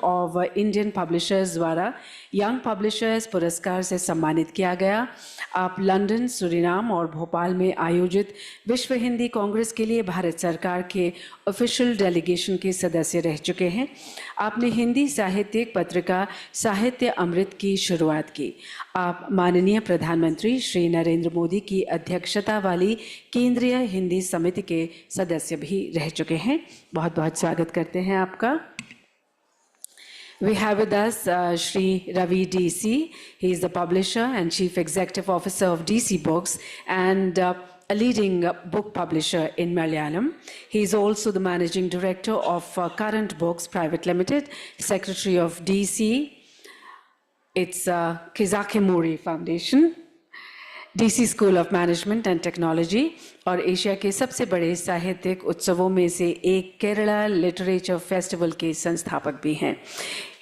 Of Indian publishers द्वारा young publishers पुरस्कार से सम्मानित किया गया। आप लंदन, सूरीनाम और भोपाल में आयोजित विश्व हिंदी कांग्रेस के लिए भारत सरकार के ऑफिशियल डेलीगेशन के सदस्य रह चुके हैं। आपने हिंदी साहित्यिक पत्रिका साहित्य अमृत की शुरुआत की। आप माननीय प्रधानमंत्री श्री नरेंद्र मोदी की अध्यक्षता वाली केंद्रीय हिंदी समिति के सदस्य भी रह चुके हैं। बहुत बहुत स्वागत करते हैं आपका। We have with us Shri Ravi DC. He is the publisher and chief executive officer of DC Books and a leading book publisher in Malayalam. He is also the managing director of Current Books Private Limited, secretary of DC. It's Kizakemori Foundation, DC School of Management and Technology और Asia के सबसे बड़े साहित्यिक उत्सवों में से एक Kerala literature festival के संस्थापक भी हैं।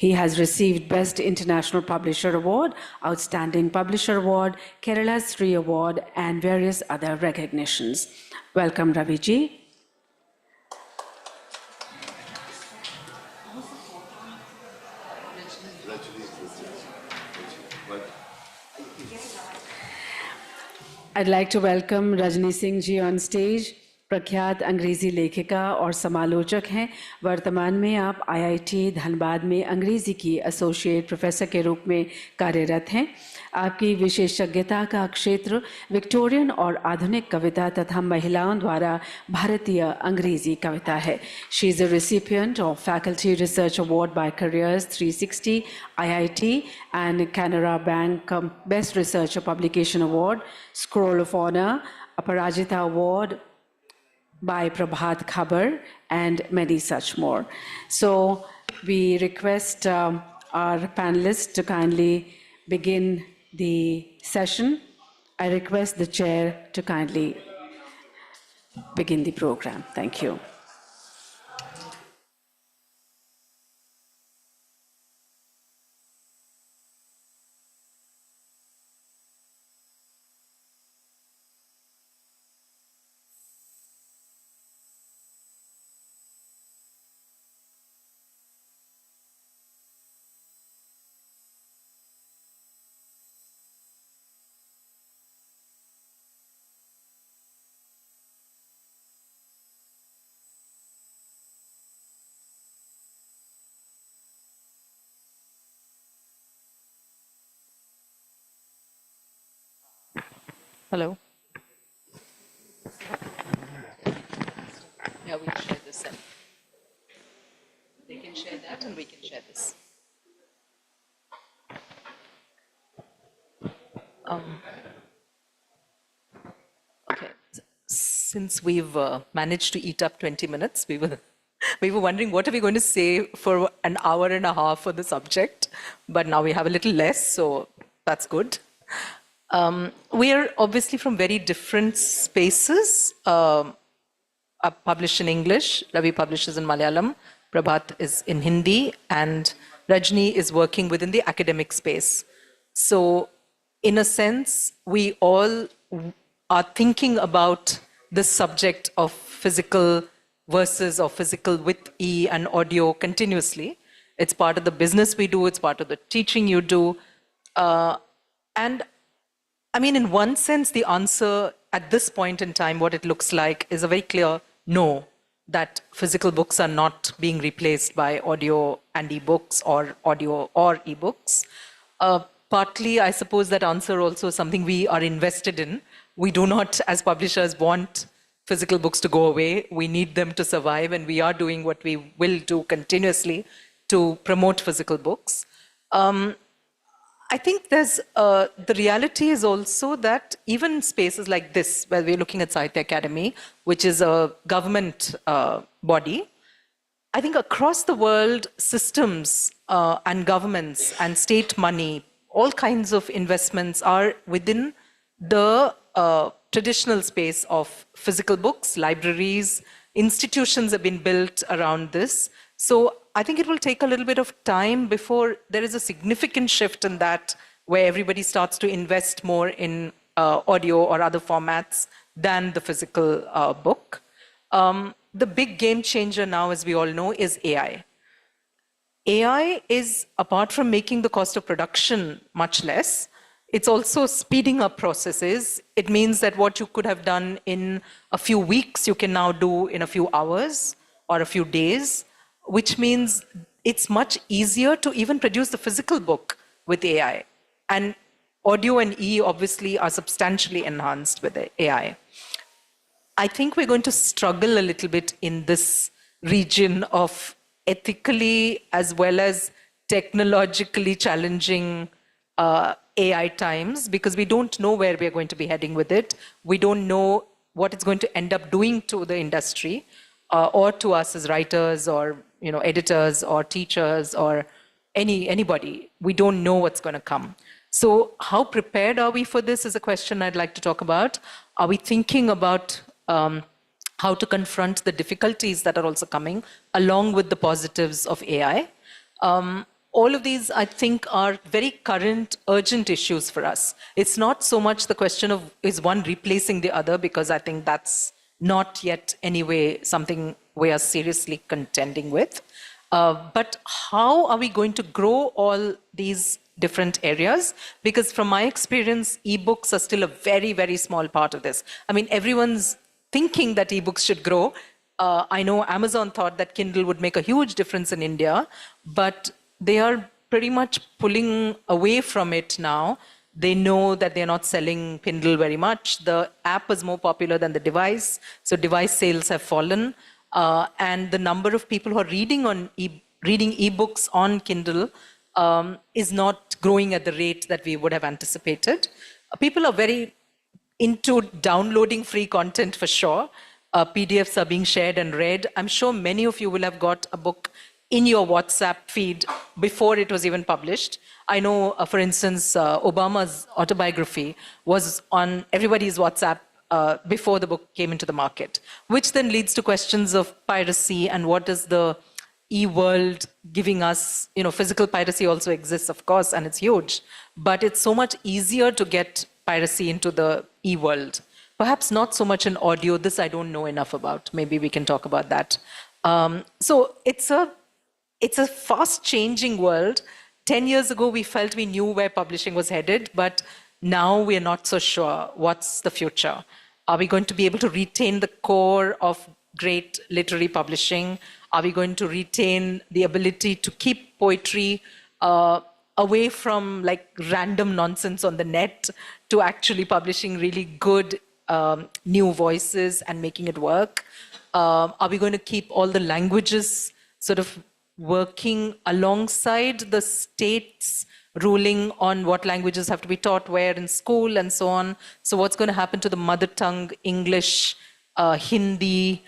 He has received Best International Publisher Award, Outstanding Publisher Award, Kerala's Sri Award and various other recognitions. Welcome Ravi ji. I'd like to welcome Rajni Singh ji on stage. प्रख्यात अंग्रेज़ी लेखिका और समालोचक हैं। वर्तमान में आप IIT धनबाद में अंग्रेज़ी की एसोसिएट प्रोफेसर के रूप में कार्यरत हैं। आपकी विशेषज्ञता का क्षेत्र विक्टोरियन और आधुनिक कविता तथा महिलाओं द्वारा भारतीय अंग्रेज़ी कविता है। She is a recipient of faculty research award by careers 360 IIT and Canara bank best research publication award, scroll of honour, Aparajita award by Prabhat Khabar and many such more. So we request our panelists to kindly begin the session. I request the chair to kindly begin the program. Thank you. Hello. Yeah, we'll share this then. They can share that and we can share this. Okay. Since we've managed to eat up 20 minutes, we were wondering what are we going to say for an hour and a half for the subject, but now we have a little less, so that's good. We are obviously from very different spaces. I publish in English, Ravi publishes in Malayalam, Prabhat is in Hindi, and Rajni is working within the academic space. So in a sense, we all are thinking about this subject of physical versus or physical with E and audio continuously. It's part of the business we do, it's part of the teaching you do. And I mean, in one sense, the answer at this point in time, what it looks like is a very clear no, that physical books are not being replaced by audio and e-books or audio or e-books. Partly, I suppose that answer also is something we are invested in. We do not, as publishers, want physical books to go away. We need them to survive, and we are doing what we will do continuously to promote physical books. I think there's, the reality is also that even spaces like this, where we're looking at Sahitya Academy, which is a government body, I think across the world, systems and governments and state money, all kinds of investments are within the traditional space of physical books, libraries, institutions have been built around this. So I think it will take a little bit of time before there is a significant shift in that, where everybody starts to invest more in audio or other formats than the physical book. The big game changer now, as we all know, is AI. AI is, apart from making the cost of production much less, it's also speeding up processes. It means that what you could have done in a few weeks, you can now do in a few hours or a few days, which means it's much easier to even produce the physical book with AI. And audio and obviously are substantially enhanced with the AI. I think we're going to struggle a little bit in this region of ethically as well as technologically challenging AI times, because we don't know where we're going to be heading with it. We don't know what it's going to end up doing to the industry or to us as writers or editors or teachers or anybody. We don't know what's going to come. So how prepared are we for this is a question I'd like to talk about. Are we thinking about how to confront the difficulties that are also coming along with the positives of AI? All of these, I think, are very current, urgent issues for us. It's not so much the question of is one replacing the other, because I think that's not yet anyway something we are seriously contending with. But how are we going to grow all these different areas? Because from my experience, ebooks are still a very, very small part of this. I mean, everyone's thinking that ebooks should grow. I know Amazon thought that Kindle would make a huge difference in India, but they are pretty much pulling away from it now. They know that they're not selling Kindle very much. The app is more popular than the device, so device sales have fallen. And the number of people who are reading ebooks on Kindle is not growing at the rate that we would have anticipated. People are very into downloading free content for sure. PDFs are being shared and read. I'm sure many of you will have got a book in your WhatsApp feed before it was even published. I know, for instance, Obama's autobiography was on everybody's WhatsApp before the book came into the market, which then leads to questions of piracy and what is the e-world giving us. Physical piracy also exists, of course, and it's huge, but it's so much easier to get piracy into the e-world. Perhaps not so much in audio. This I don't know enough about. Maybe we can talk about that. So it's a fast-changing world. 10 years ago, we felt we knew where publishing was headed, but now we're not so sure. What's the future? Are we going to be able to retain the core of great literary publishing? Are we going to retain the ability to keep poetry away from like random nonsense on the net to actually publishing really good new voices and making it work? Are we going to keep all the languages sort of working alongside the state's ruling on what languages have to be taught where in school and so on? So what's going to happen to the mother tongue, English, Hindi?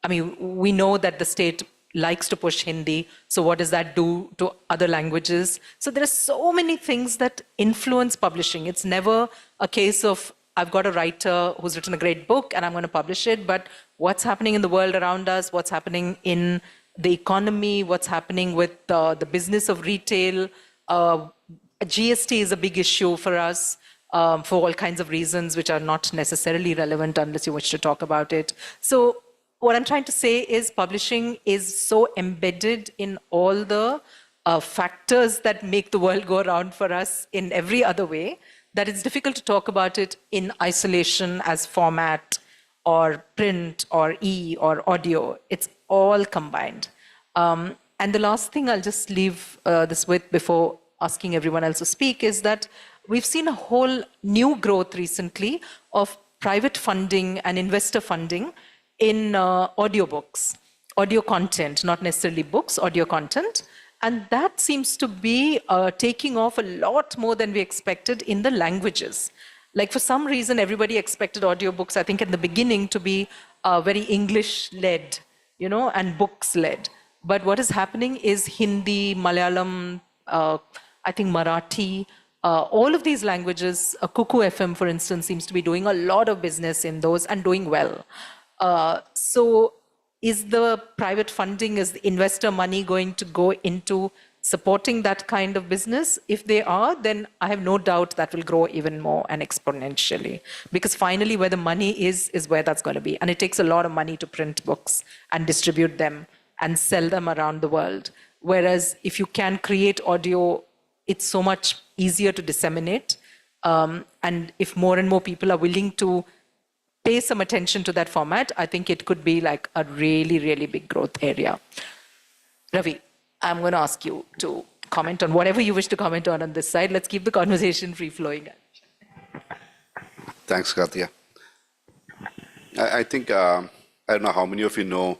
I mean, we know that the state likes to push Hindi. So what does that do to other languages? So there are so many things that influence publishing. It's never a case of, I've got a writer who's written a great book and I'm going to publish it, but what's happening in the world around us, what's happening in the economy, what's happening with the business of retail. GST is a big issue for us for all kinds of reasons which are not necessarily relevant unless you wish to talk about it. So what I'm trying to say is publishing is so embedded in all the factors that make the world go around for us in every other way that it's difficult to talk about it in isolation as format or print or or audio. It's all combined. And the last thing I'll just leave this with before asking everyone else to speak is that we've seen a whole new growth recently of private funding and investor funding in audiobooks, audio content, not necessarily books, audio content. And that seems to be taking off a lot more than we expected in the languages. Like for some reason, everybody expected audiobooks, I think in the beginning, to be very English-led, and books-led. But what is happening is Hindi, Malayalam, I think Marathi, all of these languages, Kuku FM, for instance, seems to be doing a lot of business in those and doing well. So is the private funding, is the investor money going to go into supporting that kind of business? If they are, then I have no doubt that will grow even more and exponentially. Because finally, where the money is where that's going to be. And it takes a lot of money to print books and distribute them and sell them around the world. Whereas if you can create audio, it's so much easier to disseminate. And if more and more people are willing to pay some attention to that format, I think it could be like a really, really big growth area. Ravi, I'm going to ask you to comment on whatever you wish to comment on this side. Let's keep the conversation free-flowing. Thanks, Katya. I think, I don't know how many of you know,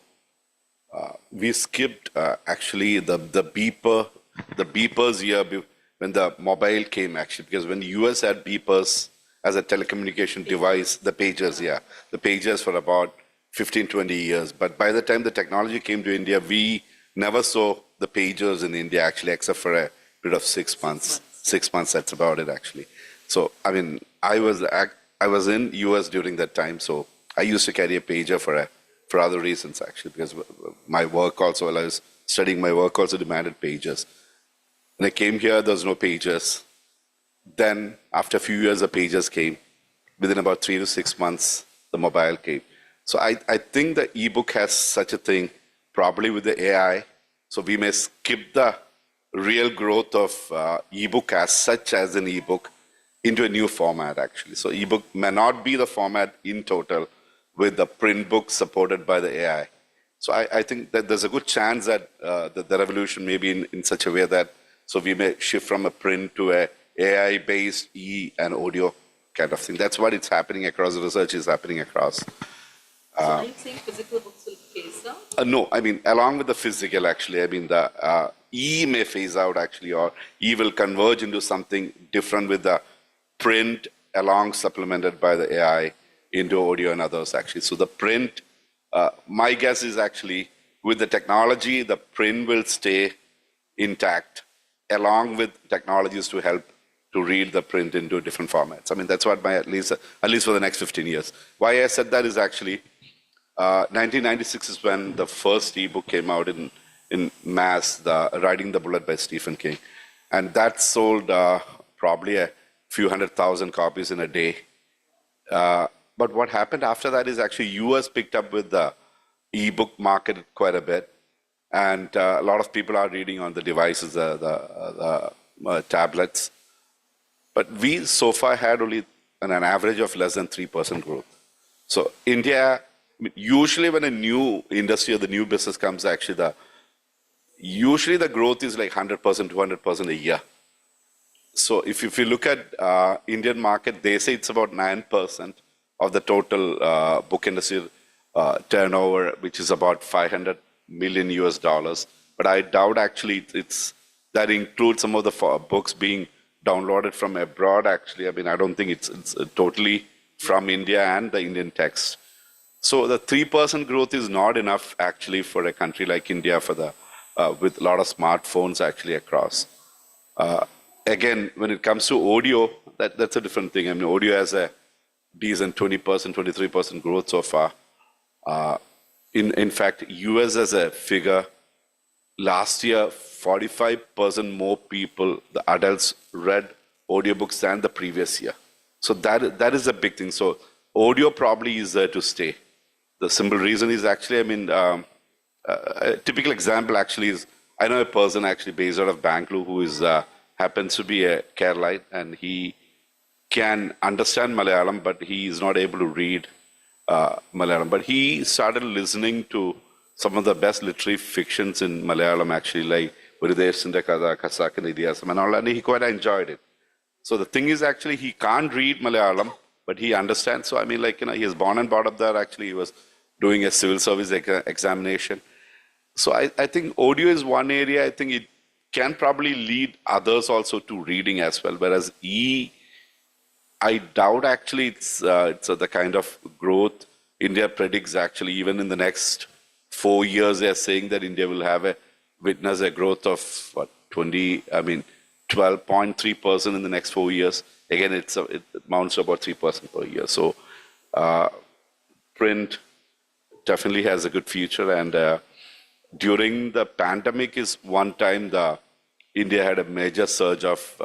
we skipped actually the beepers year when the mobile came actually, because when the US had beepers as a telecommunication device, the pagers for about 15, 20 years. But by the time the technology came to India, we never saw the pagers in India actually, except for a period of 6 months. 6 months, that's about it actually. So, I mean, I was in US during that time, so I used to carry a pager for other reasons actually, because my work also, while I was studying, my work also demanded pagers. When I came here, there was no pagers. Then, after a few years, the pagers came. Within about 3 to 6 months, the mobile came. So I think the ebook has such a thing, probably with the AI. So we may skip the real growth of ebook as such as an ebook into a new format actually. So ebook may not be the format in total with the print book supported by the AI. So I think that there's a good chance that the revolution may be in such a way that, so we may shift from a print to a AI-based and audio kind of thing. That's what it's happening across, the research is happening across. So are you saying physical books will phase out? No, I mean, along with the physical actually, I mean, the E may phase out actually, or E will converge into something different with the print along supplemented by the AI into audio and others actually. So the print, my guess is actually with the technology, the print will stay intact along with technologies to help to read the print into different formats. I mean, that's what at least for the next 15 years. Why I said that is actually, 1996 is when the first ebook came out in mass, the Riding the Bullet by Stephen King. And that sold probably a few 100,000 copies in a day. But what happened after that is actually US picked up with the ebook market quite a bit. And a lot of people are reading on the devices, the tablets. But we so far had only an average of less than 3% growth. So India, usually when a new industry or the new business comes, actually usually the growth is like 100%, 200% a year. So if you look at Indian market, they say it's about 9% of the total book industry turnover, which is about $500 million US. But I doubt actually that includes some of the books being downloaded from abroad actually. I mean, I don't think it's totally from India and the Indian text. So the 3% growth is not enough actually for a country like India for with a lot of smartphones actually across. Again, when it comes to audio, that's a different thing. I mean, audio has a decent 20%, 23% growth so far. In fact, US as a figure, last year, 45% more people, the adults, read audiobooks than the previous year. So that is a big thing. So audio probably is there to stay. The simple reason is actually, I mean, a typical example actually is, I know a person actually based out of Bangalore who is happens to be a Keralite, and he can understand Malayalam, but he is not able to read Malayalam. But he started listening to some of the best literary fictions in Malayalam actually, like Urideshinte Katha, Kasakkan Idiyasam and all, and he quite enjoyed it. So the thing is actually he can't read Malayalam, but he understands. So I mean, like, he was born and brought up there. Actually, he was doing a civil service examination. So I think audio is one area. I think it can probably lead others also to reading as well. Whereas I doubt actually it's the kind of growth India predicts actually. Even in the next 4 years, they are saying that India will witness a growth of 12.3% in the next 4 years. Again, it amounts to about 3% per year. So print definitely has a good future. And during the pandemic is one time India had a major surge of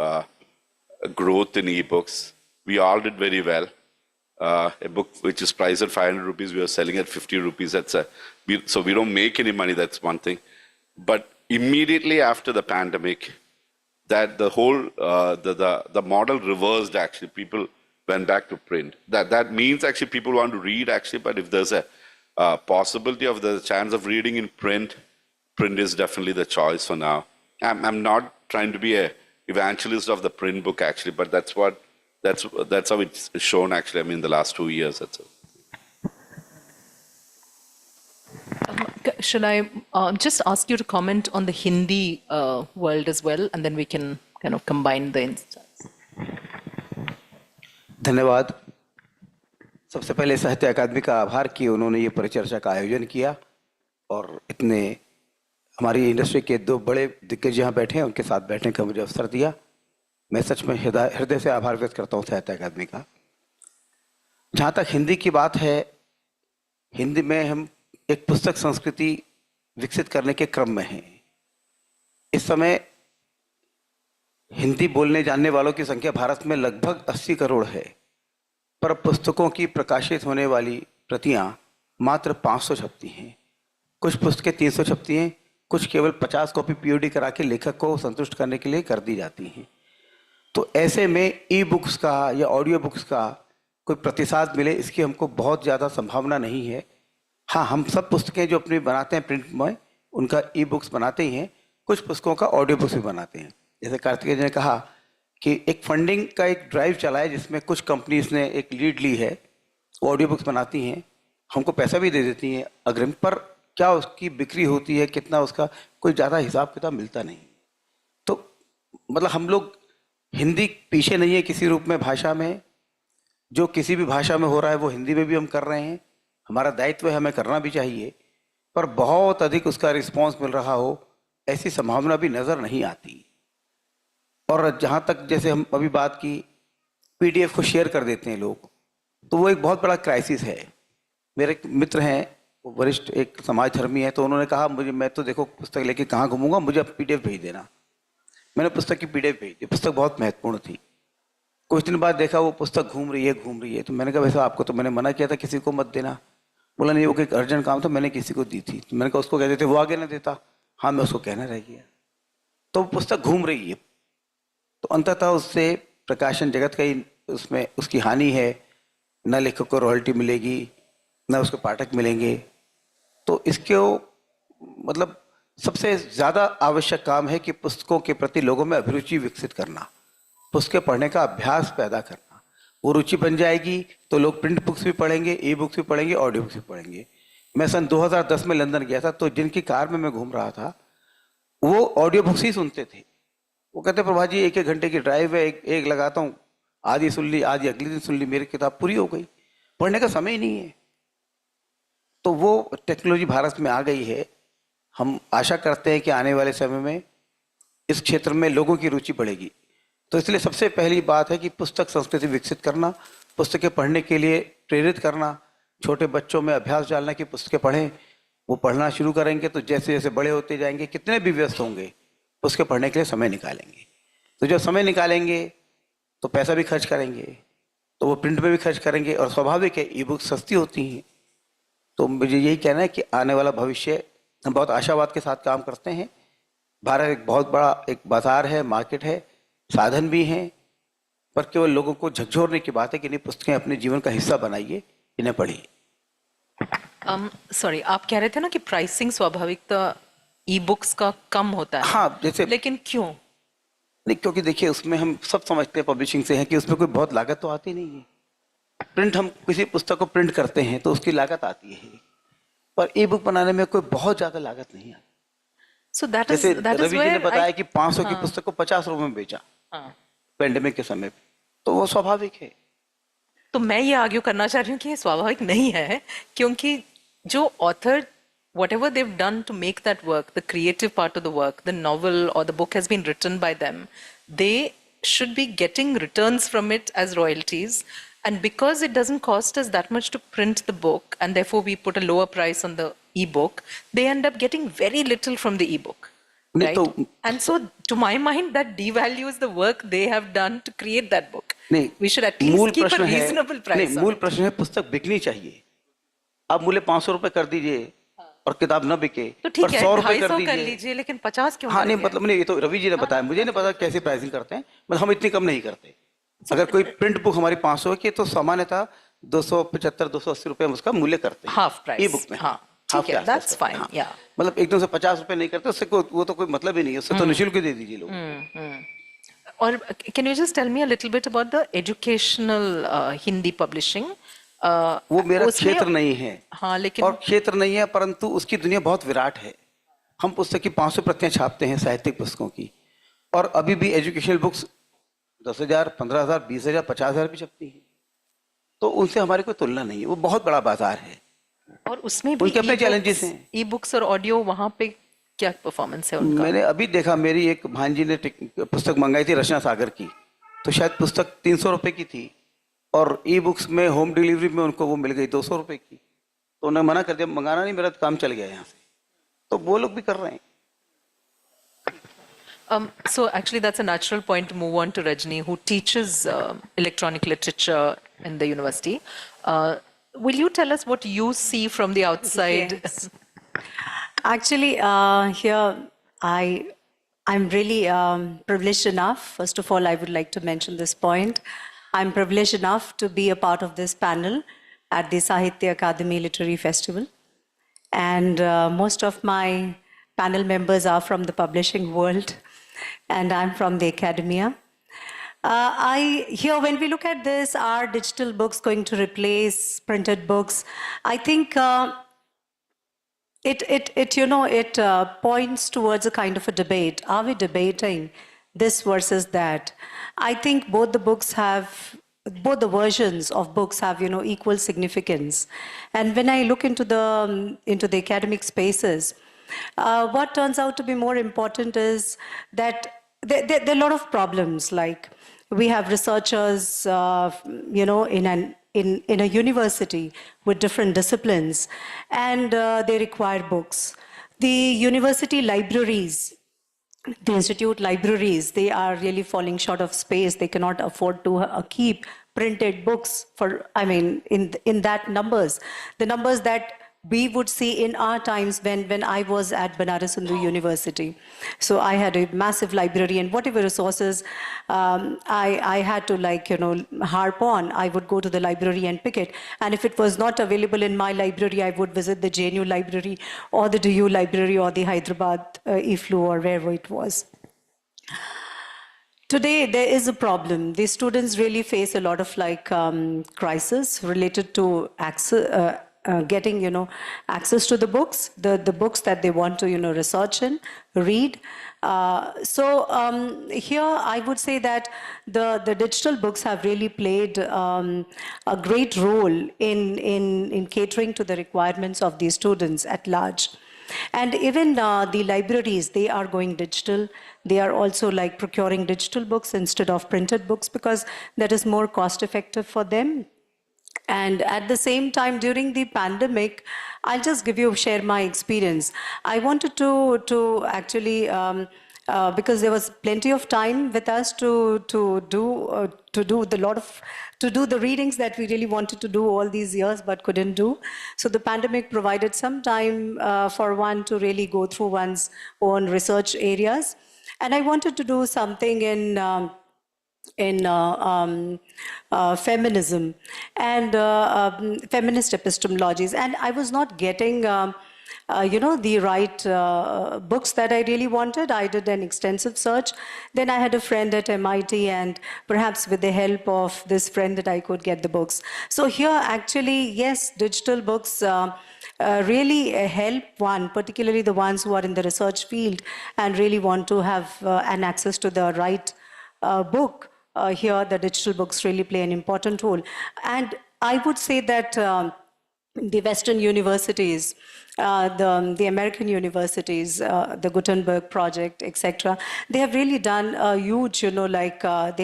growth in ebooks. We all did very well. A book which is priced at 500 rupees, we are selling at 50 rupees. So we don't make any money, that's one thing. But immediately after the pandemic, that the whole the model reversed. Actually, people went back to print. That means actually people want to read actually, but if there's a possibility of the chance of reading in print, print is definitely the choice for now. I'm not trying to be a evangelist of the print book actually, but that's how it's shown actually. I mean, the last 2 years. That's it. Shall I just ask you to comment on the Hindi world as well, and then we can kind of combine the insights. धन्यवाद। सबसे पहले साहित्य अकादमी का आभार कि उन्होंने ये परिचर्चा का आयोजन किया और इतने हमारी इंडस्ट्री के दो बड़े दिग्गज यहाँ बैठे हैं, उनके साथ बैठने का मुझे अवसर दिया। मैं सच में हृदय से आभार व्यक्त करता हूँ साहित्य अकादमी का। जहाँ तक हिंदी की बात है, हिंदी में हम एक पुस्तक संस्कृति विकसित करने के क्रम में हैं। इस समय हिंदी बोलने जानने वालों की संख्या भारत में लगभग 80 करोड़ है, पर पुस्तकों की प्रकाशित होने वाली प्रतियां मात्र 500 छपती हैं। कुछ पुस्तकें 300 छपती हैं, कुछ केवल 50 कॉपी पीओडी करा के लेखक को संतुष्ट करने के लिए कर दी जाती हैं। तो ऐसे में ई बुक्स का या ऑडियो बुक्स का कोई प्रतिसाद मिले, इसकी हमको बहुत ज़्यादा संभावना नहीं है। हाँ, हम सब पुस्तकें जो अपनी बनाते हैं प्रिंट में, उनका ई बुक्स बनाते ही हैं, कुछ पुस्तकों का ऑडियो बुक्स भी बनाते हैं। जैसे कार्तिकेय जी ने कहा कि एक फंडिंग का एक ड्राइव चला है जिसमें कुछ कंपनीज ने एक लीड ली है, वो ऑडियो बुक्स बनाती हैं, हमको पैसा भी दे देती हैं अग्रिम, पर क्या उसकी बिक्री होती है, कितना उसका कोई ज़्यादा हिसाब किताब मिलता नहीं। तो मतलब हम लोग हिंदी पीछे नहीं है किसी रूप में भाषा में, जो किसी भी भाषा में हो रहा है वो हिंदी में भी हम कर रहे हैं। हमारा दायित्व है, हमें करना भी चाहिए, पर बहुत अधिक उसका रिस्पांस मिल रहा हो ऐसी संभावना भी नज़र नहीं आती। और जहाँ तक जैसे हम अभी बात की, पीडीएफ को शेयर कर देते हैं लोग, तो वो एक बहुत बड़ा क्राइसिस है। मेरे एक मित्र हैं, वरिष्ठ एक समाजधर्मी है, तो उन्होंने कहा मुझे, मैं तो देखो पुस्तक लेके कहाँ घूमूंगा, मुझे अब पीडीएफ भेज देना। मैंने पुस्तक की पीडीएफ भेज दी। पुस्तक बहुत महत्वपूर्ण थी। कुछ दिन बाद देखा वो पुस्तक घूम रही है, तो मैंने कहा वैसे आपको तो मैंने मना किया था किसी को मत देना। बोला नहीं, वो एक अर्जेंट काम था, मैंने किसी को दी थी। तो मैंने कहा उसको कह देते, वो आगे ना देता। हाँ, मैं उसको कहना रह गया। तो पुस्तक घूम रही है, तो अंततः उससे प्रकाशन जगत का ही उसमें उसकी हानि है। न लेखक को रॉयल्टी मिलेगी, न उसको पाठक मिलेंगे। तो इसके मतलब सबसे ज़्यादा आवश्यक काम है कि पुस्तकों के प्रति लोगों में अभिरुचि विकसित करना, पुस्तकें पढ़ने का अभ्यास पैदा करना। वो रुचि बन जाएगी तो लोग प्रिंट बुक्स भी पढ़ेंगे, ई बुक्स भी पढ़ेंगे, ऑडियो बुक्स भी पढ़ेंगे। मैं सन 2010 में लंदन गया था, तो जिनकी कार में मैं घूम रहा था वो ऑडियो बुक्स ही सुनते थे। वो कहते प्रभा जी 1-1 घंटे की ड्राइव है, एक लगाता हूँ, आधी सुन ली, आधी अगले दिन सुन ली, मेरी किताब पूरी हो गई। पढ़ने का समय ही नहीं है। तो वो टेक्नोलॉजी भारत में आ गई है। हम आशा करते हैं कि आने वाले समय में इस क्षेत्र में लोगों की रुचि बढ़ेगी। तो इसलिए सबसे पहली बात है कि पुस्तक संस्कृति विकसित करना, पुस्तकें पढ़ने के लिए प्रेरित करना, छोटे बच्चों में अभ्यास डालना कि पुस्तकें पढ़ें। वो पढ़ना शुरू करेंगे तो जैसे जैसे बड़े होते जाएंगे, कितने भी व्यस्त होंगे, पुस्तकें पढ़ने के लिए समय निकालेंगे। तो जब समय निकालेंगे तो पैसा भी खर्च करेंगे, तो वो प्रिंट में भी खर्च करेंगे, और स्वाभाविक है ई बुक सस्ती होती हैं। तो मुझे यही कहना है कि आने वाला भविष्य, हम बहुत आशावाद के साथ काम करते हैं। भारत एक बहुत बड़ा एक बाजार है, मार्केट है, साधन भी हैं, पर केवल लोगों को झकझोरने की बात है कि नहीं, पुस्तकें अपने जीवन का हिस्सा बनाइए, इन्हें पढ़िए। सॉरी, आप कह रहे थे ना कि प्राइसिंग स्वाभाविकता ई बुक्स का कम होता है। हाँ, जैसे, लेकिन क्यों? नहीं, क्योंकि देखिए उसमें हम सब समझते हैं पब्लिशिंग से है कि उसमें कोई बहुत लागत तो आती नहीं है। प्रिंट, हम किसी पुस्तक को प्रिंट करते हैं तो उसकी लागत आती है, पर ई बुक बनाने में कोई बहुत ज्यादा लागत नहीं आती। So that जैसे is रवि जी ने बताया कि 500 की हाँ, पुस्तक को 50 रुपए में बेचा हाँ। पेंडेमिक के समय पे, तो वो स्वाभाविक है। तो मैं ये आर्ग्यू करना चाह रही हूँ कि ये स्वाभाविक नहीं है, क्योंकि जो author, whatever they've done to make that work, the creative part of the work, the novel or the book has been written by them, they should be getting returns from it as royalties. And because it doesn't cost us that much to print the book, and therefore we put a lower price on the e-book, they end up getting very little from the e-book. Right? And so, to my mind, that devalues the work they have done to create that book. नहीं, we should at least keep a reasonable price. नहीं, मूल प्रश्न है पुस्तक bikini चाहिए। आप मूल्य 500 रुपए कर दीजिए, और किताब न बिके तो ठीक पर है, 100 रुपए 250 कर दीजिए। लीजिए, लेकिन 50 क्यों हाँ नहीं करेंगे? मतलब नहीं, ये तो रवि जी ने बताया, मुझे नहीं पता कैसे प्राइसिंग करते हैं, मतलब हम इतनी कम नहीं करते। अगर कोई प्रिंट बुक हमारी 500 की है तो सामान्यतः 275-280 रुपये हम उसका मूल्य करते हैं हाफ ई प्राइस, बुक में। हाँ हाफ ठीक के है, आसपास दैट्स करते हैं, फाइन, हाँ। या मतलब एकदम से 50 रुपये नहीं करते, उससे वो तो कोई मतलब ही नहीं है, उससे तो निःशुल्क दे दीजिए लोगों को। और can you just tell me a little bit about the educational Hindi publishing? वो मेरा उसमें क्षेत्र नहीं है। हाँ, लेकिन और क्षेत्र नहीं है, परंतु उसकी दुनिया बहुत विराट है। हम पुस्तक की 500 प्रतियां छापते हैं साहित्यिक पुस्तकों की, और अभी भी एजुकेशनल बुक्स 10,000, 15,000, 20,000, 50,000 भी छपती हैं। तो उनसे हमारी कोई तुलना नहीं है, वो बहुत बड़ा बाजार है। और उसमें भी उनके अपने challenges हैं। ई बुक्स और ऑडियो, वहाँ पे क्या परफॉर्मेंस है उनका? मैंने अभी देखा, मेरी एक भांजी ने पुस्तक मंगाई थी रचना सागर की, तो शायद पुस्तक 300 रुपए की थी, और ई बुक्स में होम डिलीवरी में उनको वो मिल गई 200 रुपए की। तो उन्होंने मना कर दिया, मंगाना नहीं, मेरा काम चल गया यहाँ से। तो वो लोग भी कर रहे हैं। So actually, that's a natural point to move on to Rajni, who teaches electronic literature in the university. Will you tell us what you see from the outside? Yes. Actually, here I'm really privileged enough. First of all, I would like to mention this point. I'm privileged enough to be a part of this panel at the Sahitya Akademi Literary Festival. And most of my panel members are from the publishing world, and I'm from the academia. Here, when we look at this, are digital books going to replace printed books? I think it points towards a kind of a debate. Are we debating this versus that? I think both the versions of books have, equal significance. And when I look into the academic spaces, what turns out to be more important is that there are a lot of problems. Like we have researchers, in a university with different disciplines, and they require books. The university libraries, the institute libraries, they are really falling short of space. They cannot afford to keep printed books in that numbers. The numbers that we would see in our times when I was at Banaras Hindu University. So I had a massive library, and whatever resources I had to harp on, I would go to the library and pick it. And if it was not available in my library, I would visit the JNU library or the DU library or the Hyderabad IFLU or wherever it was. Today, there is a problem. The students really face a lot of crisis related to access, getting access to the books that they want to research and read. So here I would say that the digital books have really played a great role in catering to the requirements of the students at large. And even the libraries, they are going digital. They are also procuring digital books instead of printed books because that is more cost effective for them. And at the same time, during the pandemic, I'll just share my experience. I wanted to actually, because there was plenty of time with us to do the readings that we really wanted to do all these years but couldn't do. So the pandemic provided some time for one to really go through one's own research areas. And I wanted to do something in feminism and feminist epistemologies, and I was not getting the right books that I really wanted. I did an extensive search. Then I had a friend at MIT, and perhaps with the help of this friend that I could get the books. So here actually, yes, digital books really help one, particularly the ones who are in the research field and really want to have an access to the right book. Here, the digital books really play an important role. And I would say that the Western universities, the American universities, the Gutenberg Project, etc., they have really done a huge, they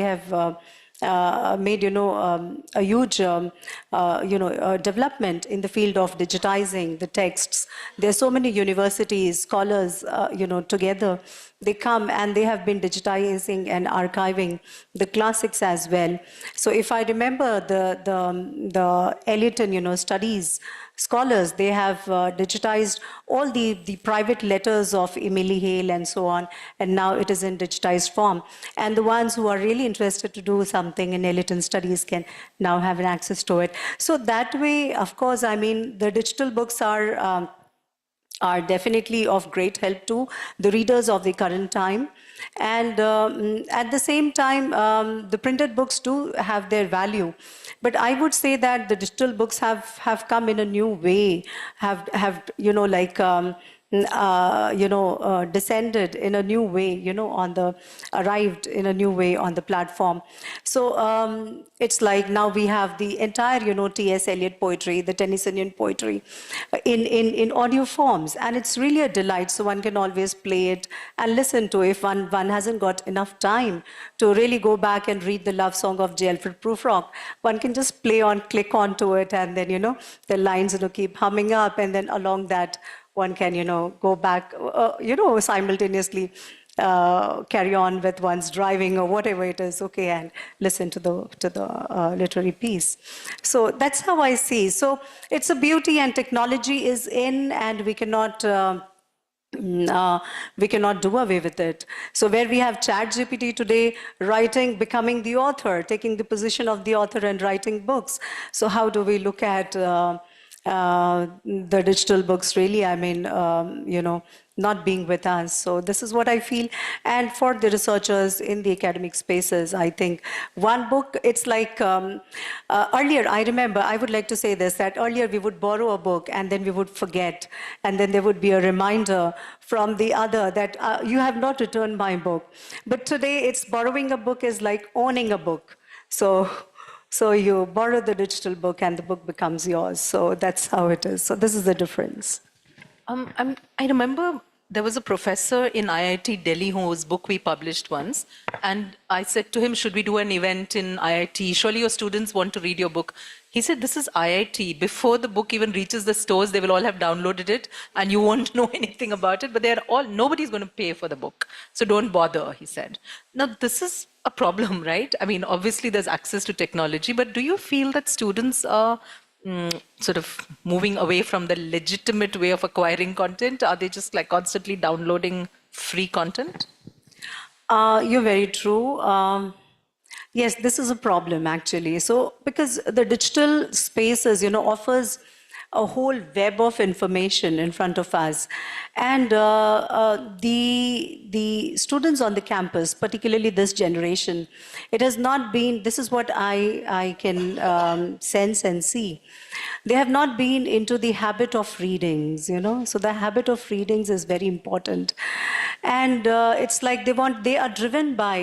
have made, a huge, development in the field of digitizing the texts. There are so many universities, scholars, together they come and they have been digitizing and archiving the classics as well. So if I remember the Elliotton, studies scholars, they have digitized all the private letters of Emily Hale and so on, and now it is in digitized form. And the ones who are really interested to do something in Elliotton studies can now have an access to it. So that way, of course, I mean, the digital books are definitely of great help to the readers of the current time. And at the same time, the printed books do have their value. But I would say that the digital books have come in a new way, have descended in a new way, arrived in a new way on the platform. So it's like now we have the entire, T.S. Eliot poetry, the Tennysonian poetry in audio forms. And it's really a delight. So one can always play it and listen to it. If one hasn't got enough time to really go back and read the love song of J. Alfred Prufrock, one can just click onto it, and then, the lines, keep humming up, and then along that, one can, go back, simultaneously carry on with one's driving or whatever it is, okay, and listen to the literary piece. So that's how I see. So it's a beauty, and technology is in, and we cannot do away with it. So where we have ChatGPT today, becoming the author, taking the position of the author and writing books. So how do we look at the digital books really, I mean, not being with us? So this is what I feel. And for the researchers in the academic spaces, I think one book, it's like earlier, I remember, I would like to say this, that earlier we would borrow a book and then we would forget. And then there would be a reminder from the other that you have not returned my book. But today it's borrowing a book is like owning a book. So you borrow the digital book and the book becomes yours. So that's how it is. So this is the difference. I remember there was a professor in IIT Delhi whose book we published once. And I said to him, should we do an event in IIT? Surely your students want to read your book. He said, this is IIT. Before the book even reaches the stores, they will all have downloaded it and you won't know anything about it. But nobody's going to pay for the book. So don't bother, he said. Now, this is a problem, right? I mean, obviously there's access to technology, but do you feel that students are sort of moving away from the legitimate way of acquiring content? Are they just like constantly downloading free content? You're very true. Yes, this is a problem actually. So because the digital spaces, offers a whole web of information in front of us. And the students on the campus, particularly this generation, it has not been, this is what I can sense and see. They have not been into the habit of readings, So the habit of readings is very important. And it's like they are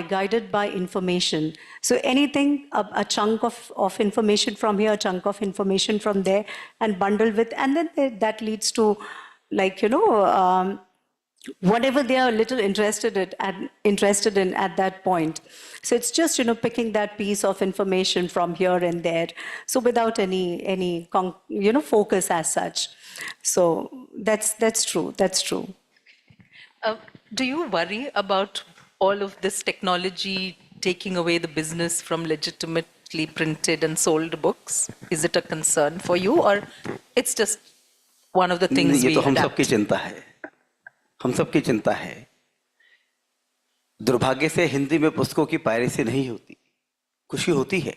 guided by information. So anything, a chunk of information from here, a chunk of information from there, and bundled with, and then that leads to, like, whatever they are a little interested in at that point. So it's just, picking that piece of information from here and there. So without any focus as such. So that's true. That's true. Do you worry about all of this technology taking away the business from legitimately printed and sold books? Is it a concern for you, or it's just one of the things we हम adapt? सबकी चिंता है. हम सबकी चिंता है. दुर्भाग्य से हिंदी में पुस्तकों की पायरेसी नहीं होती. खुशी होती है.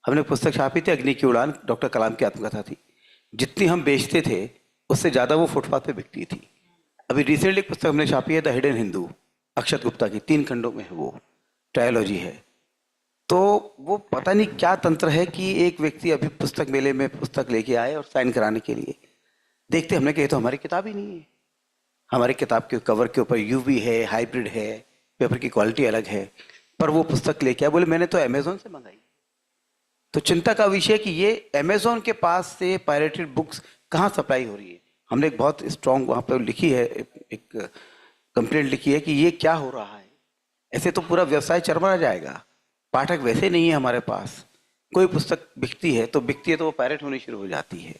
हमने पुस्तक छापी थी अग्नि की उड़ान, डॉक्टर कलाम की आत्मकथा थी. जितनी हम बेचते थे उससे ज्यादा वो फुटपाथ पे बिकती थी. अभी रिसेंटली एक पुस्तक हमने छापी है द हिडन हिंदू, अक्षत गुप्ता की, 3 खंडों में है, वो ट्रायोलॉजी है. तो वो पता नहीं क्या तंत्र है कि एक व्यक्ति अभी पुस्तक मेले में पुस्तक लेके आए और साइन कराने के लिए देखते हमने कहा तो हमारी किताब ही नहीं है. हमारी किताब के कवर के ऊपर यूवी है, हाइब्रिड है, पेपर की क्वालिटी अलग है, पर वो पुस्तक लेके आए. बोले मैंने तो अमेजोन से मंगाई. तो चिंता का विषय कि ये अमेजोन के पास से पायरेटेड बुक्स कहाँ सप्लाई हो रही है. हमने एक बहुत स्ट्रॉन्ग वहाँ पर लिखी है, एक कंप्लेंट लिखी है कि ये क्या हो रहा है. ऐसे तो पूरा व्यवसाय चरमरा जाएगा. पाठक वैसे नहीं है हमारे पास. कोई पुस्तक बिकती है तो वो पायरेट होनी शुरू हो जाती है.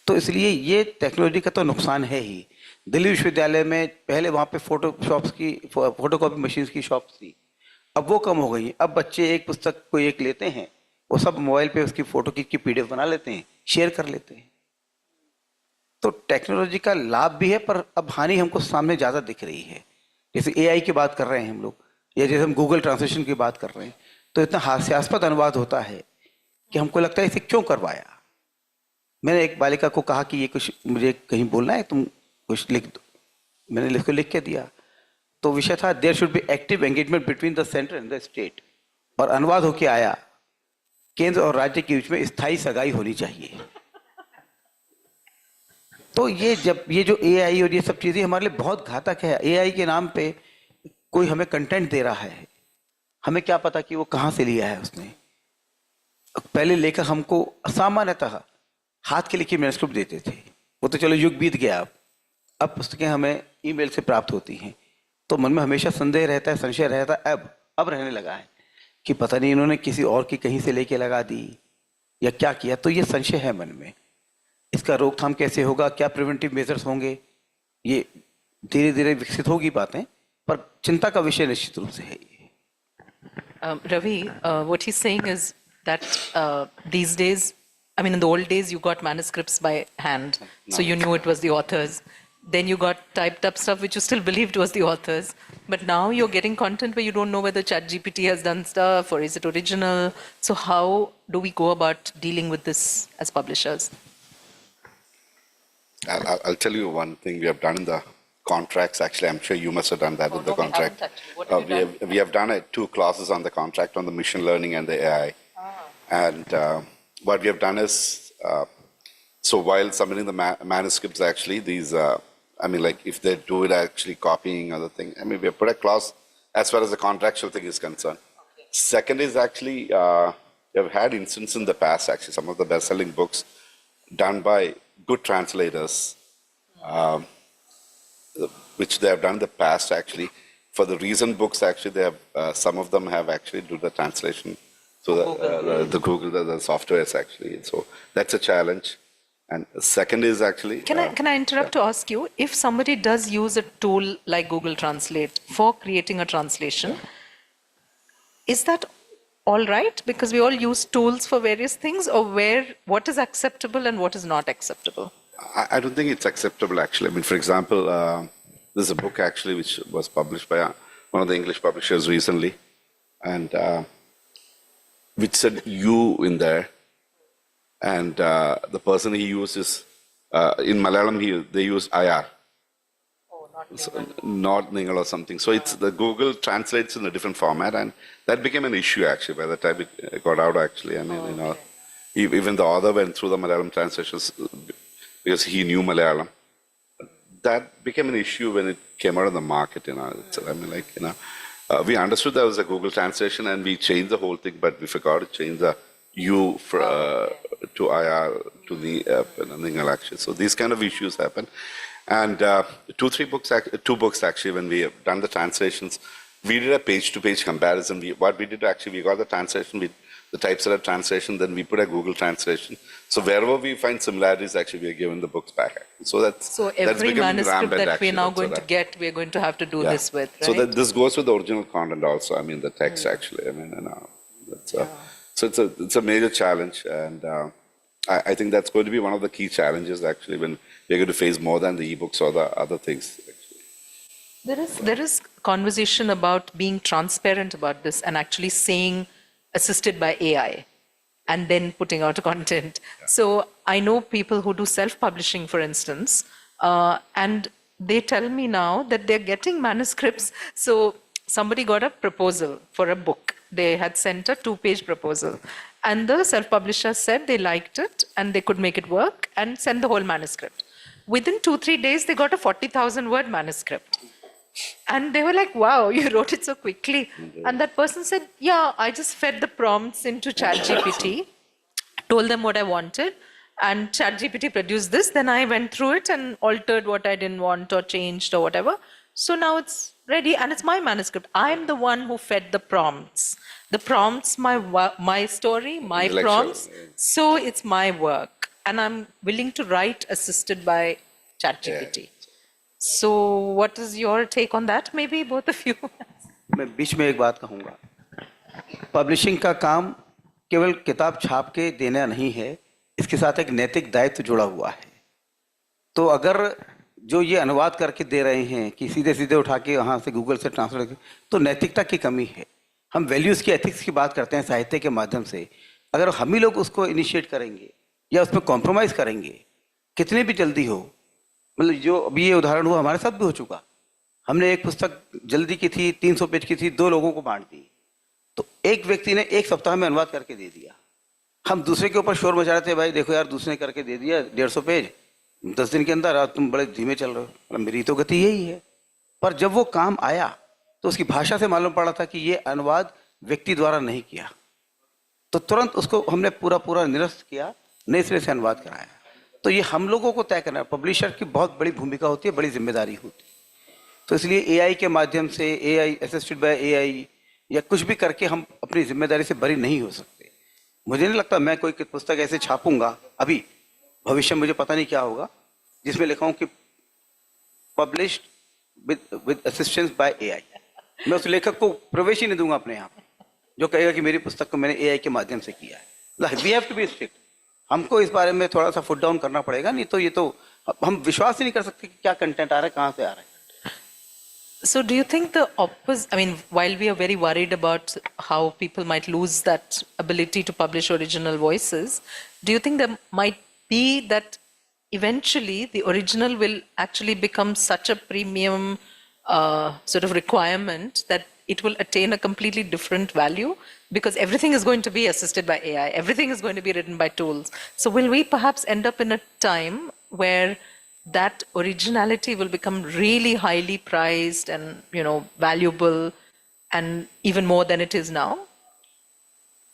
तो इसलिए ये टेक्नोलॉजी का तो नुकसान है ही। दिल्ली विश्वविद्यालय में पहले वहाँ पे फोटोकॉपी मशीन्स की शॉप्स थी, अब वो कम हो गई। अब बच्चे एक पुस्तक को एक लेते हैं, वो सब मोबाइल पे उसकी फोटो की पीडीएफ बना लेते हैं, शेयर कर लेते हैं। तो टेक्नोलॉजी का लाभ भी है, पर अब हानि हमको सामने ज़्यादा दिख रही है। जैसे एआई की बात कर रहे हैं हम लोग, या जैसे हम गूगल ट्रांसलेशन की बात कर रहे हैं, तो इतना हास्यास्पद अनुवाद होता है कि हमको लगता है इसे क्यों करवाया। मैंने एक बालिका को कहा कि ये कुछ मुझे कहीं बोलना है, तुम कुछ लिख दो। मैंने इसको लिख के दिया, तो विषय था there should be active engagement between the centre and the state, और अनुवाद होके आया केंद्र और राज्य के बीच में स्थायी सगाई होनी चाहिए। तो ये जो एआई और ये सब चीज़ें हमारे लिए बहुत घातक है। एआई के नाम पे कोई हमें कंटेंट दे रहा है, हमें क्या पता कि वो कहाँ से लिया है उसने। पहले लेखक हमको सामान्यतः हाथ के लिखे मैन्युस्क्रिप्ट देते थे, वो तो चलो युग बीत गया। अब पुस्तकें हमें ईमेल से प्राप्त होती हैं, तो मन में हमेशा संदेह रहता है, संशय रहता है। अब रहने लगा है कि पता नहीं इन्होंने किसी और की कहीं से लेके लगा दी या क्या किया। तो ये संशय है मन में, इसका रोकथाम कैसे होगा, क्या प्रिवेंटिव मेजर्स होंगे, ये धीरे धीरे विकसित होगी बातें, पर चिंता का विषय निश्चित रूप से है ये। Ravi, what he's saying is that these days, I mean, in the old days, you got manuscripts by hand, so you knew it was the authors. Then you got typed up stuff which you still believed was the authors. But now you're getting content where you don't know whether ChatGPT has done stuff or is it original. So how do we go about dealing with this as publishers? I'll tell you one thing we have done in the contracts. Actually, I'm sure you must have done that with the no, contract. we haven't actually. What have you done? We have done 2 clauses on the contract on the machine learning and the AI. And what we have done is, so while submitting the manuscripts, actually, these, I mean, like if they do it actually copying other thing, I mean, we have put a clause as far as the contractual thing is concerned. Okay. Second is actually, we have had instances in the past, actually, some of the best-selling books done by good translators, which they have done in the past, actually. For the recent books, actually, they have, some of them have actually do the translation. So the Google, the softwares, actually. So that's a challenge. And second is actually... Can I interrupt to ask you, if somebody does use a tool like Google Translate for creating a translation, is that all right? Because we all use tools for various things, or what is acceptable and what is not acceptable? I don't think it's acceptable, actually. I mean, for example, there's a book, actually, which was published by one of the English publishers recently, and which said you in there. And the person he uses, in Malayalam, they use IR. Oh, not So, not Ningal or something. So it's the Google translates in a different format, and that became an issue actually by the time it got out. Actually, I mean, you know, even the author went through the Malayalam translations because he knew Malayalam. That became an issue when it came out of the market. You know, I mean, like, you know, we understood there was a Google translation, and we changed the whole thing, but we forgot to change the U to IR to the Ningal actually. So these kind of issues happen. And 2 books actually, when we have done the translations, we did a page-to-page comparison. What we did actually, we got the translation, the typesetter translation, then we put a Google translation. So wherever we find similarities, actually, we are given the books back. So every manuscript that we are now going to get, we are going to have to do this with, right? So that this goes with the original content also. I mean, the text actually. I mean, that's, so it's a major challenge, and I think that's going to be one of the key challenges actually when we're going to face more than the ebooks or the other things. Actually. There is conversation about being transparent about this and actually saying assisted by AI and then putting out content. Yeah. So I know people who do self-publishing, for instance, and they tell me now that they're getting manuscripts. So somebody got a proposal for a book. They had sent a 2-page proposal. And the self-publisher said they liked it and they could make it work and send the whole manuscript. Within 2-3 days, they got a 40,000-word manuscript. And they were like, wow, you wrote it so quickly. And that person said, yeah, I just fed the prompts into ChatGPT, told them what I wanted, and ChatGPT produced this. Then I went through it and altered what I didn't want or changed or whatever. So now it's ready, and it's my manuscript. I'm the one who fed the prompts. The prompts, my story, my prompts. So it's my work. and I'm willing to write assisted by ChatGPT. So what is your take on that? Maybe both of you. मैं बीच में एक बात कहूँगा, publishing का काम केवल किताब छाप के देना नहीं है, इसके साथ एक नैतिक दायित्व जुड़ा हुआ है। तो अगर जो ये अनुवाद करके दे रहे हैं कि सीधे सीधे उठा के वहाँ से गूगल से ट्रांसलेट करके, तो नैतिकता की कमी है। हम वैल्यूज़ की, एथिक्स की बात करते हैं साहित्य के माध्यम से, अगर हम ही लोग उसको इनिशिएट करेंगे या उसमें कॉम्प्रोमाइज़ करेंगे, कितने भी जल्दी हो, मतलब जो अभी ये उदाहरण हुआ हमारे साथ भी हो चुका, हमने एक पुस्तक जल्दी की थी, 300 पेज की थी, 2 लोगों को बांट दी, तो एक व्यक्ति ने 1 सप्ताह में अनुवाद करके दे दिया। हम दूसरे के ऊपर शोर मचा रहे थे, भाई देखो यार दूसरे ने करके दे दिया 150 पेज 10 दिन के अंदर, और तुम बड़े धीमे चल रहे हो। मतलब मेरी तो गति यही है। पर जब वो काम आया तो उसकी भाषा से मालूम पड़ा था कि ये अनुवाद व्यक्ति द्वारा नहीं किया, तो तुरंत उसको हमने पूरा निरस्त किया, नए सिरे से अनुवाद कराया। तो ये हम लोगों को तय करना है, पब्लिशर की बहुत बड़ी भूमिका होती है, बड़ी जिम्मेदारी होती है। तो इसलिए एआई के माध्यम से, एआई असिस्टेड बाय एआई या कुछ भी करके हम अपनी जिम्मेदारी से बरी नहीं हो सकते। मुझे नहीं लगता मैं कोई पुस्तक ऐसे छापूंगा अभी, भविष्य में मुझे पता नहीं क्या होगा, जिसमें लिखा हूँ कि published with assistance bye AI. मैं उस लेखक को प्रवेश ही नहीं दूंगा अपने यहाँ जो कहेगा कि मेरी पुस्तक को मैंने एआई के माध्यम से किया है। We have to be strict. हमको इस बारे में थोड़ा सा फुट डाउन करना पड़ेगा, नहीं तो ये तो हम विश्वास ही नहीं कर सकते कि क्या कंटेंट आ रहा है, कहाँ से आ रहा है। So do you think the opposite, I mean, while we are very worried about how people might lose that ability to publish original voices, do you think there might be that eventually the original will actually become such a premium sort of requirement that it will attain a completely different value? Because everything is going to be assisted by AI, everything is going to be written by tools. So will we perhaps end up in a time where that originality will become really highly prized and, you know, valuable and even more than it is now?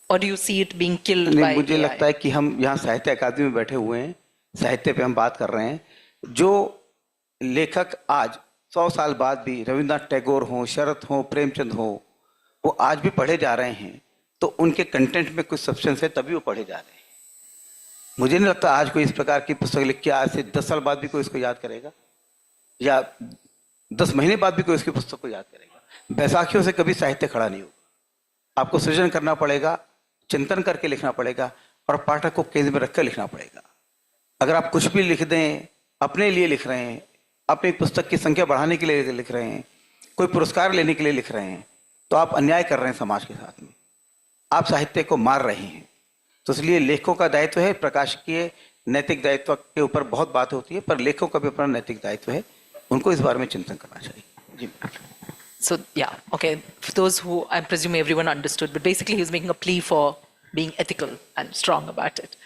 Or do you see it being killed by मुझे AI? लगता है कि हम यहाँ साहित्य अकादमी में बैठे हुए हैं, साहित्य पे हम बात कर रहे हैं। जो लेखक आज 100 साल बाद भी, रविन्द्रनाथ टैगोर हो, शरद हो, प्रेमचंद हो, वो आज भी पढ़े जा रहे हैं, तो उनके कंटेंट में कुछ सब्सटेंस है, तभी वो पढ़े जा रहे हैं। मुझे नहीं लगता आज कोई इस प्रकार की पुस्तक लिख के आज से 10 साल बाद भी कोई इसको याद करेगा, या 10 महीने बाद भी कोई इसकी पुस्तक को याद करेगा। बैसाखियों से कभी साहित्य खड़ा नहीं होगा। आपको सृजन करना पड़ेगा, चिंतन करके लिखना पड़ेगा, और पाठक को केंद्र में रखकर लिखना पड़ेगा। अगर आप कुछ भी लिख दें, अपने लिए लिख रहे हैं, अपनी पुस्तक की संख्या बढ़ाने के लिए लिख रहे हैं, कोई पुरस्कार लेने के लिए लिख रहे हैं, तो आप अन्याय कर रहे हैं समाज के साथ में, आप साहित्य को मार रहे हैं। तो इसलिए लेखकों का दायित्व है, प्रकाशकीय नैतिक दायित्व के ऊपर बहुत बात होती है, पर लेखकों का भी अपना नैतिक दायित्व है, उनको इस बारे में चिंतन करना चाहिए। जी। So, yeah, okay. For those who, I presume everyone understood, but basically he was making a plea for being ethical and strong about it.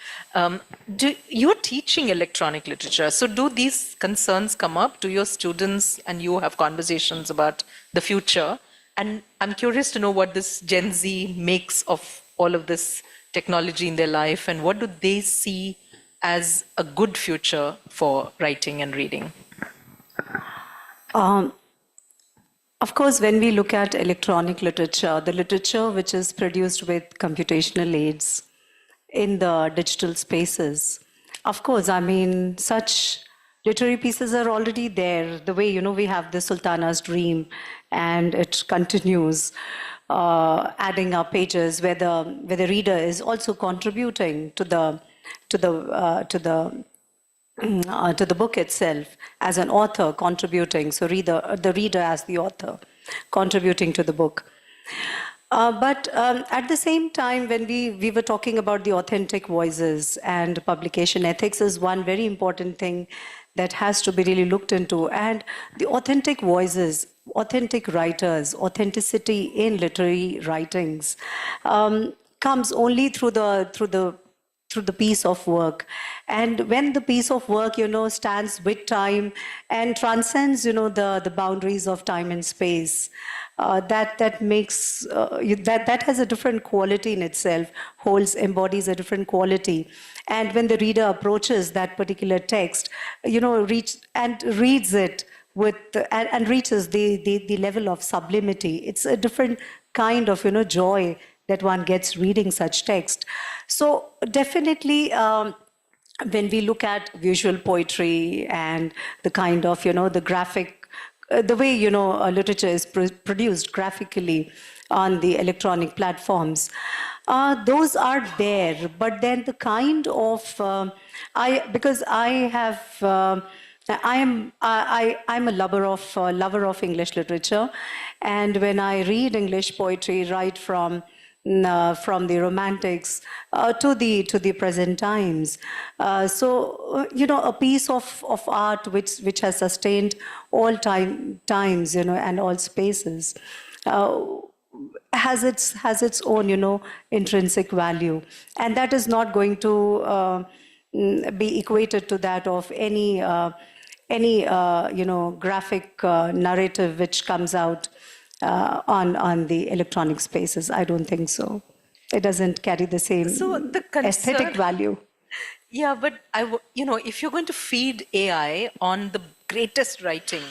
You're teaching electronic literature, so do these concerns come up? Do your students and you have conversations about the future? And I'm curious to know what this Gen Z makes of all of this technology in their life, and what do they see as a good future for writing and reading? Of course, when we look at electronic literature, the literature which is produced with computational aids in the digital spaces, of course, I mean, such literary pieces are already there. The way, you know, we have the Sultana's Dream, and it continues, adding up pages where the reader is also contributing to the book itself as an author contributing. So the reader as the author contributing to the book. But at the same time, when we were talking about the authentic voices, and publication ethics is one very important thing that has to be really looked into. And the authentic voices, authentic writers, authenticity in literary writings comes only through the piece of work. And when the piece of work, you know, stands with time and transcends, you know, the boundaries of time and space, that makes, that has a different quality in itself, embodies a different quality. And when the reader approaches that particular text, you know, reads it with, and reaches the level of sublimity, it's a different kind of, you know, joy that one gets reading such text. So definitely, when we look at visual poetry and the kind of, the graphic, the way, literature is produced graphically on the electronic platforms, those are there. But then the kind of, because I have, I'm a lover of English literature, and when I read English poetry right from the Romantics to the present times, a piece of art which has sustained all times, and all spaces. Has its own, intrinsic value, and that is not going to be equated to that of any graphic narrative which comes out on the electronic spaces. I don't think so. It doesn't carry the same aesthetic value. Yeah, but if you're going to feed AI on the greatest writing,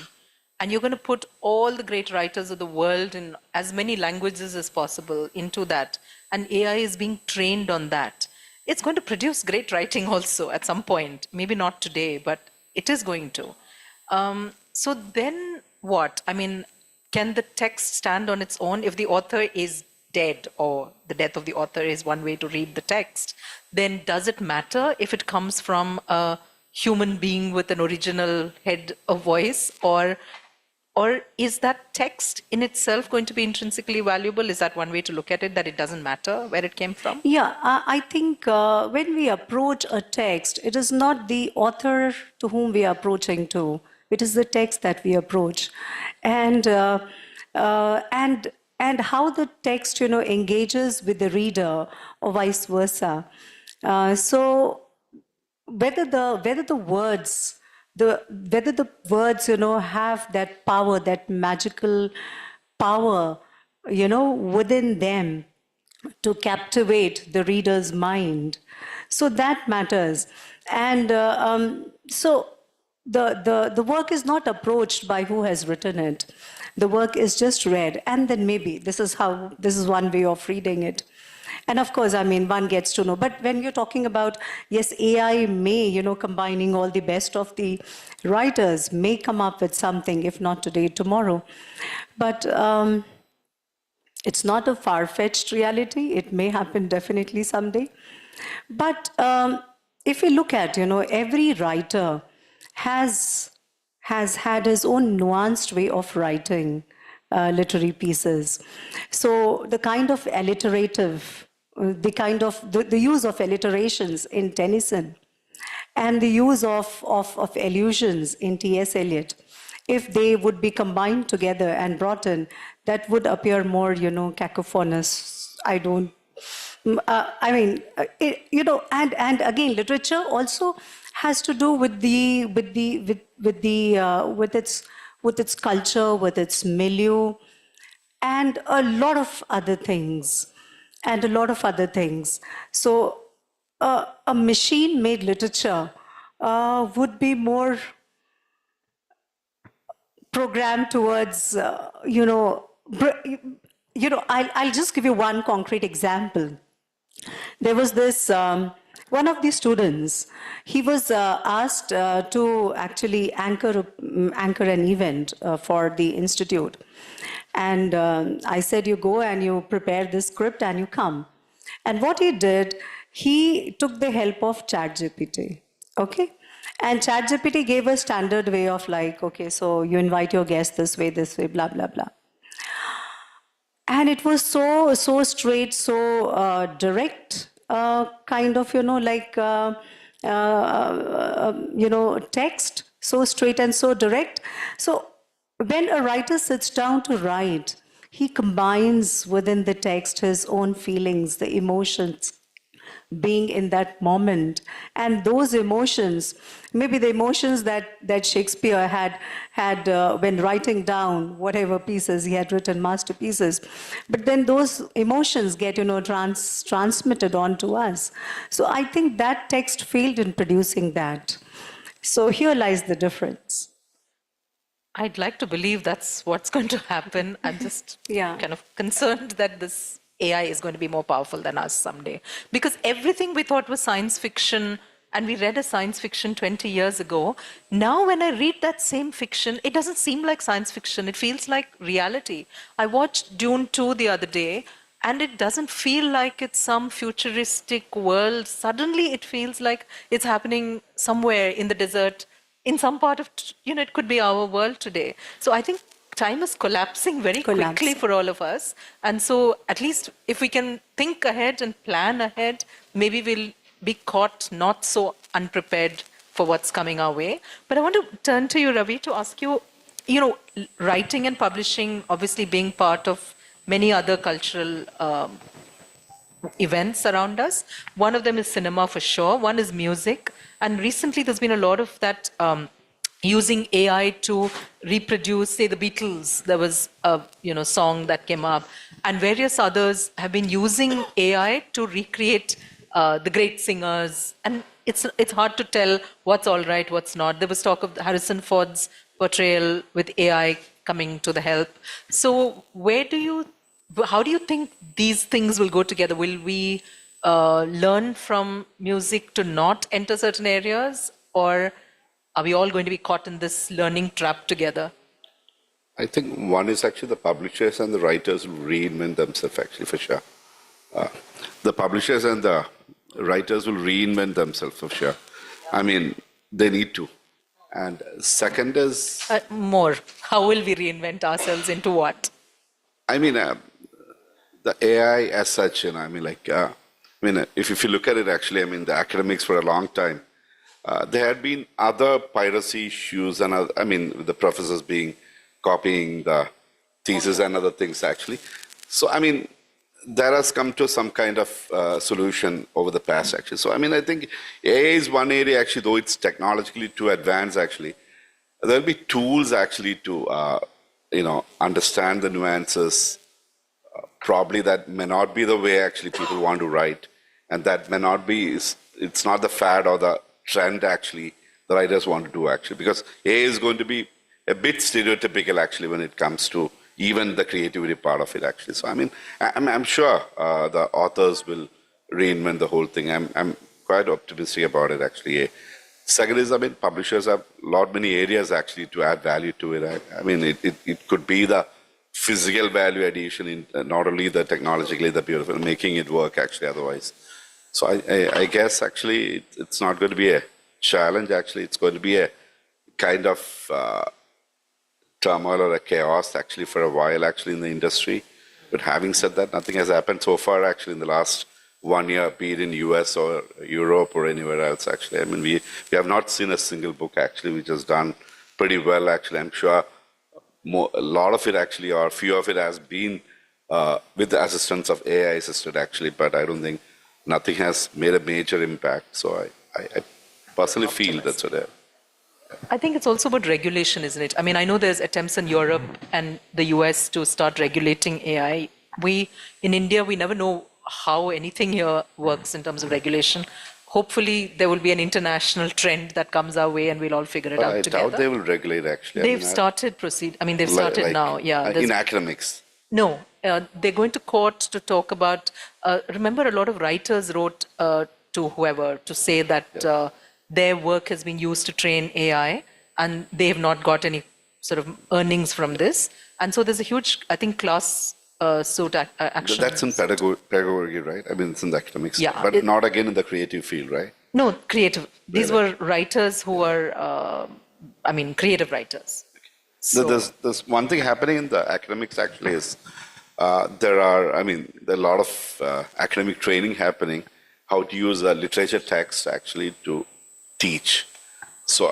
and you're going to put all the great writers of the world in as many languages as possible into that, and AI is being trained on that, it's going to produce great writing also at some point. Maybe not today, but it is going to. So then what? I mean, can the text stand on its own if the author is dead, or the death of the author is one way to read the text? Then does it matter if it comes from a human being with an original head of voice, or is that text in itself going to be intrinsically valuable? Is that one way to look at it, that it doesn't matter where it came from? Yeah, I think when we approach a text, it is not the author to whom we are approaching to. It is the text that we approach, and how the text, engages with the reader, or vice versa. So whether the words, have that power, that magical power, within them to captivate the reader's mind. So that matters. And so the work is not approached by who has written it. The work is just read, and then maybe this is one way of reading it. And of course, I mean, one gets to know. But when you're talking about, yes, AI may, combining all the best of the writers, may come up with something, if not today, tomorrow. But it's not a far-fetched reality. It may happen definitely someday. But if we look at, every writer has had his own nuanced way of writing literary pieces. So the kind of alliterative, the use of alliterations in Tennyson, and the use of allusions in T.S. Eliot, if they would be combined together and brought in, that would appear more, cacophonous. And again, literature also has to do with its culture, with its milieu, and a lot of other things. So a machine-made literature would be more programmed towards, I'll just give you one concrete example. There was this, one of the students, he was asked to actually anchor an event for the institute. And I said, you go and you prepare this script and you come. And what he did, he took the help of ChatGPT, okay? And ChatGPT gave a standard way of like, okay, so you invite your guest this way, blah, blah, blah. And it was so straight, so direct, kind of, text, so straight and so direct. So when a writer sits down to write, he combines within the text his own feelings, the emotions, being in that moment. And those emotions, maybe the emotions that Shakespeare had when writing down whatever pieces he had written, masterpieces, but then those emotions get, transmitted onto us. So I think that text failed in producing that. So here lies the difference. I'd like to believe that's what's going to happen. I'm just kind of concerned that this AI is going to be more powerful than us someday. Because everything we thought was science fiction and we read a science fiction 20 years ago. Now, when I read that same fiction, it doesn't seem like science fiction. It feels like reality. I watched Dune 2 the other day, and it doesn't feel like it's some futuristic world. Suddenly, it feels like it's happening somewhere in the desert, in some part of, it could be our world today. So I think time is collapsing very quickly for all of us. And so at least if we can think ahead and plan ahead, maybe we'll be caught not so unprepared for what's coming our way. But I want to turn to you, Ravi, to ask you, writing and publishing obviously being part of many other cultural events around us. One of them is cinema for sure. One is music. And recently there's been a lot of that using AI to reproduce, say, the Beatles. There was a song that came up. And various others have been using AI to recreate the great singers. And it's hard to tell what's all right, what's not. There was talk of Harrison Ford's portrayal with AI coming to the help. So how do you think these things will go together? Will we learn from music to not enter certain areas, or are we all going to be caught in this learning trap together? I think one is actually the publishers and the writers will reinvent themselves, actually, for sure. The publishers and the writers will reinvent themselves, for sure. I mean, they need to. And second is... more. How will we reinvent ourselves into what? I mean, the AI as such, if you look at it, actually, the academics for a long time, there had been other piracy issues and, the professors copying the thesis and other things, actually. So, that has come to some kind of solution over the past, actually. So, I think AI is one area, actually, though it's technologically too advanced, actually. There'll be tools, actually, to, understand the nuances. Probably that may not be the way, actually, people want to write. And that may not be, it's not the fad or the trend, actually, the writers want to do, actually. Because AI is going to be a bit stereotypical, actually, when it comes to even the creativity part of it, actually. So, I'm sure the authors will reinvent the whole thing. I'm quite optimistic about it, actually. Second is, publishers have many areas, actually, to add value to it. It could be the physical value addition in not only the technologically, the beautiful, making it work, actually, otherwise. So I guess, actually, it's not going to be a challenge, actually. It's going to be a kind of turmoil or a chaos, actually, for a while, actually, in the industry. But having said that, nothing has happened so far, actually, in the last 1 year, be it in US or Europe or anywhere else, actually. We have not seen a single book, actually, which has done pretty well, actually. I'm sure a lot of it, actually, or a few of it has been with the assistance of AI assisted, actually, but I don't think nothing has made a major impact. So I personally feel that's what I think it's also about regulation, isn't it? I know there's attempts in Europe and the US to start regulating AI. In India, we never know how anything here works in terms of regulation. Hopefully, there will be an international trend that comes our way and we'll all figure it out together. I doubt they will regulate, actually. They've started they've started now, yeah. In academics? No, they're going to court to talk about, remember a lot of writers wrote to whoever to say that their work has been used to train AI and they have not got any sort of earnings from this. And so there's a huge, I think, class suit action. That's in pedagogy, right? It's in the academics. Yeah, but not again in the creative field, right? No, creative. These were writers who were, creative writers. So there's one thing happening in the academics, actually, is there are a lot of academic training happening, how to use literature text, actually, to teach. So,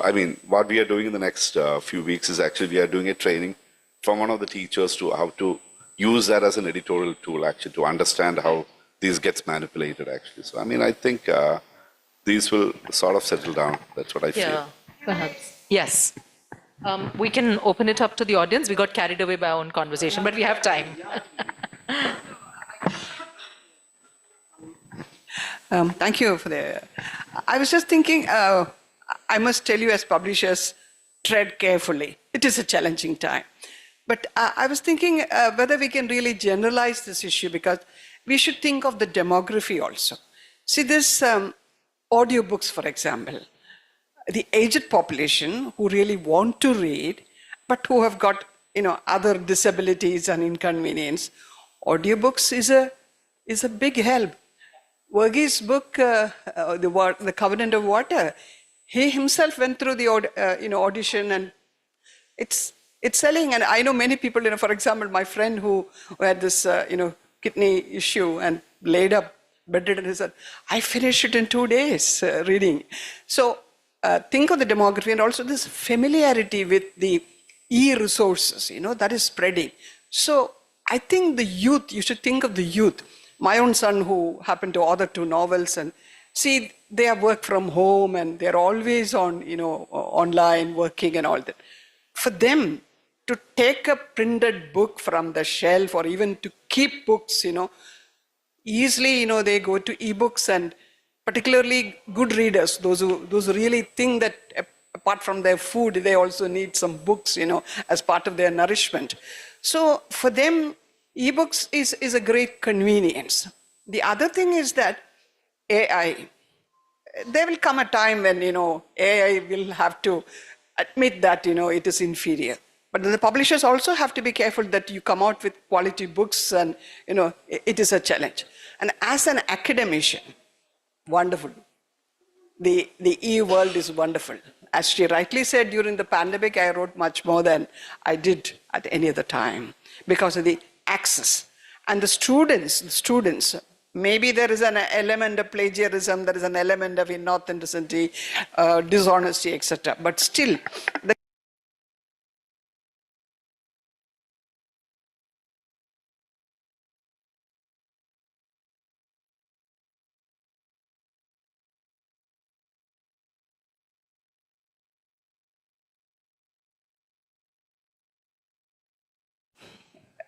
what we are doing in the next few weeks is actually we are doing a training from one of the teachers to how to use that as an editorial tool, actually, to understand how these gets manipulated, actually. So, I think these will sort of settle down. That's what I feel. Yeah, perhaps. Yes. We can open it up to the audience. We got carried away by our own conversation, but we have time. Thank you for the... I was just thinking, I must tell you as publishers, tread carefully. It is a challenging time. But I was thinking whether we can really generalize this issue, because we should think of the demography also. See, this audiobooks, for example. The aged population who really want to read, but who have got, other disabilities and inconvenience, audiobooks is a big help. Verghese book, the Covenant of Water, he himself went through the audition, and it's selling. And I know many people, for example, my friend who had this kidney issue and laid up bedridden, he said, I finished it in 2 days reading. So think of the demography, and also this familiarity with the e-resources, that is spreading. So I think the youth, you should think of the youth. My own son, who happened to author 2 novels, and see, they have work from home and they're always on, online working and all that. For them to take a printed book from the shelf, or even to keep books, easily, they go to ebooks, and particularly good readers, those who really think that apart from their food, they also need some books, as part of their nourishment. So for them, ebooks is a great convenience. The other thing is that AI, there will come a time when, AI will have to admit that, it is inferior. But then the publishers also have to be careful that you come out with quality books, and, it is a challenge. And as an academician, wonderful. The e-world is wonderful. As she rightly said, during the pandemic, I wrote much more than I did at any other time because of the access. And the students, maybe there is an element of plagiarism, there is an element of inauthenticity, dishonesty, etc. But still,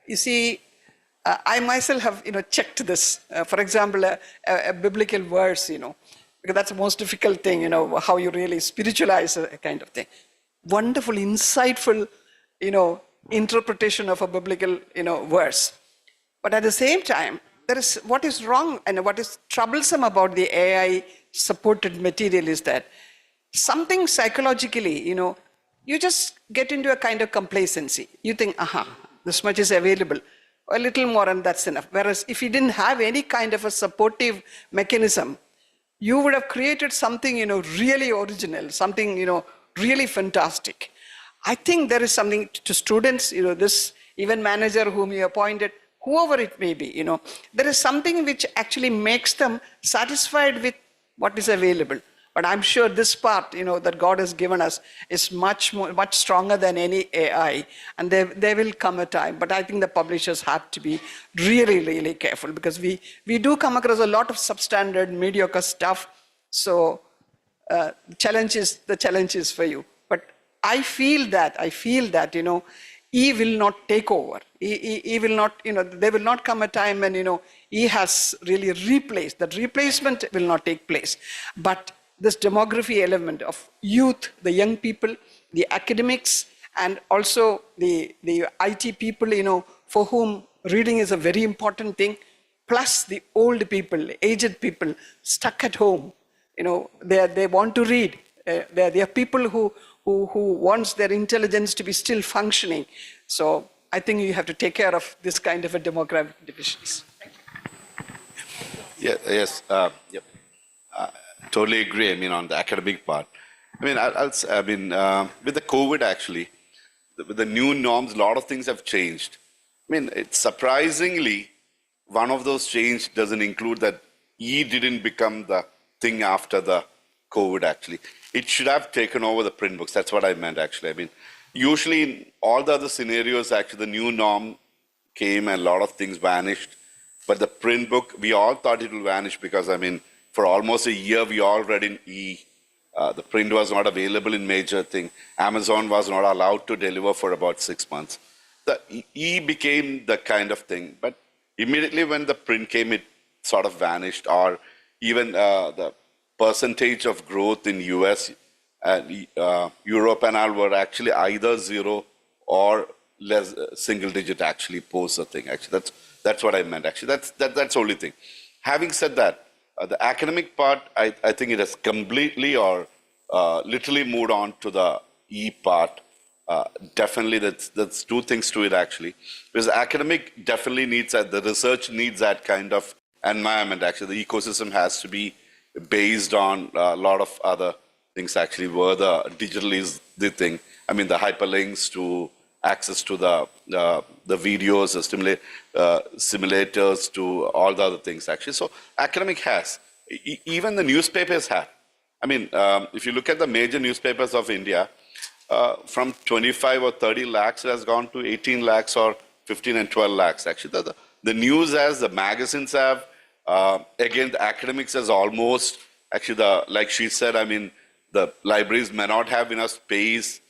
you see, I myself have, checked this. For example, a biblical verse, because that's the most difficult thing, how you really spiritualize a kind of thing. Wonderful, insightful, interpretation of a biblical, verse. But at the same time, there is what is wrong and what is troublesome about the AI-supported material is that something psychologically, you just get into a kind of complacency. You think, this much is available, a little more and that's enough. Whereas if you didn't have any kind of a supportive mechanism, you would have created something, really original, something, really fantastic. I think there is something to students, this event manager whom you appointed, whoever it may be, there is something which actually makes them satisfied with what is available. But I'm sure this part, that God has given us is much stronger than any AI. And there will come a time. But I think the publishers have to be really, really careful, because we do come across a lot of substandard, mediocre stuff. So the challenge is for you. But I feel that, E will not take over. E will not, there will not come a time when, E has really replaced. That replacement will not take place. But this demography element of youth, the young people, the academics, and also the IT people, for whom reading is a very important thing, plus the old people, aged people, stuck at home. They want to read. They are people who wants their intelligence to be still functioning. So I think you have to take care of this kind of a demographic divisions. Yeah, yes, yep. Totally agree. On the academic part. With the COVID actually, with the new norms, a lot of things have changed. It's surprisingly, one of those changes doesn't include that E didn't become the thing after the COVID actually. It should have taken over the print books. That's what I meant actually. Usually in all the other scenarios, actually the new norm came and a lot of things vanished. But the print book, we all thought it will vanish because, for almost a year, we all read in E. The print was not available in major thing. Amazon was not allowed to deliver for about 6 months. The E became the kind of thing. But immediately when the print came, it sort of vanished. Or even the percentage of growth in US and Europe and all were actually either zero or less single digit actually post a thing. Actually, that's what I meant. Actually, that's the only thing. Having said that, the academic part, I think it has completely or literally moved on to the E part. Definitely, that's two things to it actually. Because academic definitely needs that, the research needs that kind of environment. Actually, the ecosystem has to be based on a lot of other things actually, where the digital is the thing. I mean, the hyperlinks to access to the videos, the simulators, to all the other things actually. So academic has, even the newspapers have. I mean, if you look at the major newspapers of India, from 25 or 30 lakhs, it has gone to 18 lakhs or 15 and 12 lakhs. Actually, the news has, the magazines have, again, the academics has almost, actually, like she said, I mean, the libraries may not have enough space.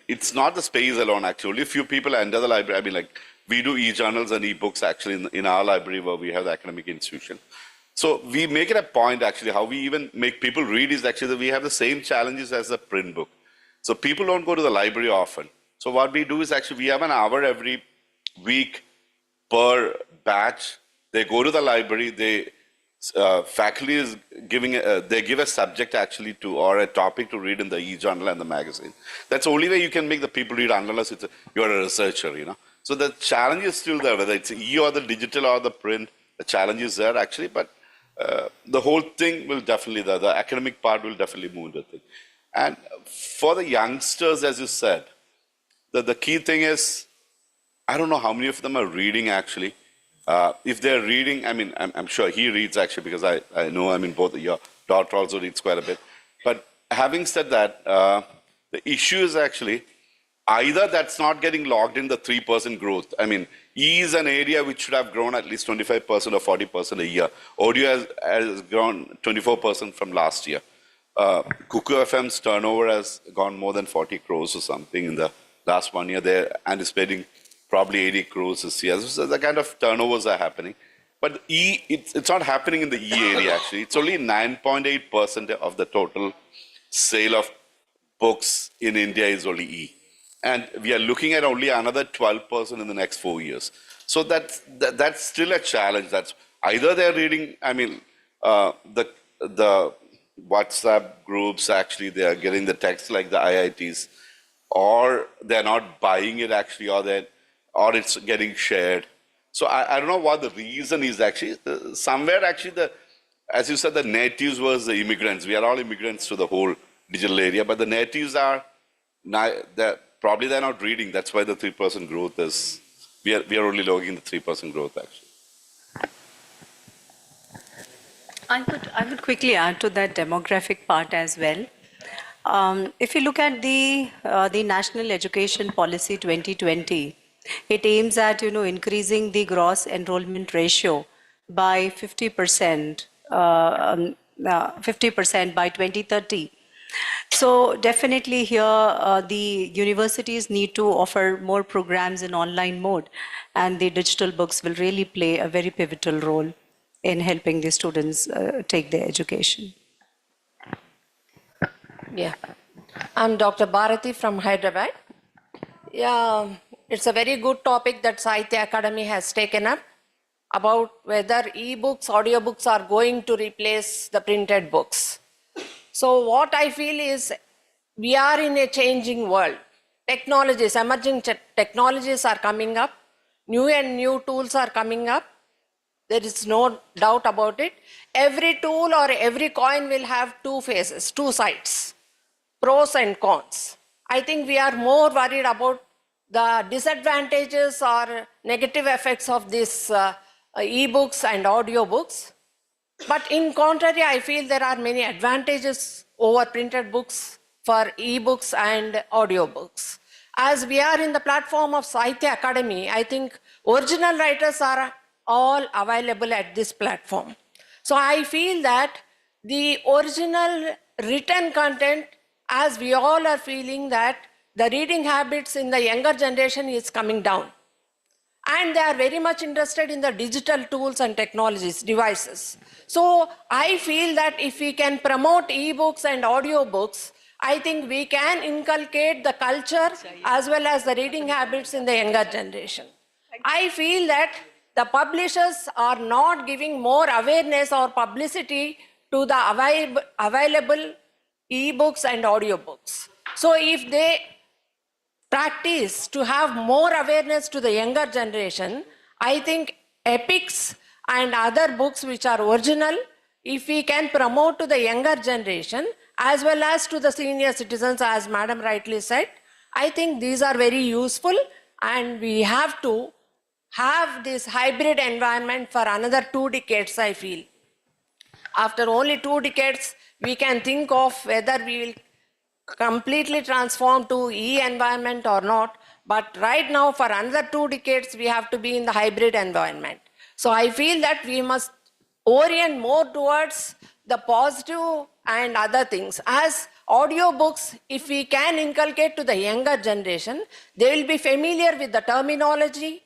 It's not the space alone, actually. Only a few people enter the library. I mean, like, we do e-journals and e-books, actually, in our library where we have the academic institution. So we make it a point, actually, how we even make people read is actually that we have the same challenges as the print book. So people don't go to the library often. So what we do is actually we have an hour every week per batch. They go to the library. Faculty is giving they give a subject actually to, or a topic to read in the e-journal and the magazine. That's the only way you can make the people read unless you're a researcher, you know. So the challenge is still there, whether it's e or the digital or the print. The challenge is there actually, but the whole thing will definitely, the academic part will definitely move the thing. And for the youngsters, as you said, the key thing is, I don't know how many of them are reading actually. If they're reading, I mean, I'm sure he reads actually, because I know, I mean, both your daughter also reads quite a bit. But having said that, the issue is actually either that's not getting logged in the 3% growth. I mean, E is an area which should have grown at least 25% or 40% a year. Audio has grown 24% from last year. Cuckoo FM's turnover has gone more than 40 crores or something in the last 1 year. They're anticipating probably 80 crores this year. So the kind of turnovers are happening. But E, it's not happening in the E area actually. It's only 9.8% of the total sale of books in India is only E. And we are looking at only another 12% in the next 4 years. So that's still a challenge. That's either they're reading, I mean, the WhatsApp groups, actually, they are getting the text like the IITs, or they're not buying it actually, or it's getting shared. So I don't know what the reason is actually. Somewhere actually, as you said, the natives was the immigrants. We are all immigrants to the whole digital area, but the natives are, probably they're not reading. That's why the 3% growth is, we are only logging the 3% growth actually. I would quickly add to that demographic part as well. If you look at the National Education Policy 2020, it aims at increasing the gross enrollment ratio by 50%, 50% by 2030. So definitely here the universities need to offer more programs in online mode, and the digital books will really play a very pivotal role in helping the students take their education. Yeah, I'm Dr. Bharati from Hyderabad. Yeah, it's a very good topic that Sahitya Academy has taken up about whether e-books, audiobooks are going to replace the printed books. So what I feel is we are in a changing world. Technologies, emerging technologies are coming up. New and new tools are coming up. There is no doubt about it. Every tool or every coin will have two faces, two sides, pros and cons. I think we are more worried about the disadvantages or negative effects of these e-books and audiobooks. But in contrary, I feel there are many advantages over printed books for e-books and audiobooks. As we are in the platform of Sahitya Academy, I think original writers are all available at this platform. So I feel that the original written content, as we all are feeling that the reading habits in the younger generation is coming down. And they are very much interested in the digital tools and technologies, devices. So I feel that if we can promote e-books and audiobooks, I think we can inculcate the culture as well as the reading habits in the younger generation. I feel that the publishers are not giving more awareness or publicity to the available e-books and audiobooks. So if they practice to have more awareness to the younger generation, I think epics and other books which are original, if we can promote to the younger generation as well as to the senior citizens, as Madam rightly said, I think these are very useful, and we have to have this hybrid environment for another 2 decades, I feel. After only 2 decades, we can think of whether we will completely transform to e-environment or not. But right now, for another 2 decades, we have to be in the hybrid environment. So I feel that we must orient more towards the positive and other things. As audiobooks, if we can inculcate to the younger generation, they will be familiar with the terminology,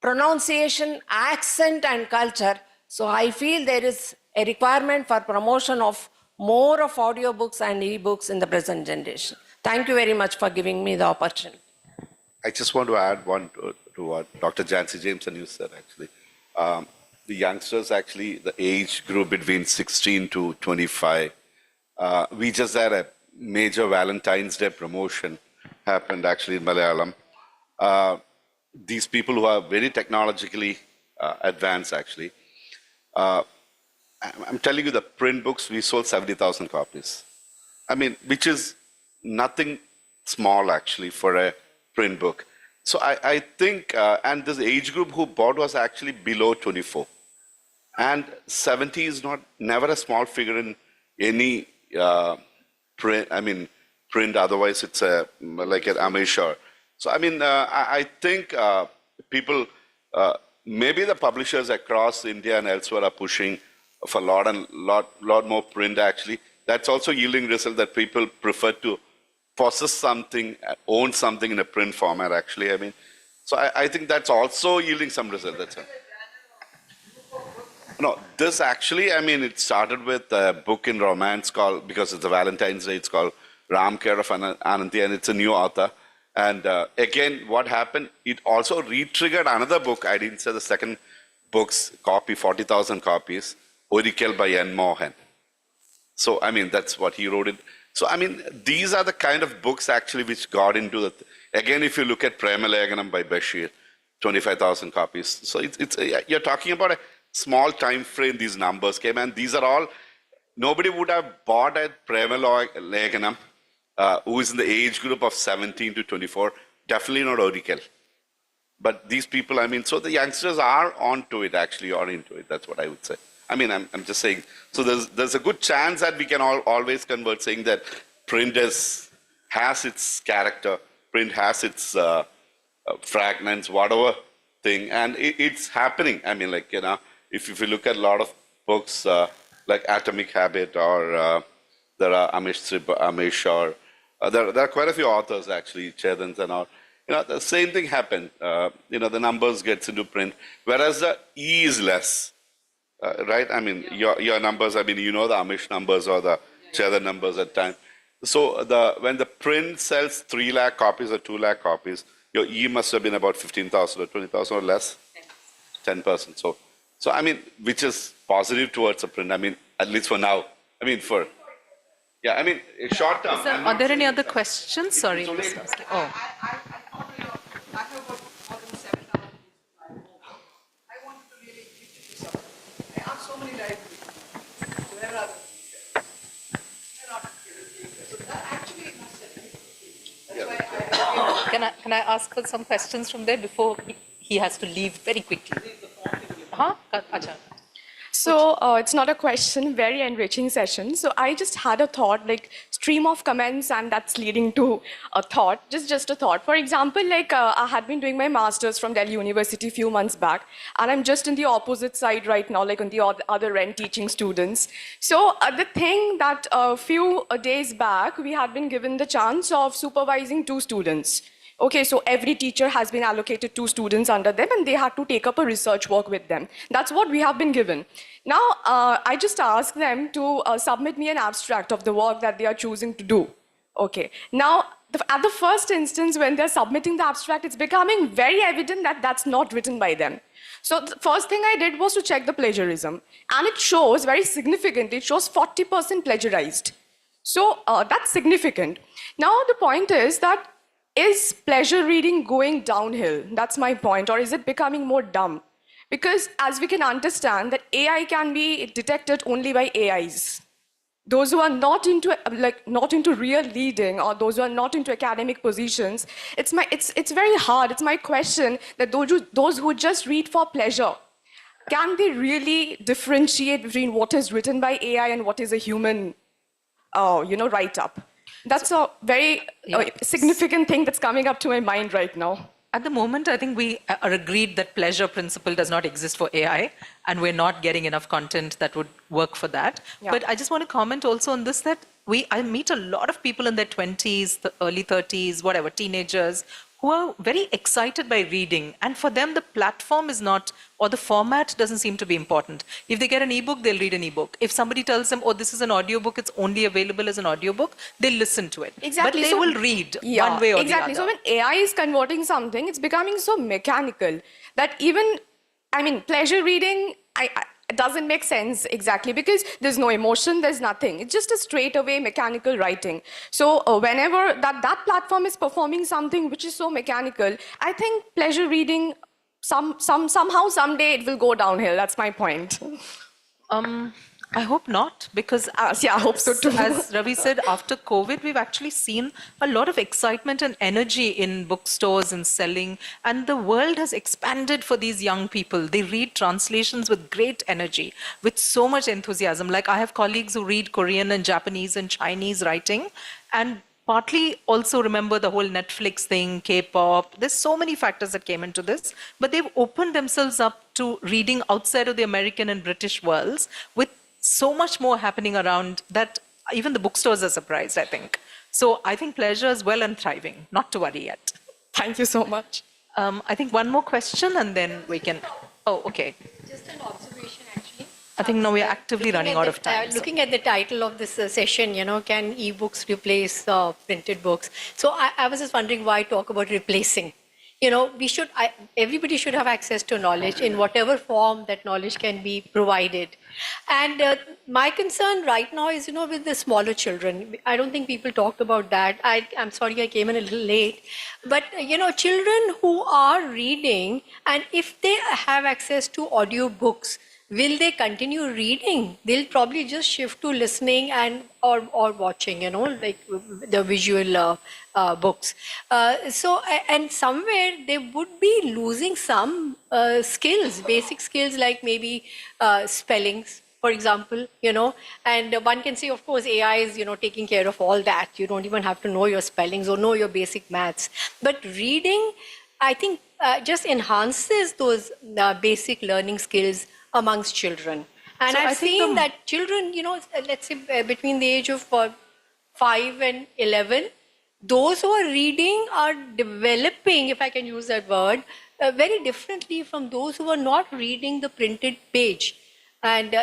pronunciation, accent, and culture. So I feel there is a requirement for promotion of more of audiobooks and e-books in the present generation. Thank you very much for giving me the opportunity. I just want to add one to what Dr. Jancy Jameson you said, actually. The youngsters, actually, the age group between 16 to 25, we just had a major Valentine's Day promotion happened, actually, in Malayalam. These people who are very technologically advanced, actually, I'm telling you, the print books, we sold 70,000 copies. I mean, which is nothing small, actually, for a print book. So I think, and this age group who bought was actually below 24. And 70 is never a small figure in any print, otherwise it's like an amateur. So, I mean, I think people, maybe the publishers across India and elsewhere are pushing for a lot more print, actually. That's also yielding result that people prefer to possess something, own something in a print format, actually. I mean, so I think that's also yielding some result. That's it. No, this actually, I mean, it started with a book in romance called, because it's a Valentine's Day, it's called Ram Care of Ananthi, and it's a new author. And again, what happened, it also re-triggered another book. I didn't say the second book's copy, 40,000 copies, Orikel by N. Mohan. So, I mean, that's what he wrote it. So, I mean, these are the kind of books actually which got into the, again, if you look at Prema Leganam by Bashir, 25,000 copies. So you're talking about a small time frame these numbers came, and these are all, nobody would have bought a Prema Leganam who is in the age group of 17 to 24, definitely not Orikel. But these people, I mean, so the youngsters are onto it, actually, or into it. That's what I would say. I mean, I'm just saying, so there's a good chance that we can always convert, saying that print has its character, print has its fragments, whatever thing, and it's happening. I mean, like, you know, if you look at a lot of books like Atomic Habit, or there are Amish, or there are quite a few authors, actually, Chedans and all. You know, the same thing happened. You know, the numbers gets into print, whereas the E is less. Right? I mean, your numbers, I mean, you know the Amish numbers or the Cheddar numbers at times. So when the print sells 3 lakh copies or 2 lakh copies, your E must have been about 15,000 or 20,000 or less? 10%. So, I mean, which is positive towards the print, I mean, at least for now. I mean, yeah, I mean, short term. Are there any other questions? Sorry. I have about more than 7,000 people. I wanted to really keep it to something. I asked so many libraries, where are the teachers? They're not teachers. So that actually must have been. That's why Can I ask for some questions from there before he has to leave very quickly? Acha. So it's not a question, very enriching session. So I just had a thought, like stream of comments, and that's leading to a thought, just a thought. For example, like I had been doing my master's from Delhi University a few months back, and I'm just in the opposite side right now, like on the other end, teaching students. So the thing that a few days back, we had been given the chance of supervising 2 students. Okay, so every teacher has been allocated 2 students under them, and they had to take up a research work with them. That's what we have been given. Now, I just asked them to submit me an abstract of the work that they are choosing to do. Okay, now at the first instance, when they're submitting the abstract, it's becoming very evident that that's not written by them. So the first thing I did was to check the plagiarism. And it shows, very significantly, it shows 40% plagiarized. So that's significant. Now the point is that, is pleasure reading going downhill? That's my point. Or is it becoming more dumb? Because as we can understand, that AI can be detected only by AIs. Those who are not into real leading, or those who are not into academic positions, it's very hard. It's my question that those who just read for pleasure, can they really differentiate between what is written by AI and what is a human, write-up? That's a very significant thing that's coming up to my mind right now. At the moment, I think we are agreed that pleasure principle does not exist for AI, and we're not getting enough content that would work for that. Yeah. But I just want to comment also on this, that I meet a lot of people in their 20s, the early 30s, whatever, teenagers, who are very excited by reading. And for them, the platform is not, or the format doesn't seem to be important. If they get an ebook, they'll read an ebook. If somebody tells them, oh, this is an audiobook, it's only available as an audiobook, they'll listen to it. Exactly. But they will read one way or the other. So when AI is converting something, it's becoming so mechanical that even, pleasure reading, it doesn't make sense exactly, because there's no emotion, there's nothing. It's just a straight away mechanical writing. So whenever that platform is performing something which is so mechanical, I think pleasure reading, somehow, someday it will go downhill. That's my point. I hope not, because I hope so too. As Ravi said, after COVID, we've actually seen a lot of excitement and energy in bookstores and selling, and the world has expanded for these young people. They read translations with great energy, with so much enthusiasm. Like, I have colleagues who read Korean and Japanese and Chinese writing, and partly also remember the whole Netflix thing, K-pop. There's so many factors that came into this, but they've opened themselves up to reading outside of the American and British worlds, with so much more happening around that even the bookstores are surprised, I think. So I think pleasure is well and thriving, not to worry yet. Thank you so much. I think one more question and then we can, okay. Just an observation, actually. I think now we're actively running out of time. Looking at the title of this session, can e-books replace printed books? So I was just wondering why talk about replacing. Everybody should have access to knowledge in whatever form that knowledge can be provided. And my concern right now is, with the smaller children. I don't think people talked about that. I'm sorry I came in a little late. But, children who are reading, and if they have access to audiobooks, will they continue reading? They'll probably just shift to listening and or watching, like the visual books. And somewhere they would be losing some skills, basic skills like maybe spellings, for example, and one can say, of course, AI is, taking care of all that. You don't even have to know your spellings or know your basic maths. But reading, I think, just enhances those basic learning skills amongst children. And I've seen that children, let's say between the age of 5 and 11, those who are reading are developing, if I can use that word, very differently from those who are not reading the printed page. And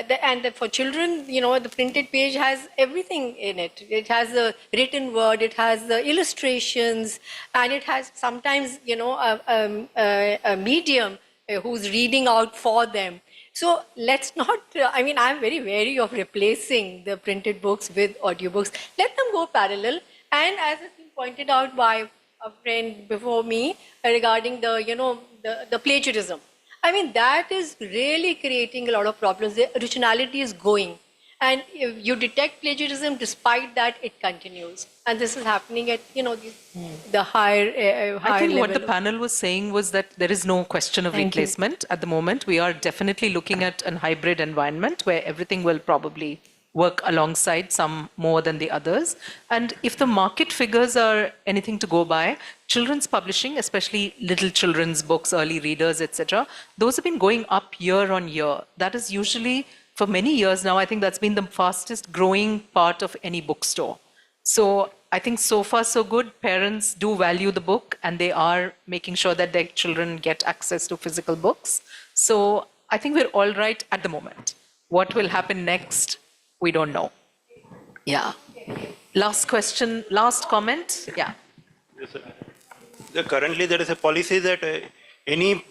for children, the printed page has everything in it. It has the written word, it has the illustrations, and it has sometimes, a medium who's reading out for them. So let's not, I'm very wary of replacing the printed books with audiobooks. Let them go parallel. And as has been pointed out by a friend before me regarding the plagiarism. That is really creating a lot of problems. The originality is going. And if you detect plagiarism, despite that, it continues. And this is happening at, the higher I think level. what the panel was saying was that there is no question of replacement at the moment. We are definitely looking at an hybrid environment where everything will probably work alongside, some more than the others. And if the market figures are anything to go by, children's publishing, especially little children's books, early readers, etc., those have been going up year on year. That is usually, for many years now, I think that's been the fastest growing part of any bookstore. So I think so far so good. Parents do value the book and they are making sure that their children get access to physical books. So I think we're all right at the moment. What will happen next, we don't know. Yeah. Last question, last comment. Yeah. Yes, sir. Currently, there is a policy that any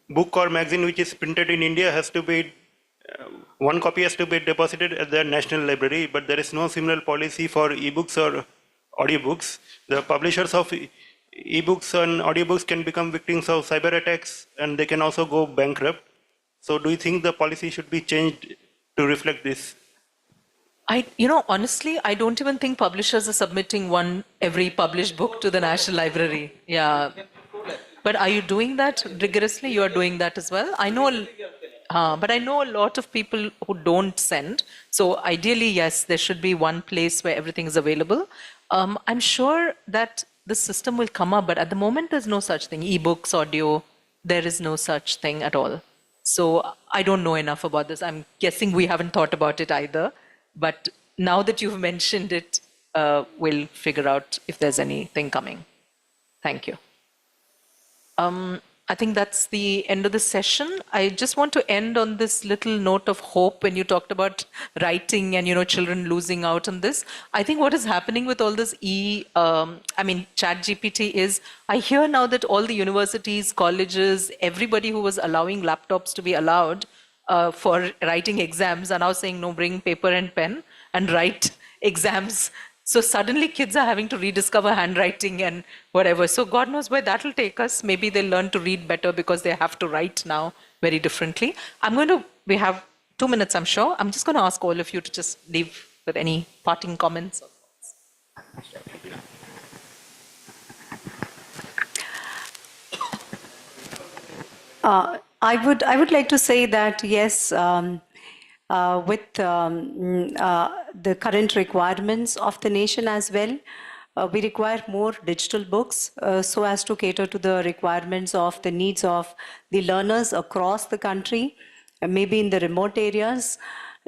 book or magazine which is printed in India has to be one copy has to be deposited at the National Library, but there is no similar policy for e-books or audiobooks. The publishers of e-books and audiobooks can become victims of cyber attacks, and they can also go bankrupt. So, do you think the policy should be changed to reflect this? Honestly, I don't even think publishers are submitting every published book to the National Library. Yeah. But are you doing that rigorously? You are doing that as well? But I know a lot of people who don't send. So ideally, yes, there should be one place where everything is available. I'm sure that the system will come up, but at the moment, there's no such thing. E-books, audio, there is no such thing at all. So I don't know enough about this. I'm guessing we haven't thought about it either. But now that you've mentioned it, we'll figure out if there's anything coming. Thank you. I think that's the end of the session. I just want to end on this little note of hope when you talked about writing and, children losing out on this. I think what is happening with all this ChatGPT is, I hear now that all the universities, colleges, everybody who was allowing laptops to be allowed for writing exams are now saying, no, bring paper and pen and write exams. So suddenly kids are having to rediscover handwriting and whatever. So God knows where that will take us. Maybe they'll learn to read better because they have to write now very differently. We have 2 minutes, I'm sure. I'm just going to ask all of you to just leave with any parting comments. I would like to say that yes, with the current requirements of the nation as well, we require more digital books so as to cater to the requirements of the needs of the learners across the country, maybe in the remote areas.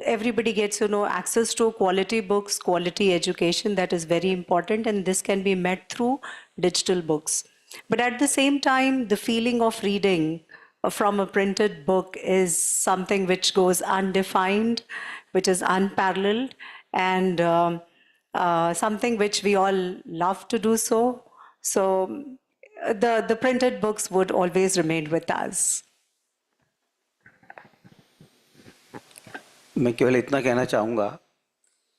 Everybody gets access to quality books, quality education. That is very important, and this can be met through digital books. But at the same time, the feeling of reading from a printed book is something which goes undefined, which is unparalleled, and something which we all love to do so. So the printed books would always remain with us. मैं केवल इतना कहना चाहूँगा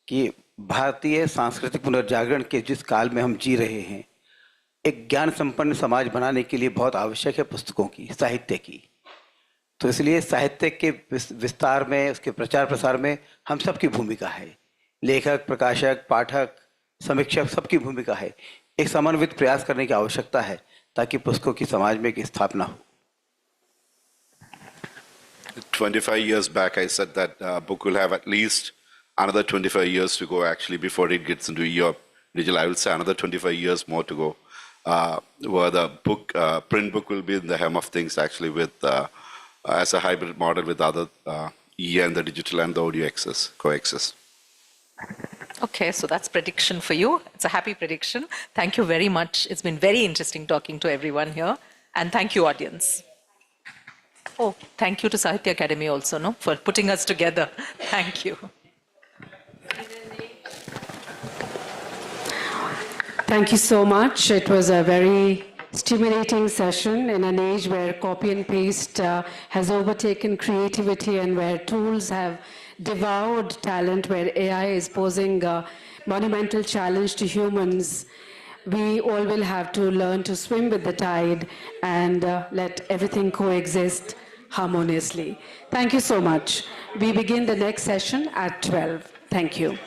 कि भारतीय सांस्कृतिक पुनर्जागरण के जिस काल में हम जी रहे हैं, एक ज्ञान संपन्न समाज बनाने के लिए बहुत आवश्यक है पुस्तकों की, साहित्य की। तो इसलिए साहित्य के विस्तार में, उसके प्रचार प्रसार में हम सबकी भूमिका है। लेखक, प्रकाशक, पाठक, समीक्षक, सबकी भूमिका है। एक समन्वित प्रयास करने की आवश्यकता है ताकि पुस्तकों की समाज में एक स्थापना हो। 25 years back, I said that book will have at least another 25 years to go actually before it gets into your digital. I will say another 25 years more to go. Where the book, print book will be in the hem of things actually with as a hybrid model with other e and the digital and the audio coexist. Okay, so that's prediction for you. It's a happy prediction. Thank you very much. It's been very interesting talking to everyone here. And thank you, audience. Oh, thank you to Sahitya Academy also, for putting us together. Thank you. Thank you so much. It was a very stimulating session in an age where copy and paste has overtaken creativity and where tools have devoured talent, where AI is posing a monumental challenge to humans. We all will have to learn to swim with the tide and let everything coexist harmoniously. Thank you so much. We begin the next session at 12. Thank you.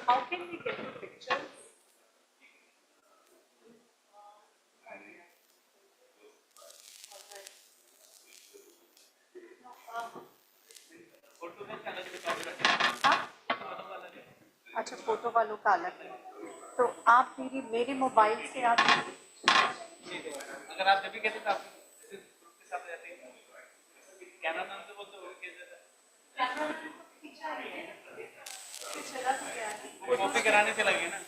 How can we get the pictures? अच्छा photo वालों का अलग है तो आप मेरे mobile से आप अगर आप जब भी कहते हैं तो आप ग्रुप के साथ रहते हैं कैमरा मैन से बोलते हो कैसे कॉपी कराने से लगे ना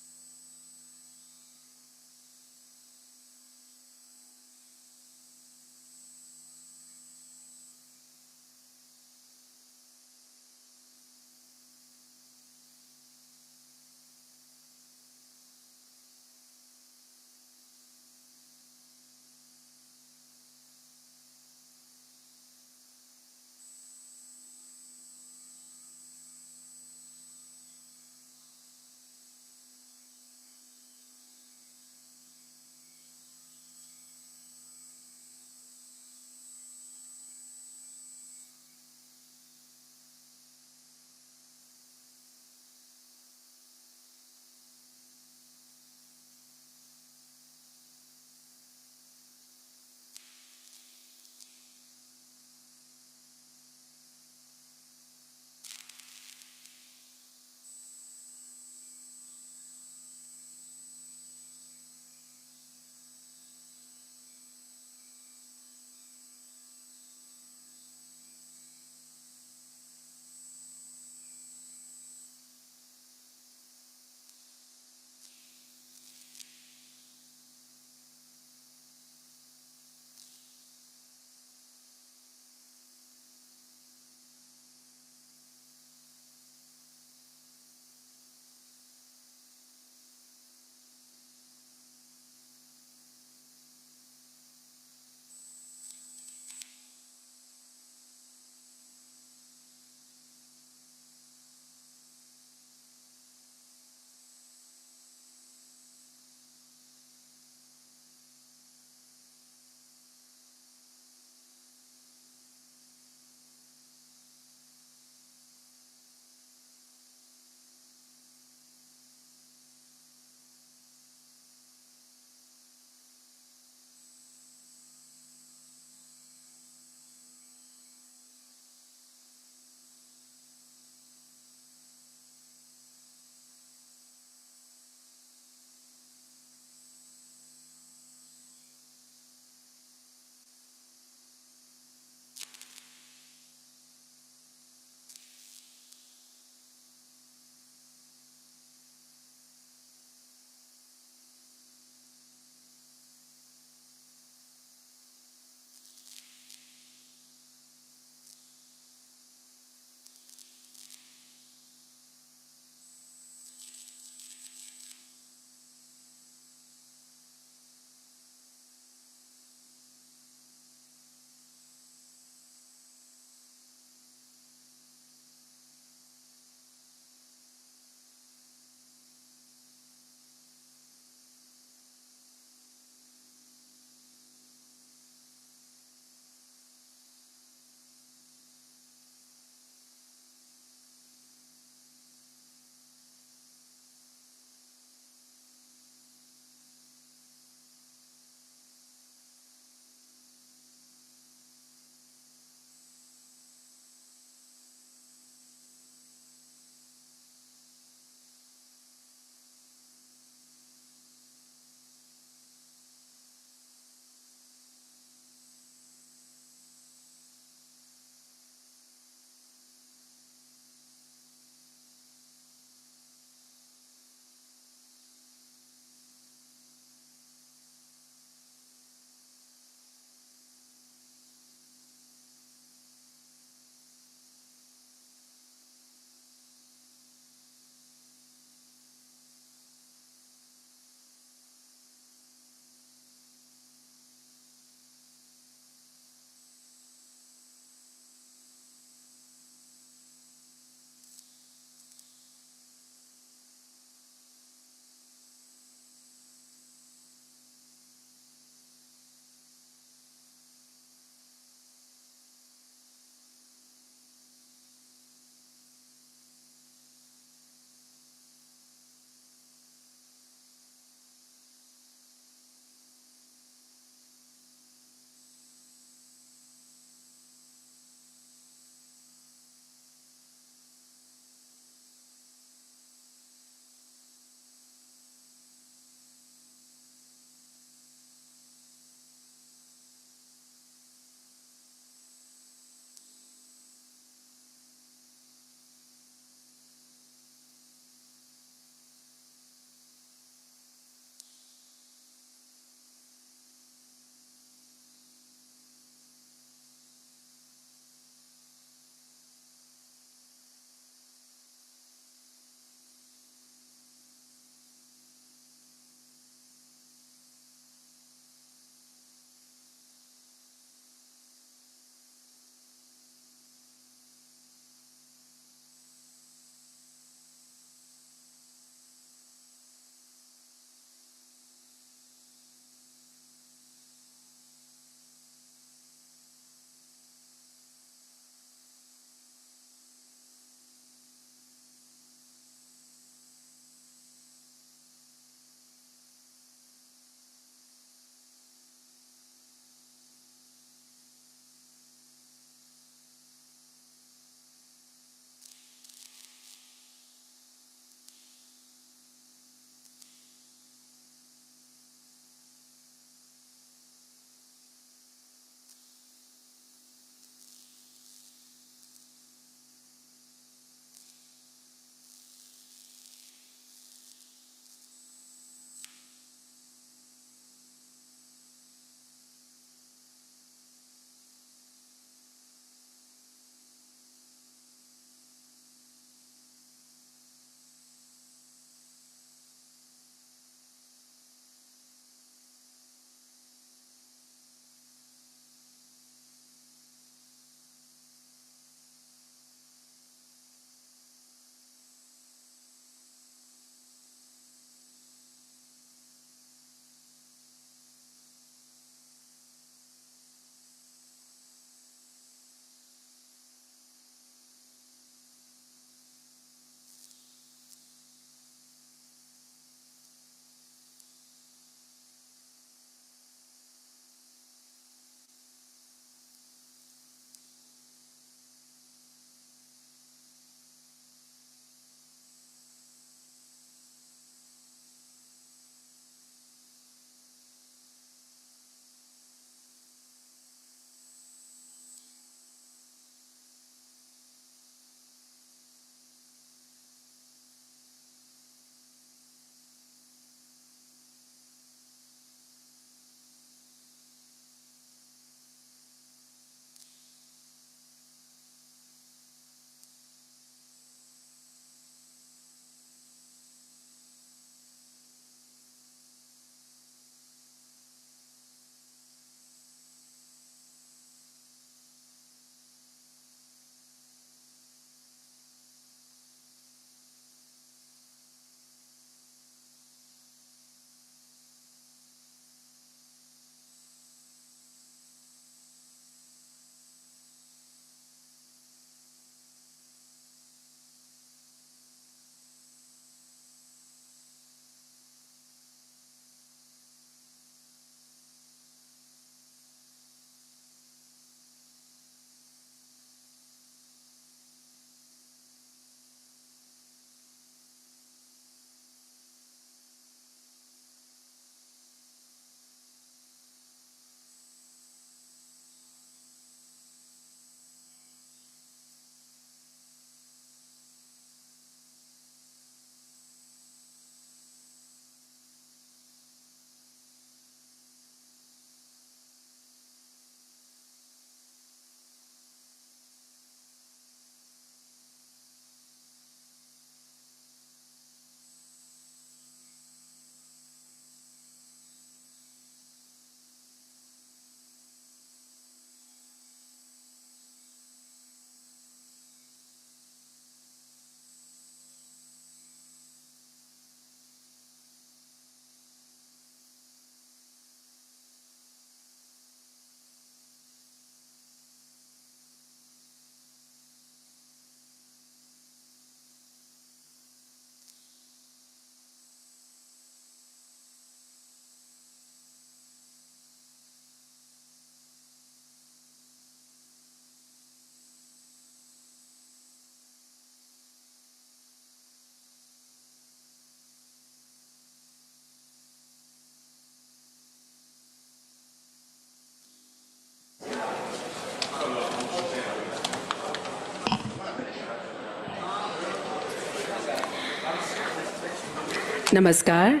नमस्कार।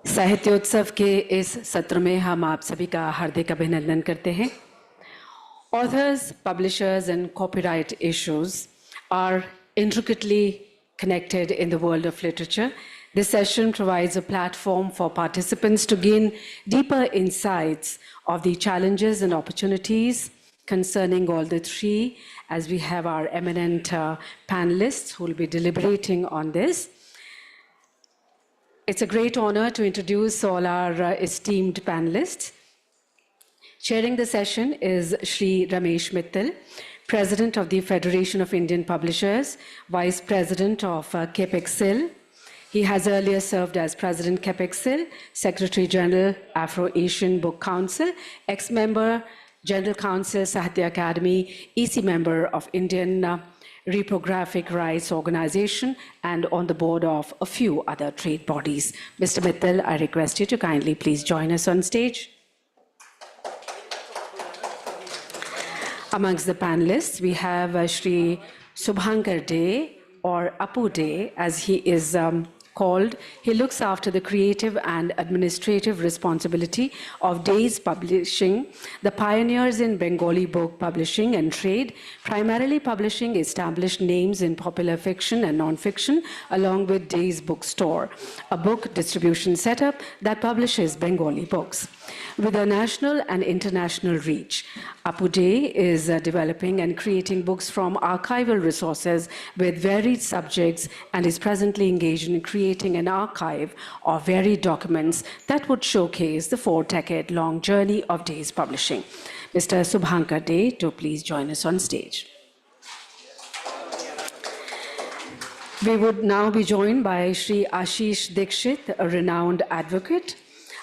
साहित्योत्सव के इस सत्र में हम आप सभी का हार्दिक अभिनंदन करते हैं। Authors, publishers, and copyright issues are intricately connected in the world of literature. This session provides a platform for participants to gain deeper insights of the challenges and opportunities concerning all the three, as we have our eminent panelists who will be deliberating on this. It's a great honor to introduce all our esteemed panelists. Chairing the session is Shri Ramesh Mittal, President of the Federation of Indian Publishers, Vice President of KEPEXIL. He has earlier served as President KEPEXIL, Secretary General, Afro-Asian Book Council, ex-member, General Counsel, Sahitya Academy, EC member of Indian Reprographic Rights Organization, and on the board of a few other trade bodies. Mr. Mittal, I request you to kindly please join us on stage. Amongst the panelists, we have Shri SABHAGAR Day, or Apu Day, as he is called. He looks after the creative and administrative responsibility of Days Publishing, the pioneers in Bengali book publishing and trade, primarily publishing established names in popular fiction and non-fiction, along with Days Bookstore, a book distribution setup that publishes Bengali books. With a national and international reach, Apu Day is developing and creating books from archival resources with varied subjects and is presently engaged in creating an archive of varied documents that would showcase the 4-decade-long journey of Days Publishing. Mr. SABHAGAR Day, to please join us on stage. We would now be joined by Shri Ashish Dikshit, a renowned advocate.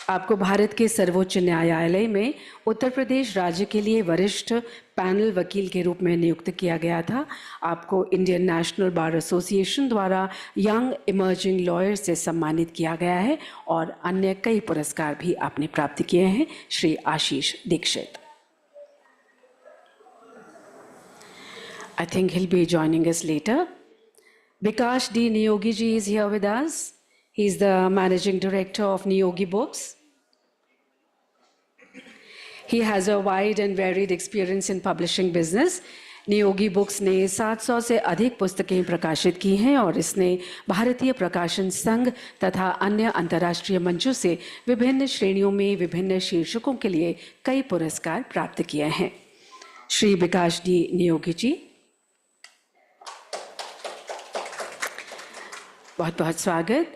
आपको भारत के सर्वोच्च न्यायालय में उत्तर प्रदेश राज्य के लिए वरिष्ठ panel वकील के रूप में नियुक्त किया गया था। आपको इंडियन नेशनल बार एसोसिएशन द्वारा यंग इमर्जिंग लॉयर से सम्मानित किया गया है और अन्य कई पुरस्कार भी आपने प्राप्त किए हैं। Shri Ashish Dixit. I think he'll be joining us later. Vikash D. Niyogi ji is here with us. He's the managing director of Niyogi Books. He has a wide and varied experience in publishing business. Niyogi books ने 700 से अधिक पुस्तकें प्रकाशित की हैं और इसने भारतीय प्रकाशन संघ तथा अन्य अंतर्राष्ट्रीय मंचों से विभिन्न श्रेणियों में विभिन्न शीर्षकों के लिए कई पुरस्कार प्राप्त किए हैं। श्री विकास डी नियोगी जी, बहुत बहुत स्वागत।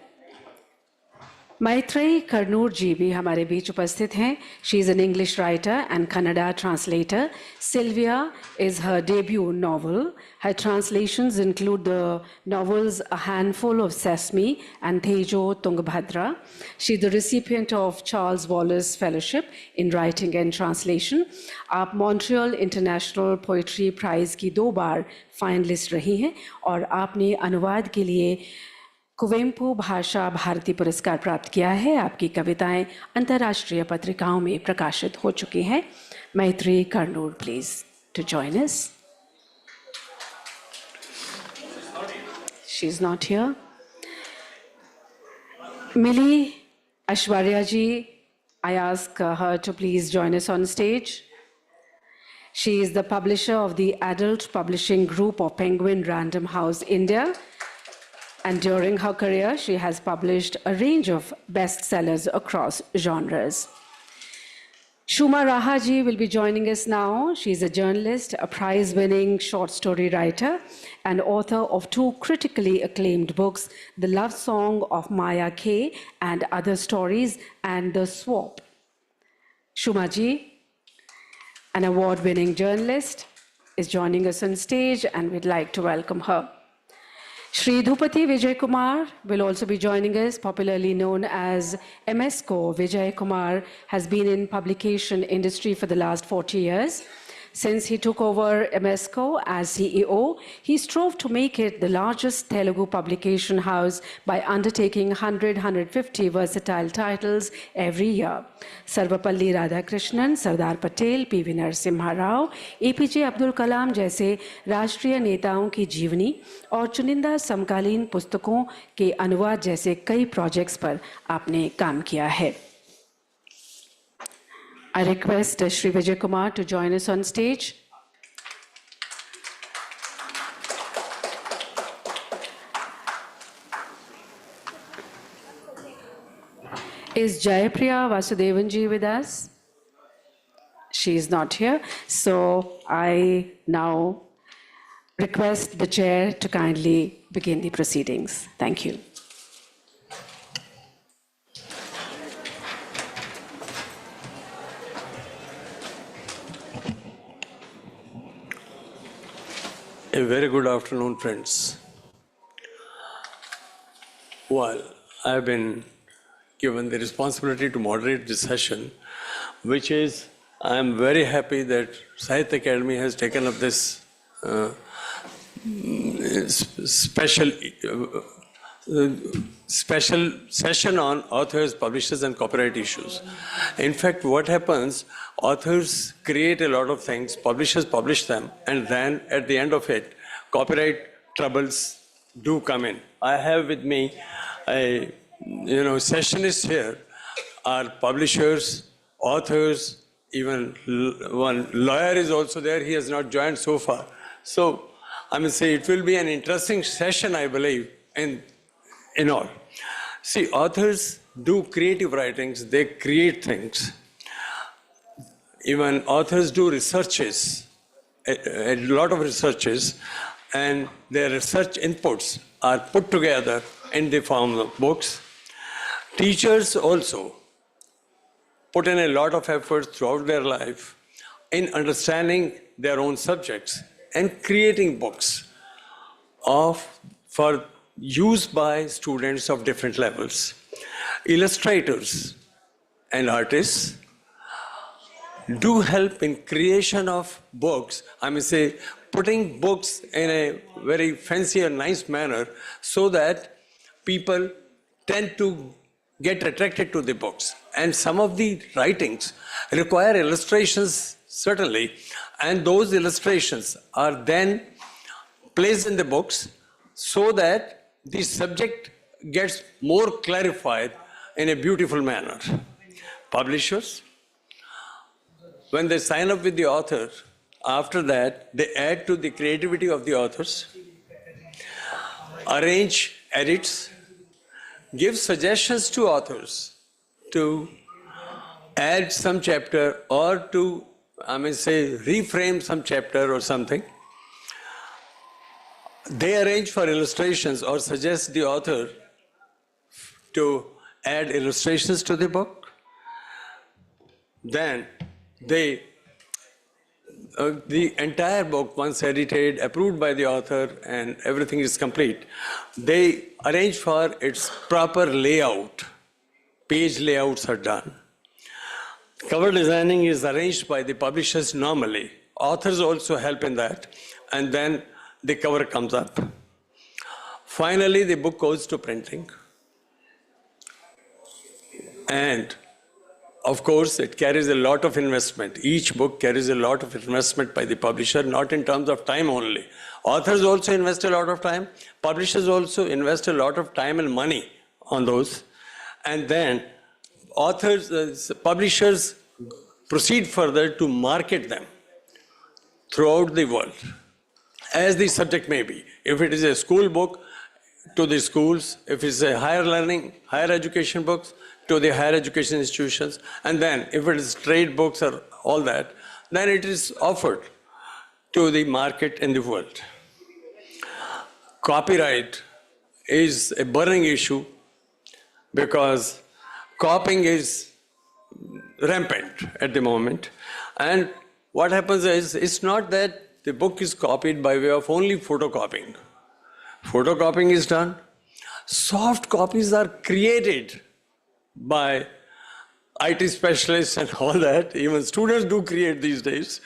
मैत्रेयी कर्नूर जी भी हमारे बीच उपस्थित हैं। She is an English writer and Kannada translator. Sylvia is her debut novel. Her translations include the novels A Handful of Sesame and Tejo Tungabhadra. She is the recipient of Charles Wallace Fellowship in Writing and Translation. आप Montreal international poetry price की 2 बार finalist रही हैं और आपने अनुवाद के लिए कुवेम्पु भाषा भारती पुरस्कार प्राप्त किया है। आपकी कविताएं अंतर्राष्ट्रीय पत्रिकाओं में प्रकाशित हो चुकी हैं। Maitreyi Karnur, please to join us. She is not here. Mili Aishwarya ji, I ask her to please join us on stage. She is the publisher of the adult publishing group of Penguin Random House India. And during her career, she has published a range of bestsellers across genres. Shuma Raha ji will be joining us now. She is a journalist, a prize-winning short story writer, and author of 2 critically acclaimed books, The Love Song of Maya K and Other Stories, and The Swap. Shuma ji, an award-winning journalist, is joining us on stage, and we'd like to welcome her. Shri Dhupati Vijay Kumar will also be joining us, popularly known as MSco. Vijay Kumar has been in publication industry for the last 40 years. Since he took over MSCO as CEO, he strove to make it the largest Telugu publication house by undertaking 100-150 versatile titles every year. Sarvapalli Radhakrishnan, Sardar Patel, P.V. Narasimha Rao, APJ Abdul Kalam जैसे राष्ट्रीय नेताओं की जीवनी और चुनिंदा समकालीन पुस्तकों के अनुवाद जैसे कई प्रोजेक्ट्स पर आपने काम किया है. I request Shri Vijay Kumar to join us on stage. Is Jayapriya Vasudevanji with us? She is not here. So I now request the chair to kindly begin the proceedings. Thank you. A very good afternoon, friends. Well, I've been given the responsibility to moderate this session, which is, I'm very happy that Sahitya Academy has taken up this special session on authors, publishers, and copyright issues. In fact, what happens, authors create a lot of things, publishers publish them, and then at the end of it, copyright troubles do come in. I have with me a sessionists here are publishers, authors, even one lawyer is also there. He has not joined so far. So I must say it will be an interesting session, I believe, in all. See, authors do creative writings, they create things. Even authors do researches, a lot of researches, and their research inputs are put together in the form of books. Teachers also put in a lot of effort throughout their life in understanding their own subjects and creating books for use by students of different levels. Illustrators and artists do help in creation of books, I may say, putting books in a very fancy and nice manner so that people tend to get attracted to the books. And some of the writings require illustrations, certainly, and those illustrations are then placed in the books so that the subject gets more clarified in a beautiful manner. Publishers, when they sign up with the author, after that, they add to the creativity of the authors, arrange edits, give suggestions to authors to add some chapter or to, I may say, reframe some chapter or something. They arrange for illustrations or suggest the author to add illustrations to the book. Then the entire book, once edited, approved by the author, and everything is complete, they arrange for its proper layout. Page layouts are done. Cover designing is arranged by the publishers normally. Authors also help in that. And then the cover comes up. Finally, the book goes to printing. And of course, it carries a lot of investment. Each book carries a lot of investment by the publisher, not in terms of time only. Authors also invest a lot of time. Publishers also invest a lot of time and money on those. And then publishers proceed further to market them throughout the world, as the subject may be. If it is a school book, to the schools. If it's a higher learning, higher education books, to the higher education institutions. And then if it is trade books or all that, then it is offered to the market in the world. Copyright is a burning issue because copying is rampant at the moment. And what happens is, it's not that the book is copied by way of only photocopying. Photocopying is done. Soft copies are created by IT specialists and all that. Even students do create these days.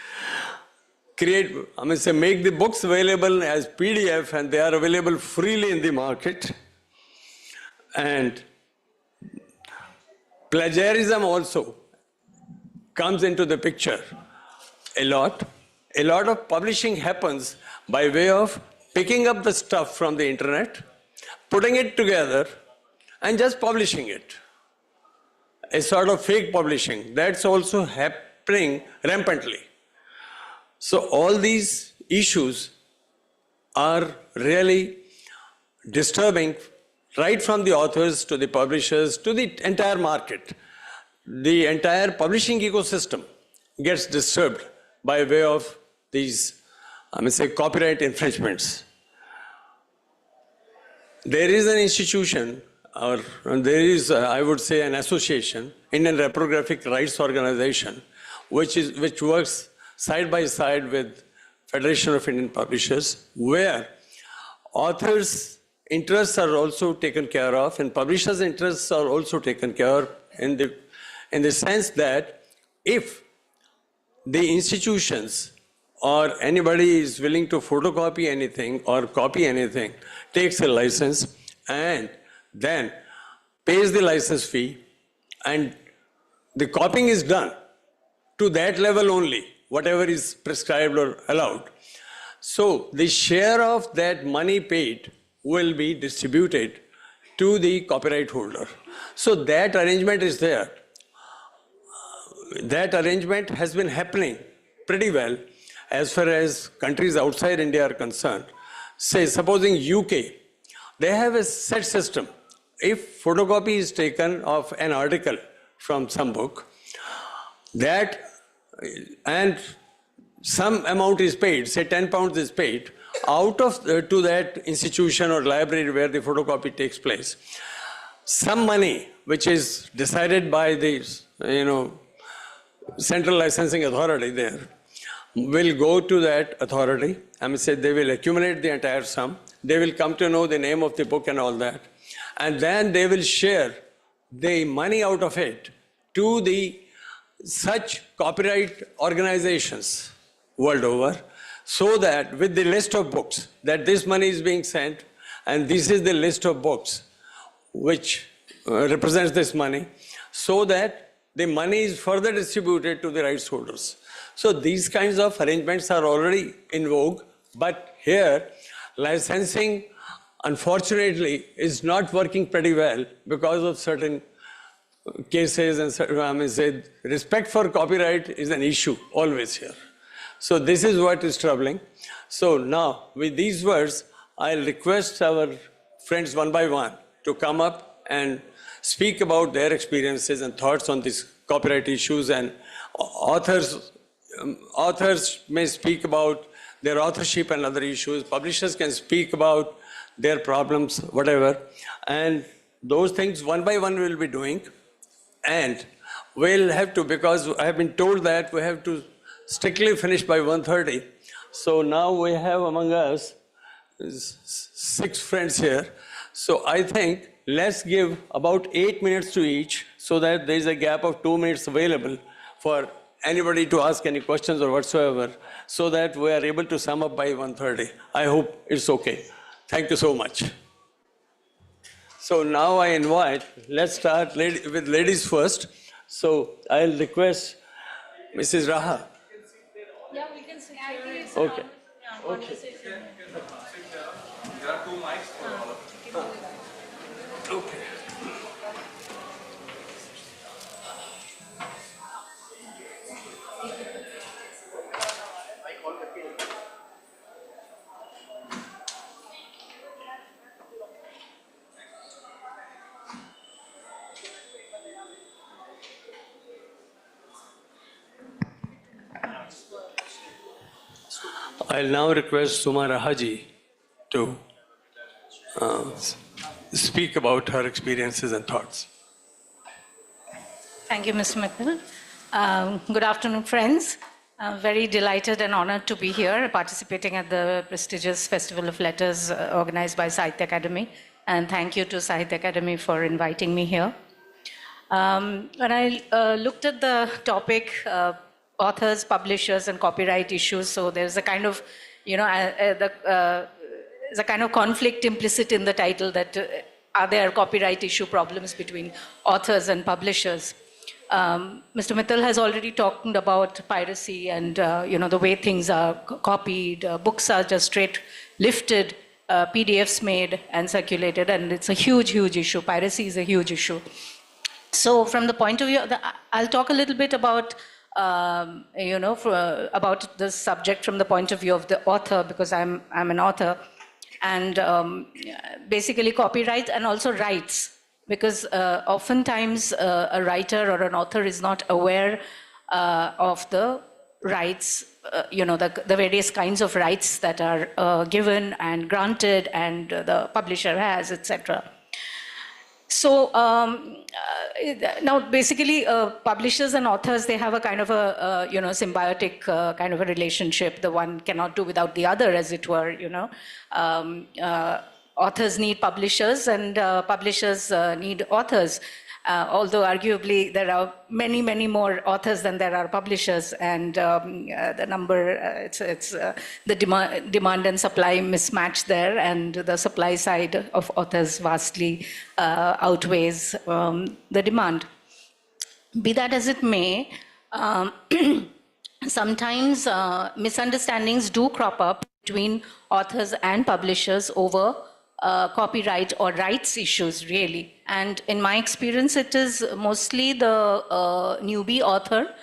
make the books available as PDF, and they are available freely in the market. And plagiarism also comes into the picture a lot. A lot of publishing happens by way of picking up the stuff from the internet, putting it together, and just publishing it. A sort of fake publishing. That's also happening rampantly. So all these issues are really disturbing, right from the authors to the publishers to the entire market. The entire publishing ecosystem gets disturbed by way of these, copyright infringements. There is an institution, or there is, I would say, an association, Indian Reprographic Rights Organization, which works side by side with Federation of Indian Publishers, where authors' interests are also taken care of, and publishers' interests are also taken care of, in the sense that if the institutions or anybody is willing to photocopy anything or copy anything, takes a license and then pays the license fee, and the copying is done to that level only, whatever is prescribed or allowed. So the share of that money paid will be distributed to the copyright holder. So that arrangement is there. That arrangement has been happening pretty well as far as countries outside India are concerned. Say, supposing UK, they have a set system. If photocopy is taken of an article from some book, and some amount is paid, say 10 pounds is paid, out of to that institution or library where the photocopy takes place. Some money, which is decided by the central licensing authority there, will go to that authority. They will accumulate the entire sum. They will come to know the name of the book and all that. And then they will share the money out of it to the such copyright organizations world over, so that with the list of books, that this money is being sent, and this is the list of books which represents this money, so that the money is further distributed to the rights holders. So these kinds of arrangements are already in vogue, but here licensing, unfortunately, is not working pretty well because of certain cases, and respect for copyright is an issue always here. So this is what is troubling. So now, with these words, I'll request our friends one by one to come up and speak about their experiences and thoughts on these copyright issues, and authors may speak about their authorship and other issues. Publishers can speak about their problems, whatever. And those things one by one we'll be doing. And we'll have to, because I have been told that we have to strictly finish by 1:30. So now we have among us 6 friends here. So I think let's give about 8 minutes to each, so that there is a gap of 2 minutes available for anybody to ask any questions or whatsoever, so that we are able to sum up by 1:30. I hope it's okay. Thank you so much. So now I invite, let's start with ladies first. So I'll request Mrs. Raha. Yeah, we can sit here. Okay. Okay. There are 2 mics for all of you. Okay. I'll now request Suma Rahaji to speak about her experiences and thoughts. Thank you, Mr. Mittal. Good afternoon, friends. I'm very delighted and honored to be here, participating at the prestigious Festival of Letters organized by Sahitya Academy. And thank you to Sahitya Academy for inviting me here. When I looked at the topic, authors, publishers, and copyright issues. So there's a kind of, there's a kind of conflict implicit in the title that are there copyright issue problems between authors and publishers. Mr. Mittal has already talked about piracy and the way things are copied. Books are just straight lifted, PDFs made and circulated, and it's a huge, huge issue. Piracy is a huge issue. So from the point of view, I'll talk a little bit about about the subject from the point of view of the author, because I'm an author, and basically copyright and also rights, because oftentimes a writer or an author is not aware of the rights, the various kinds of rights that are given and granted and the publisher has, etc. So now basically publishers and authors, they have a kind of a symbiotic kind of a relationship. The one cannot do without the other, as it were. Authors need publishers and publishers need authors. Although arguably there are many, many more authors than there are publishers, and the number, it's the demand and supply mismatch there, and the supply side of authors vastly outweighs the demand. Be that as it may, sometimes misunderstandings do crop up between authors and publishers over copyright or rights issues, really. And in my experience, it is mostly the newbie author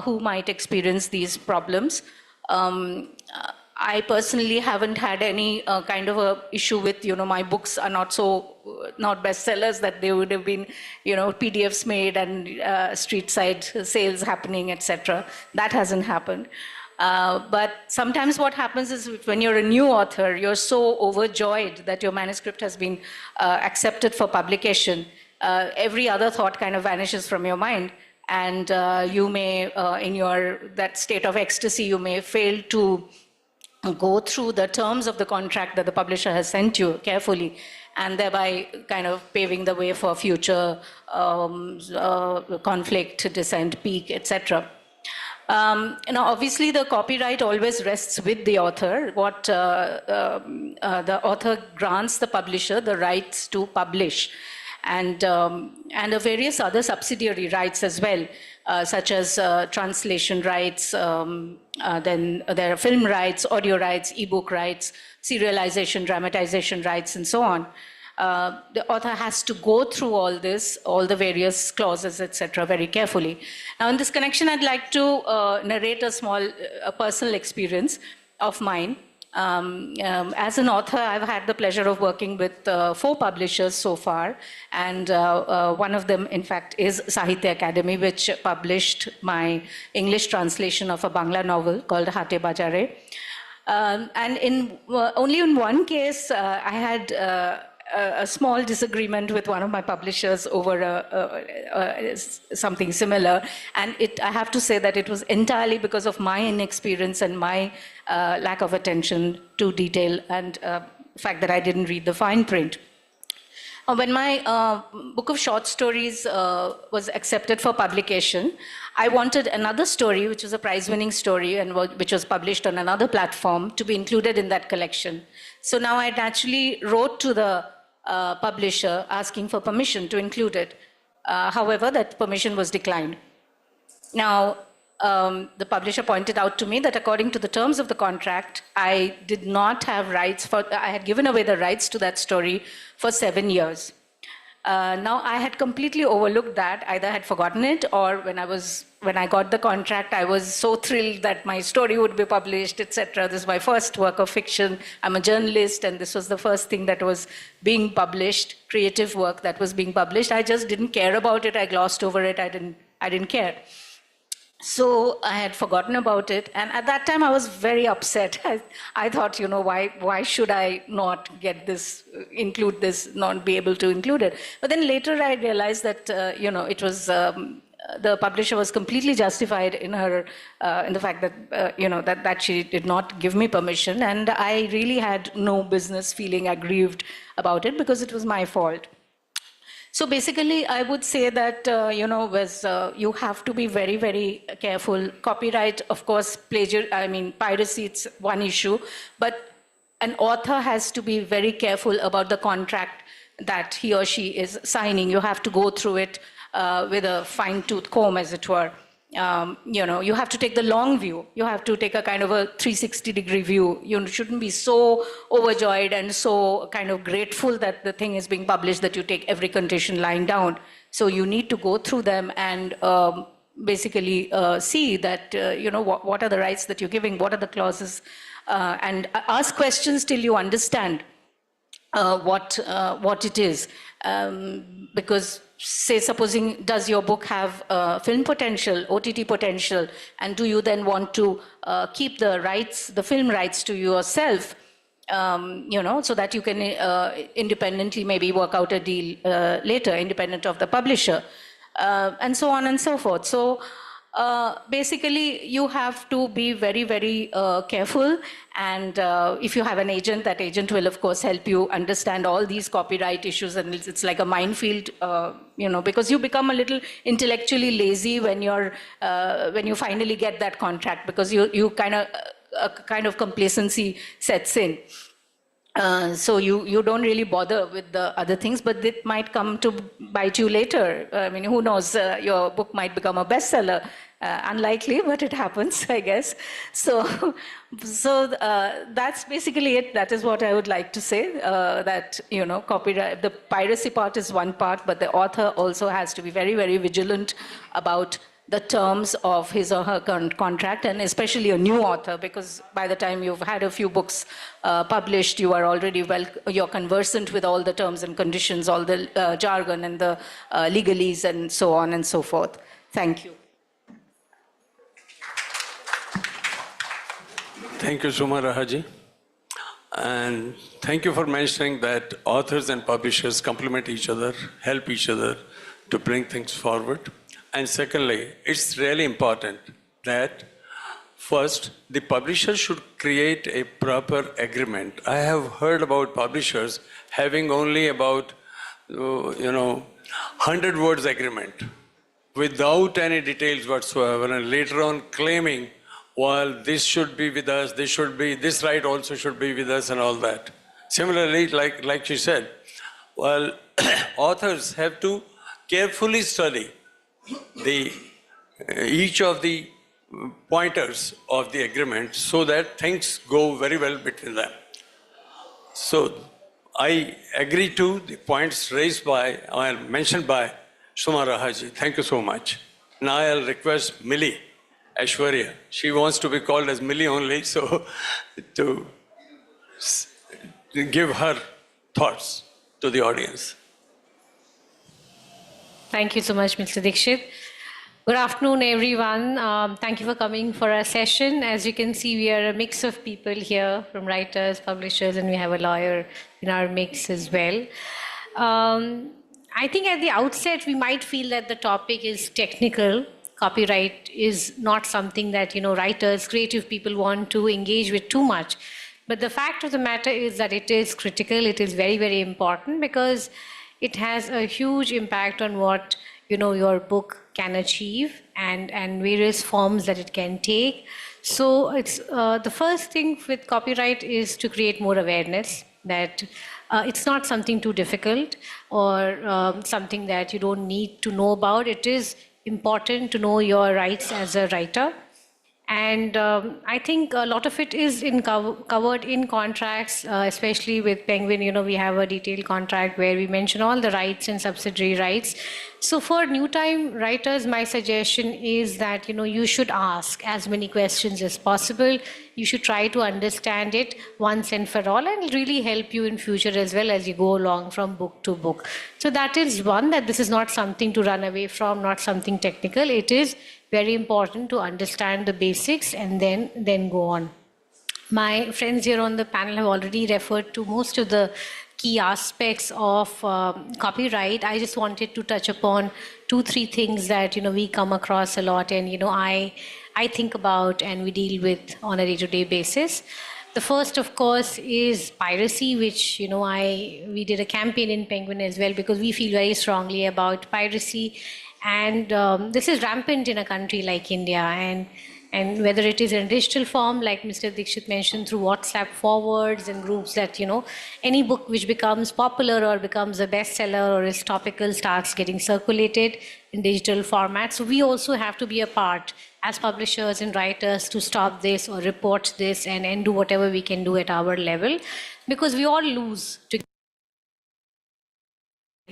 who might experience these problems. I personally haven't had any kind of a issue with, my books are not bestsellers that they would have been, PDFs made and street side sales happening, etc. That hasn't happened. But sometimes what happens is when you're a new author, you're so overjoyed that your manuscript has been accepted for publication. Every other thought kind of vanishes from your mind, and you may, in that state of ecstasy, you may fail to go through the terms of the contract that the publisher has sent you carefully, and thereby kind of paving the way for future conflict, dissent, pique, etc. Obviously the copyright always rests with the author. What the author grants the publisher the rights to publish, and the various other subsidiary rights as well, such as translation rights, then there are film rights, audio rights, ebook rights, serialization, dramatization rights, and so on. The author has to go through all this, all the various clauses, etc., very carefully. Now, in this connection, I'd like to narrate a small personal experience of mine. As an author, I've had the pleasure of working with 4 publishers so far, and one of them, in fact, is Sahitya Academy, which published my English translation of a Bangla novel called Hate Bajare. And only in one case, I had a small disagreement with one of my publishers over something similar, and I have to say that it was entirely because of my inexperience and my lack of attention to detail, and the fact that I didn't read the fine print. When my book of short stories was accepted for publication, I wanted another story, which was a prize-winning story and which was published on another platform, to be included in that collection. So now I naturally wrote to the publisher asking for permission to include it. However, that permission was declined. Now, the publisher pointed out to me that according to the terms of the contract, I did not have rights I had given away the rights to that story for 7 years. Now, I had completely overlooked that, either had forgotten it, or when I got the contract, I was so thrilled that my story would be published, etc. This is my first work of fiction. I'm a journalist, and this was the first thing that was being published, creative work that was being published. I just didn't care about it. I glossed over it. I didn't care. So I had forgotten about it, and at that time I was very upset. I thought, why should I not get this, include this, not be able to include it? But then later I realized that, it was, the publisher was completely justified in the fact that, that she did not give me permission, and I really had no business feeling aggrieved about it because it was my fault. So basically, I would say that, you have to be very, very careful. Copyright, of course, piracy, it's one issue, but an author has to be very careful about the contract that he or she is signing. You have to go through it with a fine-tooth comb, as it were. You have to take the long view. You have to take a kind of a 360-degree view. You shouldn't be so overjoyed and so kind of grateful that the thing is being published that you take every condition lying down. So you need to go through them and basically see that, what are the rights that you're giving, what are the clauses, and ask questions till you understand what it is. Because, say, supposing, does your book have film potential, OTT potential, and do you then want to keep the rights, the film rights to yourself, so that you can independently maybe work out a deal later, independent of the publisher, and so on and so forth. So basically, you have to be very, very careful. And if you have an agent, that agent will, of course, help you understand all these copyright issues. And it's like a minefield, because you become a little intellectually lazy when you finally get that contract, because you a kind of complacency sets in. So you don't really bother with the other things, but it might come to bite you later. I mean, who knows? Your book might become a bestseller. Unlikely, but it happens, I guess. So that's basically it. That is what I would like to say. That copyright, the piracy part is one part, but the author also has to be very, very vigilant about the terms of his or her contract, and especially a new author, because by the time you've had a few books published, you are already you're conversant with all the terms and conditions, all the jargon and the legalese and so on and so forth. Thank you. Thank you, Suma Rahaji. And thank you for mentioning that authors and publishers complement each other, help each other to bring things forward. And secondly, it's really important that first, the publisher should create a proper agreement. I have heard about publishers having only about, 100 words agreement without any details whatsoever, and later on claiming, well, this should be with us, this right also should be with us and all that. Similarly, like she said, well, authors have to carefully study each of the pointers of the agreement so that things go very well between them. So I agree to the points raised by, or mentioned by Suma Rahaji. Thank you so much. Now I'll request Millie Aishwarya. She wants to be called as Millie only, so to give her thoughts to the audience. Thank you so much, Mr. Dixit. Good afternoon, everyone. Thank you for coming for our session. As you can see, we are a mix of people here, from writers, publishers, and we have a lawyer in our mix as well. I think at the outset, we might feel that the topic is technical. Copyright is not something that, writers, creative people want to engage with too much. But the fact of the matter is that it is critical. It is very, very important, because it has a huge impact on what, your book can achieve and various forms that it can take. So it's the first thing with copyright is to create more awareness that it's not something too difficult or something that you don't need to know about. It is important to know your rights as a writer. And I think a lot of it is covered in contracts, especially with Penguin. We have a detailed contract where we mention all the rights and subsidiary rights. So for new time writers, my suggestion is that, you should ask as many questions as possible. You should try to understand it once and for all, and it'll really help you in future as well as you go along from book to book. So that is one, that this is not something to run away from, not something technical. It is very important to understand the basics and then go on. My friends here on the panel have already referred to most of the key aspects of copyright. I just wanted to touch upon 2-3 things that we come across a lot, and I think about and we deal with on a day-to-day basis. The first, of course, is piracy, which, we did a campaign in Penguin as well, because we feel very strongly about piracy. And this is rampant in a country like India. And whether it is in digital form, like Mr. Dixit mentioned, through WhatsApp forwards and groups that, any book which becomes popular or becomes a bestseller or is topical starts getting circulated in digital format. So we also have to be a part as publishers and writers to stop this or report this and do whatever we can do at our level, because we all lose together.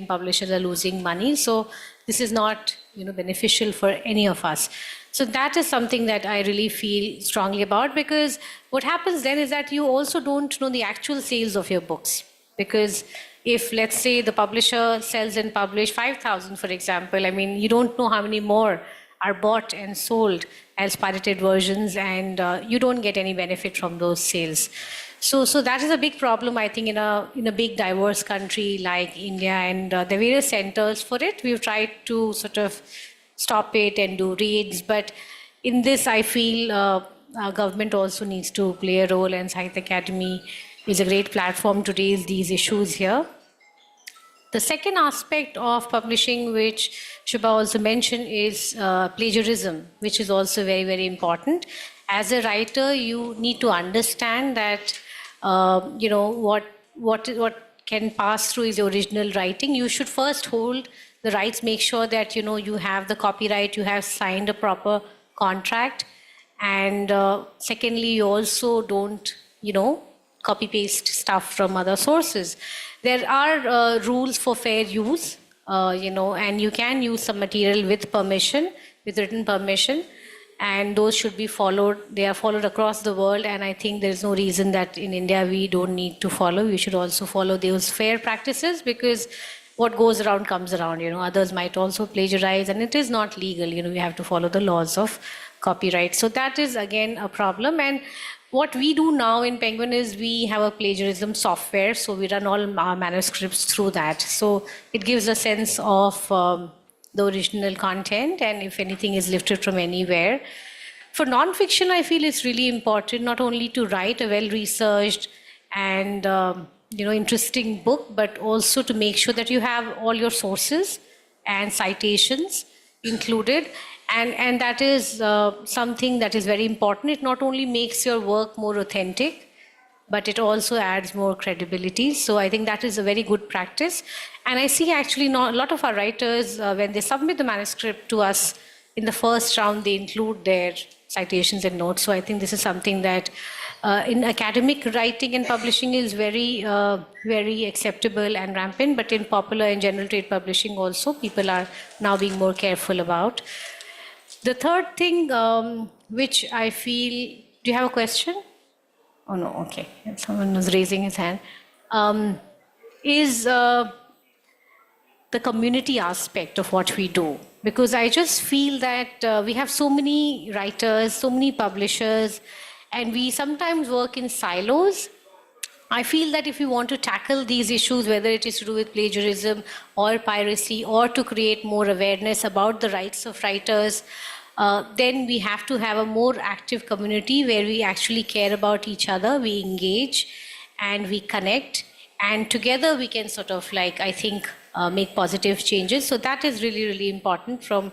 Publishers are losing money, so this is not beneficial for any of us. So that is something that I really feel strongly about, because what happens then is that you also don't know the actual sales of your books. Because if, let's say, the publisher sells and publish 5,000, for example, you don't know how many more are bought and sold as pirated versions, and you don't get any benefit from those sales. So that is a big problem, I think, in a big diverse country like India, and the various centers for it. We've tried to sort of stop it and do raids, but in this, I feel our government also needs to play a role, and Sahitya Academy is a great platform to raise these issues here. The second aspect of publishing, which Shubha also mentioned, is plagiarism, which is also very, very important. As a writer, you need to understand that what can pass through is the original writing. You should first hold the rights, make sure that you have the copyright, you have signed a proper contract, and secondly, you also don't copy paste stuff from other sources. There are rules for fair use, and you can use some material with permission, with written permission, and those should be followed. They are followed across the world, and I think there is no reason that in India we don't need to follow. We should also follow those fair practices, because what goes around comes around. Others might also plagiarize, and it is not legal. We have to follow the laws of copyright. So that is again a problem. And what we do now in Penguin is we have a plagiarism software, so we run all our manuscripts through that. So it gives a sense of the original content, and if anything is lifted from anywhere. For nonfiction, I feel it's really important not only to write a well-researched and interesting book, but also to make sure that you have all your sources and citations included. And that is something that is very important. It not only makes your work more authentic, but it also adds more credibility. So I think that is a very good practice. And I see actually a lot of our writers, when they submit the manuscript to us in the first round, they include their citations and notes. So I think this is something that in academic writing and publishing is very, very acceptable and rampant, but in popular and general trade publishing also, people are now being more careful about. The third thing, which I feel, do you have a question? Oh no, okay, someone was raising his hand, is the community aspect of what we do. Because I just feel that we have so many writers, so many publishers, and we sometimes work in silos. I feel that if we want to tackle these issues, whether it is to do with plagiarism or piracy, or to create more awareness about the rights of writers, then we have to have a more active community where we actually care about each other, we engage and we connect, and together we can sort of I think, make positive changes. So that is really, really important from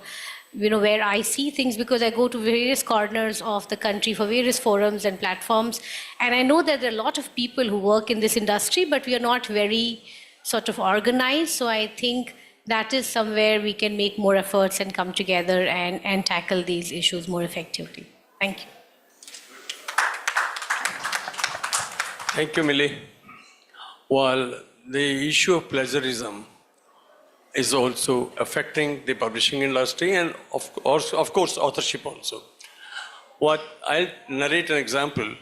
where I see things, because I go to various corners of the country for various forums and platforms, and I know that there are a lot of people who work in this industry, but we are not very sort of organized. So I think that is somewhere we can make more efforts and come together and tackle these issues more effectively. Thank you. Thank you, Millie. Well, the issue of plagiarism is also affecting the publishing industry, and of course authorship also. I'll narrate an example.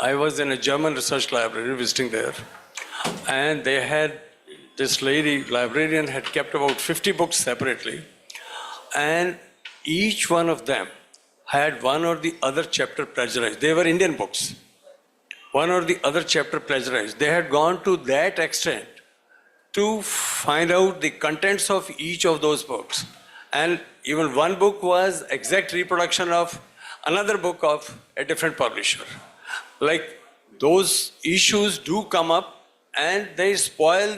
I was in a German research library visiting there, and they had this librarian had kept about 50 books separately, and each one of them had one or the other chapter plagiarized. They were Indian books. One or the other chapter plagiarized. They had gone to that extent to find out the contents of each of those books. And even one book was exact reproduction of another book of a different publisher. like those issues do come up and they spoil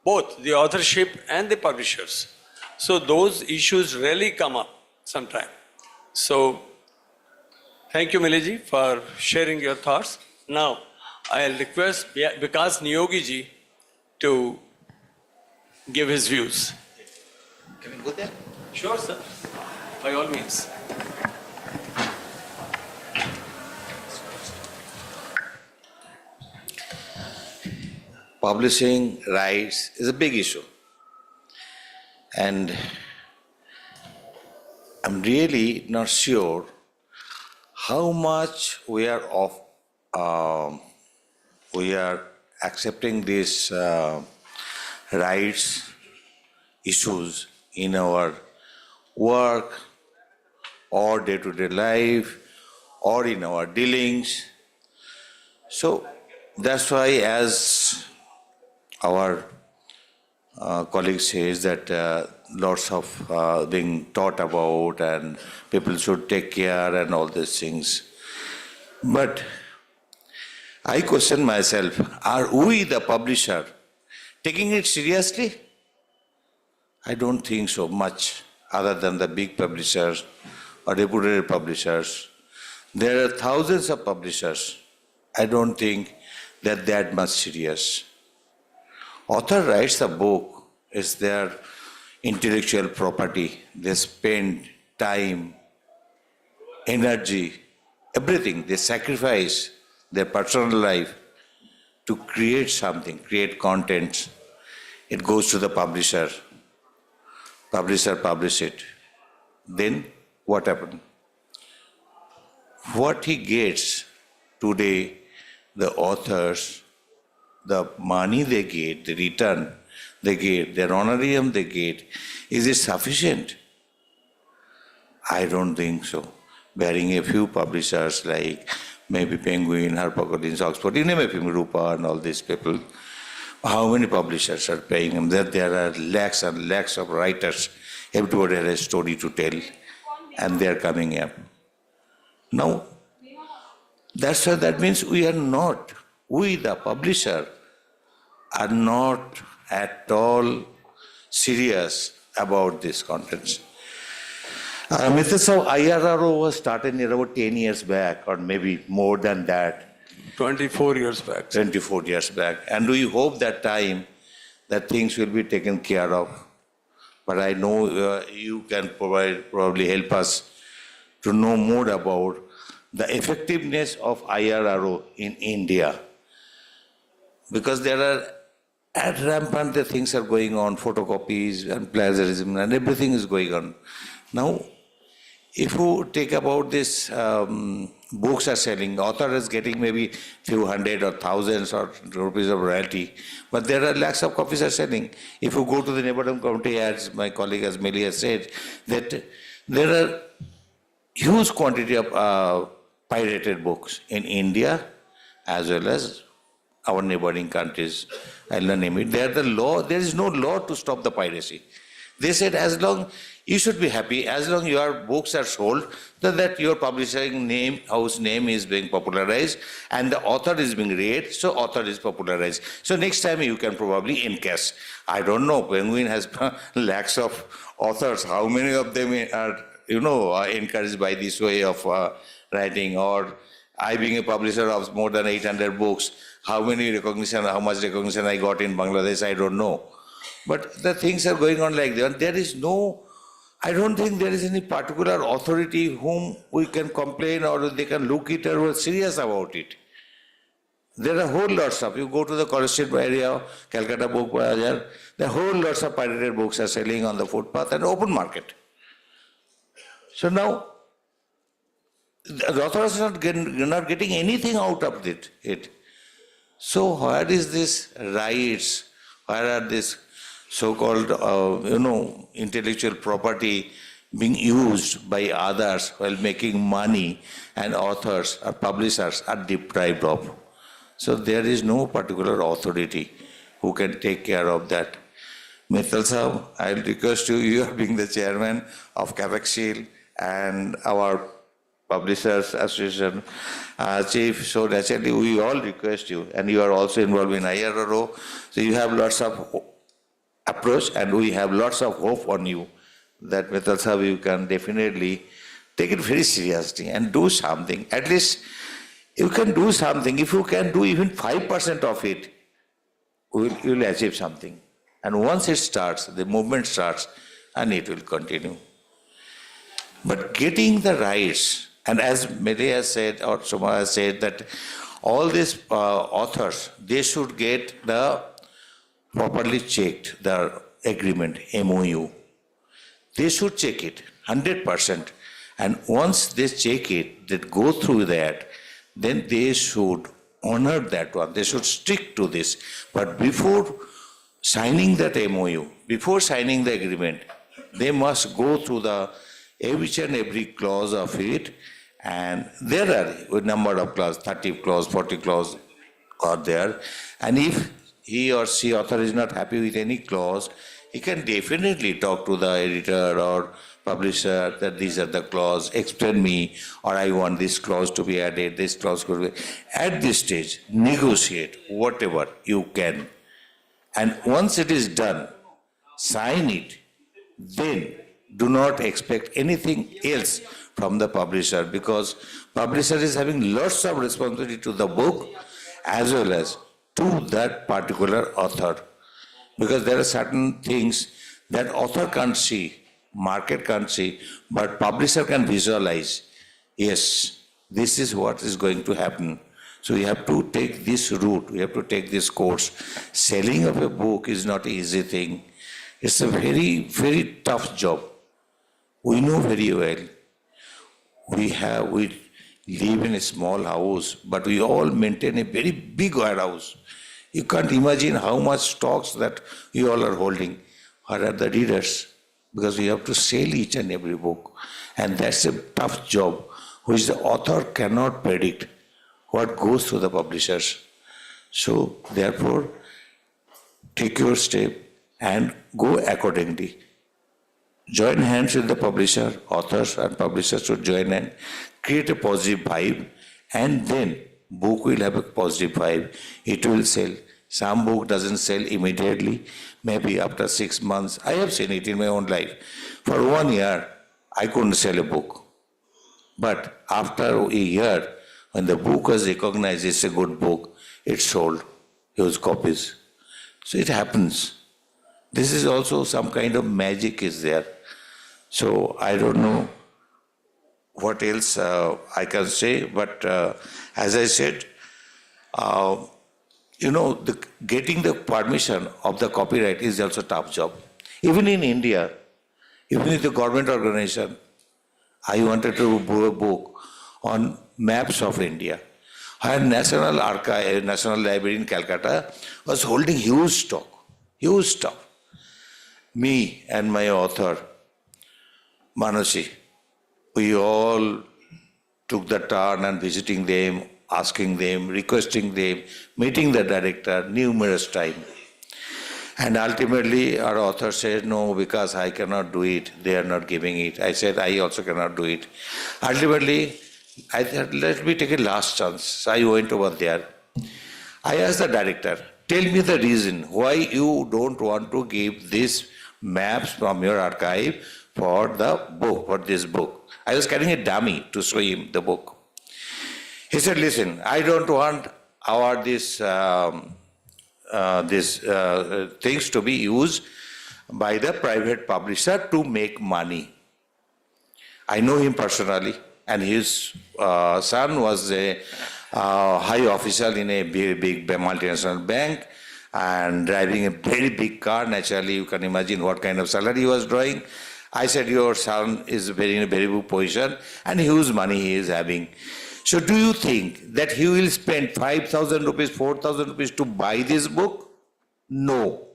both the authorship and the publishers. So those issues really come up sometime. So thank you, Miliji, for sharing your thoughts. Now, I'll request Vikas Niyogi ji to give his views. Can we go there? Sure, sir. By all means. Publishing rights is a big issue. And I'm really not sure how much we are accepting these rights issues in our work or day-to-day life or in our dealings. So that's why, as our colleague says, that lots of being taught about and people should take care and all these things. But I question myself, are we, the publisher, taking it seriously? I don't think so much, other than the big publishers or reputed publishers. There are thousands of publishers. I don't think they're that much serious. Author writes a book, it's their intellectual property. They spend time, energy, everything. They sacrifice their personal life to create something, create content. It goes to the publisher. Publisher publish it. Then what happened? What he gets today, the authors, the money they get, the return they get, their honorarium they get, is it sufficient? I don't think so. Barring a few publishers like maybe Penguin, HarperCollins, Oxford, you name a few, Rupa and all these people. How many publishers are paying them? There are lakhs and lakhs of writers. Everybody has a story to tell, and they are coming up. Now, that's why that means we the publisher, are not at all serious about these contents. Methods of IRRO was started in about 10 years back, or maybe more than that. 24 years back. 24 years back. And we hope that time that things will be taken care of. But I know you can probably help us to know more about the effectiveness of IRRO in India. Because there are at rampant things are going on, photocopies and plagiarism and everything is going on. Now, if you take about this, books are selling, author is getting maybe few hundred or thousands or rupees of royalty, but there are lakhs of copies are selling. If you go to the neighborhood community, as my colleague Asmeli has said, that there are huge quantity of pirated books in India as well as our neighboring countries. I'll not name it. There is no law to stop the piracy. They said as long, you should be happy, as long your books are sold, that your publishing house name is being popularized and the author is being read, so author is popularized. So next time you can probably encash. I don't know, Penguin has lakhs of authors. How many of them are, encouraged by this way of writing? Or I being a publisher of more than 800 books, how much recognition I got in Bangladesh, I don't know. But the things are going on like that. There is I don't think there is any particular authority whom we can complain or they can look it or are serious about it. There are whole lots of, you go to the College Street area, Calcutta Book Bazaar, there are whole lots of pirated books are selling on the footpath and open market. So now, the authors are not getting anything out of it. So where is this rights? Where are these so-called, intellectual property being used by others while making money, and authors or publishers are deprived of? So there is no particular authority who can take care of that. Mithal Sahab, I'll request you are being the chairman of Capex Shield and our Publishers Association Chief, so naturally we all request you, and you are also involved in IRRO, so you have lots of approach and we have lots of hope on you that Mittal Sahib, you can definitely take it very seriously and do something. At least you can do something. If you can do even 5% of it, you will achieve something. And once it starts, the movement starts, and it will continue. But getting the rights, and as Mary has said, or Suma has said, that all these authors, they should get the properly checked, the agreement, MOU. They should check it, 100%. And once they check it, they go through that, then they should honor that one. They should stick to this. But before signing that MOU, before signing the agreement, they must go through the each and every clause of it. And there are a number of clauses, 30 clause, 40 clause are there. And if he or she author is not happy with any clause, he can definitely talk to the editor or publisher that these are the clause, explain me, or I want this clause to be added, this clause could be. At this stage, negotiate whatever you can. And once it is done, sign it, then do not expect anything else from the publisher, because publisher is having lots of responsibility to the book as well as to that particular author. Because there are certain things that author can't see, market can't see, but publisher can visualize. Yes, this is what is going to happen. So we have to take this route, we have to take this course. Selling of a book is not an easy thing. It's a very, very tough job. We know very well. We live in a small house, but we all maintain a very big warehouse. You can't imagine how much stocks that you all are holding. Or are the readers? Because we have to sell each and every book. And that's a tough job, which the author cannot predict what goes through the publishers. So therefore, take your step and go accordingly. Join hands with the publisher, authors and publishers should join and create a positive vibe, and then book will have a positive vibe. It will sell. Some book doesn't sell immediately, maybe after 6 months. I have seen it in my own life. For 1 year, I couldn't sell a book. But after a year, when the book was recognized it's a good book, it sold huge copies. So it happens. This is also some kind of magic is there. So I don't know what else I can say, but as I said, getting the permission of the copyright is also a tough job. Even in India, even in the government organization, I wanted to do a book on maps of India. Our National Archive, National Library in Calcutta was holding huge stock. Me and my author, Manashi, we all took the turn and visiting them, asking them, requesting them, meeting the director numerous times. And ultimately our author said, no, because I cannot do it, they are not giving it. I said, I also cannot do it. Ultimately, I said, let me take a last chance. So I went over there. I asked the director, tell me the reason why you don't want to give these maps from your archive for the book, for this book. I was carrying a dummy to show him the book. He said, listen, I don't want our things to be used by the private publisher to make money. I know him personally, and his son was a high official in a big multinational bank and driving a very big car. Naturally, you can imagine what kind of salary he was drawing. I said, your son is in a very good position and huge money he is having. So do you think that he will spend 5,000 rupees, 4,000 rupees to buy this book? No.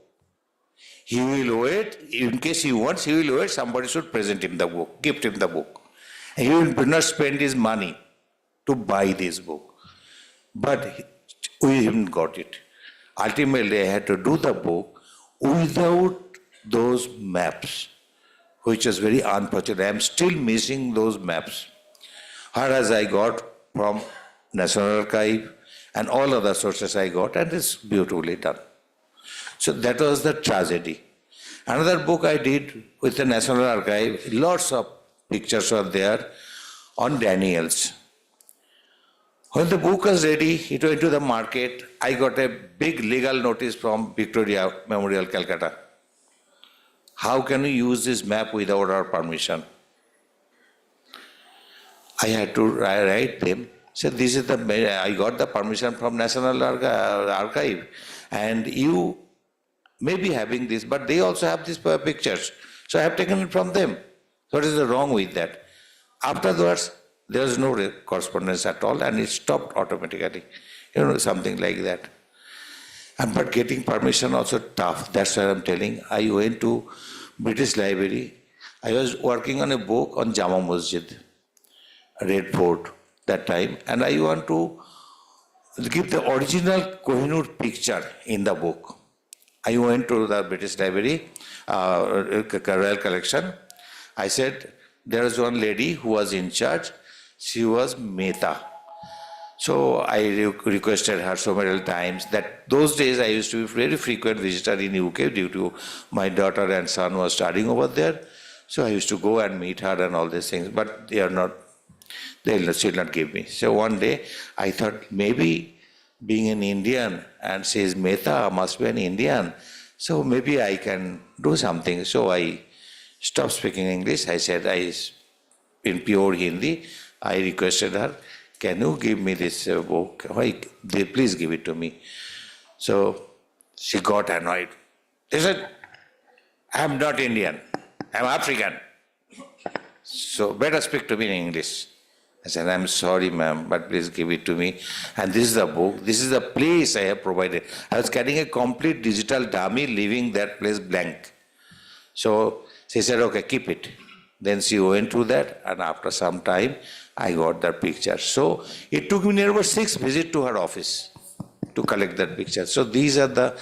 He will wait. In case he wants, he will wait. Somebody should present him the book, gift him the book. And he will not spend his money to buy this book. But we haven't got it. Ultimately, I had to do the book without those maps, which is very unfortunate. I am still missing those maps. whereas I got from National Archive and all other sources I got, and it's beautifully done. So that was the tragedy. Another book I did with the National Archive, lots of pictures were there on Daniels. When the book was ready, it went to the market. I got a big legal notice from Victoria Memorial, Calcutta. How can we use this map without our permission? I had to write them. So this is I got the permission from National Archive, and you may be having this, but they also have these pictures. So I have taken it from them. What is wrong with that? Afterwards, there was no correspondence at all, and it stopped automatically. Something like that. But getting permission also tough. That's why I'm telling. I went to British Library. I was working on a book on Jama Masjid, Red Fort, that time, and I want to give the original Kohinoor picture in the book. I went to the British Library, Royal Collection. I said, there was one lady who was in charge. She was Mehta. So I requested her so many times that those days I used to be very frequent visitor in UK due to my daughter and son was studying over there. So I used to go and meet her and all these things, but they'll still not give me. So one day I thought maybe being an Indian and says Mehta must be an Indian, so maybe I can do something. So I stopped speaking English. I said, in pure Hindi, I requested her, can you give me this book? Please give it to me. So she got annoyed. They said, I'm not Indian, I'm African. So better speak to me in English. I said, I'm sorry, ma'am, but please give it to me. And this is the book, this is the place I have provided. I was carrying a complete digital dummy, leaving that place blank. So she said, okay, keep it. Then she went through that, and after some time, I got that picture. So it took me near about 6 visits to her office to collect that picture. So these are the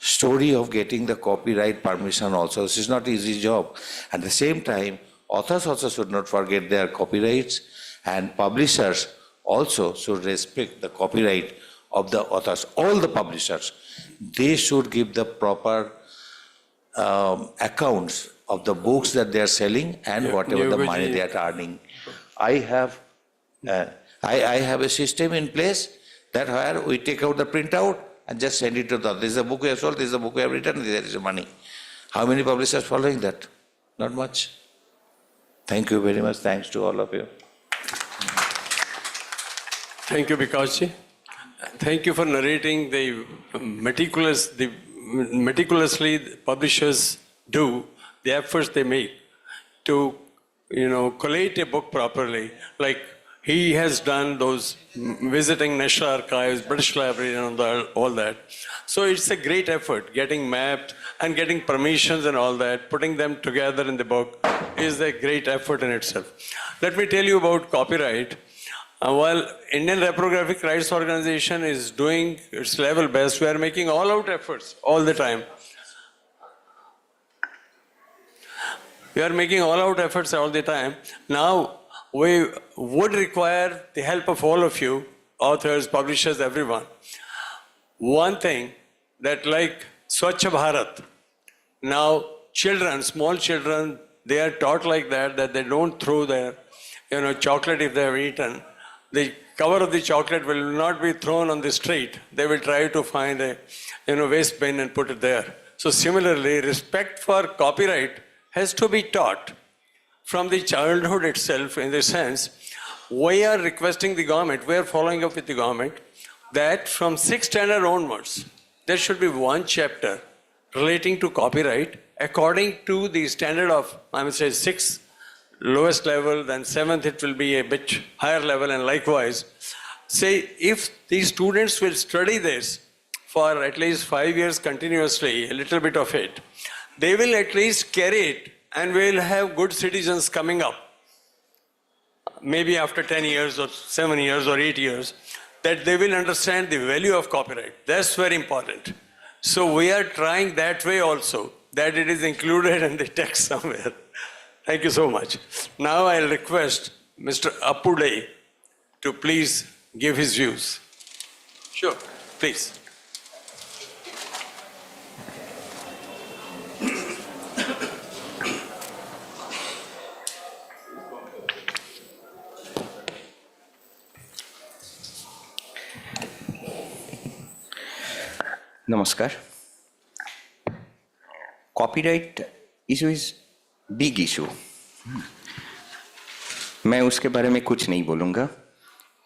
story of getting the copyright permission also. This is not an easy job. At the same time, authors also should not forget their copyrights, and publishers also should respect the copyright of the authors. All the publishers, they should give the proper accounts of the books that they are selling and whatever the money they are earning. I have a system in place that where we take out the printout and just send it to the, this is a book we have sold, this is a book we have written, there is money. How many publishers following that? Not much. Thank you very much. Thanks to all of you. Thank you, Vikasji. Thank you for narrating the meticulously the publishers do, the efforts they make to, collate a book properly. Like he has done those visiting National Archives, British Library, and all that. So it's a great effort, getting mapped and getting permissions and all that, putting them together in the book is a great effort in itself. Let me tell you about copyright. While Indian Reprographic Rights Organization is doing its level best, we are making all-out efforts all the time. We are making all-out efforts all the time. Now, we would require the help of all of you, authors, publishers, everyone. One thing that like Swachh Bharat, now children, small children, they are taught like that they don't throw their chocolate if they have eaten. The cover of the chocolate will not be thrown on the street. They will try to find a waste bin and put it there. So similarly, respect for copyright has to be taught from the childhood itself, in the sense, we are requesting the government, we are following up with the government, that from 6th standard onwards, there should be one chapter relating to copyright according to the standard of, I would say, 6th lowest level, then 7th it will be a bit higher level, and likewise. Say, if these students will study this for at least 5 years continuously, a little bit of it, they will at least carry it and will have good citizens coming up. Maybe after 10 years or 7 years or 8 years, that they will understand the value of copyright. That's very important. So we are trying that way also, that it is included in the text somewhere. Thank you so much. Now I'll request Mr. Appude to please give his views. Sure, please. नमस्कार. Copyright issue is big issue. मैं उसके बारे में कुछ नहीं बोलूँगा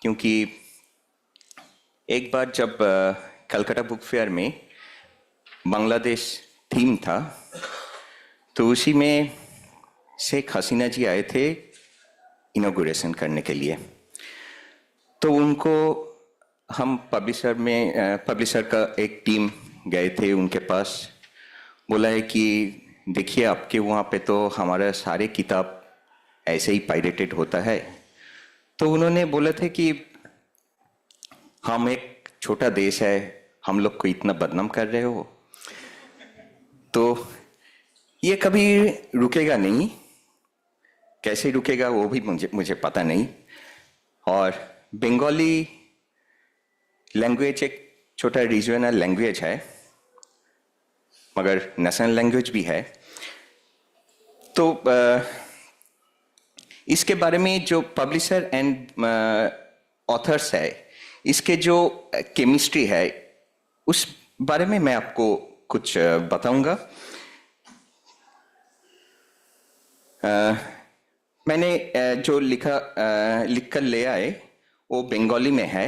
क्योंकि एक बार जब कलकत्ता बुक फेयर में बांग्लादेश थीम था तो उसी में शेख हसीना जी आए थे इनॉग्रेशन करने के लिए. तो उनको हम पब्लिशर का एक टीम गए थे उनके पास. बोला है कि देखिए आपके वहाँ पे तो हमारा सारे किताब ऐसे ही पायरेटेड होता है. तो उन्होंने बोला थे कि हम एक छोटा देश है, हम लोग को इतना बदनाम कर रहे हो. तो ये कभी रुकेगा नहीं. कैसे रुकेगा वो भी मुझे पता नहीं. और बंगाली लैंग्वेज एक छोटा रीजनल लैंग्वेज है मगर नेशनल लैंग्वेज भी है. तो इसके बारे में जो पब्लिशर एंड ऑथर्स है इसके जो केमिस्ट्री है उस बारे में मैं आपको कुछ बताऊंगा. मैंने जो लिख कर ले आए वो बंगाली में है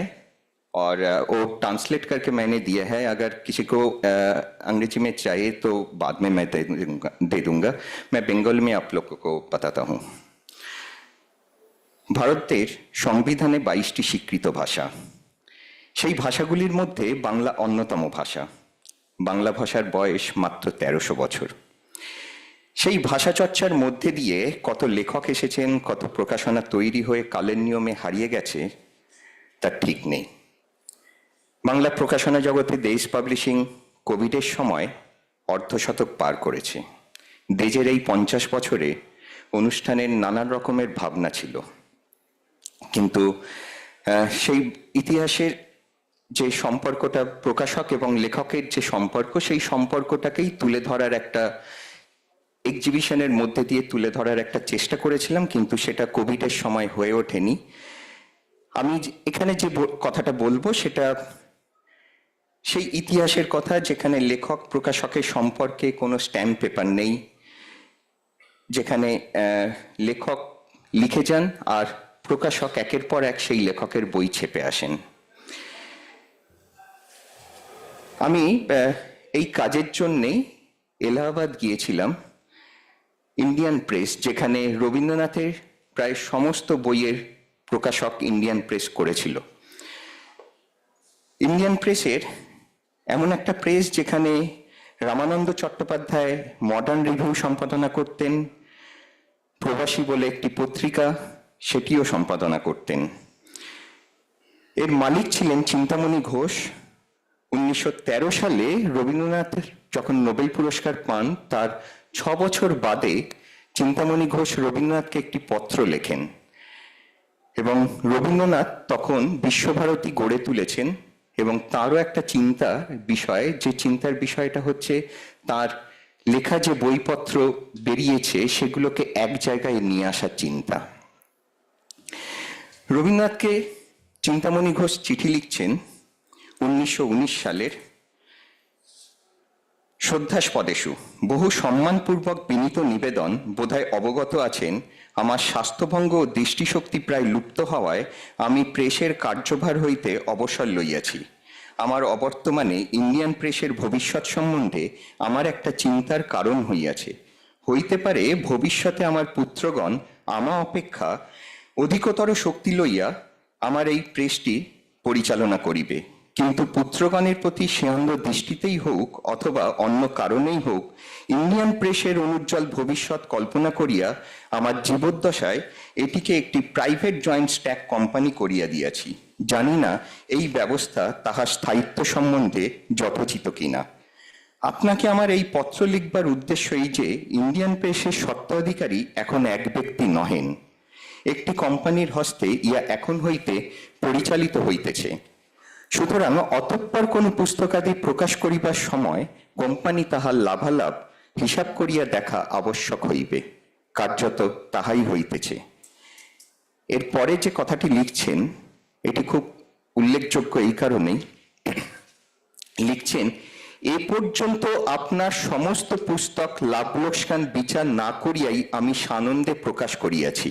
और वो ट्रांसलेट करके मैंने दिया है. अगर किसी को अंग्रेजी में चाहिए तो बाद में मैं दे दूंगा. मैं बंगाली में आप लोगों को बताता हूँ. ভারতের সংবিধানে 22টি স্বীকৃত ভাষা. সেই ভাষাগুলির মধ্যে বাংলা অন্যতম ভাষা. বাংলা ভাষার বয়স মাত্র 1300 বছর. সেই ভাষা চর্চার মধ্যে দিয়ে কত লেখক এসেছেন, কত প্রকাশনা তৈরি হয়ে কালের নিয়মে হারিয়ে গেছে তার ঠিক নেই. বাংলা প্রকাশনা জগতে দেশ পাবলিশিং কোভিডের সময় অর্ধশতক পার করেছে. দেশের এই 50 বছরে অনুষ্ঠানের নানান রকমের ভাবনা ছিল, কিন্তু সেই ইতিহাসের যে সম্পর্কটা প্রকাশক এবং লেখকের যে সম্পর্ক সেই সম্পর্কটাকেই তুলে ধরার একটা এক্সিবিশনের মধ্যে দিয়ে তুলে ধরার একটা চেষ্টা করেছিলাম, কিন্তু সেটা কোভিডের সময় হয়ে ওঠেনি. আমি এখানে যে কথাটা বলবো সেটা সেই ইতিহাসের কথা যেখানে লেখক প্রকাশকের সম্পর্কে কোনো স্ট্যাম্প পেপার নেই, যেখানে লেখক লিখে যান আর প্রকাশক একের পর এক সেই লেখকের বই ছেপে আসেন. আমি এই কাজের জন্যেই এলাহাবাদ গিয়েছিলাম. ইন্ডিয়ান প্রেস, যেখানে রবীন্দ্রনাথের প্রায় সমস্ত বইয়ের প্রকাশক ইন্ডিয়ান প্রেস করেছিল. ইন্ডিয়ান প্রেসের এমন একটা প্রেস যেখানে রামানন্দ চট্টোপাধ্যায় মডার্ন রিভিউ সম্পাদনা করতেন, প্রবাসী বলে একটি পত্রিকা সেটিও সম্পাদনা করতেন. এর মালিক ছিলেন চিন্তামণি ঘোষ. 1913 সালে রবীন্দ্রনাথ যখন নোবেল পুরস্কার পান তার 6 বছর বাদে চিন্তামণি ঘোষ রবীন্দ্রনাথকে একটি পত্র লেখেন এবং রবীন্দ্রনাথ তখন বিশ্বভারতী গড়ে তুলেছেন এবং তারও একটা চিন্তার বিষয়, যে চিন্তার বিষয়টা হচ্ছে তার লেখা যে বইপত্র বেরিয়েছে সেগুলোকে এক জায়গায় নিয়ে আসার চিন্তা. রবীন্দ্রনাথকে চিন্তামণি ঘোষ চিঠি লিখছেন 1919 সালের. শ্রদ্ধাস্পদেষু বহু সম্মানপূর্বক বিনীত নিবেদন বোধহয় অবগত আছেন, আমার স্বাস্থ্যভঙ্গ ও দৃষ্টিশক্তি প্রায় লুপ্ত হওয়ায় আমি প্রেসের কার্যভার হইতে অবসর লইয়াছি. আমার অবর্তমানে ইন্ডিয়ান প্রেসের ভবিষ্যৎ সম্বন্ধে আমার একটা চিন্তার কারণ হইয়াছে. হইতে পারে ভবিষ্যতে আমার পুত্রগণ আমা অপেক্ষা অধিকতর শক্তি লইয়া আমার এই প্রেসটি পরিচালনা করিবে, কিন্তু পুত্রগণের প্রতি সেন্দ্র দৃষ্টিতেই হোক অথবা অন্য কারণেই হোক ইন্ডিয়ান প্রেসের অনুজ্জ্বল ভবিষ্যৎ কল্পনা করিয়া আমার জীবদ্দশায় এটিকে একটি প্রাইভেট জয়েন্ট স্ট্যাক কোম্পানি করিয়া দিয়াছি. জানি না এই ব্যবস্থা তাহার স্থায়িত্ব সম্বন্ধে যথোচিত কিনা. আপনাকে আমার এই পত্র লিখবার উদ্দেশ্য এই যে ইন্ডিয়ান প্রেসের স্বত্বাধিকারী এখন এক ব্যক্তি নহেন, একটি কোম্পানির হস্তে ইয়া এখন হইতে পরিচালিত হইতেছে। সুতরাং অতঃপর কোন পুস্তকাদি প্রকাশ করিবার সময় কোম্পানি তাহার লাভালাভ হিসাব করিয়া দেখা আবশ্যক হইবে, কার্যত তাহাই হইতেছে। এরপরে যে কথাটি লিখছেন এটি খুব উল্লেখযোগ্য এই কারণেই লিখছেন, এ পর্যন্ত আপনার সমস্ত পুস্তক লাভ লোকসান বিচার না করিয়াই আমি সানন্দে প্রকাশ করিয়াছি,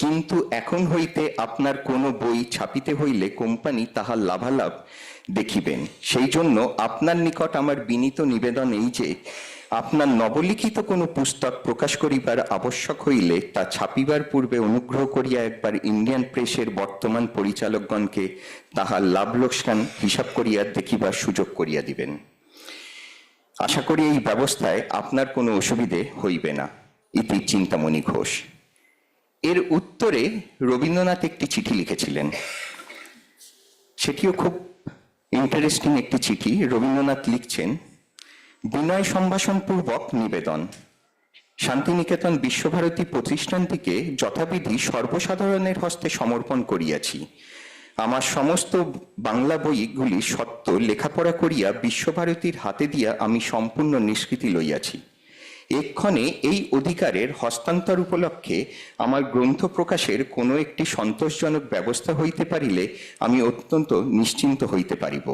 কিন্তু এখন হইতে আপনার কোনো বই ছাপিতে হইলে কোম্পানি তাহার লাভালাভ দেখিবেন। সেই জন্য আপনার নিকট আমার বিনীত নিবেদন এই যে আপনার নবলিখিত কোনো পুস্তক প্রকাশ করিবার আবশ্যক হইলে তা ছাপিবার পূর্বে অনুগ্রহ করিয়া একবার ইন্ডিয়ান প্রেসের বর্তমান পরিচালকগণকে তাহার লাভ লোকসান হিসাব করিয়া দেখিবার সুযোগ করিয়া দিবেন। আশা করি এই ব্যবস্থায় আপনার কোনো অসুবিধে হইবে না। ইতি চিন্তামণি ঘোষ। এর উত্তরে রবীন্দ্রনাথ একটি চিঠি লিখেছিলেন, সেটিও খুব ইন্টারেস্টিং একটি চিঠি। রবীন্দ্রনাথ লিখছেন, বিনয় সম্ভাষণপূর্বক নিবেদন, শান্তিনিকেতন বিশ্বভারতী প্রতিষ্ঠানটিকে যথাবিধি সর্বসাধারণের হস্তে সমর্পণ করিয়াছি। আমার সমস্ত বাংলা বইগুলি সত্য লেখাপড়া করিয়া বিশ্বভারতীর হাতে দিয়া আমি সম্পূর্ণ নিষ্কৃতি লইয়াছি। এক্ষণে এই অধিকারের হস্তান্তর উপলক্ষে আমার গ্রন্থ প্রকাশের কোনো একটি সন্তোষজনক ব্যবস্থা হইতে পারিলে আমি অত্যন্ত নিশ্চিন্ত হইতে পারিব।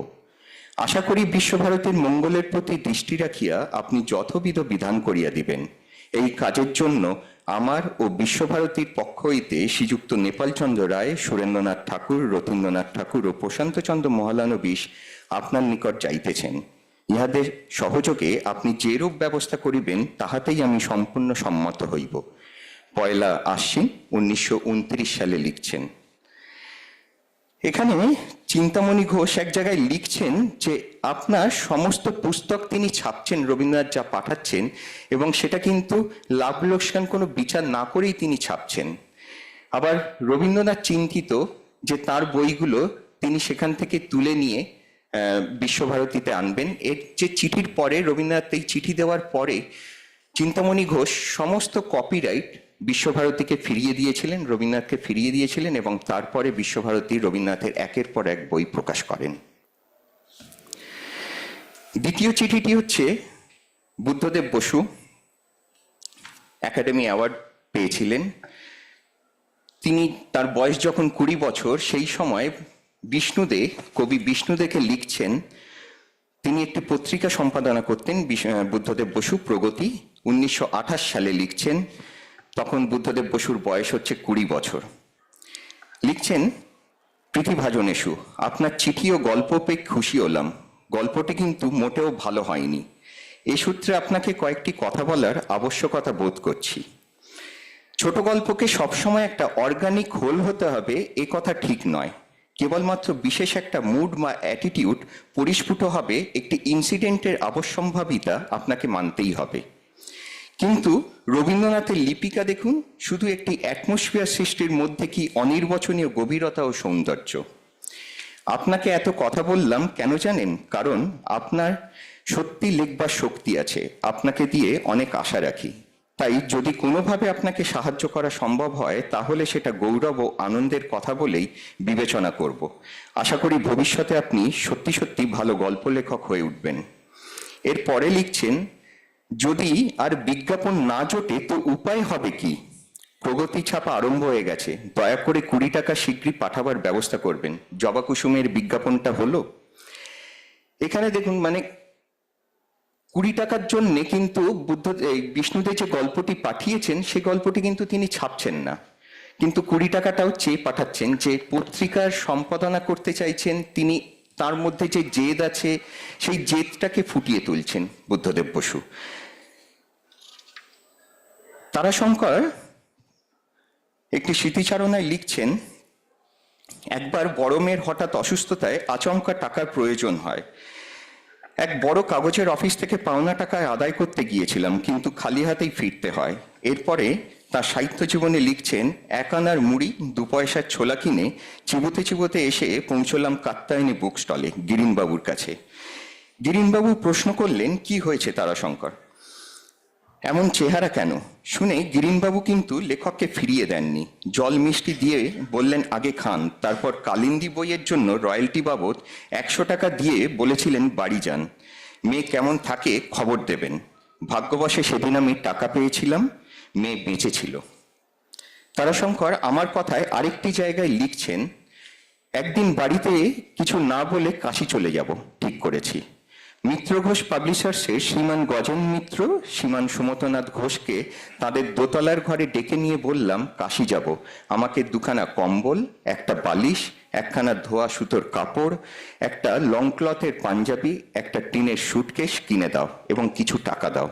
আশা করি বিশ্বভারতীর মঙ্গলের প্রতি দৃষ্টি রাখিয়া আপনি যথবিধ বিধান করিয়া দিবেন। এই কাজের জন্য আমার ও বিশ্বভারতীর পক্ষ হইতে শ্রীযুক্ত নেপালচন্দ্র রায়, সুরেন্দ্রনাথ ঠাকুর, রতীন্দ্রনাথ ঠাকুর ও প্রশান্তচন্দ্র মহালানবিশ আপনার নিকট যাইতেছেন। ইহাদের সহযোগে আপনি যেরূপ ব্যবস্থা করিবেন তাহাতেই আমি সম্পূর্ণ সম্মত হইব। 1 আশ্বিন 1929 সালে লিখছেন। এখানে চিন্তামণি ঘোষ এক জায়গায় লিখছেন যে আপনার সমস্ত পুস্তক তিনি ছাপছেন, রবীন্দ্রনাথ যা পাঠাচ্ছেন, এবং সেটা কিন্তু লাভ লোকসান কোনো বিচার না করেই তিনি ছাপছেন। আবার রবীন্দ্রনাথ চিন্তিত যে তার বইগুলো তিনি সেখান থেকে তুলে নিয়ে বিশ্বভারতীতে আনবেন। এর যে চিঠির পরে, রবীন্দ্রনাথ এই চিঠি দেওয়ার পরে চিন্তামণি ঘোষ সমস্ত কপিরাইট বিশ্বভারতীকে ফিরিয়ে দিয়েছিলেন, রবীন্দ্রনাথকে ফিরিয়ে দিয়েছিলেন, এবং তারপরে বিশ্বভারতী রবীন্দ্রনাথের একের পর এক বই প্রকাশ করেন। দ্বিতীয় চিঠিটি হচ্ছে বুদ্ধদেব বসু একাডেমি অ্যাওয়ার্ড পেয়েছিলেন। তিনি তার বয়স যখন 20 বছর, সেই সময় বিষ্ণুদে, কবি বিষ্ণুদেকে লিখছেন, তিনি একটি পত্রিকা সম্পাদনা করতেন বুদ্ধদেব বসু, প্রগতি। 1928 সালে লিখছেন, তখন বুদ্ধদেব বসুর বয়স হচ্ছে 20 বছর। লিখছেন, প্রীতিভাজনেশু, আপনার চিঠি ও গল্প পেয়ে খুশি হলাম। গল্পটি কিন্তু মোটেও ভালো হয়নি। এই সূত্রে আপনাকে কয়েকটি কথা বলার আবশ্যকতা বোধ করছি। ছোট গল্পকে সবসময় একটা অর্গানিক হোল হতে হবে এ কথা ঠিক নয়। কেবলমাত্র বিশেষ একটা মুড বা অ্যাটিটিউড পরিস্ফুট হবে একটি ইনসিডেন্টের আবশ্যম্ভাবিতা আপনাকে মানতেই হবে। কিন্তু রবীন্দ্রনাথের লিপিকা দেখুন, শুধু একটি অ্যাটমসফিয়ার সৃষ্টির মধ্যে কি অনির্বচনীয় গভীরতা ও সৌন্দর্য। আপনাকে এত কথা বললাম কেন জানেন? কারণ আপনার সত্যি লিখবার শক্তি আছে, আপনাকে দিয়ে অনেক আশা রাখি। তাই যদি কোনোভাবে আপনাকে সাহায্য করা সম্ভব হয় তাহলে সেটা গৌরব ও আনন্দের কথা বলেই বিবেচনা করব। আশা করি ভবিষ্যতে আপনি সত্যি সত্যি ভালো গল্প লেখক হয়ে উঠবেন। এরপরে লিখছেন, যদি আর বিজ্ঞাপন না জোটে তো উপায় হবে কি? প্রগতি ছাপা আরম্ভ হয়ে গেছে, দয়া করে 20 টাকা শীঘ্রই পাঠাবার ব্যবস্থা করবেন। জবা কুসুমের বিজ্ঞাপনটা হলো। এখানে দেখুন, মানে 20 টাকার জন্য কিন্তু বিষ্ণুদেব যে গল্পটি পাঠিয়েছেন সেই গল্পটি কিন্তু তিনি ছাপছেন না, কিন্তু 20 টাকাটাও চেয়ে পাঠাচ্ছেন। যে পত্রিকার সম্পাদনা করতে চাইছেন তিনি, তার মধ্যে যে জেদ আছে সেই জেদটাকে ফুটিয়ে তুলছেন বুদ্ধদেব বসু। তারাশঙ্কর একটি স্মৃতিচারণায় লিখছেন, একবার বড় মেয়ের হঠাৎ অসুস্থতায় আচমকা টাকার প্রয়োজন হয়। এক বড় কাগজের অফিস থেকে পাওনা টাকায় আদায় করতে গিয়েছিলাম, কিন্তু খালি হাতেই ফিরতে হয়। এরপরে তার সাহিত্য জীবনে লিখছেন, 1 আনার মুড়ি 2 পয়সার ছোলা কিনে চিবোতে চিবোতে এসে পৌঁছলাম কাত্যায়নী বুক স্টলে গিরিনবাবুর কাছে। গিরিনবাবু প্রশ্ন করলেন, কি হয়েছে তারাশঙ্কর? এমন চেহারা কেন শুনে গিরিনবাবু কিন্তু লেখককে ফিরিয়ে দেননি। জল মিষ্টি দিয়ে বললেন আগে খান, তারপর কালিন্দী বইয়ের জন্য রয়্যালটি বাবদ 100 টাকা দিয়ে বলেছিলেন বাড়ি যান, মেয়ে কেমন থাকে খবর দেবেন। ভাগ্যবশে সেদিন আমি টাকা পেয়েছিলাম, মেয়ে বেঁচে ছিল। তারাশঙ্কর আমার কথায় আরেকটি জায়গায় লিখছেন, একদিন বাড়িতে কিছু না বলে কাশি চলে যাব ঠিক করেছি। মিত্র ঘোষ পাবলিশার্সের শ্রীমান গজেন মিত্র, শ্রীমান সুমতনাথ ঘোষকে তাদের দোতলার ঘরে ডেকে নিয়ে বললাম কাশি যাব, আমাকে দুখানা কম্বল, একটা বালিশ, একখানা ধোয়া সুতোর কাপড়, একটা লং ক্লথের পাঞ্জাবি, একটা টিনের সুটকেস কিনে দাও এবং কিছু টাকা দাও।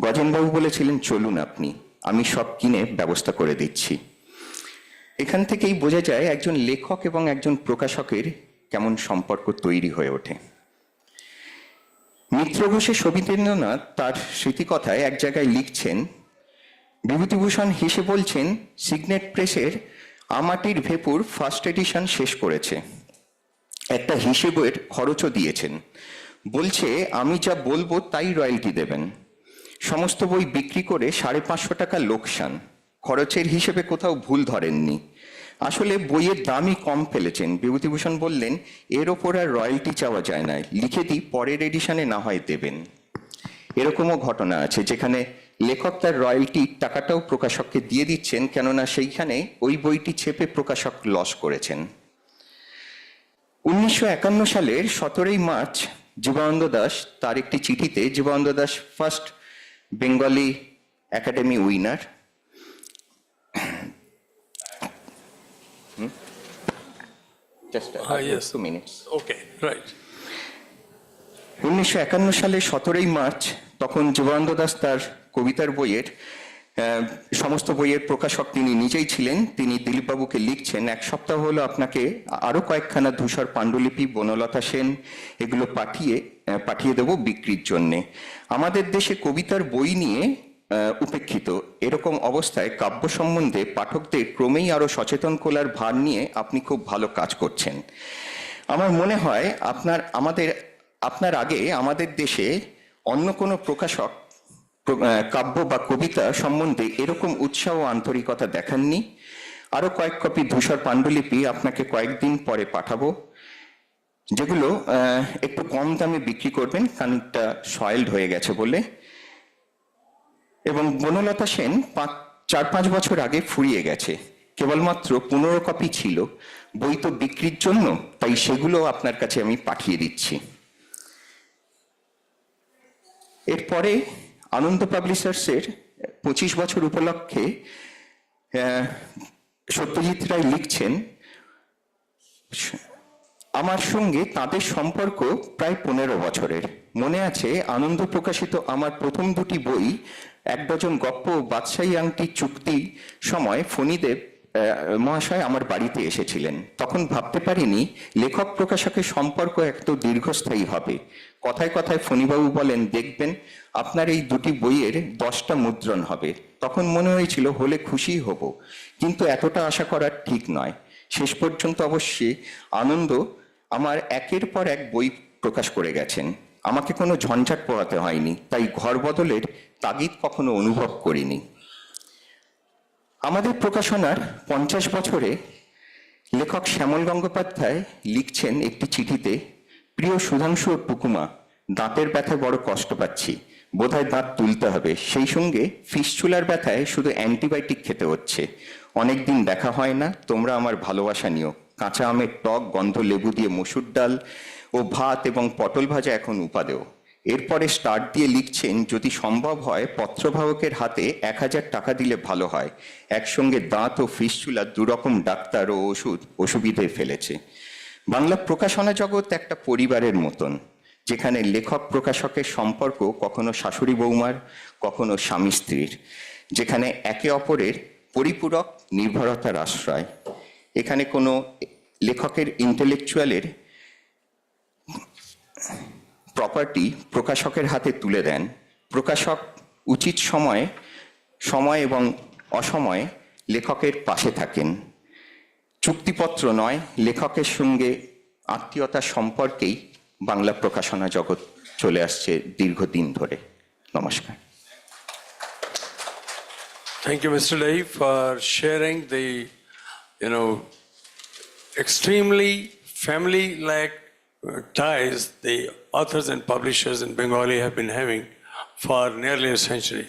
গজেনবাবু বলেছিলেন চলুন আপনি, আমি সব কিনে ব্যবস্থা করে দিচ্ছি। এখান থেকেই বোঝা যায় একজন লেখক এবং একজন প্রকাশকের কেমন সম্পর্ক তৈরি হয়ে ওঠে। মিত্র ঘোষের সবিতেন্দ্রনাথ তার স্মৃতিকথায় এক জায়গায় লিখছেন, বিভূতিভূষণ হেসে বলছেন সিগনেট প্রেসের আমাটির ভেপুর ফার্স্ট এডিশন শেষ করেছে, একটা হিসেবের খরচও দিয়েছেন, বলছে আমি যা বলবো তাই রয়্যালটি দেবেন। সমস্ত বই বিক্রি করে 550 টাকা লোকসান, খরচের হিসেবে কোথাও ভুল ধরেননি, আসলে বইয়ের দামই কম ফেলেছেন। বিভূতিভূষণ বললেন এর ওপর আর রয়্যালটি চাওয়া যায় না, লিখে দিই পরের এডিশনে না হয় দেবেন। এরকমও ঘটনা আছে যেখানে লেখক তার রয়্যালটি টাকাটাও প্রকাশককে দিয়ে দিচ্ছেন, কেননা সেইখানে ওই বইটি ছেপে প্রকাশক লস করেছেন। 1951 সালের 17 মার্চ জীবানন্দ দাস তার একটি চিঠিতে, Jibanananda Das first Bengali academy winner, Yes. 2 minutes. Okay, right. 1951 সালে 17 মার্চ তখন জীবানন্দ দাস তার কবিতার বইয়ের সমস্ত বইয়ের প্রকাশক তিনি নিজেই ছিলেন। তিনি দিলীপবাবুকে লিখছেন, এক সপ্তাহ হলো আপনাকে আরো কয়েকখানা ধূসর পাণ্ডুলিপি, বনলতা সেন এগুলো পাঠিয়ে দেব বিক্রির জন্যে। আমাদের দেশে কবিতার বই নিয়ে উপেক্ষিত এরকম অবস্থায় কাব্য সম্বন্ধে পাঠকদের ক্রমেই আরো সচেতন করার ভার নিয়ে আপনি খুব ভালো কাজ করছেন। আমার মনে হয় আপনার আগে আমাদের দেশে অন্য কোনো প্রকাশক কাব্য বা কবিতা সম্বন্ধে এরকম উৎসাহ ও আন্তরিকতা দেখাননি। আরো কয়েক কপি ধূসর পাণ্ডুলিপি আপনাকে কয়েকদিন পরে পাঠাবো, যেগুলো একটু কম দামে বিক্রি করবেন, কারণটা সয়েলড হয়ে গেছে বলে। এবং বনলতা সেন 4-5 বছর আগে ফুরিয়ে গেছে, কেবলমাত্র 15 কপি ছিল, বই তো বিক্রির জন্য, তাই সেগুলো আপনার কাছে আমি পাঠিয়ে দিচ্ছি। এরপরে আনন্দ পাবলিশার্সের 25 বছর উপলক্ষে সত্যজিৎ রায় লিখছেন, আমার সঙ্গে তাদের সম্পর্ক প্রায় 15 বছরের। মনে আছে আনন্দ প্রকাশিত আমার প্রথম 2টি বই, 1 ডজন গপ্প ও বাদশাহী আংটি চুক্তি সময় ফণীদেব মহাশয় আমার বাড়িতে এসেছিলেন। তখন ভাবতে পারিনি লেখক প্রকাশকের সম্পর্ক এত দীর্ঘস্থায়ী হবে। কথায় কথায় ফণীবাবু বলেন, দেখবেন আপনার এই 2টি বইয়ের 10টা মুদ্রণ হবে। তখন মনে হয়েছিল হলে খুশি হব, কিন্তু এতটা আশা করার ঠিক নয়। শেষ পর্যন্ত অবশ্যই আনন্দ আমার একের পর এক বই প্রকাশ করে গেছেন, আমাকে কোনো ঝঞ্ঝাট পোহাতে হয়নি, তাই ঘর বদলের তাগিদ কখনো অনুভব করিনি। আমাদের প্রকাশনার 50 বছরে লেখক শ্যামল গঙ্গোপাধ্যায় লিখছেন একটি চিঠিতে, প্রিয় সুধাংশু ও পুকুমা, দাঁতের ব্যথায় বড় কষ্ট পাচ্ছি, বোধহয় দাঁত তুলতে হবে, সেই সঙ্গে ফিসচুলার ব্যথায় শুধু অ্যান্টিবায়োটিক খেতে হচ্ছে। অনেকদিন দেখা হয় না, তোমরা আমার ভালোবাসা নিও। কাঁচা আমের টক, গন্ধ লেবু দিয়ে মসুর ডাল ও ভাত এবং পটল ভাজা এখন উপাদেয়। এরপরে স্টার্ট দিয়ে লিখছেন, যদি সম্ভব হয় পত্রবাহকের হাতে 1000 টাকা দিলে ভালো হয়, একসঙ্গে দাঁত ও ফিসচুলা 2 রকম ডাক্তার ও ওষুধ অসুবিধে ফেলেছে। বাংলা প্রকাশনা জগৎ একটা পরিবারের মতন, যেখানে লেখক প্রকাশকের সম্পর্ক কখনো শাশুড়ি বৌমার, কখনো স্বামী স্ত্রীর, যেখানে একে অপরের পরিপূরক নির্ভরতার আশ্রয়। এখানে কোনো লেখকের ইন্টেলেকচুয়ালের প্রপার্টি প্রকাশকের হাতে তুলে দেন, প্রকাশক উচিত সময় এবং অসময়ে লেখকের পাশে থাকেন। চুক্তিপত্র নয়, লেখকের সঙ্গে আত্মীয়তার সম্পর্কেই বাংলা প্রকাশনা জগৎ চলে আসছে দীর্ঘদিন ধরে। নমস্কার। Thank you, Mr. Lai, for sharing the, extremely family-like ties the authors and publishers in Bengali have been having for nearly a century.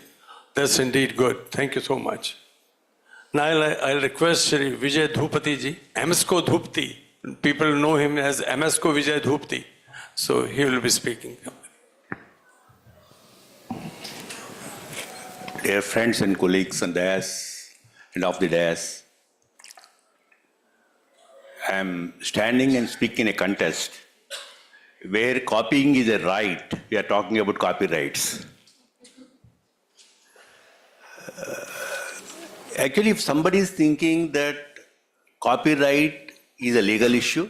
That's indeed good. Thank you so much. Now I'll request Shri Vijay Dhupati ji, Amesco Dhupti. People know him as Amesco Vijay Dhupti. So he will be speaking. Dear friends and colleagues on dais and off the dais, I am standing and speaking in a contest where copying is a right. We are talking about copyrights. Actually, if somebody is thinking that copyright is a legal issue,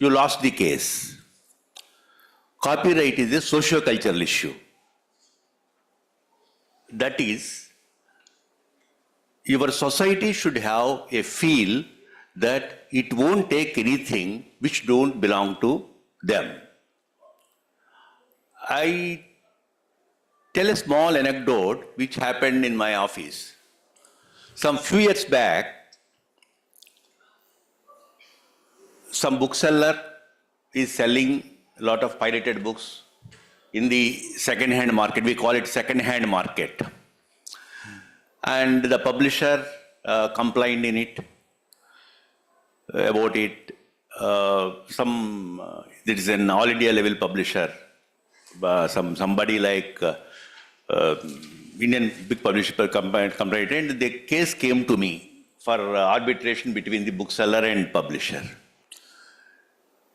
you lost the case. Copyright is a socio-cultural issue. That is, your society should have a feel that it won't take anything which don't belong to them. I tell a small anecdote which happened in my office. Some few years back, some bookseller is selling a lot of pirated books in the second-hand market. We call it second-hand market. And the publisher complained in it about it. There is an all India level publisher, somebody like Indian big publisher complained, and the case came to me for arbitration between the bookseller and publisher.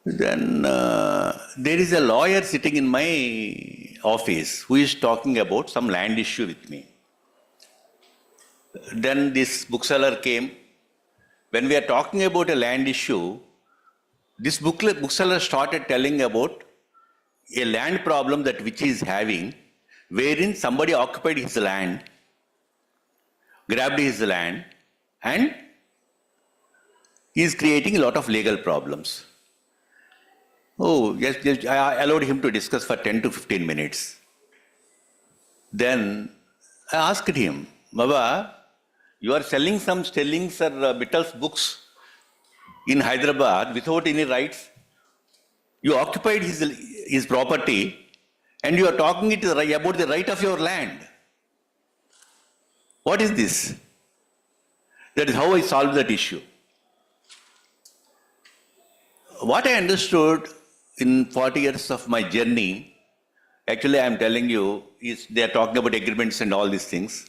Then there is a lawyer sitting in my office who is talking about some land issue with me. Then this bookseller came. When we are talking about a land issue, this bookseller started telling about a land problem that which he is having, wherein somebody occupied his land, grabbed his land, and is creating a lot of legal problems. Oh, yes, I allowed him to discuss for 10 to 15 minutes. Then I asked him, Baba, you are selling some Stellings or Beatles books in Hyderabad without any rights. You occupied his property and you are talking about the right of your land. What is this? That is how I solved that issue. What I understood in 40 years of my journey, actually I am telling you, is they are talking about agreements and all these things.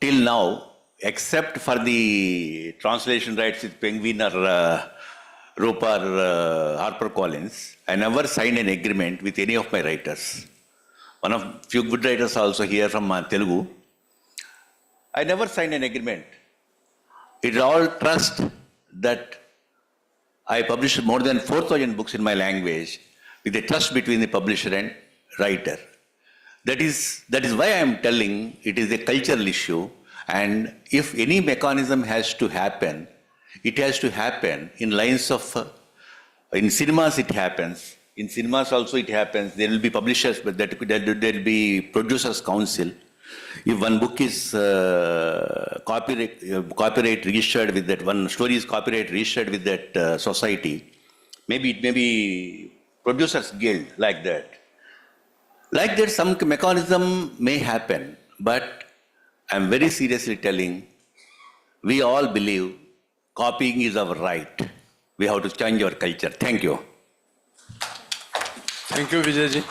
Till now, except for the translation rights with Penguin or Roper HarperCollins, I never signed an agreement with any of my writers. One of few good writers also here from Telugu. I never signed an agreement. It is all trust that I published more than 4,000 books in my language with a trust between the publisher and writer. That is why I am telling it is a cultural issue, and if any mechanism has to happen, it has to happen in lines of, in cinemas it happens, in cinemas also it happens, there will be publishers, but there will be producers council. If one book is copyright registered with that, one story is copyright registered with that society, maybe it may be producers guild like that. Like that some mechanism may happen, but I'm very seriously telling, we all believe copying is our right. We have to change our culture. Thank you. Thank you, Vijayji.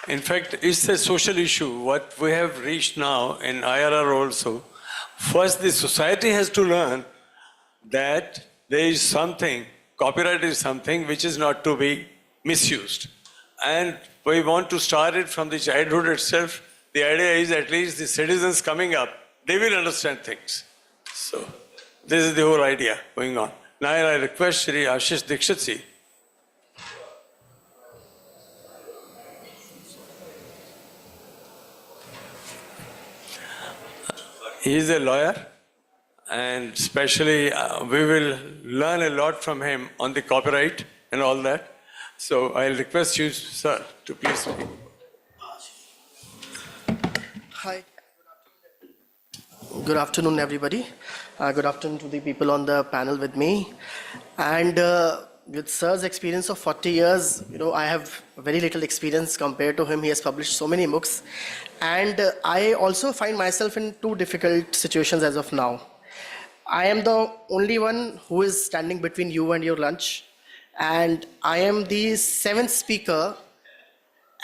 In fact, it's a social issue. What we have reached now in IRR also, first the society has to learn that there is something, copyright is something which is not to be misused. And we want to start it from the childhood itself. The idea is at least the citizens coming up, they will understand things. So this is the whole idea going on. Now I request Shri Ashish Dikshit ji. He is a lawyer, and especially we will learn a lot from him on the copyright and all that. So I'll request you, sir, to please speak. Hi. Good afternoon, everybody. Good afternoon to the people on the panel with me. And with Sir's experience of 40 years, I have very little experience compared to him. He has published so many books. And I also find myself in two difficult situations as of now. I am the only one who is standing between you and your lunch. And I am the seventh speaker.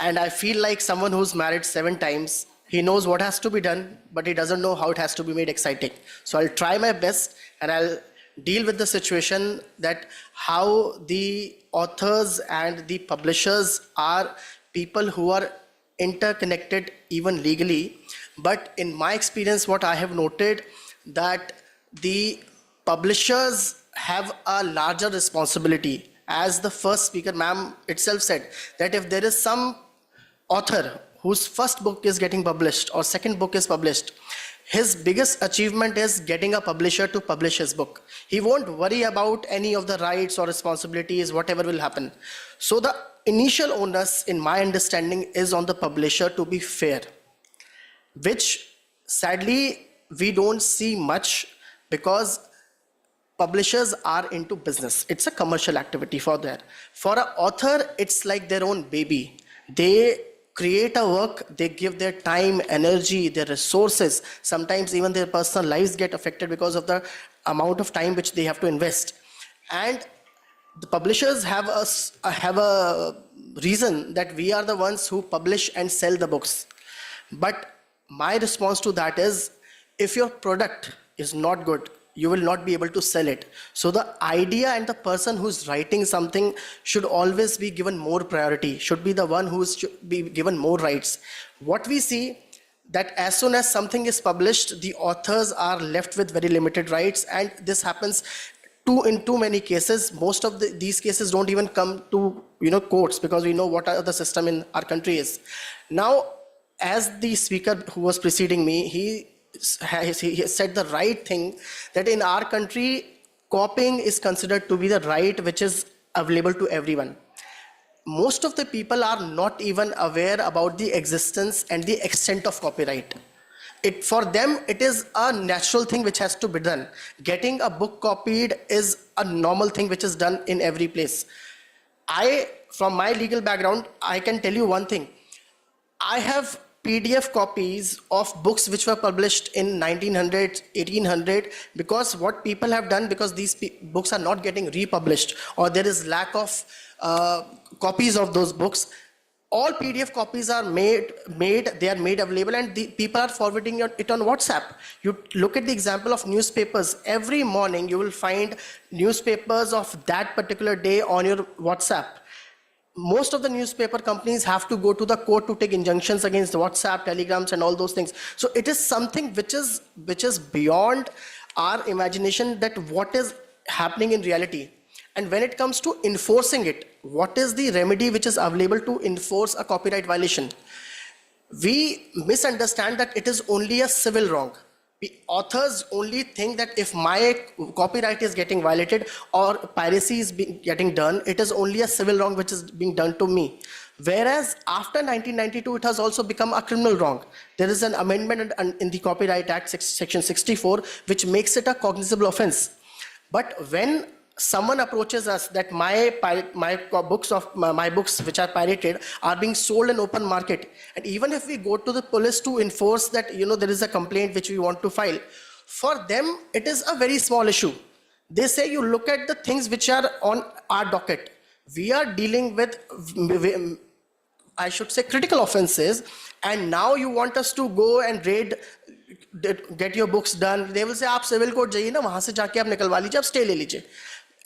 And I feel like someone who's married 7 times. He knows what has to be done, but he doesn't know how it has to be made exciting. So I'll try my best and I'll deal with the situation that how the authors and the publishers are people who are interconnected even legally. But in my experience, what I have noted that the publishers have a larger responsibility. As the first speaker, ma'am, itself said, that if there is some author whose first book is getting published or second book is published, his biggest achievement is getting a publisher to publish his book. He won't worry about any of the rights or responsibilities, whatever will happen. So the initial onus, in my understanding, is on the publisher to be fair, which sadly we don't see much because publishers are into business. It's a commercial activity for them. For an author, it's like their own baby. They create a work, they give their time, energy, their resources. Sometimes even their personal lives get affected because of the amount of time which they have to invest. And the publishers have a reason that we are the ones who publish and sell the books. But my response to that is, if your product is not good, you will not be able to sell it. So the idea and the person who's writing something should always be given more priority, should be the one who should be given more rights. What we see that as soon as something is published, the authors are left with very limited rights, and this happens in too many cases. Most of these cases don't even come to courts because we know what the system in our country is. Now, as the speaker who was preceding me, he said the right thing, that in our country, copying is considered to be the right which is available to everyone. Most of the people are not even aware about the existence and the extent of copyright. For them, it is a natural thing which has to be done. Getting a book copied is a normal thing which is done in every place. From my legal background, I can tell you one thing. I have PDF copies of books which were published in 1900, 1800, because what people have done, because these books are not getting republished or there is lack of copies of those books, all PDF copies are made available, and the people are forwarding it on WhatsApp. You look at the example of newspapers. Every morning you will find newspapers of that particular day on your WhatsApp. Most of the newspaper companies have to go to the court to take injunctions against WhatsApp, telegrams, and all those things. So it is something which is beyond our imagination, that what is happening in reality. And when it comes to enforcing it, what is the remedy which is available to enforce a copyright violation? We misunderstand that it is only a civil wrong. The authors only think that if my copyright is getting violated or piracy is getting done, it is only a civil wrong which is being done to me. Whereas after 1992, it has also become a criminal wrong. There is an amendment in the Copyright Act, section 64, which makes it a cognizable offense. But when someone approaches us that my books which are pirated are being sold in open market, and even if we go to the police to enforce that there is a complaint which we want to file, for them it is a very small issue. They say, you look at the things which are on our docket. We are dealing with, I should say, critical offenses, and now you want us to go and raid, get your books done. They will say, aap civil court jaiye na, wahan se jaake aap nikalwa lijiye, aap stay le lijiye.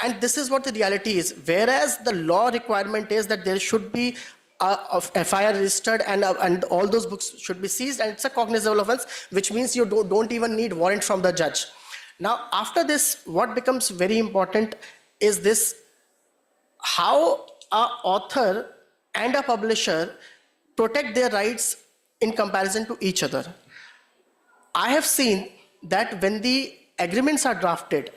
And this is what the reality is. Whereas the law requirement is that there should be a FIR registered and all those books should be seized, and it's a cognizable offense, which means you don't even need warrant from the judge. Now, after this, what becomes very important is this: how an author and a publisher protect their rights in comparison to each other. I have seen that when the agreements are drafted,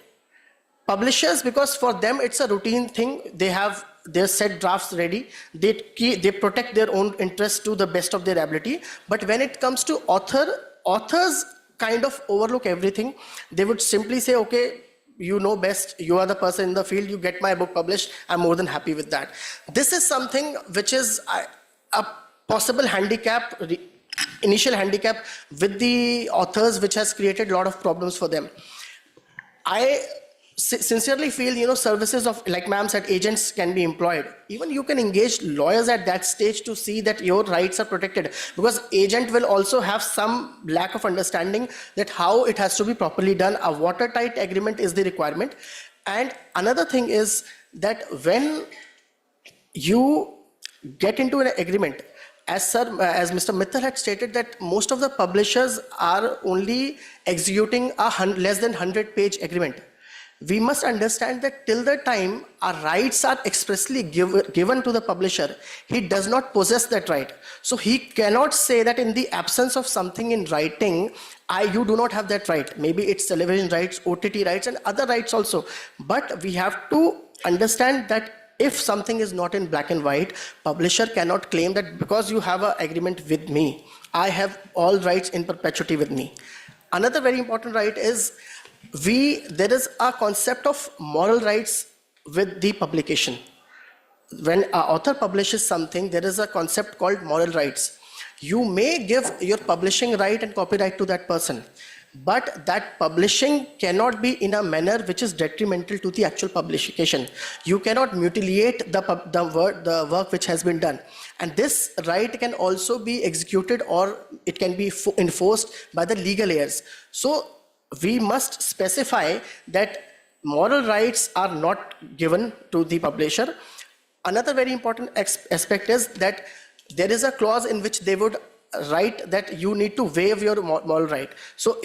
publishers, because for them it's a routine thing, they have their set drafts ready, they protect their own interests to the best of their ability. But when it comes to authors kind of overlook everything. They would simply say, okay, you know best, you are the person in the field, you get my book published, I'm more than happy with that. This is something which is a possible handicap, initial handicap with the authors, which has created a lot of problems for them. I sincerely feel, services of, like ma'am said, agents can be employed. Even you can engage lawyers at that stage to see that your rights are protected, because agent will also have some lack of understanding that how it has to be properly done. A watertight agreement is the requirement. And another thing is that when you get into an agreement, as Mr. Mittal had stated, that most of the publishers are only executing a less than 100-page agreement. We must understand that till the time our rights are expressly given to the publisher, he does not possess that right. So he cannot say that in the absence of something in writing, you do not have that right. Maybe it's television rights, OTT rights, and other rights also. But we have to understand that if something is not in black and white, publisher cannot claim that because you have an agreement with me, I have all rights in perpetuity with me. Another very important right is there is a concept of moral rights with the publication. When an author publishes something, there is a concept called moral rights. You may give your publishing right and copyright to that person, but that publishing cannot be in a manner which is detrimental to the actual publication. You cannot mutilate the work which has been done. And this right can also be executed, or it can be enforced by the legal heirs. So we must specify that moral rights are not given to the publisher. Another very important aspect is that there is a clause in which they would write that you need to waive your moral right. So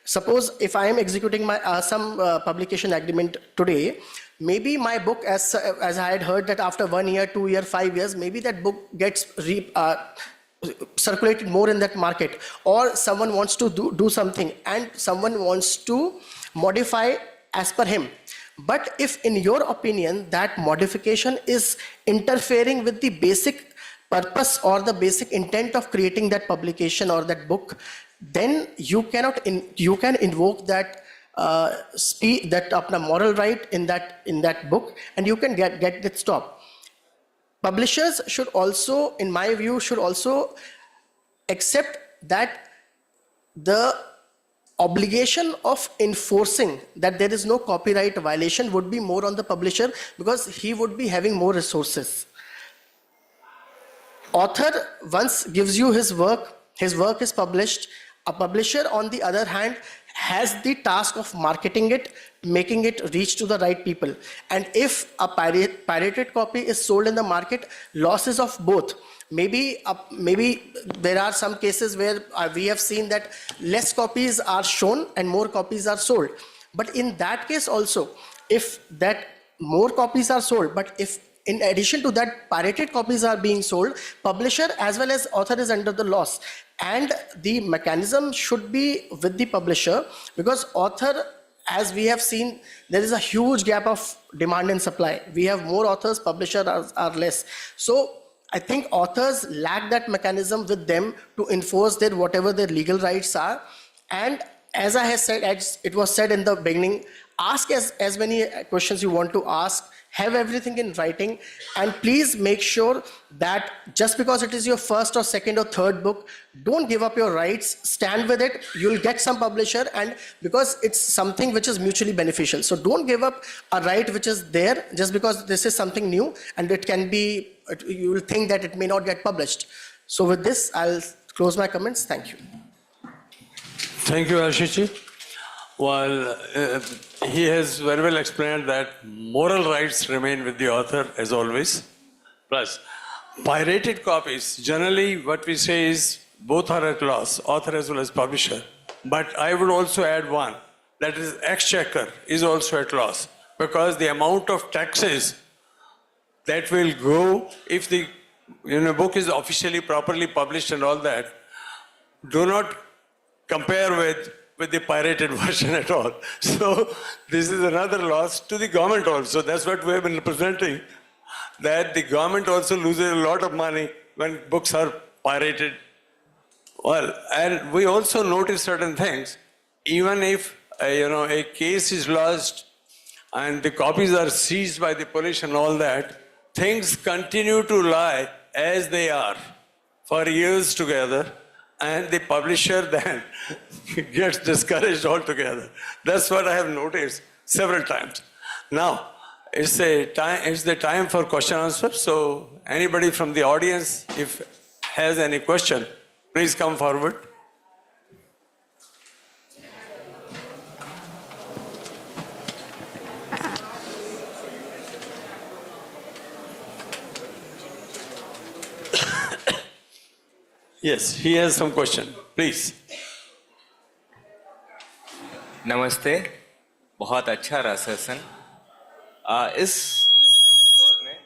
suppose if I am executing my some publication agreement today, maybe my book, as I had heard that after 1 year, 2 years, 5 years, maybe that book gets circulated more in that market, or someone wants to do something and someone wants to modify as per him. But if in your opinion that modification is interfering with the basic purpose or the basic intent of creating that publication or that book, then you can invoke that moral right in that book, and you can get it stopped. Publishers should also, in my view, accept that the obligation of enforcing that there is no copyright violation would be more on the publisher, because he would be having more resources. Author once gives you his work is published. A publisher, on the other hand, has the task of marketing it, making it reach to the right people. And if a pirated copy is sold in the market, losses of both. Maybe there are some cases where we have seen that less copies are shown and more copies are sold. But in that case also, if that more copies are sold, but if in addition to that pirated copies are being sold, publisher as well as author is under the loss. And the mechanism should be with the publisher, because author, as we have seen, there is a huge gap of demand and supply. We have more authors, publishers are less. So I think authors lack that mechanism with them to enforce whatever their legal rights are. And as I have said, as it was said in the beginning, ask as many questions you want to ask, have everything in writing, and please make sure that just because it is your first or second or third book, don't give up your rights, stand with it. You'll get some publisher, and because it's something which is mutually beneficial. So don't give up a right which is there just because this is something new, and you will think that it may not get published. So with this, I'll close my comments. Thank you. Thank you, Ashish. Well, he has very well explained that moral rights remain with the author as always. Plus, pirated copies, generally what we say is both are at loss, author as well as publisher. But I would also add one, that is exchequer is also at loss, because the amount of taxes that will go if the book is officially properly published and all that, do not compare with the pirated version at all. So this is another loss to the government also. That's what we have been representing, that the government also loses a lot of money when books are pirated Well, and we also notice certain things. Even if a case is lost and the copies are seized by the police and all that, things continue to lie as they are for years together, and the publisher then gets discouraged altogether. That's what I have noticed several times. Now, it's the time for question answer. So anybody from the audience, if has any question, please come forward. Yes, he has some question. Please. नमस्ते, बहुत अच्छा रहा session. इस दौर में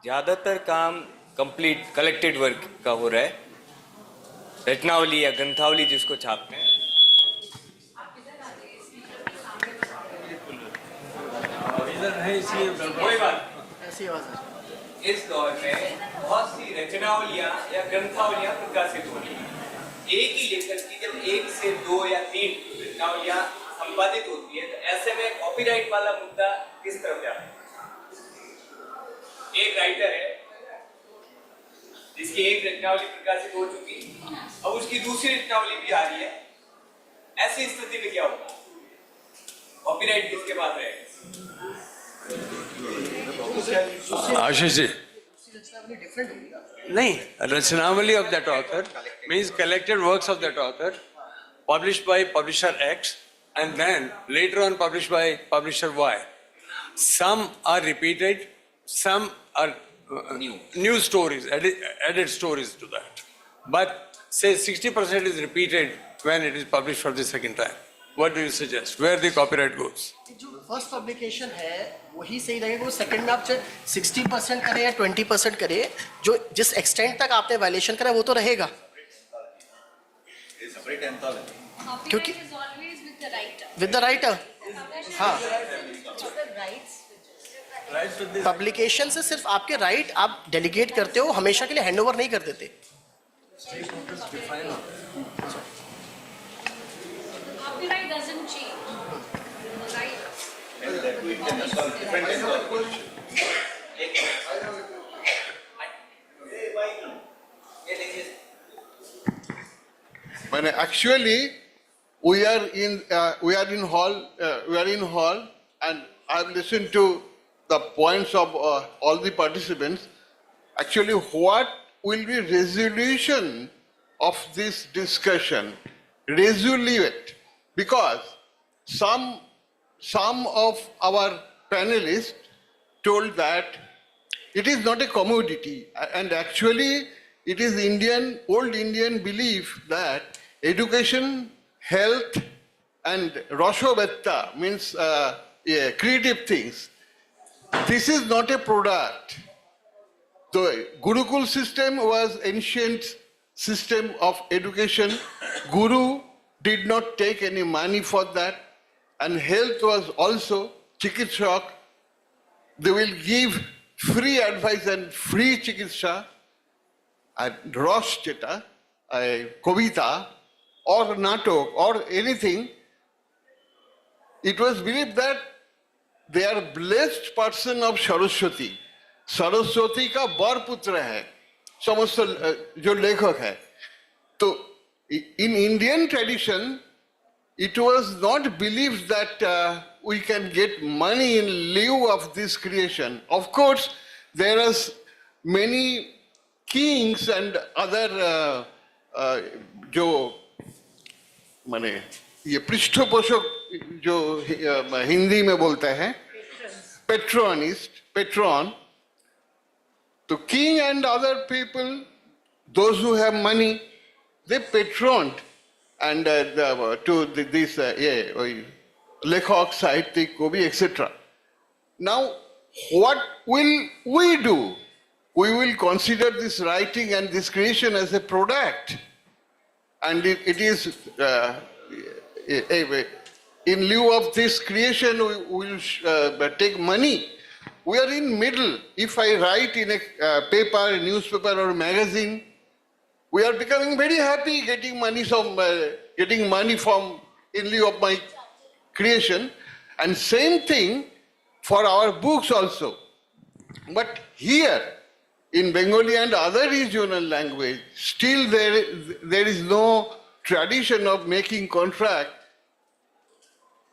ज़्यादातर काम complete collected work का हो रहा है, रचनावली या ग्रंथावली जिसको छापते हैं। कोई बात नहीं। इस दौर में बहुत सी रचनावलियाँ या ग्रंथावलियाँ प्रकाशित हो रही हैं। एक ही लेखक की जब 1 से 2 या 3 रचनावलियाँ संपादित होती है, तो ऐसे में कॉपीराइट वाला मुद्दा किस तरफ जाता है? एक राइटर है जिसकी एक रचनावली प्रकाशित हो चुकी, अब उसकी दूसरी रचनावली भी आ रही है, ऐसी स्थिति में क्या होगा? कॉपीराइट किसके पास रहेगा? आशीष जी, नहीं, रचनावली of that author means collected works of that author published by publisher X and then later on published by publisher Y. Some are repeated, some are new stories, added stories to that. But say 60% is repeated when it is published for the second time. What do you suggest? Where the copyright goes? जो first publication है वही सही रहेगा, वो second में आप 60% करें या 20% करें, जो जिस एक्सटेंट तक आपने वायलेशन करा वो तो रहेगा, क्योंकि विद द राइटर। हाँ, पब्लिकेशन से सिर्फ आपके राइट आप डेलीगेट करते हो, हमेशा के लिए हैंडओवर नहीं कर देते। Copyright doesn't change. But actually, we are in hall, and I've listened to the points of all the participants. Actually, what will be resolution of this discussion? Resolute, because some of our panelists told that it is not a commodity, and actually it is old Indian belief that education, health, and Rashovatta means creative things. This is not a product. The Gurukul system was ancient system of education. Guru did not take any money for that, and health was also chikitsak. They will give free advice and free chikitsa, and Rosh Cheta, Kavita, or Natok, or anything. It was believed that they are blessed person of Saraswati. Saraswati का बर पुत्र है, समस्त जो लेखक है. तो in Indian tradition, it was not believed that we can get money in lieu of this creation. Of course, there are many kings and other जो माने ये पृष्ठपोषक जो हिंदी में बोलते हैं patron. The king and other people, those who have money, they patroned and this Lekhak, Sahitya, Kobi, etc. Now, what will we do? We will consider this writing and this creation as a product, and it is in lieu of this creation we will take money. We are in middle. If I write in a paper, a newspaper or a magazine, We are becoming very happy getting money from in lieu of my creation, and same thing for our books also. But here, in Bengali and other regional language, still there is no tradition of making contract,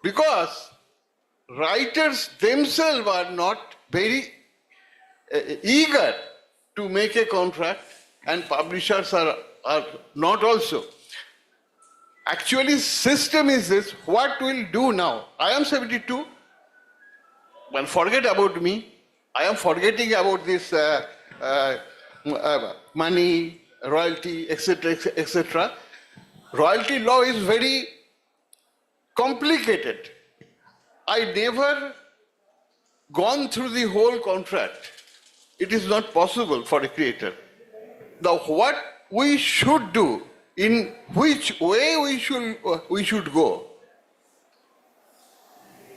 because writers themselves are not very eager to make a contract, and publishers are not also. Actually, system is this: what we'll do now? I am 72. Well, forget about me. I am forgetting about this money, royalty, etc., etc. Royalty law is very complicated. I never gone through the whole contract. It is not possible for a creator. Now, what we should do, in which way we should go?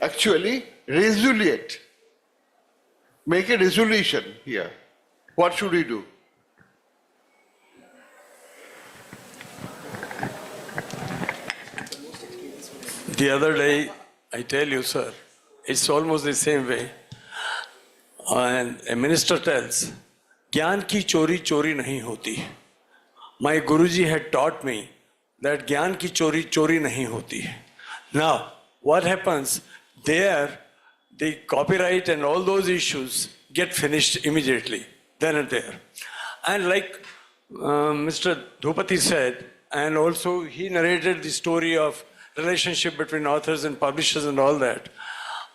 Actually, resolute. Make a resolution here. What should we do? The other day, I tell you, sir, it's almost the same way. And a minister tells, ज्ञान की चोरी चोरी नहीं होती. My Guruji had taught me that ज्ञान की चोरी चोरी नहीं होती. Now, what happens there? The copyright and all those issues get finished immediately, then and there. And like Mr. Dhupati said, and also he narrated the story of relationship between authors and publishers and all that.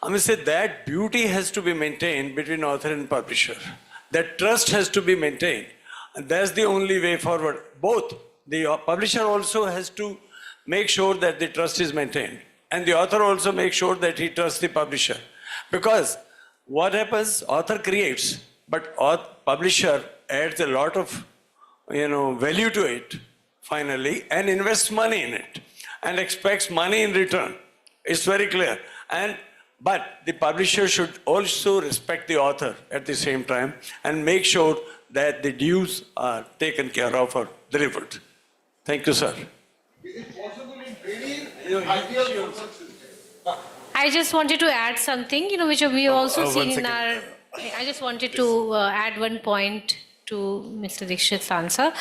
I must say that beauty has to be maintained between author and publisher. That trust has to be maintained. And that's the only way forward. Both, the publisher also has to make sure that the trust is maintained. And the author also makes sure that he trusts the publisher. Because what happens, author creates, but publisher adds a lot of value to it finally and invests money in it and expects money in return. It's very clear. But the publisher should also respect the author at the same time and make sure that the dues are taken care of or delivered. Thank you, sir. Is it possible in very ideal I just wanted to add something, which we have also seen in our... I just wanted to add one point to Mr. Dikshit's answer,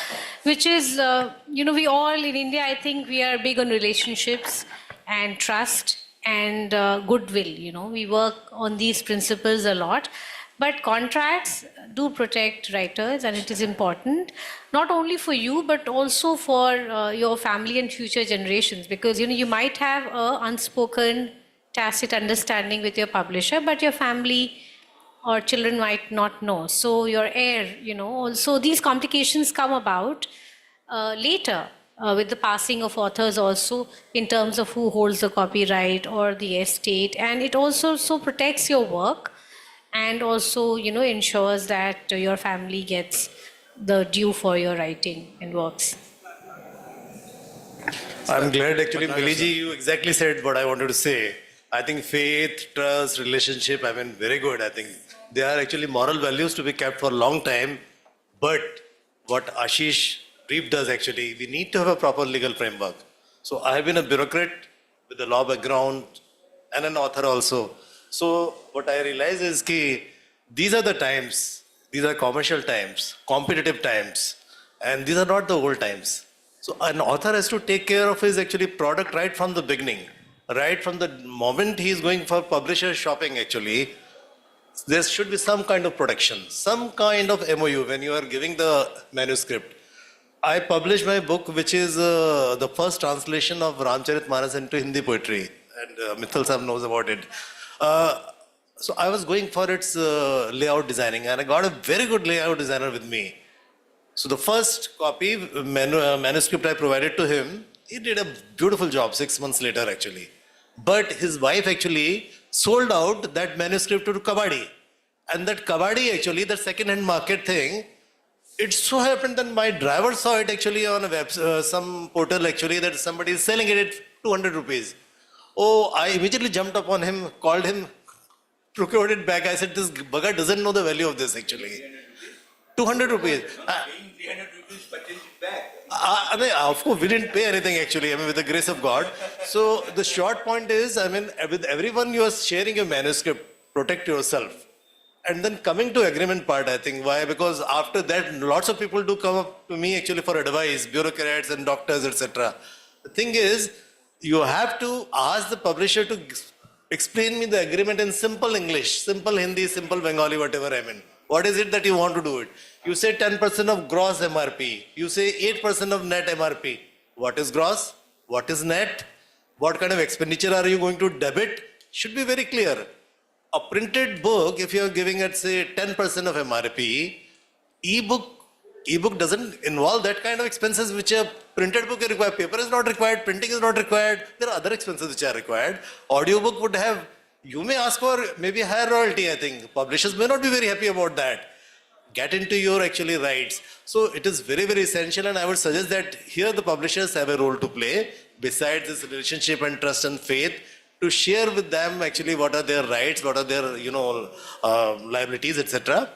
which is, we all in India, I think we are big on relationships and trust and goodwill. We work on these principles a lot. But contracts do protect writers, and it is important, not only for you, but also for your family and future generations. Because, you might have an unspoken tacit understanding with your publisher, but your family or children might not know. So your heir, also these complications come about later with the passing of authors also, in terms of who holds the copyright or the estate. And it also protects your work and also, ensures that your family gets the due for your writing and works. I'm glad actually, Miliji, you exactly said what I wanted to say. I think faith, trust, relationship, very good. I think they are actually moral values to be kept for a long time. But what Ashish briefed us actually, we need to have a proper legal framework. So I have been a bureaucrat with a law background and an author also. So what I realize is that these are the times, these are commercial times, competitive times, and these are not the old times. So an author has to take care of his actually product right from the beginning. Right from the moment he is going for publisher shopping actually, there should be some kind of protection, some kind of MOU when you are giving the manuscript. I published my book, which is the first translation of Ramcharitmanas into Hindi poetry, and Mithal Sahab knows about it. So I was going for its layout designing, and I got a very good layout designer with me. So the first copy, manuscript I provided to him, he did a beautiful job 6 months later actually. But his wife actually sold out that manuscript to Kabaddi. And that Kabaddi actually, the second-hand market thing, it so happened that my driver saw it actually on a some portal actually, that somebody is selling it at 200 rupees. Oh, I immediately jumped upon him, called him, procured it back. I said, this bugger doesn't know the value of this actually. 200 rupees. 300 rupees, purchase it back. I mean, of course, we didn't pay anything actually, I mean, with the grace of God. So the short point is, I mean, with everyone you are sharing your manuscript, protect yourself. And then coming to agreement part, I think, why? Because after that, lots of people do come up to me actually for advice, bureaucrats and doctors, etc. The thing is, you have to ask the publisher to explain me the agreement in simple English, simple Hindi, simple Bengali, whatever I mean. What is it that you want to do it? You say 10% of gross MRP. You say 8% of net MRP. What is gross? What is net? What kind of expenditure are you going to debit? Should be very clear. A printed book, if you are giving it, say, 10% of MRP, ebook doesn't involve that kind of expenses which a printed book require. Paper is not required, printing is not required. There are other expenses which are required. Audiobook would have, you may ask for maybe higher royalty, I think. Publishers may not be very happy about that. Get into your actually rights. So it is very, very essential, and I would suggest that here the publishers have a role to play besides this relationship and trust and faith, to share with them actually what are their rights, what are their liabilities, etc.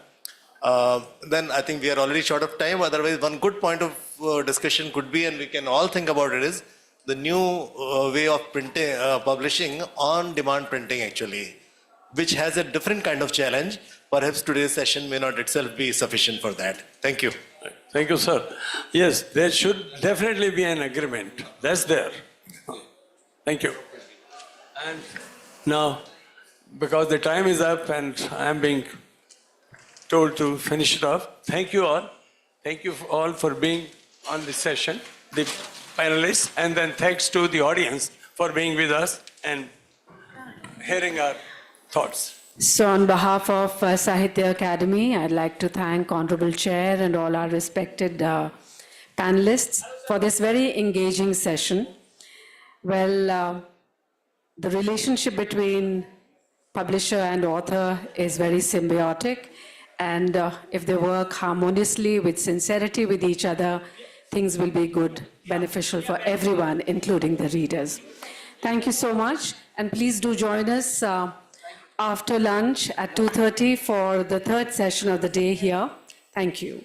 Then I think we are already short of time. Otherwise, one good point of discussion could be, and we can all think about it, is the new way of printing, publishing on demand printing actually, which has a different kind of challenge. Perhaps today's session may not itself be sufficient for that. Thank you. Thank you, sir. Yes, there should definitely be an agreement. That's there. Thank you. And now, because the time is up and I am being told to finish it off, thank you all. Thank you all for being on this session, the panelists, and then thanks to the audience for being with us and hearing our thoughts. So on behalf of Sahitya Academy, I'd like to thank Honorable Chair and all our respected panelists for this very engaging session. Well, the relationship between publisher and author is very symbiotic, and if they work harmoniously with sincerity with each other, things will be good, beneficial for everyone, including the readers. Thank you so much, and please do join us after lunch at 2:30 for the third session of the day here. Thank you.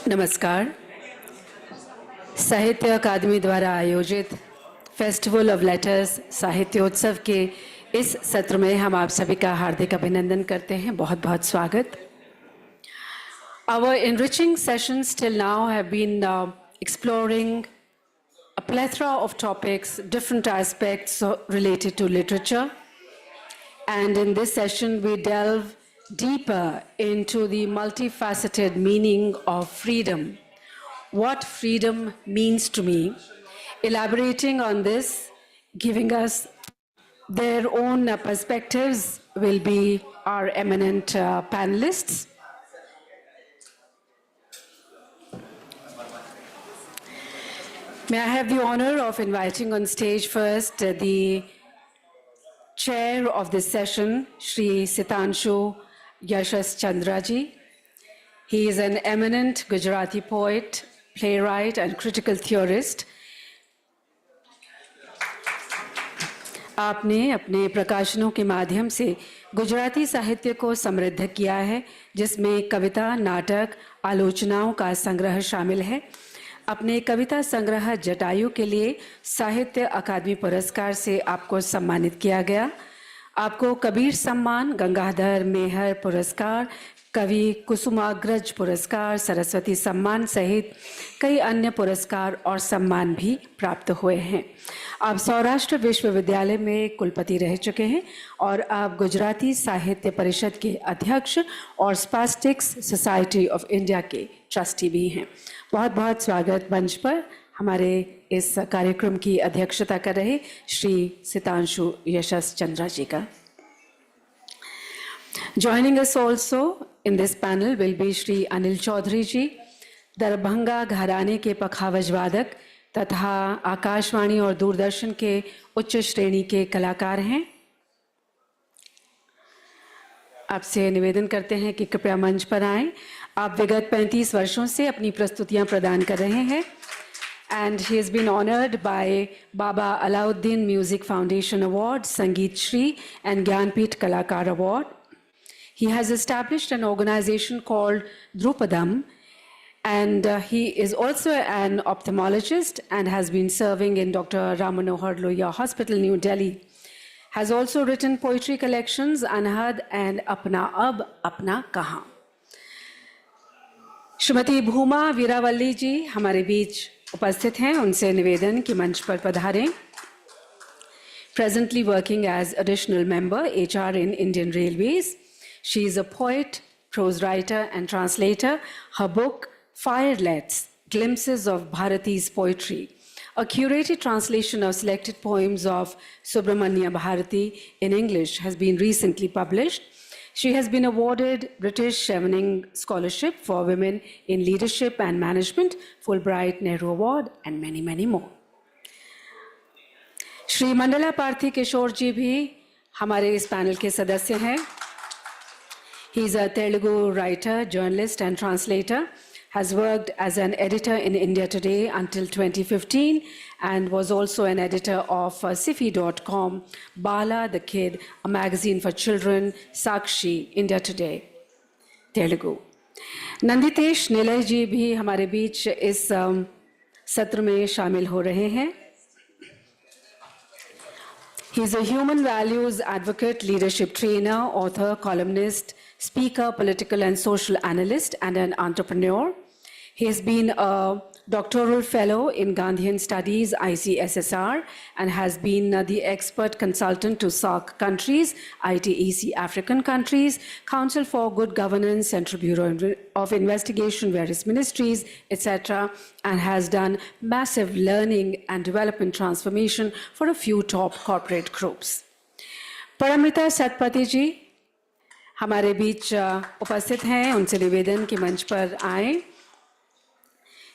नमस्कार। साहित्य अकादमी द्वारा आयोजित festival of letters साहित्योत्सव के इस सत्र में हम आप सभी का हार्दिक अभिनंदन करते हैं। बहुत बहुत स्वागत। Our enriching sessions till now have been exploring a plethora of topics, different aspects related to literature. And in this session, we delve deeper into the multifaceted meaning of freedom. What freedom means to me. Elaborating on this, giving us their own perspectives will be our eminent panelists. May I have the honor of inviting on stage first the chair of this session, Shri Sitanshu Yashas Chandraji. He is an eminent Gujarati poet, playwright, and critical theorist. आपने अपने प्रकाशनों के माध्यम से गुजराती साहित्य को समृद्ध किया है, जिसमें कविता, नाटक, आलोचनाओं का संग्रह शामिल है। अपने कविता संग्रह जटायु के लिए साहित्य अकादमी पुरस्कार से आपको सम्मानित किया गया। आपको कबीर सम्मान, गंगाधर मेहर पुरस्कार, कवि कुसुमाग्रज पुरस्कार, सरस्वती सम्मान सहित कई अन्य पुरस्कार और सम्मान भी प्राप्त हुए हैं। आप सौराष्ट्र विश्वविद्यालय में कुलपति रह चुके हैं और आप गुजराती साहित्य परिषद के अध्यक्ष और स्पास्टिक्स सोसाइटी ऑफ इंडिया के ट्रस्टी भी हैं। बहुत बहुत स्वागत मंच पर हमारे इस कार्यक्रम की अध्यक्षता कर रहे श्री सितांशु यशस चंद्रा जी का। Joining us also in this panel will be Shri Anil Chaudhary ji, Darbhanga घराने के पखावज वादक तथा आकाशवाणी और दूरदर्शन के उच्च श्रेणी के कलाकार हैं। आपसे निवेदन करते हैं कि कृपया मंच पर आएं। आप विगत 35 वर्षों से अपनी प्रस्तुतियां प्रदान कर रहे हैं। And he has been honored by Baba Alauddin Music Foundation Award, Sangeet Shri, and Gyanpith Kalakar Award. He has established an organization called Drupadam, and he is also an ophthalmologist and has been serving in Dr. Ram Manohar Lohia Hospital, New Delhi. Has also written poetry collections, Anhad and Apna Ab, Apna Kahan. Shrimati भूमा वीरावल्ली जी हमारे बीच उपस्थित हैं। उनसे निवेदन कि मंच पर पधारें। Presently working as additional member HR in Indian Railways. She is a poet, prose writer and translator. Her book Firelets, Glimpses of Bharati's Poetry, a curated translation of selected poems of Subramanya Bharati in English, has been recently published. She has been awarded British Chevening Scholarship for Women in Leadership and Management, Fulbright Nehru Award, and many, many more. Shri Mandla Parthi किशोर जी भी हमारे इस panel के सदस्य हैं। He is a Telugu writer, journalist, and translator. Has worked as an editor in India Today until 2015 and was also an editor of Sifi.com, Bala the Kid, a magazine for children, Sakshi, India Today, Telugu. नंदितेश निलय जी भी हमारे बीच इस सत्र में शामिल हो रहे हैं। He is a human values advocate, leadership trainer, author, columnist, speaker, political and social analyst, and an entrepreneur. He has been a doctoral fellow in Gandhian Studies, ICSSR, and has been the expert consultant to SAARC countries, ITEC African countries, Council for Good Governance, Central Bureau of Investigation, various ministries, etc., and has done massive learning and development transformation for a few top corporate groups. Paramita Satpathy ji हमारे बीच उपस्थित हैं। उनसे निवेदन कि मंच पर आएं।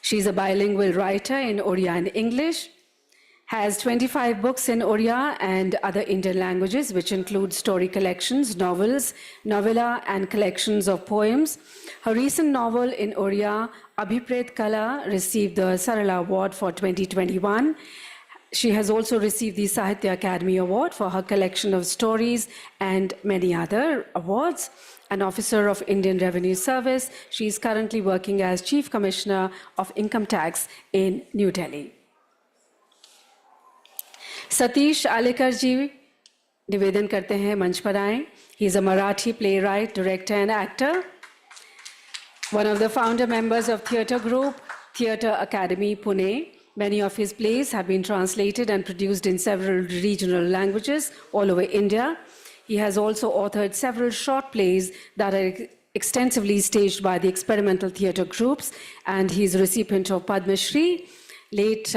She is a bilingual writer in Oriya and English, has 25 books in Oriya and other Indian languages, which include story collections, novels, novella, and collections of poems. Her recent novel in Oriya, Abhipret Kala, received the Sarala Award for 2021. She has also received the Sahitya Academy Award for her collection of stories and many other awards. an officer of Indian Revenue Service. She is currently working as Chief Commissioner of Income Tax in New Delhi. Satish Alekar ji निवेदन करते हैं मंच पर आएं. He is a Marathi playwright, director and actor. One of the founder members of theatre group, Theatre Academy, Pune. Many of his plays have been translated and produced in several regional languages all over India. He has also authored several short plays that are extensively staged by the experimental theatre groups, and he is a recipient of Padma Shri, late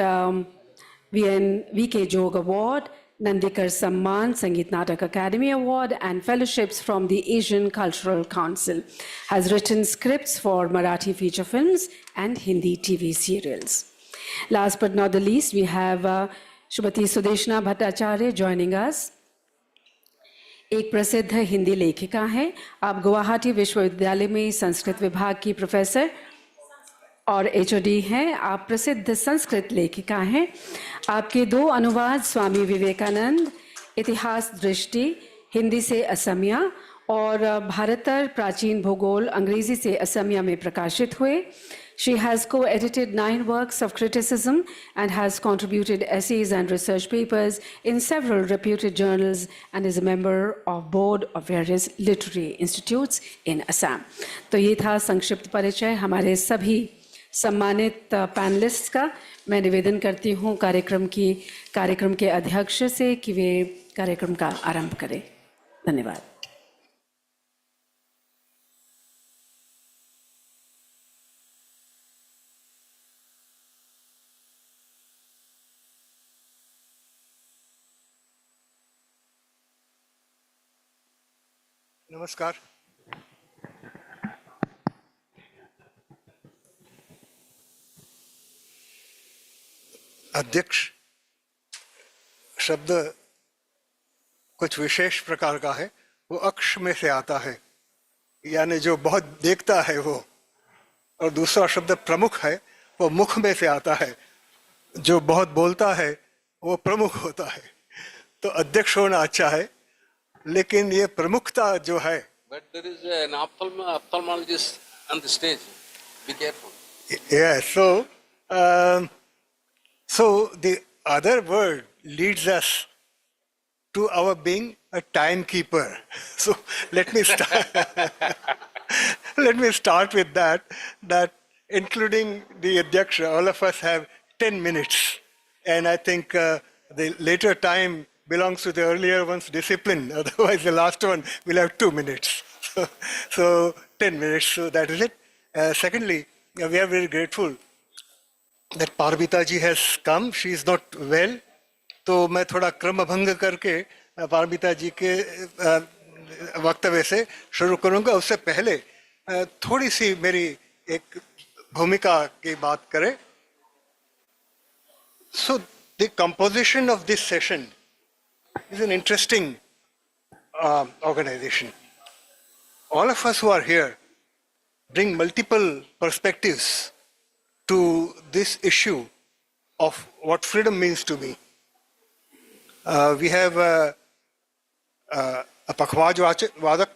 V.K. Jog Award, Nandikar Samman, Sangeet Natak Academy Award, and fellowships from the Asian Cultural Council. Has written scripts for Marathi feature films and Hindi TV serials. Last but not the least, we have Shrimati Sudeshna Bhattacharya joining us. एक प्रसिद्ध हिंदी लेखिका हैं. आप गुवाहाटी विश्वविद्यालय में संस्कृत विभाग की professor और एचओडी हैं. आप प्रसिद्ध संस्कृत लेखिका हैं. आपके 2 अनुवाद स्वामी विवेकानंद, इतिहास दृष्टि, हिंदी से असमिया, और भारतर प्राचीन भूगोल, अंग्रेजी से असमिया में प्रकाशित हुए. She has co-edited 9 works of criticism and has contributed essays and research papers in several reputed journals and is a member of board of various literary institutes in Assam. तो ये था संक्षिप्त परिचय हमारे सभी सम्मानित पैनलिस्ट्स का. मैं निवेदन करती हूँ कार्यक्रम के अध्यक्ष से कि वे कार्यक्रम का आरंभ करें. धन्यवाद. नमस्कार. अध्यक्ष शब्द कुछ विशेष प्रकार का है. वो अक्ष में से आता है, यानी जो बहुत देखता है वो. और दूसरा शब्द प्रमुख है, वो मुख में से आता है. जो बहुत बोलता है वो प्रमुख होता है. तो अध्यक्ष होना अच्छा है, लेकिन ये प्रमुखता जो है. But there is an ophthalmologist on the stage. Be careful. Yeah, so the other word leads us to our being a timekeeper. So let me start with that including the Adhyaksha, all of us have 10 minutes. And I think the later time belongs to the earlier one's discipline. Otherwise, the last one will have 2 minutes. So 10 minutes, so that is it. Secondly, we are very grateful that Parvita ji has come. She is not well. तो मैं थोड़ा क्रमभंग करके पारमिता जी के वक्तव्य से शुरू करूंगा. उससे पहले थोड़ी सी मेरी एक भूमिका की बात करें. So the composition of this session is an interesting organization. All of us who are here bring multiple perspectives to this issue of what freedom means to me. We have a Pakhwaj Vadak,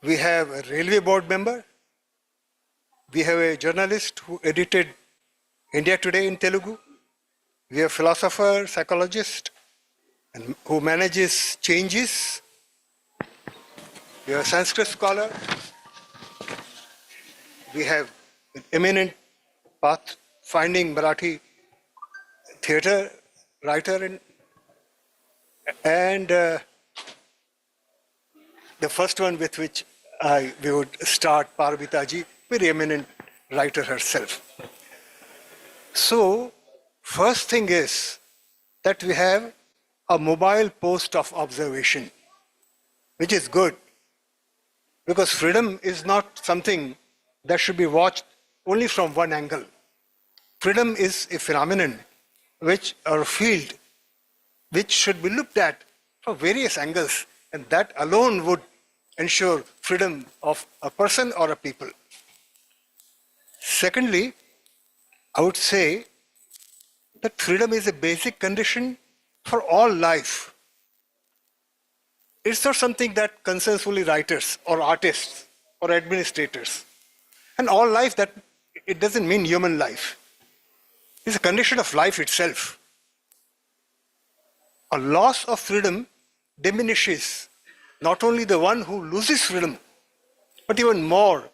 we have a railway board member, we have a journalist who edited India Today in Telugu, we have a philosopher, psychologist, and who manages changes, we have a Sanskrit scholar, we have an eminent path-finding Marathi theatre writer, and the first one with which we would start, Parvita ji, very eminent writer herself. So, first thing is that we have a mobile post of observation, which is good, because freedom is not something that should be watched only from one angle. Freedom is a phenomenon or a field which should be looked at from various angles, and that alone would ensure freedom of a person or a people. Secondly, I would say that freedom is a basic condition for all life. It's not something that concerns only writers or artists or administrators. And all life, that it doesn't mean human life. It's a condition of life itself. A loss of freedom diminishes not only the one who loses freedom, but even more,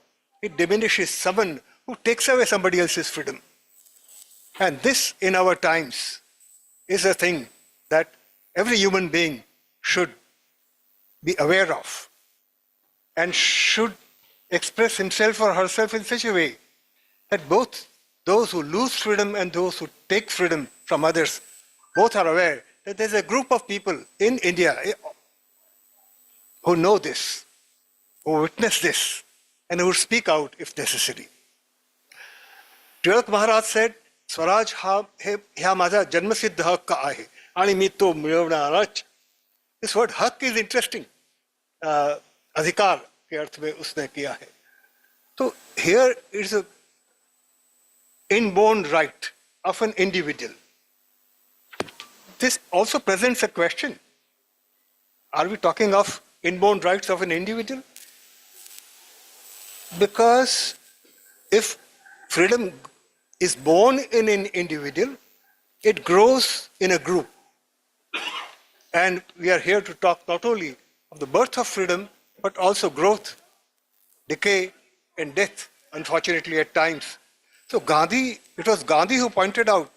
it diminishes someone who takes away somebody else's freedom. And this, in our times, is a thing that every human being should be aware of and should express himself or herself in such a way that both those who lose freedom and those who take freedom from others, both are aware that there's a group of people in India who know this, who witness this, and who speak out if necessary. Tilak Maharaj said, Swaraj ha maza janmasiddha hakka ahe, ani mi to milavnarach. This word hak is interesting. Adhikar ke arth mein usne kiya hai. So here is an inborn right of an individual. This also presents a question. Are we talking of inborn rights of an individual? Because if freedom is born in an individual, it grows in a group. And we are here to talk not only of the birth of freedom, but also growth, decay, and death, unfortunately, at times. So it was Gandhi who pointed out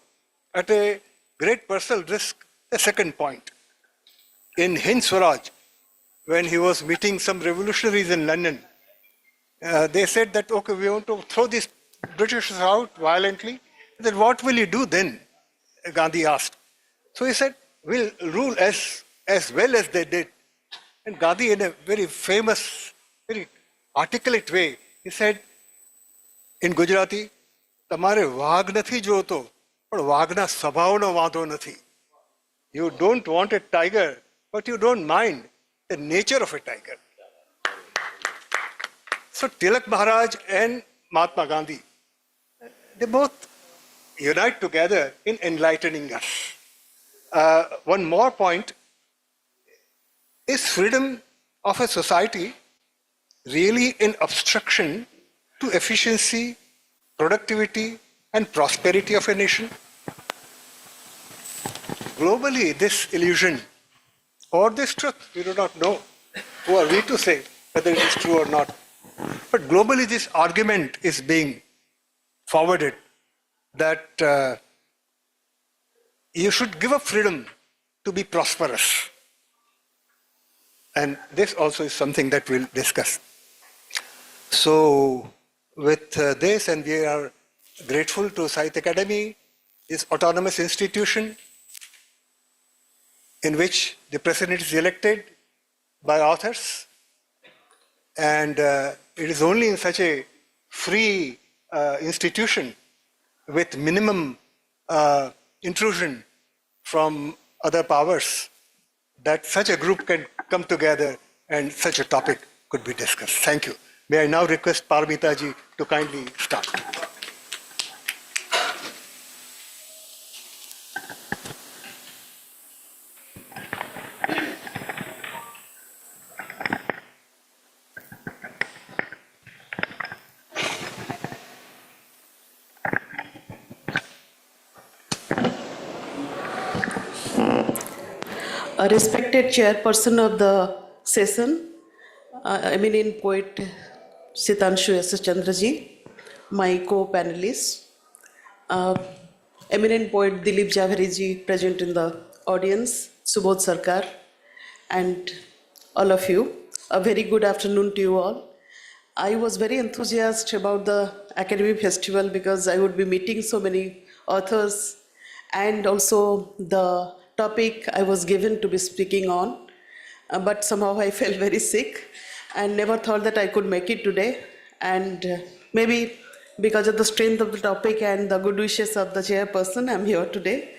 at a great personal risk the second point. In Hind Swaraj, when he was meeting some revolutionaries in London, they said that, okay, we want to throw these Britishers out violently. Then what will you do then? Gandhi asked. So he said, we'll rule as well as they did. And Gandhi, in a very famous, very articulate way, he said in Gujarati, Tamare વાઘ નથી જોતો, પણ વાઘના સ્વભાવનો વાંધો નથી. You don't want a tiger, but you don't mind the nature of a tiger. So Tilak Maharaj and Mahatma Gandhi, they both unite together in enlightening us. One more point, is freedom of a society really an obstruction to efficiency, productivity, and prosperity of a nation? Globally, this illusion or this truth, we do not know. Who are we to say whether it is true or not? But globally, this argument is being forwarded that you should give up freedom to be prosperous. And this also is something that we'll discuss. So with this, and we are grateful to Sahitya Academy, this autonomous institution in which the president is elected by authors, and it is only in such a free institution with minimum intrusion from other powers that such a group can come together and such a topic could be discussed. Thank you. May I now request Paramita ji to kindly start. A respected chairperson of the session, eminent poet Sitanshu S. Chandraji, my co-panelists, eminent poet Dilip Javeri present in the audience, Subodh Sarkar, and all of you. A very good afternoon to you all. I was very enthusiastic about the Academy Festival because I would be meeting so many authors, and also the topic I was given to be speaking on, but somehow I felt very sick and never thought that I could make it today. And maybe because of the strength of the topic and the good wishes of the chairperson, I'm here today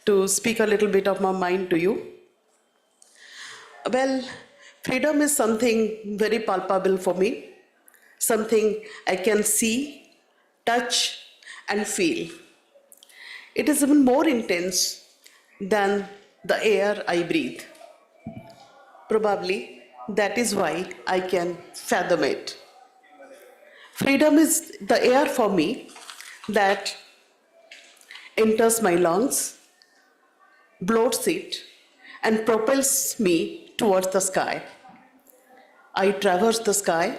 to speak a little bit of my mind to you. Well, freedom is something very palpable for me, something I can see, touch, and feel. It is even more intense than the air I breathe. Probably that is why I can fathom it. Freedom is the air for me that enters my lungs, bloats it, and propels me towards the sky. I traverse the sky.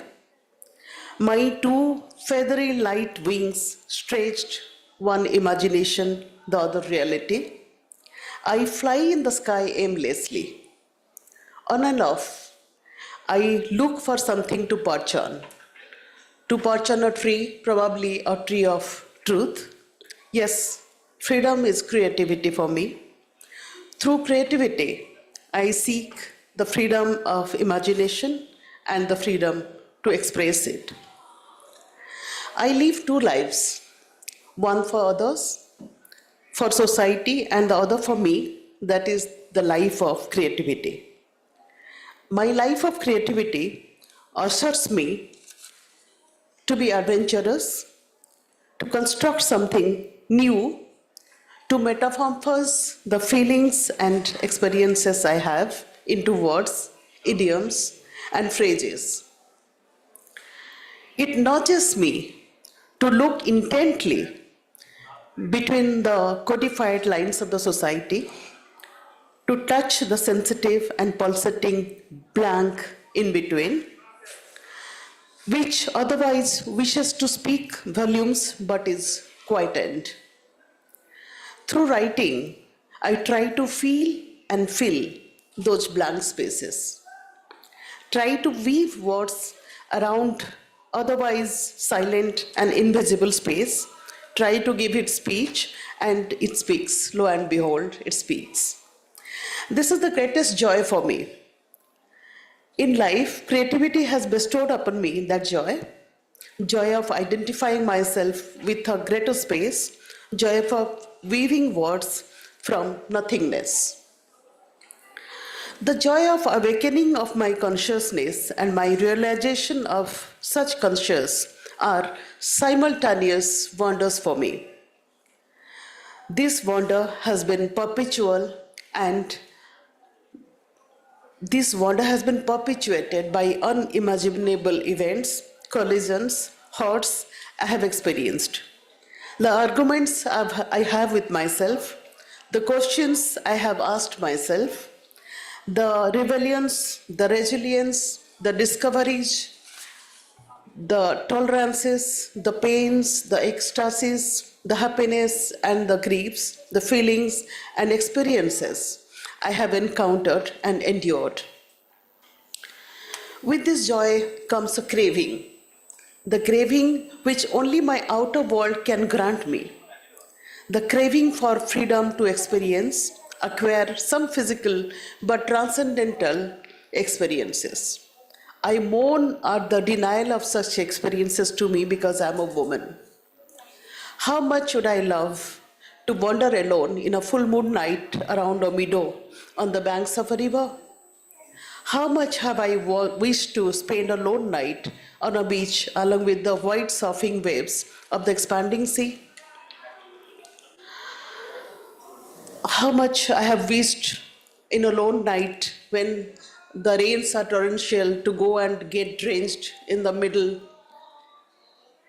My two feathery light wings stretched, one imagination, the other reality. I fly in the sky aimlessly. On and off, I look for something to perch on. To perch on a tree, probably a tree of truth. Yes, freedom is creativity for me. Through creativity, I seek the freedom of imagination and the freedom to express it. I live two lives, one for others, for society, and the other for me, that is the life of creativity. My life of creativity ushers me to be adventurous, to construct something new, to metamorphose the feelings and experiences I have into words, idioms, and phrases. It nudges me to look intently between the codified lines of the society, to touch the sensitive and pulsating blank in between, which otherwise wishes to speak volumes but is quietened. Through writing, I try to feel and fill those blank spaces. Try to weave words around otherwise silent and invisible space. Try to give it speech, and it speaks. Lo and behold, it speaks. This is the greatest joy for me. In life, creativity has bestowed upon me that joy of identifying myself with a greater space, joy of weaving words from nothingness. The joy of awakening of my consciousness and my realization of such conscious are simultaneous wonders for me. This wonder has been perpetual, and this wonder has been perpetuated by unimaginable events, collisions, hurts I have experienced. The arguments I have with myself, the questions I have asked myself, the rebellions, the resilience, the discoveries, the tolerances, the pains, the ecstasies, the happiness and the griefs, the feelings and experiences I have encountered and endured. With this joy comes a craving, the craving which only my outer world can grant me, the craving for freedom to experience, acquire some physical but transcendental experiences. I mourn at the denial of such experiences to me because I'm a woman. How much would I love to wander alone in a full moon night around a meadow on the banks of a river? How much have I wished to spend a lone night on a beach along with the white surfing waves of the expanding sea? How much I have wished in a lone night when the rains are torrential to go and get drenched in the middle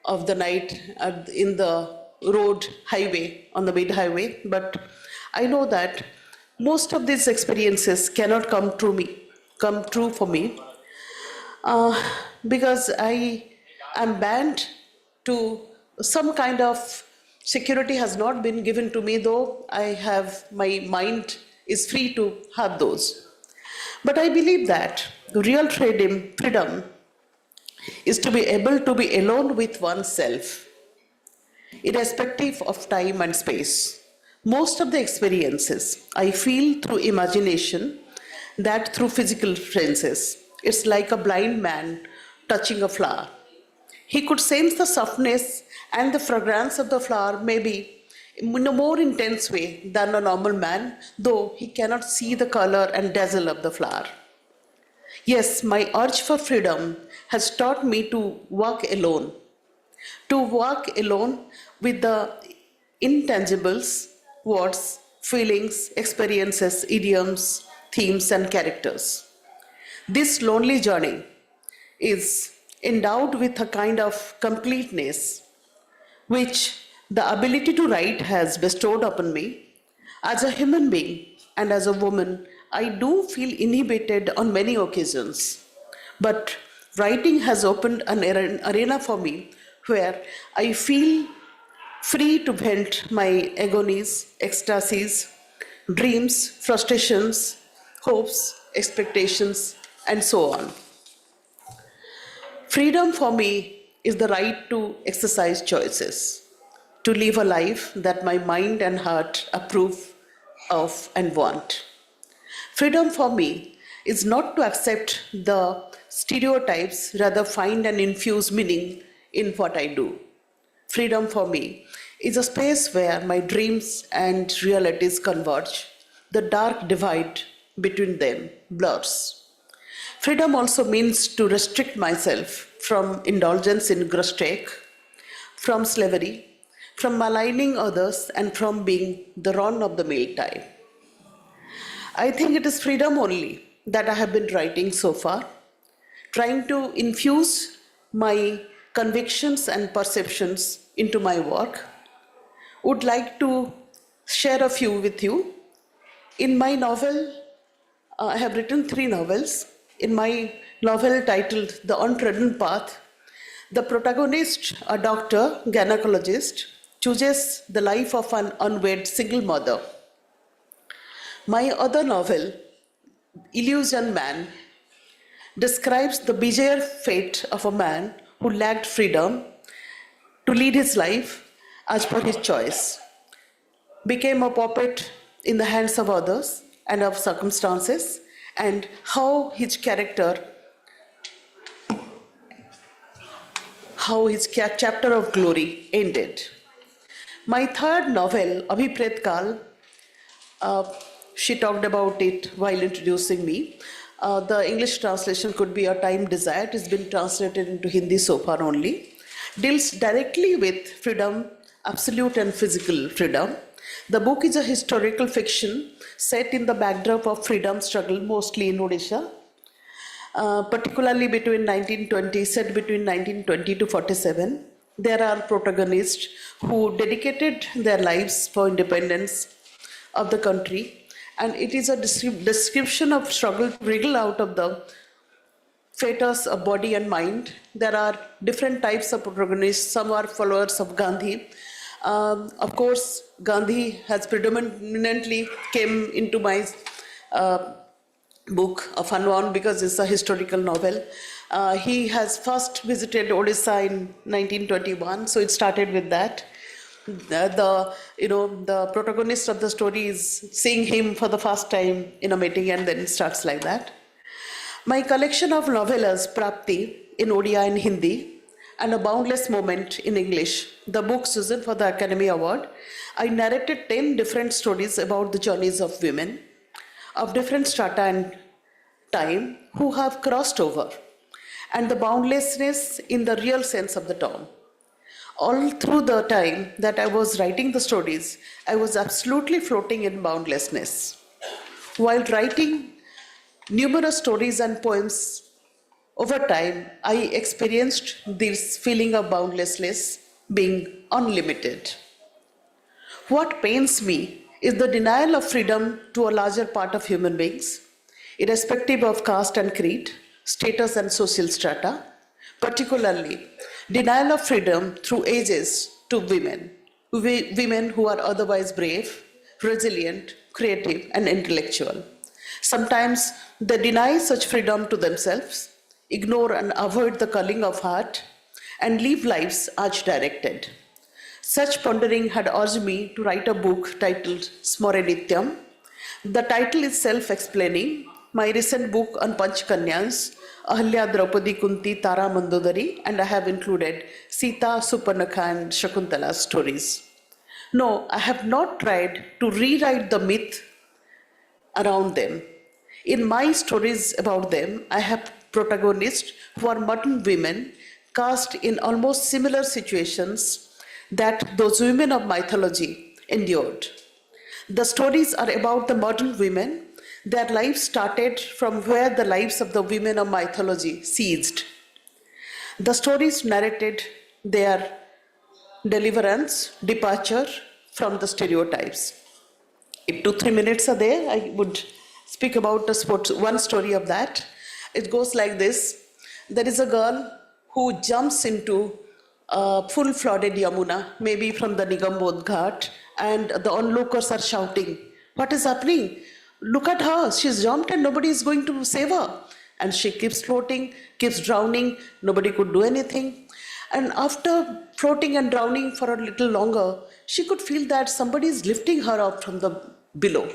of the night in the road highway, on the mid highway. But I know that most of these experiences cannot come true for me because I am banned to some kind of security has not been given to me, though my mind is free to have those. But I believe that the real freedom is to be able to be alone with oneself, irrespective of time and space. Most of the experiences I feel through imagination, that through physical senses. It's like a blind man touching a flower. He could sense the softness and the fragrance of the flower maybe in a more intense way than a normal man, though he cannot see the color and dazzle of the flower. Yes, my urge for freedom has taught me to walk alone with the intangibles, words, feelings, experiences, idioms, themes, and characters. This lonely journey is endowed with a kind of completeness which the ability to write has bestowed upon me. As a human being and as a woman, I do feel inhibited on many occasions. But writing has opened an arena for me where I feel free to vent my agonies, ecstasies, dreams, frustrations, hopes, expectations, and so on. Freedom for me is the right to exercise choices, to live a life that my mind and heart approve of and want. Freedom for me is not to accept the stereotypes, rather find and infuse meaning in what I do. Freedom for me is a space where my dreams and realities converge. The dark divide between them blurs. Freedom also means to restrict myself from indulgence in grosstake, from slavery, from maligning others, and from being the run of the mill type. I think it is freedom only that I have been writing so far, trying to infuse my convictions and perceptions into my work. Would like to share a few with you. In my novel, I have written 3 novels. In my novel titled The Untrodden Path, the protagonist, a doctor, gynecologist, chooses the life of an unwed single mother. My other novel, Illusion Man, describes the bizarre fate of a man who lacked freedom to lead his life as per his choice, became a puppet in the hands of others and of circumstances, and how his chapter of glory ended. My third novel, Abhipret Kal, she talked about it while introducing me. The English translation could be A Time Desired. It's been translated into Hindi so far only. Deals directly with freedom, absolute and physical freedom. The book is a historical fiction set in the backdrop of freedom struggle, mostly in Odisha, particularly between 1920 to 47. There are protagonists who dedicated their lives for independence of the country, and it is a description of struggle to wriggle out of the fetters of body and mind. There are different types of protagonists. Some are followers of Gandhi. Of course, Gandhi has predominantly came into my book, A Fun One, because it's a historical novel. He has first visited Odisha in 1921, so it started with that. The protagonist of the story is seeing him for the first time in a meeting, and then it starts like that. My collection of novellas, Prapti, in Odia and Hindi, and A Boundless Moment in English, the book chosen for the Academy Award, I narrated 10 different stories about the journeys of women of different strata and time who have crossed over, and the boundlessness in the real sense of the term. All through the time that I was writing the stories, I was absolutely floating in boundlessness. While writing numerous stories and poems over time, I experienced this feeling of boundlessness, being unlimited. What pains me is the denial of freedom to a larger part of human beings, irrespective of caste and creed, status and social strata, particularly denial of freedom through ages to women who are otherwise brave, resilient, creative, and intellectual. Sometimes they deny such freedom to themselves, ignore and avoid the calling of heart, and live lives arch-directed. Such pondering had urged me to write a book titled Smare Nityam. The title is self-explaining. My recent book on Panchkanyas, Ahalya, Draupadi, Kunti, Tara, Mandodari, and I have included Sita, Suparnakha, and Shakuntala's stories. No, I have not tried to rewrite the myth around them. In my stories about them, I have protagonists who are modern women cast in almost similar situations that those women of mythology endured. The stories are about the modern women, Their lives started from where the lives of the women of mythology ceased. The stories narrated their deliverance, departure from the stereotypes. If 2-3 minutes are there, I would speak about one story of that. It goes like this. There is a girl who jumps into a full flooded Yamuna, maybe from the Nigambodh Ghat, and the onlookers are shouting, "What is happening? Look at her, she's jumped and nobody is going to save her." And she keeps floating, keeps drowning, nobody could do anything. And after floating and drowning for a little longer, she could feel that somebody is lifting her up from the below.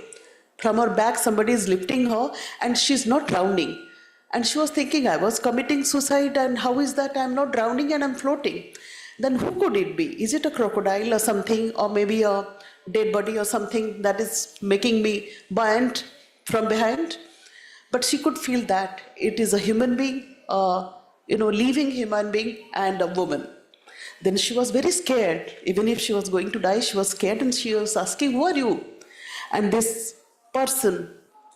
From her back, somebody is lifting her and she's not drowning. And she was thinking, I was committing suicide and how is that I'm not drowning and I'm floating? Then who could it be? Is it a crocodile or something, or maybe a dead body or something that is making me buoyant from behind? But she could feel that it is a human being, living human being and a woman. Then she was very scared. Even if she was going to die, she was scared and she was asking, "Who are you?" And this person,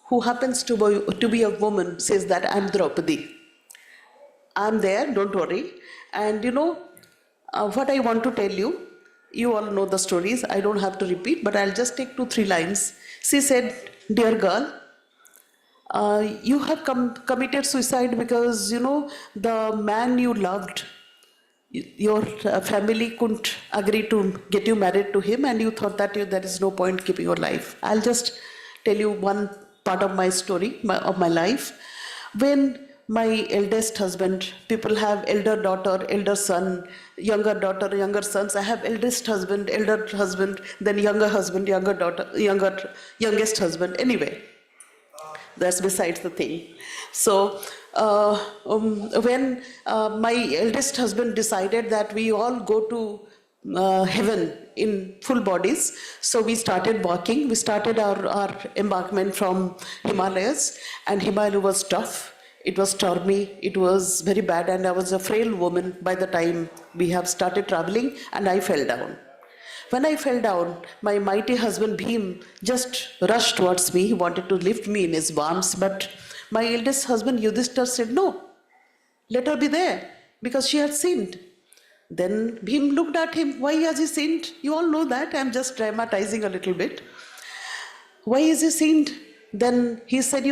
who happens to be a woman, says that, "I'm Draupadi. I'm there, don't worry." And what I want to tell you, you all know the stories, I don't have to repeat, but I'll just take 2-3 lines. She said, "Dear girl, you have committed suicide because, the man you loved, your family couldn't agree to get you married to him and you thought that there is no point keeping your life." I'll just tell you one part of my story, of my life. When my eldest husband, people have elder daughter, elder son, younger daughter, younger sons. I have eldest husband, elder husband, then younger husband, younger daughter, youngest husband. Anyway, that's besides the thing. So when my eldest husband decided that we all go to heaven in full bodies, so we started walking. We started our embarkment from Himalayas, and Himalaya was tough. It was stormy, it was very bad, and I was a frail woman by the time we have started traveling, and I fell down. When I fell down, my mighty husband Bhim just rushed towards me. He wanted to lift me in his arms, but my eldest husband Yudhishthir said, "No, let her be there, because she had sinned." Then Bhim looked at him. Why has he sinned? You all know that. I'm just dramatizing a little bit. Why is he sinned? Then he said,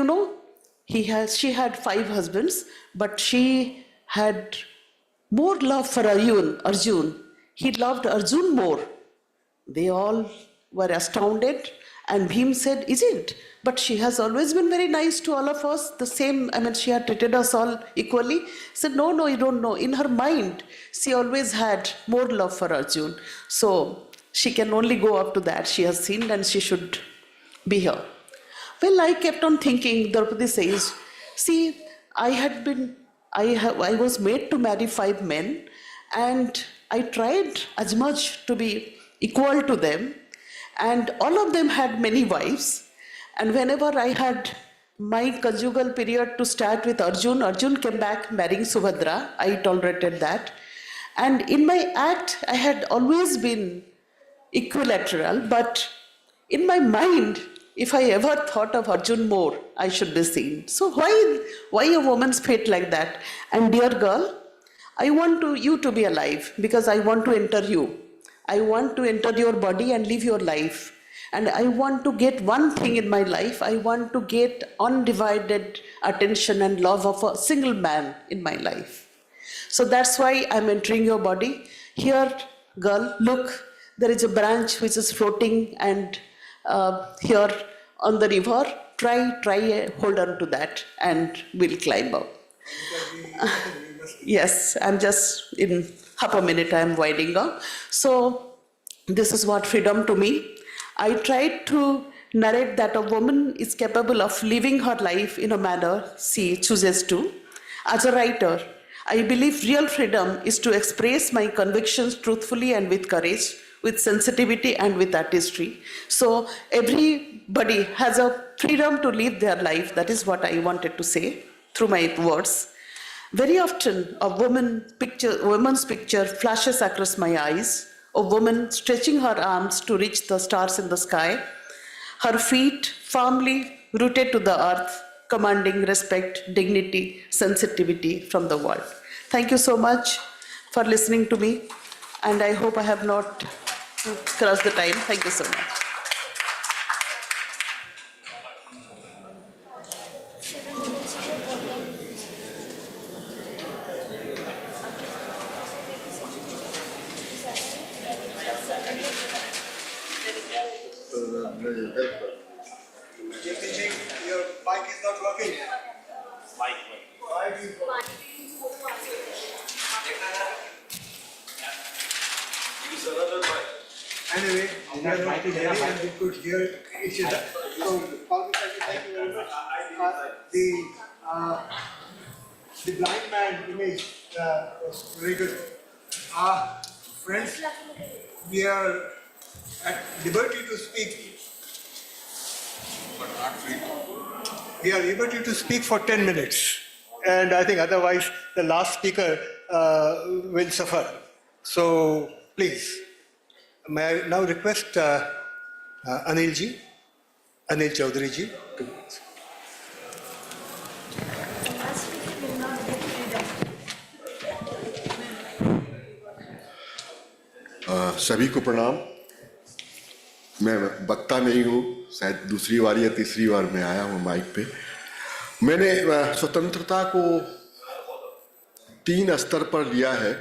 she had 5 husbands, but she had more love for Arjun. He loved Arjun more. They all were astounded, and Bhim said, "Is it? But she has always been very nice to all of us, the same, she had treated us all equally." He said, No, you don't know. In her mind, she always had more love for Arjun. So she can only go up to that. She has sinned and she should be here. Well, I kept on thinking, Draupadi says, see, I was made to marry 5 men, and I tried as much to be equal to them, and all of them had many wives. And whenever I had my conjugal period to start with Arjun came back marrying Subhadra. I tolerated that. And in my act, I had always been equilateral, but in my mind, if I ever thought of Arjun more, I should be seen. So why a woman's fate like that? And dear girl, I want you to be alive because I want to enter you. I want to enter your body and live your life. And I want to get one thing in my life. I want to get undivided attention and love of a single man in my life. So that's why I'm entering your body. Here, girl, look, there is a branch which is floating, and here on the river, try hold on to that and we'll climb up. Yes, I'm just in half a minute I'm winding up. So this is what freedom to me. I tried to narrate that a woman is capable of living her life in a manner she chooses to. As a writer, I believe real freedom is to express my convictions truthfully and with courage, with sensitivity and with artistry. So everybody has a freedom to live their life. That is what I wanted to say through my words. Very often, a woman's picture flashes across my eyes. A woman stretching her arms to reach the stars in the sky, her feet firmly rooted to the earth, commanding respect, dignity, sensitivity from the world. Thank you so much for listening to me, and I hope I have not crossed the time. Thank you so much. Your mic is not working. Anyway, we are not hearing and we could hear each other. So, thank you very much. The blind man image was very good. Friends, we are at liberty to speak, but not free. We are liberty to speak for 10 minutes. And I think otherwise the last speaker will suffer. So please, may I now request Anil Chaudhary ji to. सभी को प्रणाम। मैं वक्ता नहीं हूँ, शायद दूसरी बार या तीसरी बार मैं आया हूँ माइक पे। मैंने स्वतंत्रता को 3 स्तर पर लिया है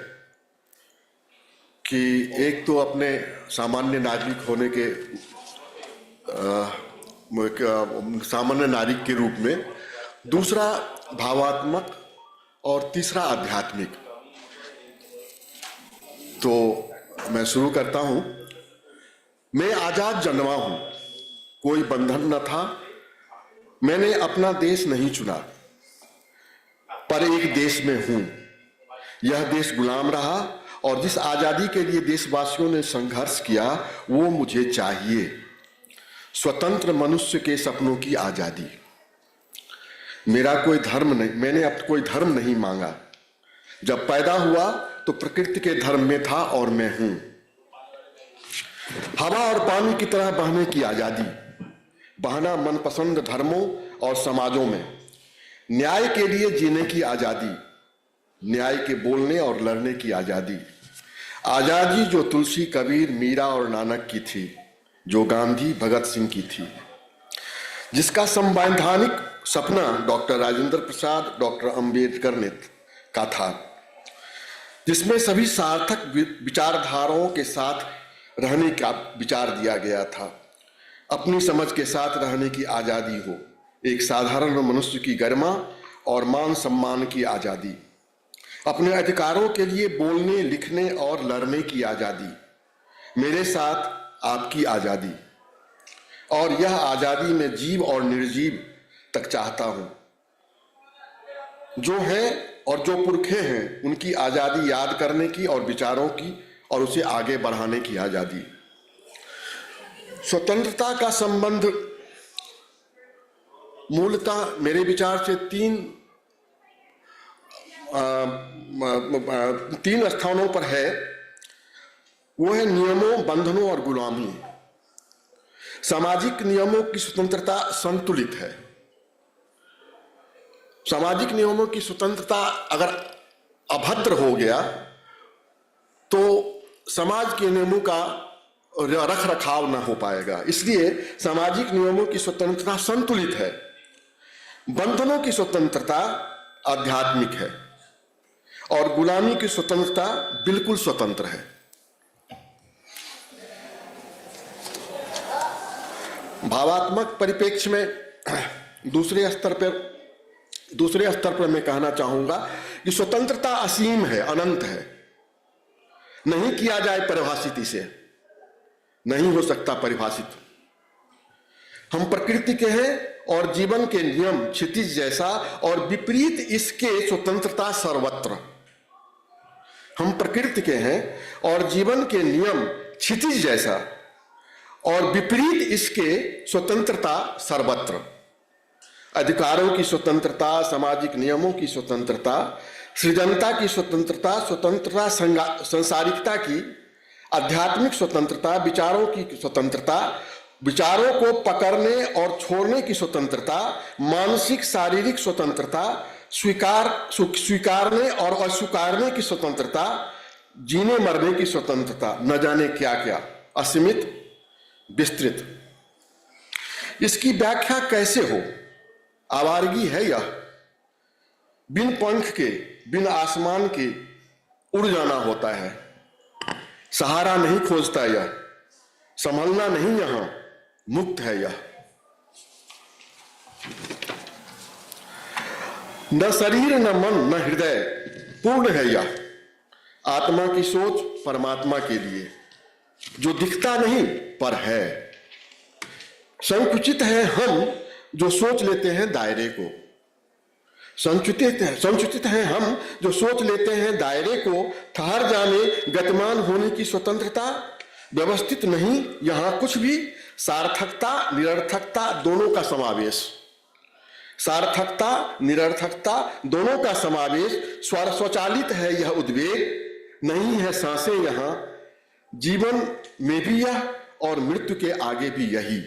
कि एक तो अपने सामान्य नागरिक होने के सामान्य नागरिक के रूप में, दूसरा भावात्मक और तीसरा आध्यात्मिक। तो मैं शुरू करता हूं। मैं आजाद जन्मा हूं, कोई बंधन न था, मैंने अपना देश नहीं चुना, पर एक देश में हूं। यह देश गुलाम रहा और जिस आजादी के लिए देशवासियों ने संघर्ष किया वो मुझे चाहिए। स्वतंत्र मनुष्य के सपनों की आजादी। मेरा कोई धर्म नहीं, मैंने अब कोई धर्म नहीं मांगा। जब पैदा हुआ तो प्रकृति के धर्म में था और मैं हूं। हवा और पानी की तरह बहने की आजादी, बहना मनपसंद धर्मों और समाजों में। न्याय के लिए जीने की आजादी, न्याय के बोलने और लड़ने की आजादी। आजादी जो तुलसी, कबीर, मीरा और नानक की थी, जो गांधी, भगत सिंह की थी, जिसका संवैधानिक सपना डॉक्टर राजेंद्र प्रसाद, डॉक्टर अंबेडकर ने का था, जिसमें सभी सार्थक विचारधाराओं के साथ रहने का विचार दिया गया था। अपनी समझ के साथ रहने की आजादी हो, एक साधारण मनुष्य की गरिमा और मान सम्मान की आजादी, अपने अधिकारों के लिए बोलने, लिखने और लड़ने की आजादी, मेरे साथ आपकी आजादी। और यह आजादी मैं जीव और निर्जीव तक चाहता हूं। जो है और जो पुरखे हैं उनकी आजादी याद करने की और विचारों की और उसे आगे बढ़ाने की आजादी। स्वतंत्रता का संबंध मूलतः मेरे विचार से तीन स्थानों पर है। वो है नियमों, बंधनों और गुलामी। सामाजिक नियमों की स्वतंत्रता संतुलित है। सामाजिक नियमों की स्वतंत्रता अगर अभद्र हो गया तो समाज के नियमों का रख रखाव न हो पाएगा। इसलिए सामाजिक नियमों की स्वतंत्रता संतुलित है। बंधनों की स्वतंत्रता आध्यात्मिक है और गुलामी की स्वतंत्रता बिल्कुल स्वतंत्र है। भावात्मक परिप्रेक्ष्य में दूसरे स्तर पर मैं कहना चाहूंगा कि स्वतंत्रता असीम है, अनंत है। नहीं किया जाए परिभाषित, इसे नहीं हो सकता परिभाषित। हम प्रकृति के हैं और जीवन के नियम क्षितिज जैसा और विपरीत इसके स्वतंत्रता सर्वत्र। हम प्रकृति के हैं और जीवन के नियम क्षितिज जैसा और विपरीत इसके स्वतंत्रता सर्वत्र। अधिकारों की स्वतंत्रता, सामाजिक नियमों की स्वतंत्रता, सृजनता की स्वतंत्रता, स्वतंत्रता संसारिकता की, आध्यात्मिक स्वतंत्रता, विचारों की स्वतंत्रता विचारों को पकड़ने और छोड़ने की स्वतंत्रता, मानसिक शारीरिक स्वतंत्रता, स्वीकारने और अस्वीकारने की स्वतंत्रता, जीने मरने की स्वतंत्रता, न जाने क्या क्या, असीमित, विस्तृत। इसकी व्याख्या कैसे हो? आवारगी है यह, बिन पंख के, बिन आसमान के उड़ जाना होता है। सहारा नहीं खोजता यह, संभलना नहीं यहां, मुक्त है यह। न शरीर न मन न हृदय, पूर्ण है यह। आत्मा की सोच परमात्मा के लिए, जो दिखता नहीं पर है। संकुचित है हम जो सोच लेते हैं दायरे को, संकुचित है हम जो सोच लेते हैं दायरे को। ठहर जाने, गतिमान होने की स्वतंत्रता, व्यवस्थित नहीं यहां कुछ भी। सार्थकता निरर्थकता दोनों का समावेश, सार्थकता निरर्थकता दोनों का समावेश। स्वचालित है यह उद्वेग, नहीं है सांसें यहां। जीवन में भी यह और मृत्यु के आगे भी यही।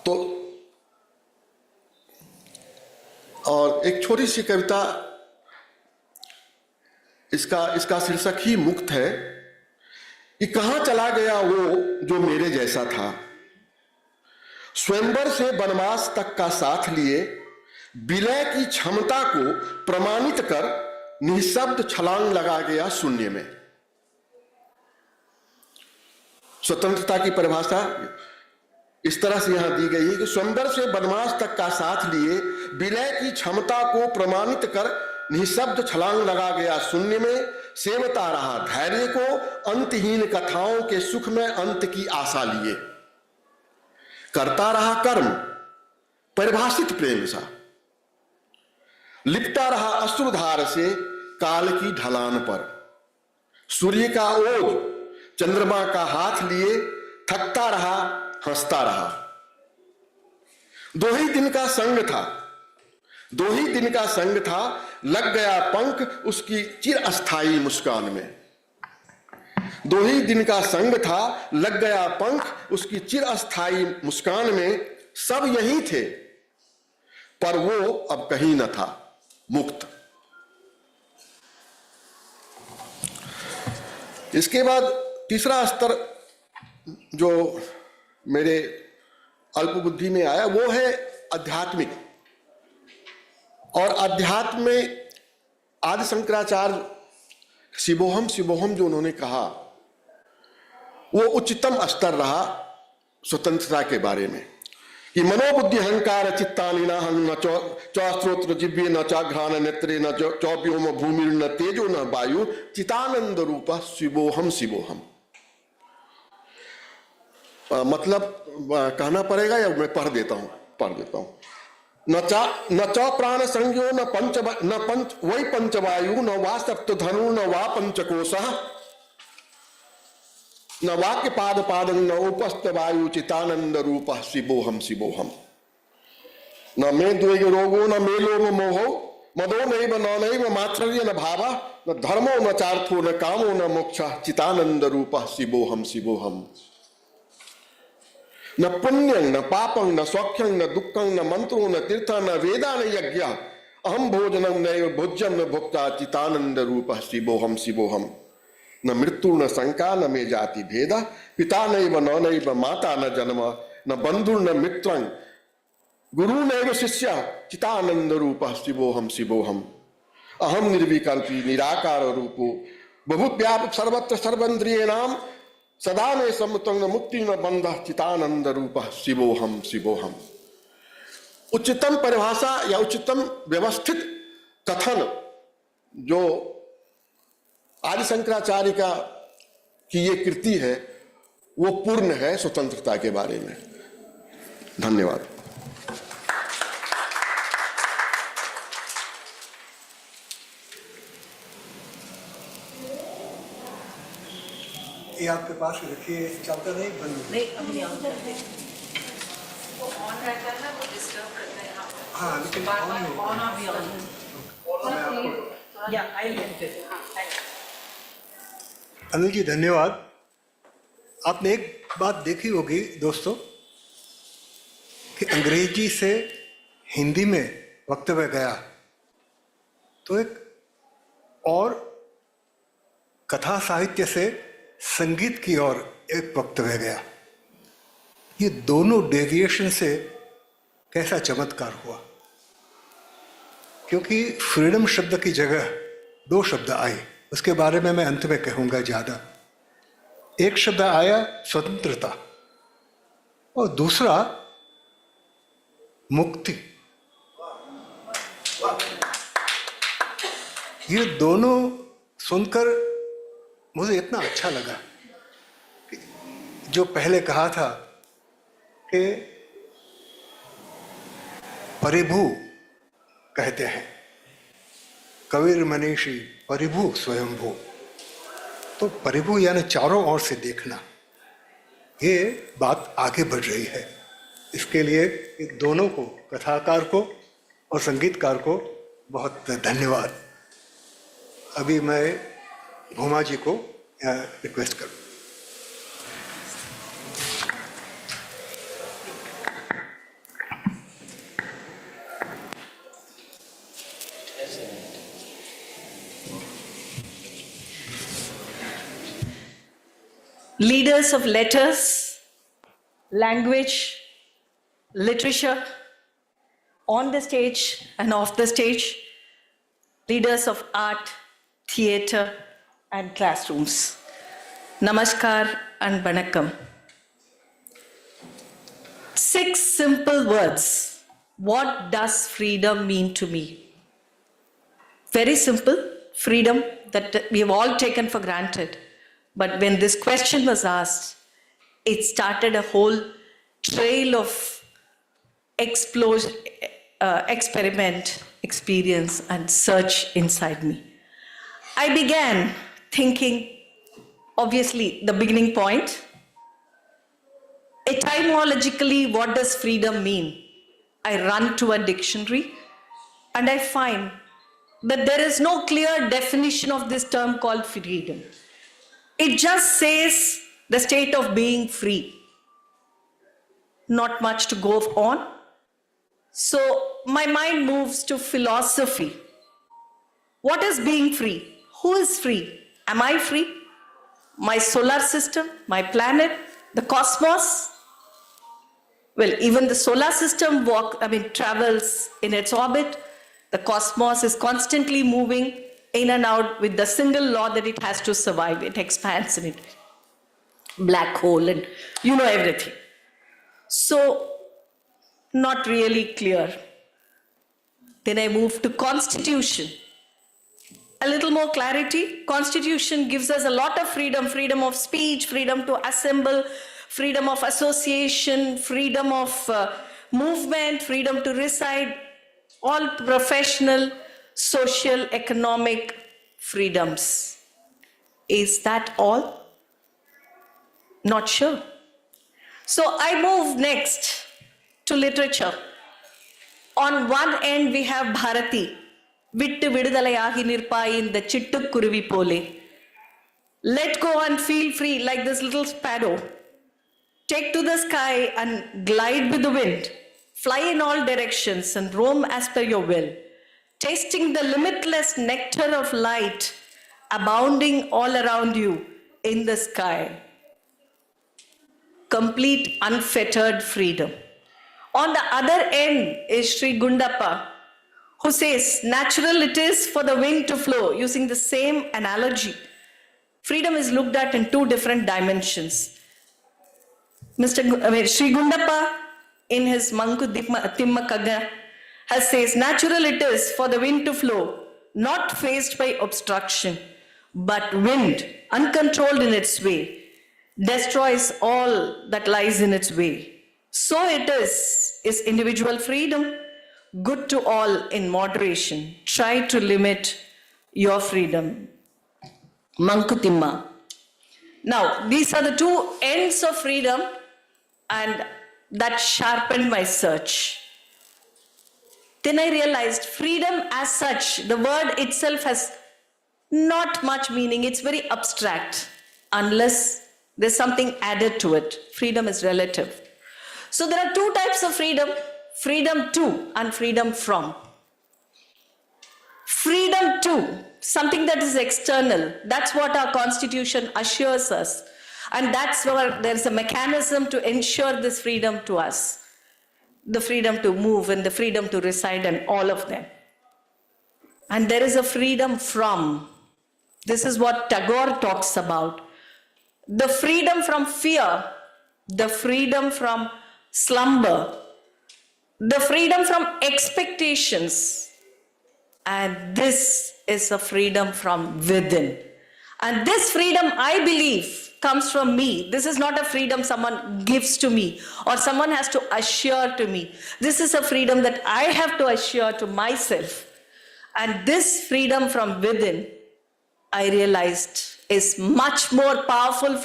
तो और एक छोटी सी कविता, इसका शीर्षक ही मुक्त है कि कहां चला गया वो जो मेरे जैसा था। स्वयंवर से वनवास तक का साथ लिए, विलय की क्षमता को प्रमाणित कर निःशब्द छलांग लगा गया शून्य में। स्वतंत्रता की परिभाषा इस तरह से यहां दी गई है कि स्वयंवर से वनवास तक का साथ लिए, विलय की क्षमता को प्रमाणित कर निःशब्द छलांग लगा गया शून्य में। सेवता रहा धैर्य को, अंतहीन कथाओं के सुख में अंत की आशा लिए। करता रहा कर्म परिभाषित प्रेम सा, लिपटा रहा अश्रुधार से काल की ढलान पर। सूर्य का ओज चंद्रमा का हाथ लिए, थकता रहा हंसता रहा। दो ही दिन का संग था, दो ही दिन का संग था, लग गया पंख उसकी चिरअस्थायी मुस्कान में। दो ही दिन का संग था, लग गया पंख उसकी चिरअस्थायी मुस्कान में। सब यही थे पर वो अब कहीं न था, मुक्त। इसके बाद तीसरा स्तर जो मेरे अल्प बुद्धि में आया वो है आध्यात्मिक। और अध्यात्म में आदि शंकराचार्य शिवोहम शिवोहम जो उन्होंने कहा वो उच्चतम स्तर रहा स्वतंत्रता के बारे में कि मनोबुद्धि अहंकार चित्तानि न चौस्त्रोत्र जिव्ये न चाघ्राण नेत्रे न चौव्योम भूमि न तेजो न वायु चितानंद रूप शिवोहम शिवोहम। मतलब कहना पड़ेगा या मैं पढ़ देता हूं। न च प्राण संज्ञो न पंच वही पंचवायु न वा सप्तधनु न वा पंचकोशः न वाक्य पाद पादं न उपस्थ वायु चितानंद रूप शिवोहम शिवोहम। न मे द्वेग रोगो न मे लोभ मोहो मदो नैव नैव मात्सर्य न भाव न धर्मो न चार्थो न कामो न मोक्ष चितानंद रूप शिवोहम शिवोहम। न पुण्यं न पापं न सौख्यं न दुःखं न मंत्रो न तीर्थ न वेदा न यज्ञ अहम भोजनं नैव भोज्यं न भोक्ता चितानंद रूप शिवोहम शिवोहम। न मृत्यु न शंका न मे जाति भेद पिता नैव नैव माता न जन्म न बंधु न मित्रं गुरु नैव शिष्य चितानंद रूप शिवोहम शिवोहम। अहम निर्विकल्पी निराकार रूपो बहुव्याप सर्वत्र सर्वेन्द्रियाणाम सदा में समुतंग मुक्ति न बंध चितानंद रूप शिवोहम शिवोहम। उच्चतम परिभाषा या उच्चतम व्यवस्थित कथन जो आदि शंकराचार्य की ये कृति है वो पूर्ण है स्वतंत्रता के बारे में। धन्यवाद। ये आपके पास रखिए, चलता नहीं बंद नहीं, अपनी ऑन कर दे। वो ऑन रहता है ना, वो डिस्टर्ब करता है। हाँ, लेकिन ऑन अभी ऑन। या आई लेट इट। हाँ, थैंक यू। अनिल जी धन्यवाद। आपने एक बात देखी होगी दोस्तों कि अंग्रेजी से हिंदी में वक्तव्य गया तो एक और कथा साहित्य से संगीत की ओर एक वक्तव्य गया। ये दोनों डेविएशन से कैसा चमत्कार हुआ, क्योंकि फ्रीडम शब्द की जगह दो शब्द आए, उसके बारे में मैं अंत में कहूंगा ज्यादा। एक शब्द आया स्वतंत्रता और दूसरा मुक्ति। ये दोनों सुनकर मुझे इतना अच्छा लगा कि जो पहले कहा था कि परिभू कहते हैं, कबीर मनीषी परिभू स्वयंभू, तो परिभू यानी चारों ओर से देखना, ये बात आगे बढ़ रही है। इसके लिए इन दोनों को, कथाकार को और संगीतकार को बहुत धन्यवाद। अभी मैं भूमा जी को रिक्वेस्ट करूँ। Leaders of letters, language, literature, on the stage and off the stage, leaders of art, theatre, and classrooms. Namaskar and Vanakkam. 6 simple words. What does freedom mean to me? Very simple. Freedom that we have all taken for granted. But when this question was asked, it started a whole trail of experiment, experience, and search inside me. I began thinking, obviously, the beginning point. Etymologically, what does freedom mean? I run to a dictionary and I find that there is no clear definition of this term called freedom. It just says the state of being free. Not much to go on. So my mind moves to philosophy. What is being free? Who is free? Am I free? My solar system, my planet, the cosmos? Well, even the solar system travels in its orbit. The cosmos is constantly moving in and out with the single law that it has to survive. It expands in it. Black hole and you know everything. So, not really clear. Then I move to Constitution. A little more clarity. Constitution gives us a lot of freedom. Freedom of speech, freedom to assemble, freedom of association, freedom of movement, freedom to reside, all professional, social, economic freedoms. Is that all? Not sure. So I move next to literature. On one end we have Bharati, Vittu Vidudalayagi Nirpayin, the Chittu Kuruvi Pole. Let go and feel free like this little sparrow. Take to the sky and glide with the wind. Fly in all directions and roam as per your will. Tasting the limitless nectar of light abounding all around you in the sky. Complete unfettered freedom. On the other end is Sri Gundappa, who says, natural it is for the wind to flow, using the same analogy. Freedom is looked at in 2 different dimensions. Sri Gundappa, in his Manku Timma Kagga, says, natural it is for the wind to flow, not faced by obstruction, but wind, uncontrolled in its way, destroys all that lies in its way. So it is individual freedom, good to all in moderation. Try to limit your freedom. Mankutimma. Now, these are the 2 ends of freedom, and that sharpened my search. Then I realized freedom as such, the word itself has not much meaning. It's very abstract unless There's something added to it. Freedom is relative. So there are two types of freedom, freedom to and freedom from. Freedom to, something that is external. That's what our constitution assures us. And that's where there's a mechanism to ensure this freedom to us. The freedom to move and the freedom to reside and all of them. And there is a freedom from. This is what Tagore talks about. The freedom from fear, the freedom from slumber, the freedom from expectations. And this is a freedom from within. And this freedom, I believe, comes from me. This is not a freedom someone gives to me or someone has to assure to me. This is a freedom that I have to assure to myself. And this freedom from within, I realized, is much more powerful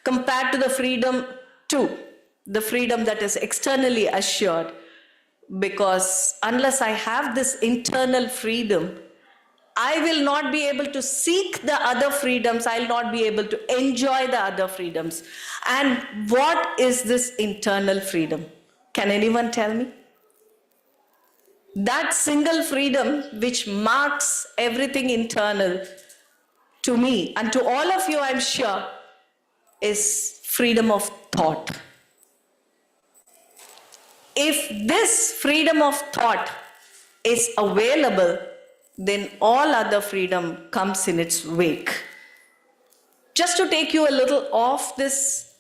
compared to the freedom to, the freedom that is externally assured. Because unless I have this internal freedom, I will not be able to seek the other freedoms. I'll not be able to enjoy the other freedoms. And what is this internal freedom? Can anyone tell me? That single freedom which marks everything internal to me and to all of you, I'm sure, is freedom of thought. If this freedom of thought is available, then all other freedom comes in its wake. Just to take you a little off this,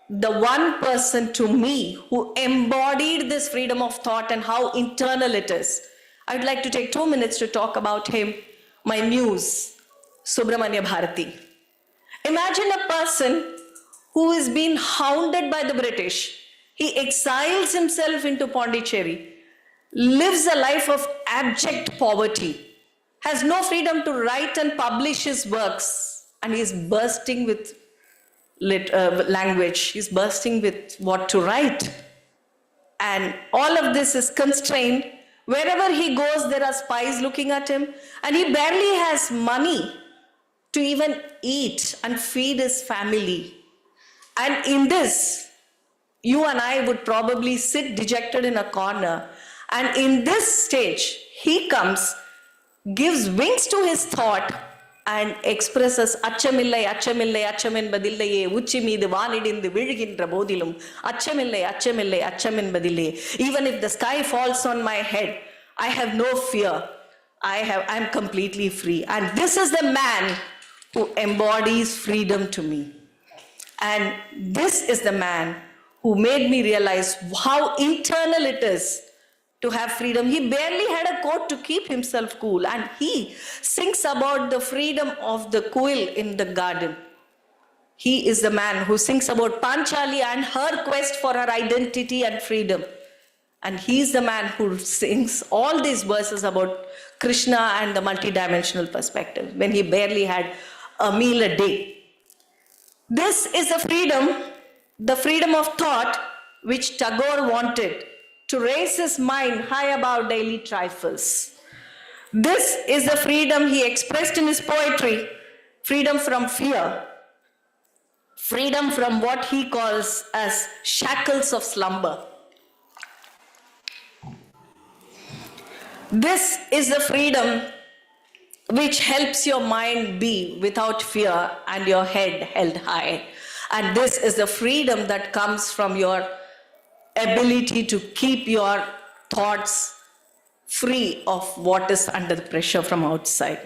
the one person to me who embodied this freedom of thought and how internal it is, I'd like to take 2 minutes to talk about him, my muse, Subramanya Bharati. Imagine a person who is being hounded by the British. He exiles himself into Pondicherry, lives a life of abject poverty, has no freedom to write and publish his works, and he is bursting with language. He's bursting with what to write. And all of this is constrained. Wherever he goes, there are spies looking at him, and he barely has money to even eat and feed his family. And in this, you and I would probably sit dejected in a corner. And in this stage, he comes, gives wings to his thought, and expresses Achamillai, Achamillai, Achamin Badillaye, Uchimid, Vanidin, the Virgin Rabodilum, Achamillai, Achamillai, Achamin Badile. Even if the sky falls on my head, I have no fear. I'm completely free. And this is the man who embodies freedom to me. And this is the man who made me realize how internal it is to have freedom. He barely had a coat to keep himself cool, and he sings about the freedom of the quail in the garden. He is the man who sings about Panchali and her quest for her identity and freedom. And he's the man who sings all these verses about Krishna and the multidimensional perspective when he barely had a meal a day. This is the freedom of thought which Tagore wanted, to raise his mind high above daily trifles. This is the freedom he expressed in his poetry, freedom from fear, freedom from what he calls as shackles of slumber. This is the freedom which helps your mind be without fear and your head held high. And this is the freedom that comes from your ability to keep your thoughts free of what is under the pressure from outside.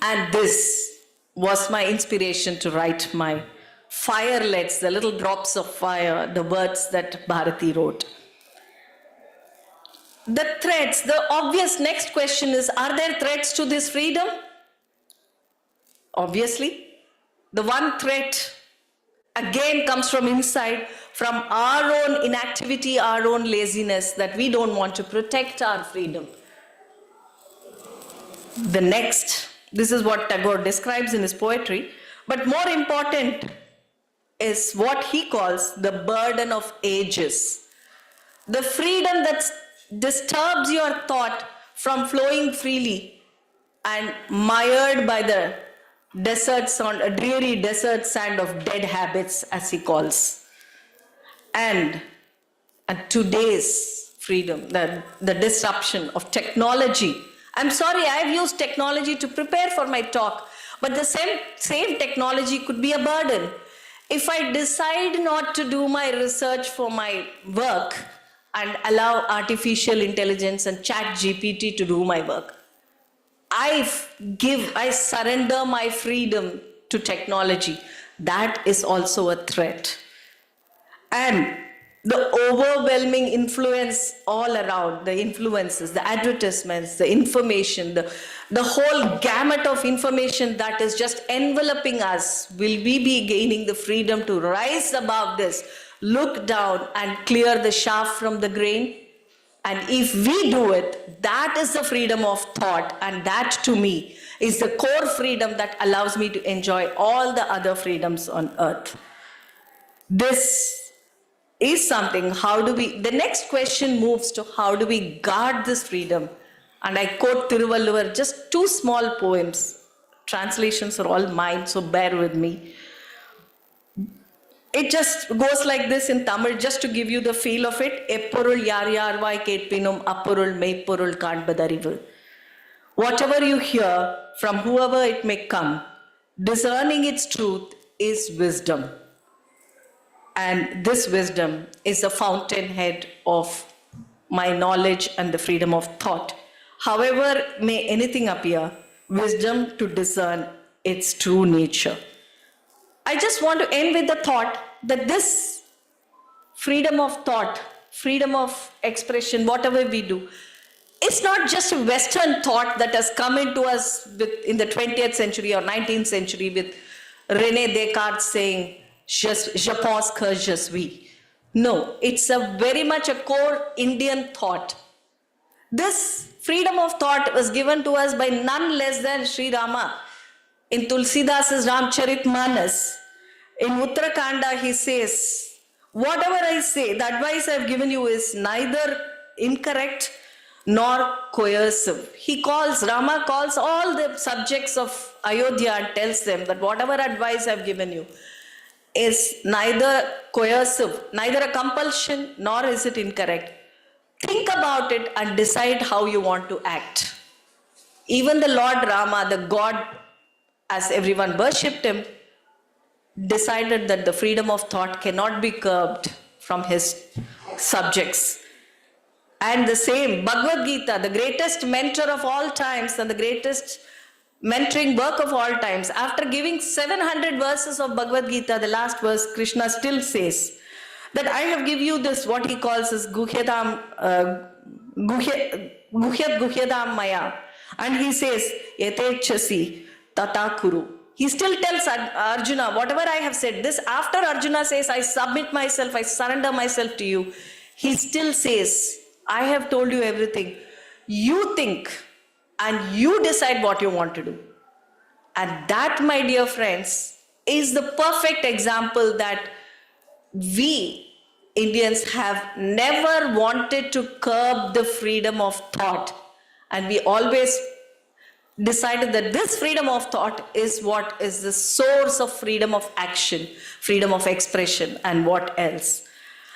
And this was my inspiration to write my firelets, the little drops of fire, the words that Bharati wrote. The threats, the obvious next question is, are there threats to this freedom? Obviously. The one threat again comes from inside, from our own inactivity, our own laziness, that we don't want to protect our freedom. The next, this is what Tagore describes in his poetry, but more important is what he calls the burden of ages. The freedom that disturbs your thought from flowing freely and mired by the a dreary desert sand of dead habits, as he calls. And today's freedom, the disruption of technology. I'm sorry, I've used technology to prepare for my talk, but the same technology could be a burden. If I decide not to do my research for my work and allow artificial intelligence and chat GPT to do my work, I surrender my freedom to technology. That is also a threat. And the overwhelming influence all around, the influences, the advertisements, the information, the whole gamut of information that is just enveloping us, will we be gaining the freedom to rise above this, look down and clear the chaff from the grain? And if we do it, that is the freedom of thought, and that to me is the core freedom that allows me to enjoy all the other freedoms on earth. This is something, the next question moves to how do we guard this freedom? And I quote Thiruvalluvar, just 2 small poems. Translations are all mine, so bear with me. It just goes like this in Tamil, just to give you the feel of it. Epporul yar yarvai ketpinum apporul meipporul kanbadarivu. Whatever you hear from whoever it may come, discerning its truth is wisdom. And this wisdom is the fountainhead of my knowledge and the freedom of thought. However may anything appear, wisdom to discern its true nature. I just want to end with the thought that this freedom of thought, freedom of expression, whatever we do, it's not just a Western thought that has come into us in the 20th century or 19th century with René Descartes saying, je pense que je suis. No, it's very much a core Indian thought. This freedom of thought was given to us by none less than Sri Rama. In Tulsidasa's Ramcharitmanas, in Uttarakhanda, he says, whatever I say, the advice I've given you is neither incorrect nor coercive. Rama calls all the subjects of Ayodhya and tells them that whatever advice I've given you is neither coercive, neither a compulsion, nor is it incorrect. Think about it and decide how you want to act. Even the Lord Rama, the God, as everyone worshipped him, decided that the freedom of thought cannot be curbed from his subjects. And the same, Bhagavad Gita, the greatest mentor of all times and the greatest mentoring work of all times, after giving 700 verses of Bhagavad Gita, the last verse, Krishna still says that I have given you this, what he calls as Guhyadam Maya. And he says, Yatechasi Tata Kuru. He still tells Arjuna, whatever I have said, this after Arjuna says, I submit myself, I surrender myself to you, he still says, I have told you everything. You think and you decide what you want to do. And that, my dear friends, is the perfect example that we Indians have never wanted to curb the freedom of thought. And we always decided that this freedom of thought is what is the source of freedom of action, freedom of expression, and what else.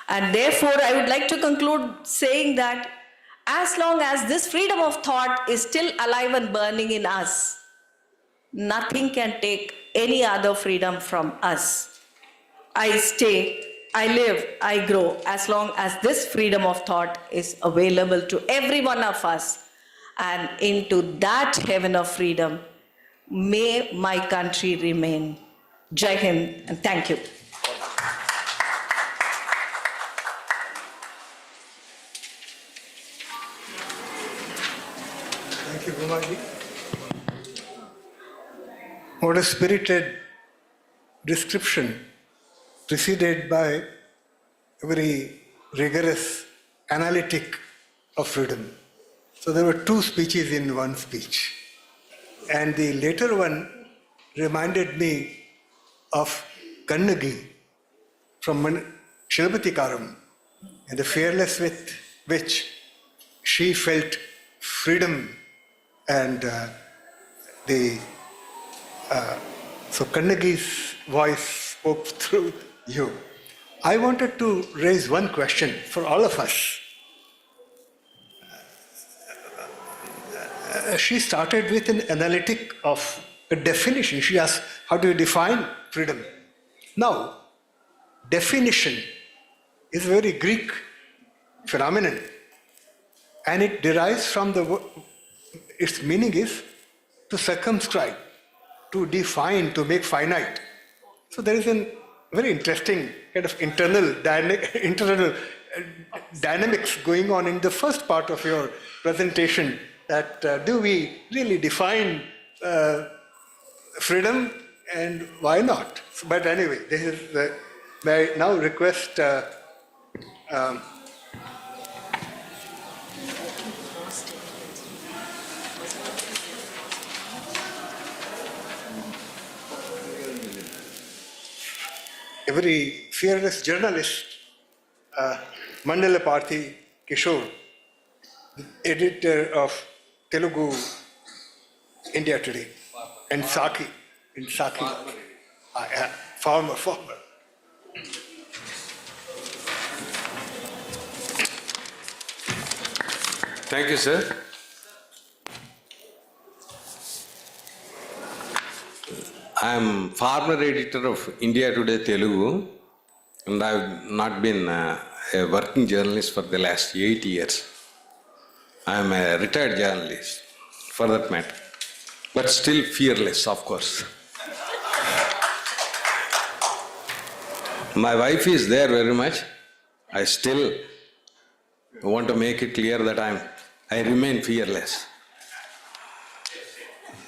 And therefore, I would like to conclude saying that as long as this freedom of thought is still alive and burning in us, nothing can take any other freedom from us. I stay, I live, I grow, as long as this freedom of thought is available to every one of us. And into that heaven of freedom, may my country remain. Jai Hind, and thank you. Thank you, Bhumaji. What a spirited description, preceded by a very rigorous analytic of freedom. So there were 2 speeches in one speech. And the later one reminded me of Kannagi from Shilapatikaram and the fearless with which she felt freedom and the So Kannagi's voice spoke through you. I wanted to raise one question for all of us. She started with an analytic of a definition. She asked, how do you define freedom? Now, definition is a very Greek phenomenon, and it derives from its meaning is to circumscribe, to define, to make finite. So there is a very interesting kind of internal dynamics going on in the first part of your presentation, that do we really define freedom, and why not? But anyway, this is may I now request a very fearless journalist, Mandala Parthi Kishore, editor of Telugu India Today, and Saki, former. Thank you, sir. I am former editor of India Today Telugu, and I have not been a working journalist for the last 8 years. I am a retired journalist, for that matter, but still fearless, of course. My wife is there very much. I still want to make it clear that I remain fearless.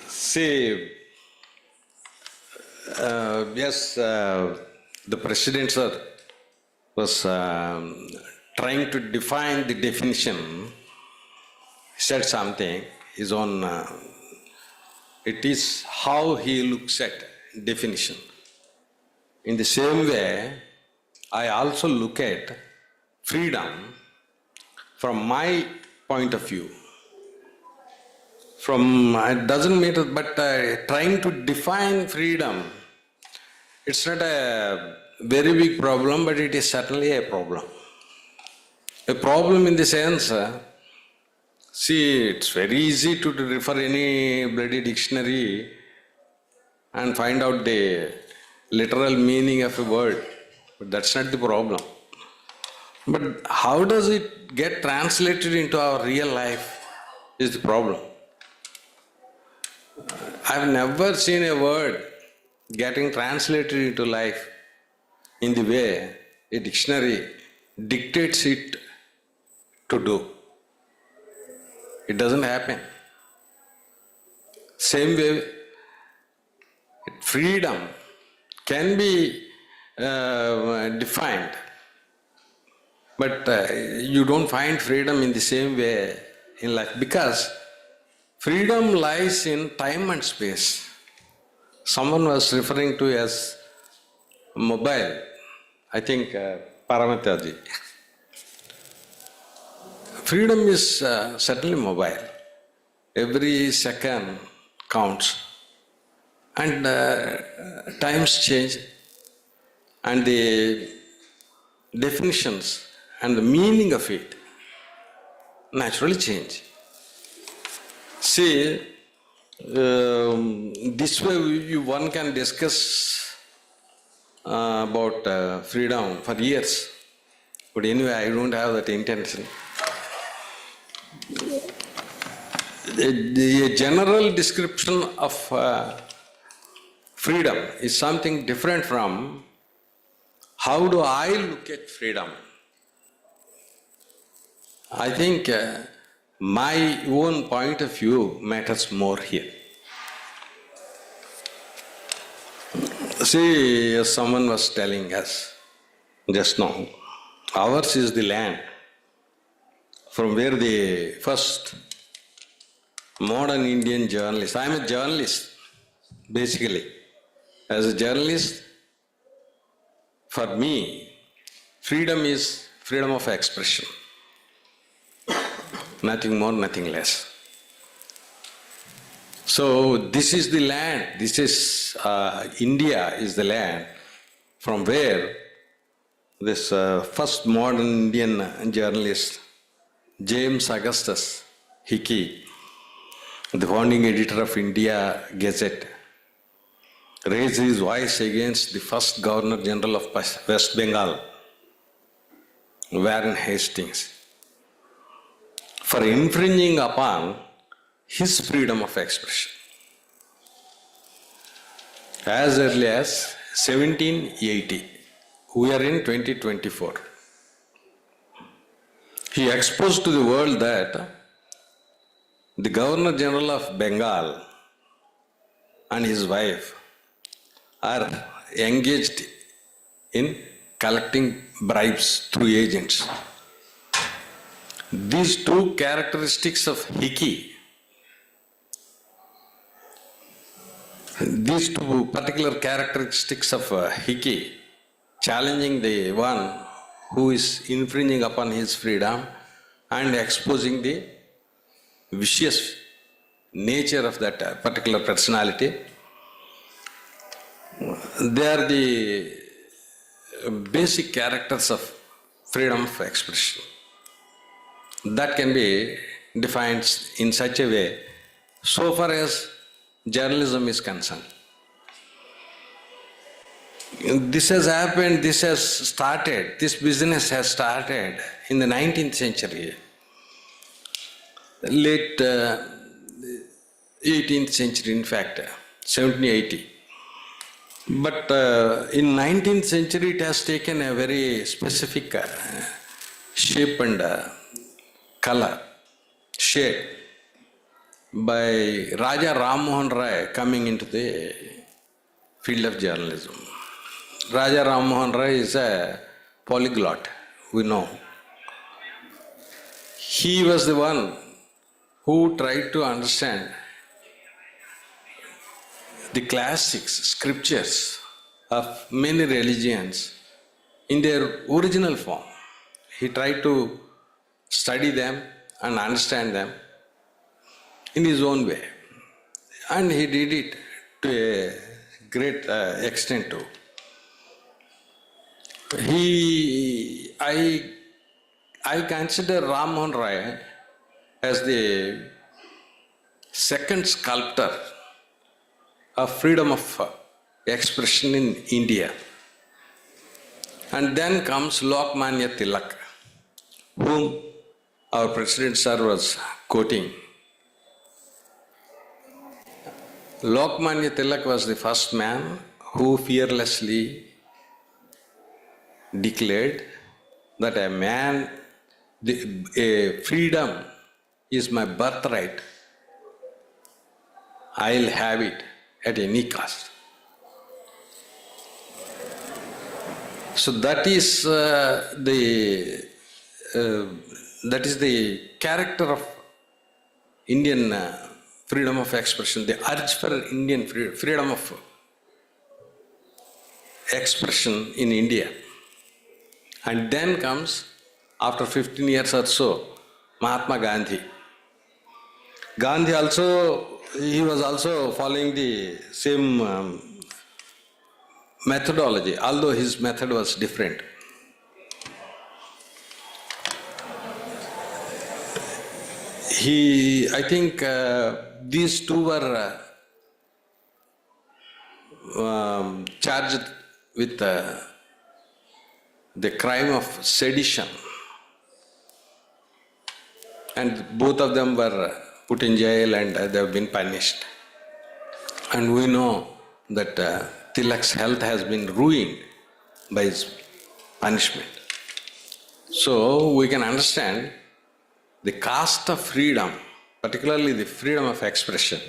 See, yes, the President, sir, was trying to define the definition. He said something, his own, it is how he looks at definition. In the same way, I also look at freedom from my point of view. It doesn't matter, but trying to define freedom, it's not a very big problem, but it is certainly a problem. A problem in the sense, see, it's very easy to refer any bloody dictionary and find out the literal meaning of a word, but that's not the problem. But how does it get translated into our real life is the problem. I've never seen a word getting translated into life in the way a dictionary dictates it to do. It doesn't happen. Same way, freedom can be defined, but you don't find freedom in the same way in life, because freedom lies in time and space. Someone was referring to as mobile, I think Paramitaji. Freedom is certainly mobile. Every second counts, and times change, and the definitions and the meaning of it naturally change. See, this way one can discuss about freedom for years, but anyway, I don't have that intention. The general description of freedom is something different from how do I look at freedom. I think my own point of view matters more here. See, as someone was telling us just now, ours is the land from where the first modern Indian journalist, I am a journalist basically. As a journalist, for me, freedom is freedom of expression. Nothing more, nothing less. So this is the land, this is India is the land from where this first modern Indian journalist, James Augustus Hickey, the founding editor of India Gazette, raised his voice against the first Governor General of West Bengal, Warren Hastings, for infringing upon his freedom of expression. As early as 1780, we are in 2024. He exposed to the world that the Governor General of Bengal and his wife are engaged in collecting bribes through agents. These two characteristics of Hickey, these two particular characteristics of Hickey, challenging the one who is infringing upon his freedom and exposing the vicious nature of that particular personality, they are the basic characters of freedom of expression. That can be defined in such a way so far as journalism is concerned. This has happened, this has started, this business has started in the 19th century, late 18th century, in fact, 1780. But in 19th century, it has taken a very specific shape and color, shade by Raja Ram Mohan Rai coming into the field of journalism. Raja Ram Mohan Rai is a polyglot, we know. He was the one who tried to understand the classics, scriptures of many religions in their original form. He tried to study them and understand them in his own way. And he did it to a great extent too. I consider Ram Mohan Rai as the second sculptor of freedom of expression in India. And then comes Lokmanya Tilak, whom our President Sir was quoting. Lokmanya Tilak was the first man who fearlessly declared that a freedom is my birthright. I'll have it at any cost. So that is the character of Indian freedom of expression, the urge for Indian freedom of expression in India. And then comes, after 15 years or so, Mahatma Gandhi. Gandhi also, he was also following the same methodology, although his method was different. I think these two were charged with the crime of sedition, and both of them were put in jail and they have been punished. And we know that Tilak's health has been ruined by his punishment. So we can understand the cost of freedom, particularly the freedom of expression,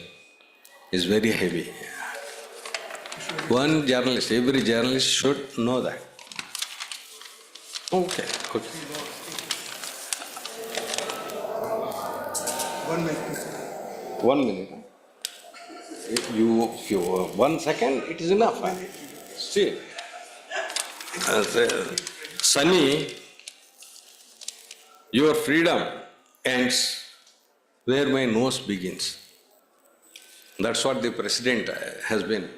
is very heavy. One journalist, every journalist should know that. Okay. 1 minute. 1 minute. You 1 second, it is enough. See, Sunny, your freedom ends where my nose begins. That's what the president has been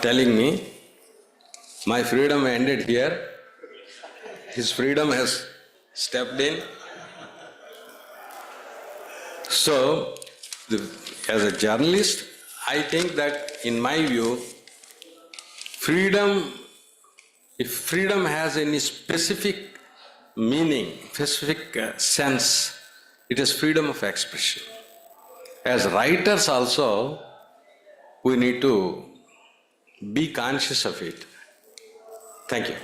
telling me. My freedom ended here. His freedom has stepped in. So, as a journalist, I think that in my view, freedom, if freedom has any specific meaning, specific sense, it is freedom of expression. As writers also, we need to be conscious of it. Thank you.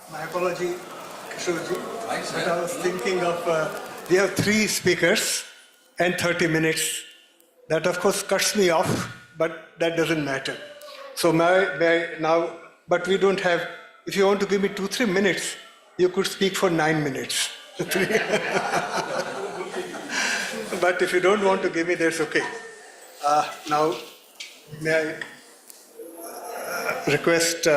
My apology, Kishorji, but I was thinking of, we have 3 speakers and 30 minutes. That of course cuts me off, but that doesn't matter. So now, but we don't have, if you want to give me 2-3 minutes, you could speak for 9 minutes. But if you don't want to give me, that's okay. Now, may I request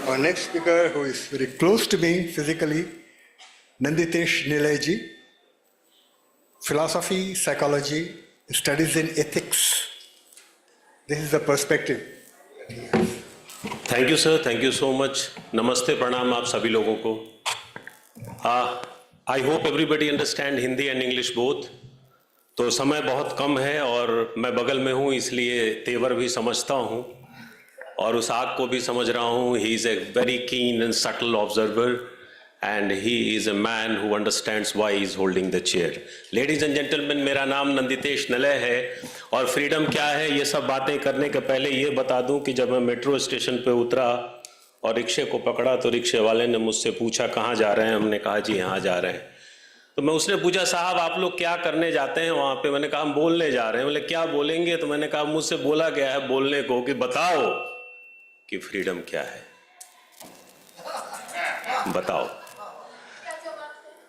our next speaker, who is very close to me physically, Nanditesh Nilayji, philosophy, psychology, studies in ethics. This is the perspective. Thank you sir, thank you so much. नमस्ते, प्रणाम आप सभी लोगों को. I hope everybody understand Hindi and English both. तो समय बहुत कम है और मैं बगल में हूँ, इसलिए तेवर भी समझता हूँ और उस आग को भी समझ रहा हूँ. He is a very keen and subtle observer and he is a man who understands why he is holding the chair. Ladies and gentlemen, मेरा नाम नंदितेश नलय है और फ्रीडम क्या है ये सब बातें करने के पहले ये बता दूं कि जब मैं मेट्रो स्टेशन पे उतरा और रिक्शे को पकड़ा तो रिक्शे वाले ने मुझसे पूछा कहाँ जा रहे हैं. हमने कहा जी यहाँ जा रहे हैं. तो मैं उसने पूछा साहब आप लोग क्या करने जाते हैं वहाँ पे. मैंने कहा हम बोलने जा रहे हैं. बोले क्या बोलेंगे. तो मैंने कहा मुझसे बोला गया है बोलने को कि बताओ कि फ्रीडम क्या है, बताओ.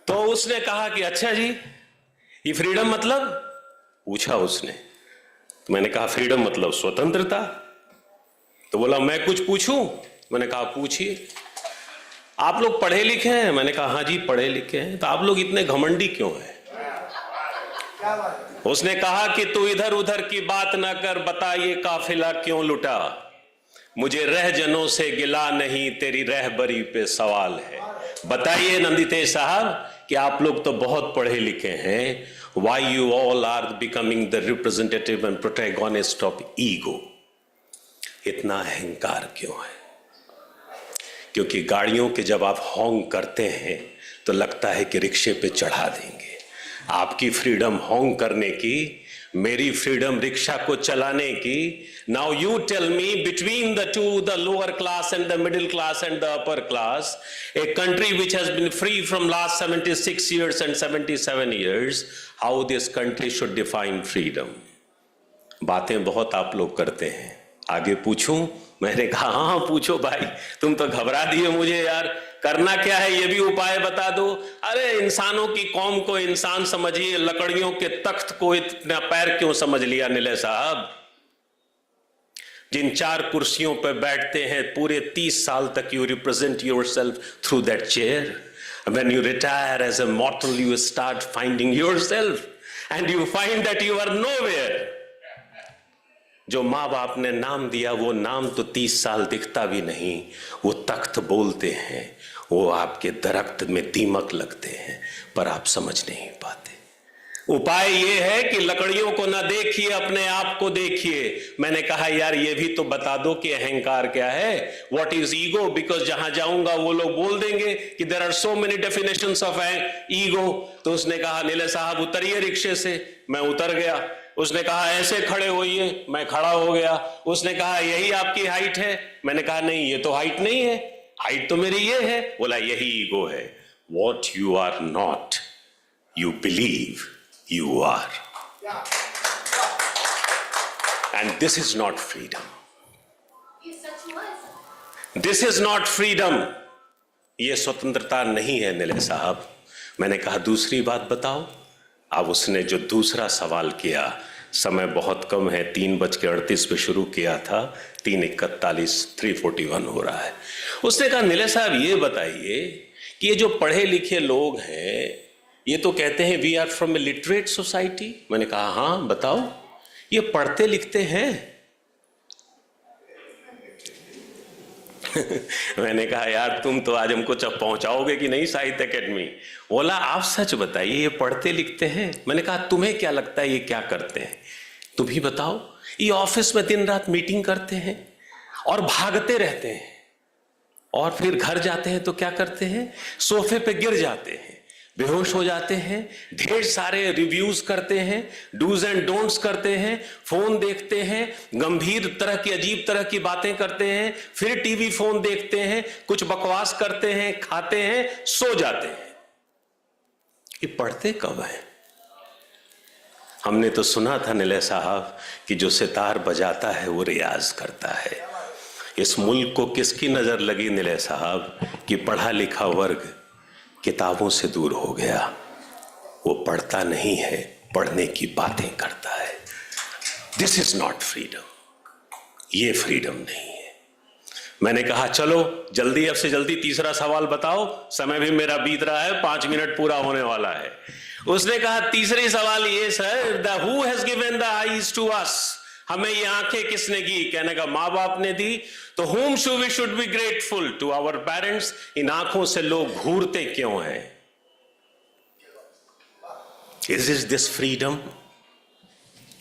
तो उसने कहा कि अच्छा जी ये फ्रीडम मतलब, पूछा उसने. तो मैंने कहा फ्रीडम मतलब स्वतंत्रता. तो बोला मैं कुछ पूछूं. मैंने कहा पूछिए. आप लोग पढ़े लिखे हैं. मैंने कहा हाँ जी पढ़े लिखे हैं. तो आप लोग इतने घमंडी क्यों हैं. उसने कहा कि तू इधर उधर की बात ना कर, बता ये काफिला क्यों लुटा. मुझे रहजनों से गिला नहीं, तेरी रहबरी पे सवाल है. बताइए नंदितेश साहब कि आप लोग तो बहुत पढ़े लिखे हैं. Why you all are becoming the representative and protagonist of ego? इतना अहंकार क्यों है. क्योंकि गाड़ियों के जब आप हॉन्ग करते हैं तो लगता है कि रिक्शे पे चढ़ा देंगे. आपकी फ्रीडम हॉन्ग करने की, मेरी फ्रीडम रिक्शा को चलाने की. Now you tell me, between the two, the lower class and the middle class and the upper class, a country which has been free from last 76 years and 77 years, how this country should define freedom. बातें बहुत आप लोग करते हैं. आगे पूछूं. मैंने कहा हाँ पूछो भाई, तुम तो घबरा दिए मुझे यार. करना क्या है ये भी उपाय बता दो. अरे इंसानों की कौम को इंसान समझिए, लकड़ियों के तख्त को इतना पैर क्यों समझ लिया निलय साहब. जिन 4 कुर्सियों पर बैठते हैं पूरे 30 साल तक you represent yourself through that chair. When you retire as a mortal, you start finding yourself and you find that you are nowhere. जो माँ बाप ने नाम दिया वो नाम तो 30 साल दिखता भी नहीं. वो तख्त बोलते हैं, वो आपके दरख्त में दीमक लगते हैं, पर आप समझ नहीं पाते. उपाय ये है कि लकड़ियों को ना देखिए, अपने आप को देखिए. मैंने कहा यार ये भी तो बता दो कि अहंकार क्या है. What is ego. बिकॉज जहां जाऊंगा वो लोग बोल देंगे कि there are so many definitions of ego. तो उसने कहा नीले साहब उतरिए रिक्शे से. मैं उतर गया. उसने कहा ऐसे खड़े होइए. मैं खड़ा हो गया. उसने कहा यही आपकी हाइट है. मैंने कहा नहीं ये तो हाइट नहीं है, हाइट तो मेरी ये है. बोला यही ईगो है. What you are not, you believe you are. And this is not freedom. This is not freedom. ये स्वतंत्रता नहीं है नीले साहब. मैंने कहा दूसरी बात बताओ. अब उसने जो दूसरा सवाल किया समय बहुत कम है, 3:38 पे शुरू किया था, 3:41, 3:41 हो रहा है। उसने कहा नीले साहब ये बताइए कि ये जो पढ़े लिखे लोग हैं ये तो कहते हैं we are from a literate society. मैंने कहा हाँ बताओ, ये पढ़ते लिखते हैं? मैंने कहा यार तुम तो आज हमको जब पहुंचाओगे कि नहीं साहित्य अकेडमी। बोला आप सच बताइए ये पढ़ते लिखते हैं? मैंने कहा तुम्हें क्या लगता है ये क्या करते हैं, तुम ही बताओ। ये ऑफिस में दिन रात मीटिंग करते हैं और भागते रहते हैं, और फिर घर जाते हैं तो क्या करते हैं, सोफे पे गिर जाते हैं, बेहोश हो जाते हैं, ढेर सारे रिव्यूज करते हैं, डूज एंड डोंट्स करते हैं, फोन देखते हैं, गंभीर तरह की अजीब तरह की बातें करते हैं, फिर टीवी फोन देखते हैं, कुछ बकवास करते हैं, खाते हैं, सो जाते हैं। ये पढ़ते कब हैं? हमने तो सुना था नीले साहब कि जो सितार बजाता है वो रियाज करता है। इस मुल्क को किसकी नजर लगी नीले साहब कि पढ़ा लिखा वर्ग किताबों से दूर हो गया, वो पढ़ता नहीं है, पढ़ने की बातें करता है। दिस इज नॉट फ्रीडम, ये फ्रीडम नहीं है। मैंने कहा चलो जल्दी, अब से जल्दी तीसरा सवाल बताओ, समय भी मेरा बीत रहा है, 5 मिनट पूरा होने वाला है। उसने कहा तीसरी सवाल ये sir, the who has given the eyes to us, हमें ये आंखें किसने दी? कहने का माँ बाप ने दी। तो whom we should be grateful to our parents। इन आंखों से लोग घूरते क्यों हैं? Is this freedom?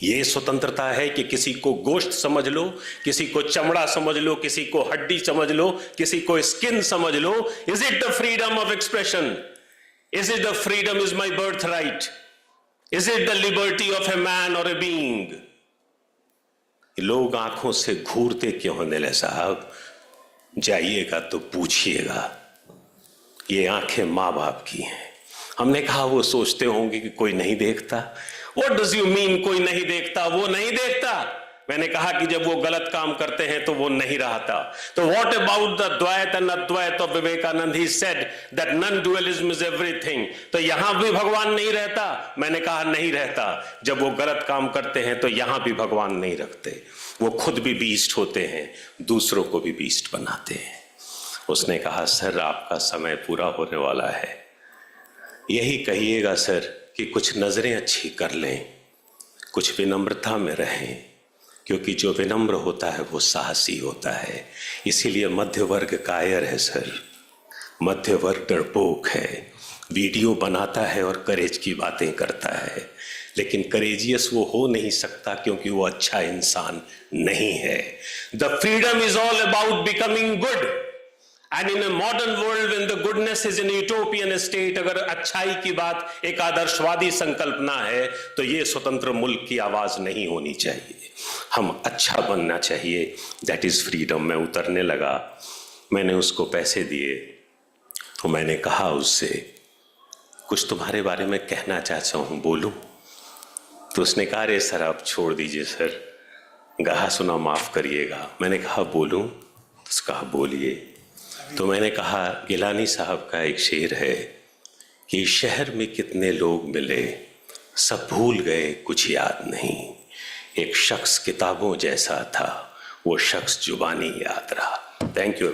ये स्वतंत्रता है कि किसी को गोश्त समझ लो, किसी को चमड़ा समझ लो, किसी को हड्डी समझ लो, किसी को स्किन समझ लो। Is it the freedom of expression? Is it the freedom is my birthright? Is it the liberty of a man or a being? लोग आंखों से घूरते क्यों हैं नीले साहब? जाइएगा तो पूछिएगा। ये आंखें माँ बाप की हैं। हमने कहा वो सोचते होंगे कि कोई नहीं देखता। What does you mean कोई नहीं देखता? वो नहीं देखता। मैंने कहा कि जब वो गलत काम करते हैं तो वो नहीं रहता। तो what about the द्वैत and Advaita of Vivekananda? He said that non-dualism is everything। तो यहां भी भगवान नहीं रहता? मैंने कहा नहीं रहता। जब वो गलत काम करते हैं तो यहां भी भगवान नहीं रखते। वो खुद भी बीस्ट होते हैं, दूसरों को भी बीस्ट बनाते हैं। उसने कहा सर आपका समय पूरा होने वाला है, यही कहिएगा सर कि कुछ नजरें अच्छी कर लें, कुछ विनम्रता में रहें, क्योंकि जो विनम्र होता है वो साहसी होता है। इसीलिए मध्य वर्ग कायर है सर, मध्य वर्ग डरपोक है, वीडियो बनाता है और करेज की बातें करता है, लेकिन करेजियस वो हो नहीं सकता क्योंकि वो अच्छा इंसान नहीं है। The freedom is all about becoming good, and in a modern world when the goodness is an utopian state, अगर अच्छाई की बात एक आदर्शवादी संकल्पना है तो ये स्वतंत्र मुल्क की आवाज नहीं होनी चाहिए। हम अच्छा बनना चाहिए, दैट इज फ्रीडम। मैं उतरने लगा, मैंने उसको पैसे दिए, तो मैंने कहा उससे कुछ तुम्हारे बारे में कहना चाहता हूं, बोलूं? तो उसने कहा अरे सर आप छोड़ दीजिए सर, कहा सुना माफ करिएगा। मैंने कहा बोलूं? उसने कहा बोलिए। तो मैंने कहा गिलानी साहब का एक शेर है कि शहर में कितने लोग मिले, सब भूल गए कुछ याद नहीं, एक शख्स किताबों जैसा था, वो शख्स जुबानी याद रहा। Thank you.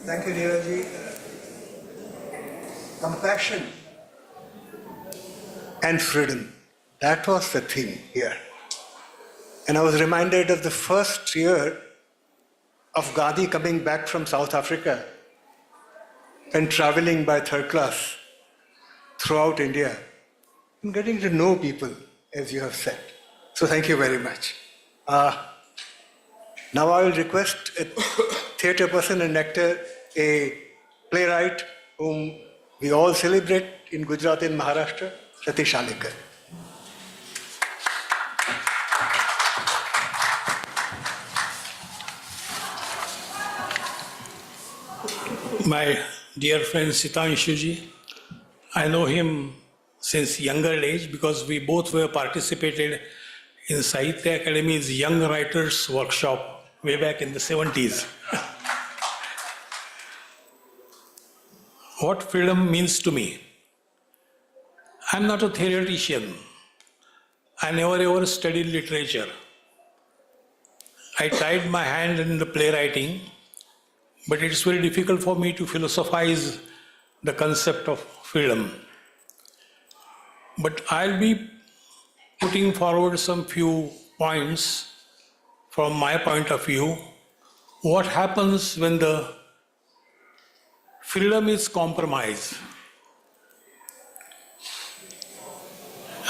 Thank you, Neeraj ji. Compassion and freedom, that was the theme here. And I was reminded of the first year of Gandhi coming back from South Africa and traveling by third class throughout India and getting to know people, as you have said. So thank you very much. Now I will request a theatre person and actor, a playwright whom we all celebrate in Gujarat and Maharashtra, Satish Alekar. My dear friend Sitanshu ji, I know him since younger age because we both were participated in Sahitya Academy's Young Writers Workshop way back in the 70s. what freedom means to me. I'm not a theoretician. I never ever studied literature. I tried my hand in the playwriting, but it's very difficult for me to philosophize the concept of freedom. But I'll be putting forward some few points from my point of view. What happens when the freedom is compromised?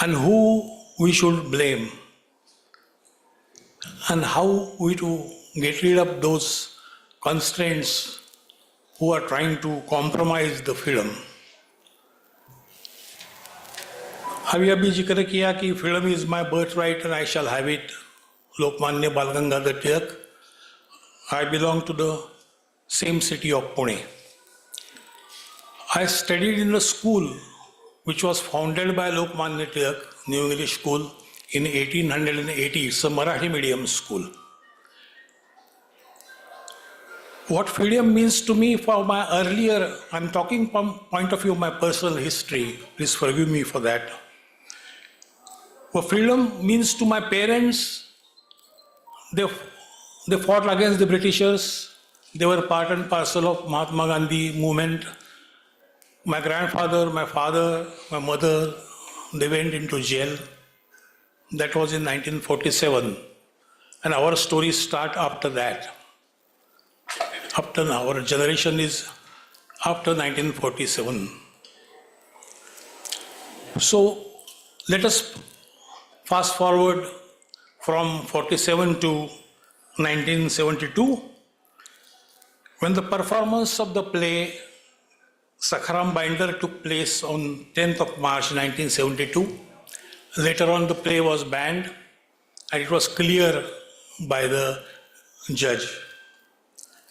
And who we should blame? And how we to get rid of those constraints who are trying to compromise the freedom? अभी जिक्र किया कि freedom is my birthright and I shall have it. Lokmanya बाल Gangadhar Tilak. I belong to the same city of Pune. I studied in a school which was founded by Lokmanya Tilak, New English School, in 1880. It's a Marathi medium school. What freedom means to me for my earlier, I'm talking from point of view of my personal history, please forgive me for that. What freedom means to my parents, they fought against the Britishers, they were part and parcel of Mahatma Gandhi movement. My grandfather, my father, my mother, they went into jail. That was in 1947. And our stories start after that. After our generation is after 1947. So let us fast forward from 47 to 1972, when the performance of the play Sakharam Binder took place on 10th of March 1972. Later on the play was banned and it was clear by the judge.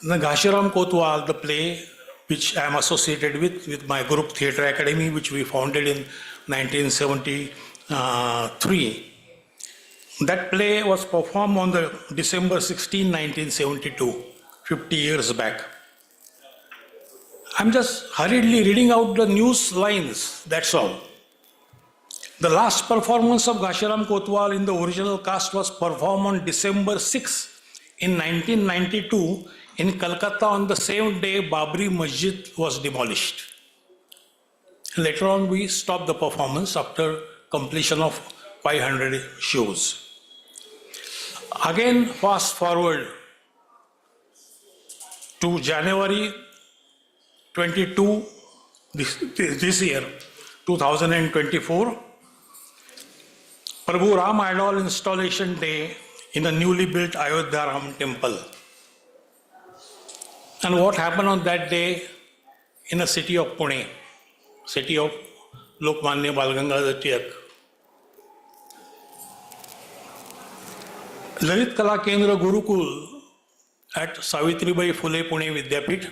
The Ghashiram Kotwal, the play which I am associated with my group Theatre Academy, which we founded in 1973. That play was performed on the December 16, 1972, 50 years back. I'm just hurriedly reading out the news lines, that's all. The last performance of Ghashiram Kotwal in the original cast was performed on December 6 in 1992 in Calcutta. On the same day, Babri Masjid was demolished. Later on, we stopped the performance after completion of 500 shows. Again, fast forward to January 22 this year, 2024, Prabhu Ram Idol installation day in a newly built Ayodhya Ram temple. And what happened on that day in the city of Pune, city of Lokmanya Bal Gangadhar Tilak? Lalit Kala Kendra Gurukul at Savitribai Phule Pune Vidyapith,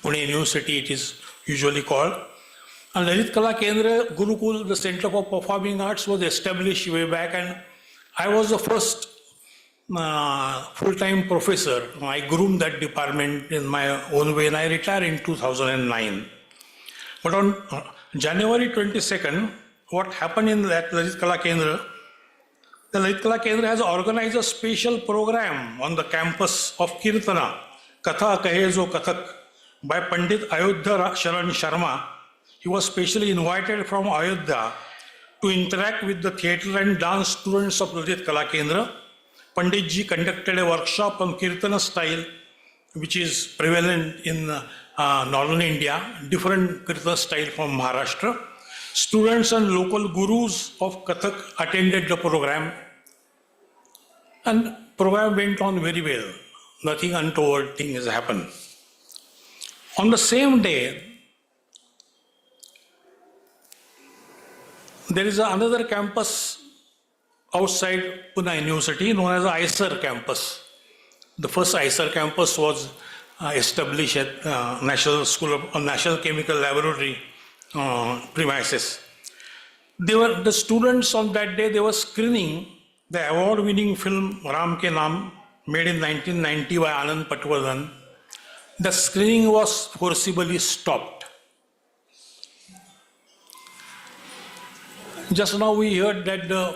Pune University it is usually called. And Lalit Kala Kendra Gurukul, the Center for Performing Arts, was established way back, and I was the first full-time professor. I groomed that department in my own way and I retired in 2009. But on January 22nd, what happened in that Lalit Kala Kendra, the Lalit Kala Kendra has organized a special program on the campus of Kirtana, Katha Kahezo Kathak, by Pandit Ayodhya Sharan Sharma. He was specially invited from Ayodhya to interact with the theatre and dance students of Lalit Kala Kendra. Pandit ji conducted a workshop on Kirtana style, which is prevalent in northern India, different Kirtana style from Maharashtra. Students and local gurus of Kathak attended the program, and program went on very well. Nothing untoward thing has happened. On the same day, there is another campus outside Pune University known as ISER campus. The first ISER campus was established at National Chemical Laboratory premises. The students on that day, they were screening the award-winning film Ram Ke Naam, made in 1990 by Anand Patwardhan. The screening was forcibly stopped. Just now we heard that the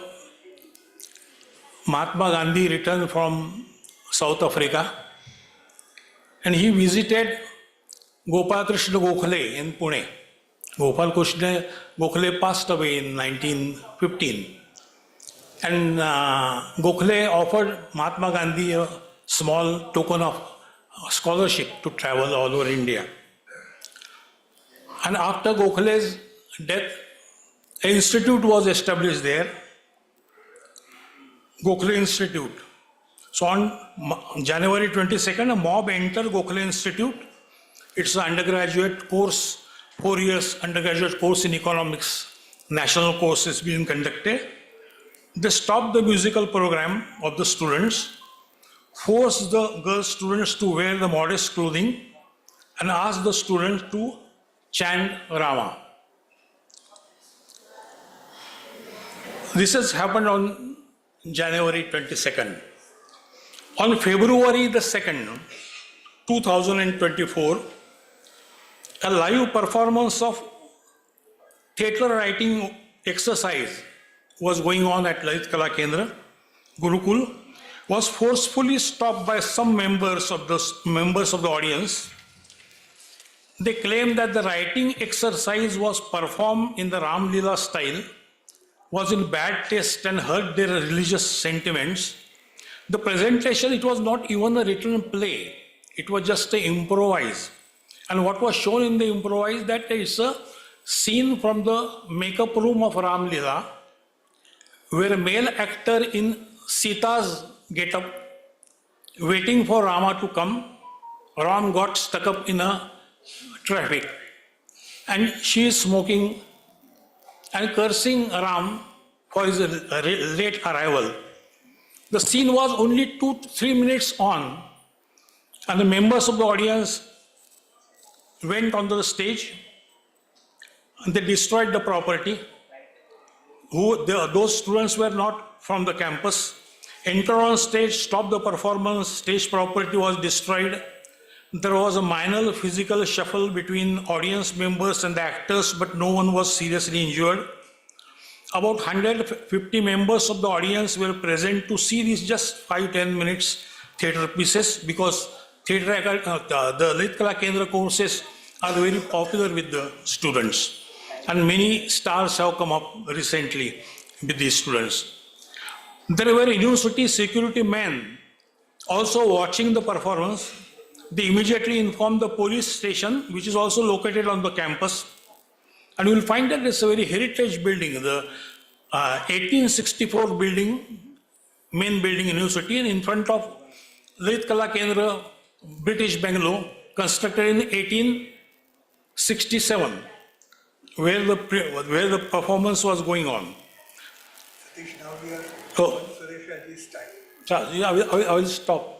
Mahatma Gandhi returned from South Africa and he visited Gopal Krishna Gokhale in Pune. Gopal Krishna Gokhale passed away in 1915. And Gokhale offered Mahatma Gandhi a small token of scholarship to travel all over India. And after Gokhale's death, an institute was established there, Gokhale Institute. So on January 22nd, a mob entered Gokhale Institute. It's an undergraduate course, 4 years undergraduate course in economics. National course is being conducted. They stopped the musical program of the students, forced the girl students to wear the modest clothing, and asked the students to chant Rama. This has happened on January 22nd. On February the 2nd, 2024, a live performance of theatre writing exercise was going on at Lalit Kala Kendra, Gurukul, was forcefully stopped by some members of the audience. They claimed that the writing exercise was performed in the Ram Leela style, was in bad taste and hurt their religious sentiments. The presentation, it was not even a written play. It was just an improvise. And what was shown in the improvise, that is a scene from the makeup room of Ram Leela, where a male actor in Sita's get-up, waiting for Rama to come, Ram got stuck up in a traffic. And she is smoking and cursing Ram for his late arrival. The scene was only 2-3 minutes on, and the members of the audience went onto the stage and they destroyed the property. Those students were not from the campus. Entered on stage, stopped the performance, stage property was destroyed. There was a minor physical shuffle between audience members and the actors, but no one was seriously injured. About 150 members of the audience were present to see these just 5-10 minutes theatre pieces, because the Lalit Kala Kendra courses are very popular with the students. And many stars have come up recently with these students. There were university security men also watching the performance. They immediately informed the police station, which is also located on the campus. And you will find that it's a very heritage building, the 1864 building, main building in university, and in front of Lalit Kala Kendra, British Bangalore, constructed in 1867, where the performance was going on. I will stop.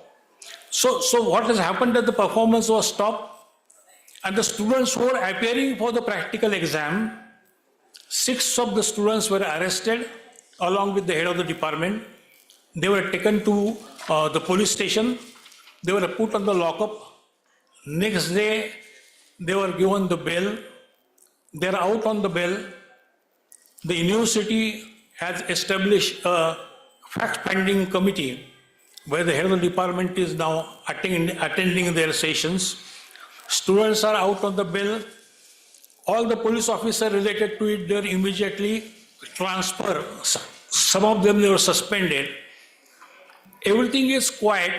So what has happened that the performance was stopped, and the students who were appearing for the practical exam, 6 of the students were arrested along with the head of the department. They were taken to the police station. They were put on the lockup. Next day, they were given the bail. They are out on the bail. The university has established a fact-finding committee where the head of the department is now attending their sessions. Students are out on the bail. All the police officers related to it, they are immediately transferred. Some of them, they were suspended. Everything is quiet.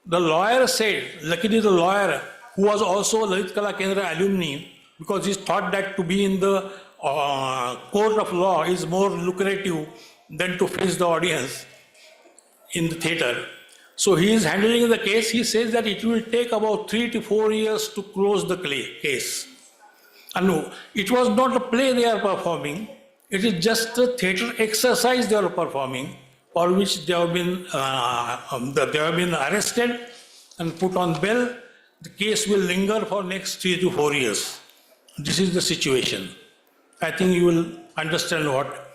The lawyer said, luckily the lawyer, who was also a Lalit Kala Kendra alumni, because he thought that to be in the court of law is more lucrative than to face the audience in the theatre. So he is handling the case. He says that it will take about 3 to 4 years to close the case. And it was not a play they are performing. It is just a theatre exercise they are performing, for which they have been arrested and put on bail. The case will linger for next 3 to 4 years. This is the situation. I think you will understand what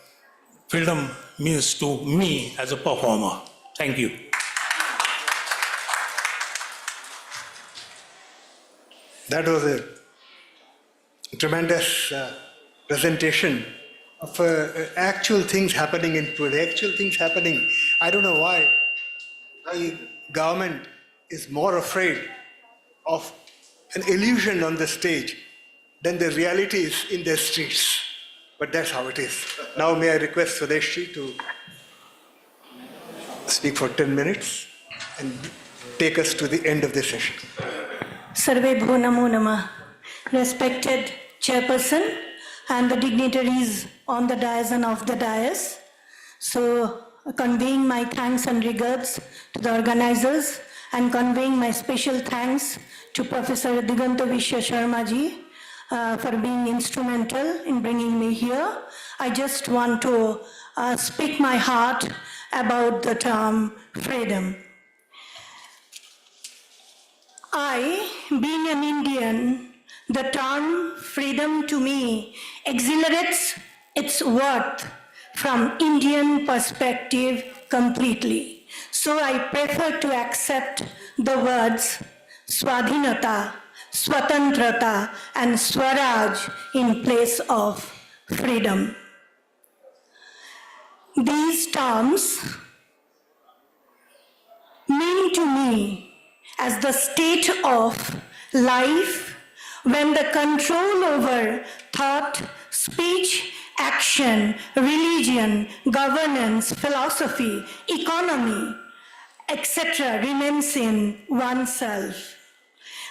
freedom means to me as a performer. Thank you. That was a tremendous presentation of actual things happening in Pune, actual things happening. I don't know why the government is more afraid of an illusion on the stage than the reality is in the streets. But that's how it is. Now may I request Swadeshji to speak for 10 minutes and take us to the end of the session. Sarve Bho Namo Namah. Respected Chairperson and the dignitaries on the dais and off the dais. So, conveying my thanks and regards to the organizers and conveying my special thanks to Professor Diganta Vishya Sharma ji for being instrumental in bringing me here. I just want to speak my heart about the term freedom. I, being an Indian, the term freedom to me exhilarates its worth from Indian perspective completely. So I prefer to accept the words Swadhinata, Swatantrata and Swaraj in place of freedom. These terms mean to me as the state of life when the control over thought, speech, action, religion, governance, philosophy, economy, etc. remains in oneself.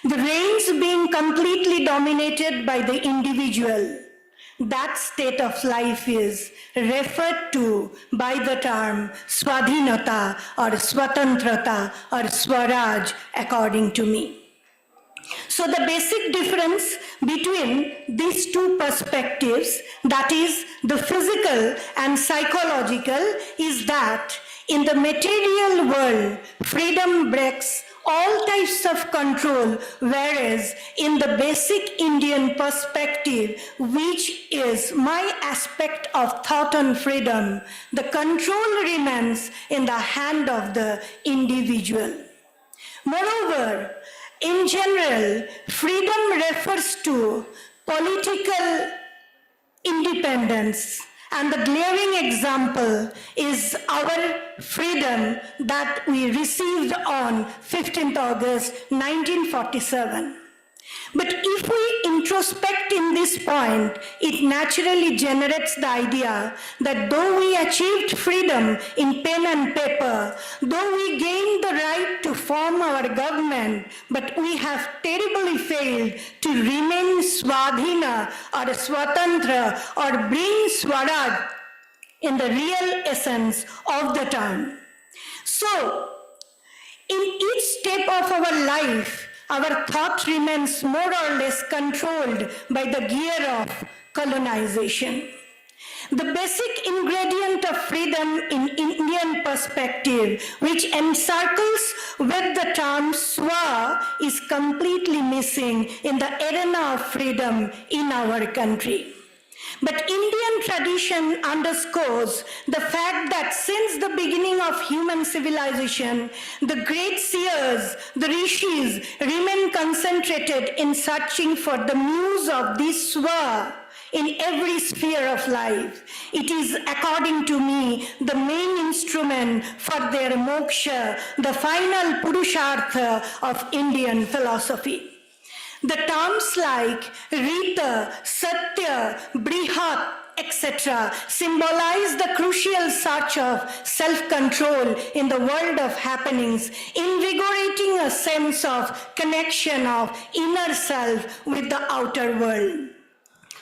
The reins being completely dominated by the individual. That state of life is referred to by the term Swadhinata or Swatantrata or Swaraj according to me. So the basic difference between these two perspectives, that is the physical and psychological, is that in the material world, freedom breaks all types of control, whereas in the basic Indian perspective, which is my aspect of thought and freedom, the control remains in the hand of the individual. Moreover, in general, freedom refers to political independence. And the glaring example is our freedom that we received on 15th August 1947. But if we introspect in this point, it naturally generates the idea that though we achieved freedom in pen and paper, though we gained the right to form our government, but we have terribly failed to remain Swadhina or Swatantra or bring Swaraj in the real essence of the term. So, in each step of our life, our thought remains more or less controlled by the gear of colonization. The basic ingredient of freedom in Indian perspective, which encircles with the term Swa, is completely missing in the arena of freedom in our country. But Indian tradition underscores the fact that since the beginning of human civilization, the great seers, the rishis, remain concentrated in searching for the muse of this Swa in every sphere of life. It is, according to me, the main instrument for their moksha, the final purushartha of Indian philosophy. The terms like Rita, Satya, Brihat, etc. symbolize the crucial search of self-control in the world of happenings, invigorating a sense of connection of inner self with the outer world.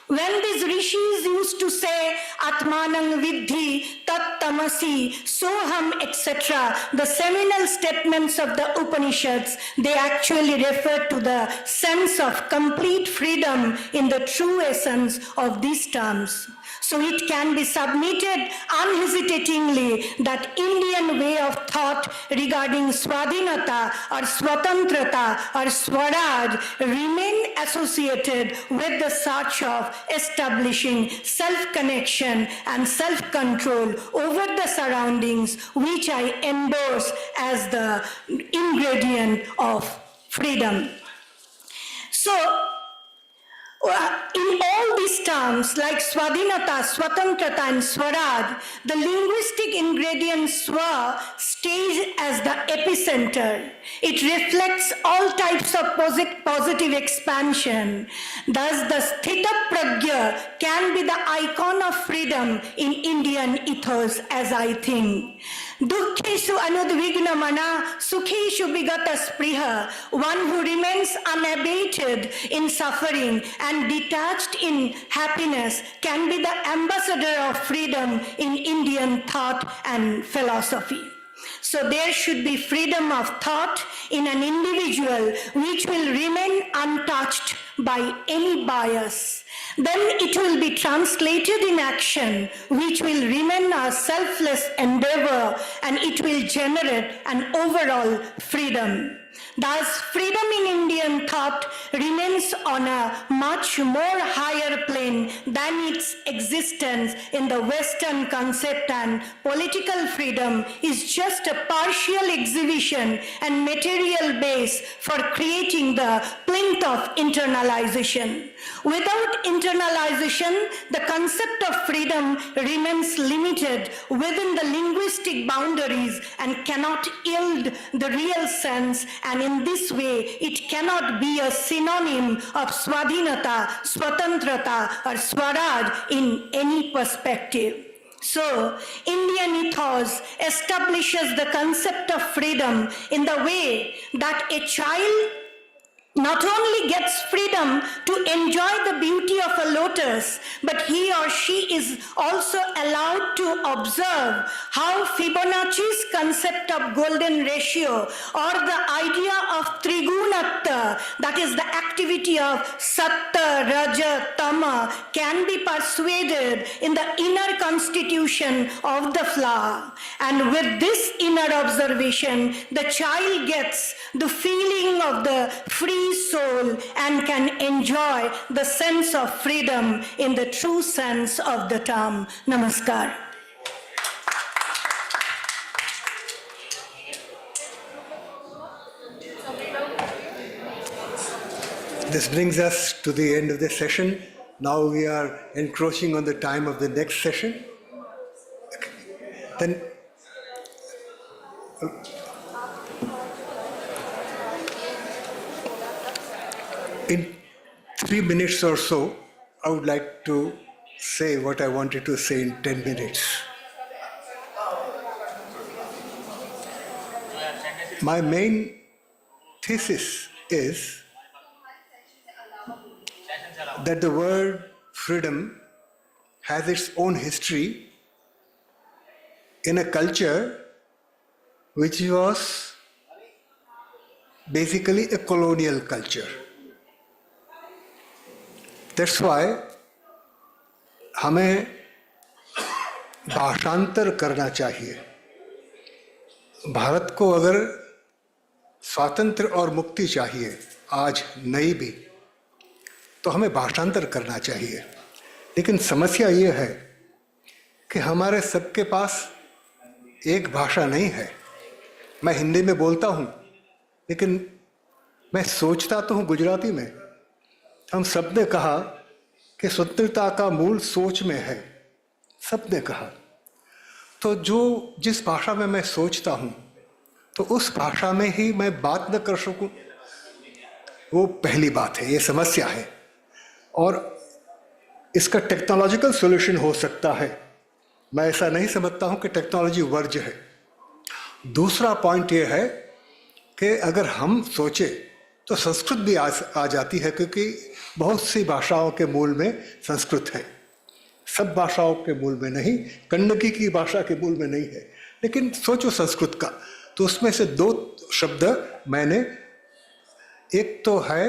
When these rishis used to say Atmanang Vidhi, Tat Tamasi, Soham, etc., the seminal statements of the Upanishads, they actually refer to the sense of complete freedom in the true essence of these terms. So it can be submitted unhesitatingly that Indian way of thought regarding Swadhinata or Swatantrata or Swaraj remain associated with the search of establishing self-connection and self-control over the surroundings, which I endorse as the ingredient of freedom. So, In all these terms, like Swadhinata, Swatantrata, and Swaraj, the linguistic ingredient Swa stays as the epicenter. It reflects all types of positive expansion. Thus, the Sthita Pragya can be the icon of freedom in Indian ethos, as I think. Dukkhesu anudvigna mana, sukheshu vigata spriha, one who remains unabated in suffering and detached in happiness can be the ambassador of freedom in Indian thought and philosophy. So there should be freedom of thought in an individual which will remain untouched by any bias. Then it will be translated in action, which will remain a selfless endeavor, and it will generate an overall freedom. Thus, freedom in Indian thought remains on a much more higher plane than its existence in the Western concept, and political freedom is just a partial exhibition and material base for creating the plinth of internalization. Without internalization, the concept of freedom remains limited within the linguistic boundaries and cannot yield the real sense, and in this way, it cannot be a synonym of Swadhinata, Swatantrata, or Swaraj in any perspective. So, Indian ethos establishes the concept of freedom in the way that a child not only gets freedom to enjoy the beauty of a lotus, but he or she is also allowed to observe how Fibonacci's concept of golden ratio, or the idea of Trigunatta, that is the activity of Satta, Raja, Tama, can be persuaded in the inner constitution of the flower. And with this inner observation, the child gets the feeling of the free soul and can enjoy the sense of freedom in the true sense of the term. Namaskar. This brings us to the end of the session. Now we are encroaching on the time of the next session. Then in 3 minutes or so, I would like to say what I wanted to say in 10 minutes. My main thesis is that the word freedom has its own history in a culture which was basically a colonial culture. That's why हमें भाषांतर करना चाहिए. भारत को अगर स्वातंत्र्य और मुक्ति चाहिए आज नई भी, तो हमें भाषांतर करना चाहिए. लेकिन समस्या ये है कि हमारे सबके पास एक भाषा नहीं है. मैं हिंदी में बोलता हूँ, लेकिन मैं सोचता तो हूँ गुजराती में. हम सब ने कहा कि स्वतंत्रता का मूल सोच में है, सब ने कहा. तो जिस भाषा में मैं सोचता हूँ, तो उस भाषा में ही मैं बात न कर सकूं, वो पहली बात है. ये समस्या है और इसका टेक्नोलॉजिकल सॉल्यूशन हो सकता है. मैं ऐसा नहीं समझता हूँ कि टेक्नोलॉजी वर्ज्य है. दूसरा पॉइंट ये है कि अगर हम सोचे तो संस्कृत भी आ जाती है, क्योंकि बहुत सी भाषाओं के मूल में संस्कृत है. सब भाषाओं के मूल में नहीं, कन्नकी की भाषा के मूल में नहीं है, लेकिन सोचो संस्कृत का. तो उसमें से 2 शब्द मैंने, एक तो है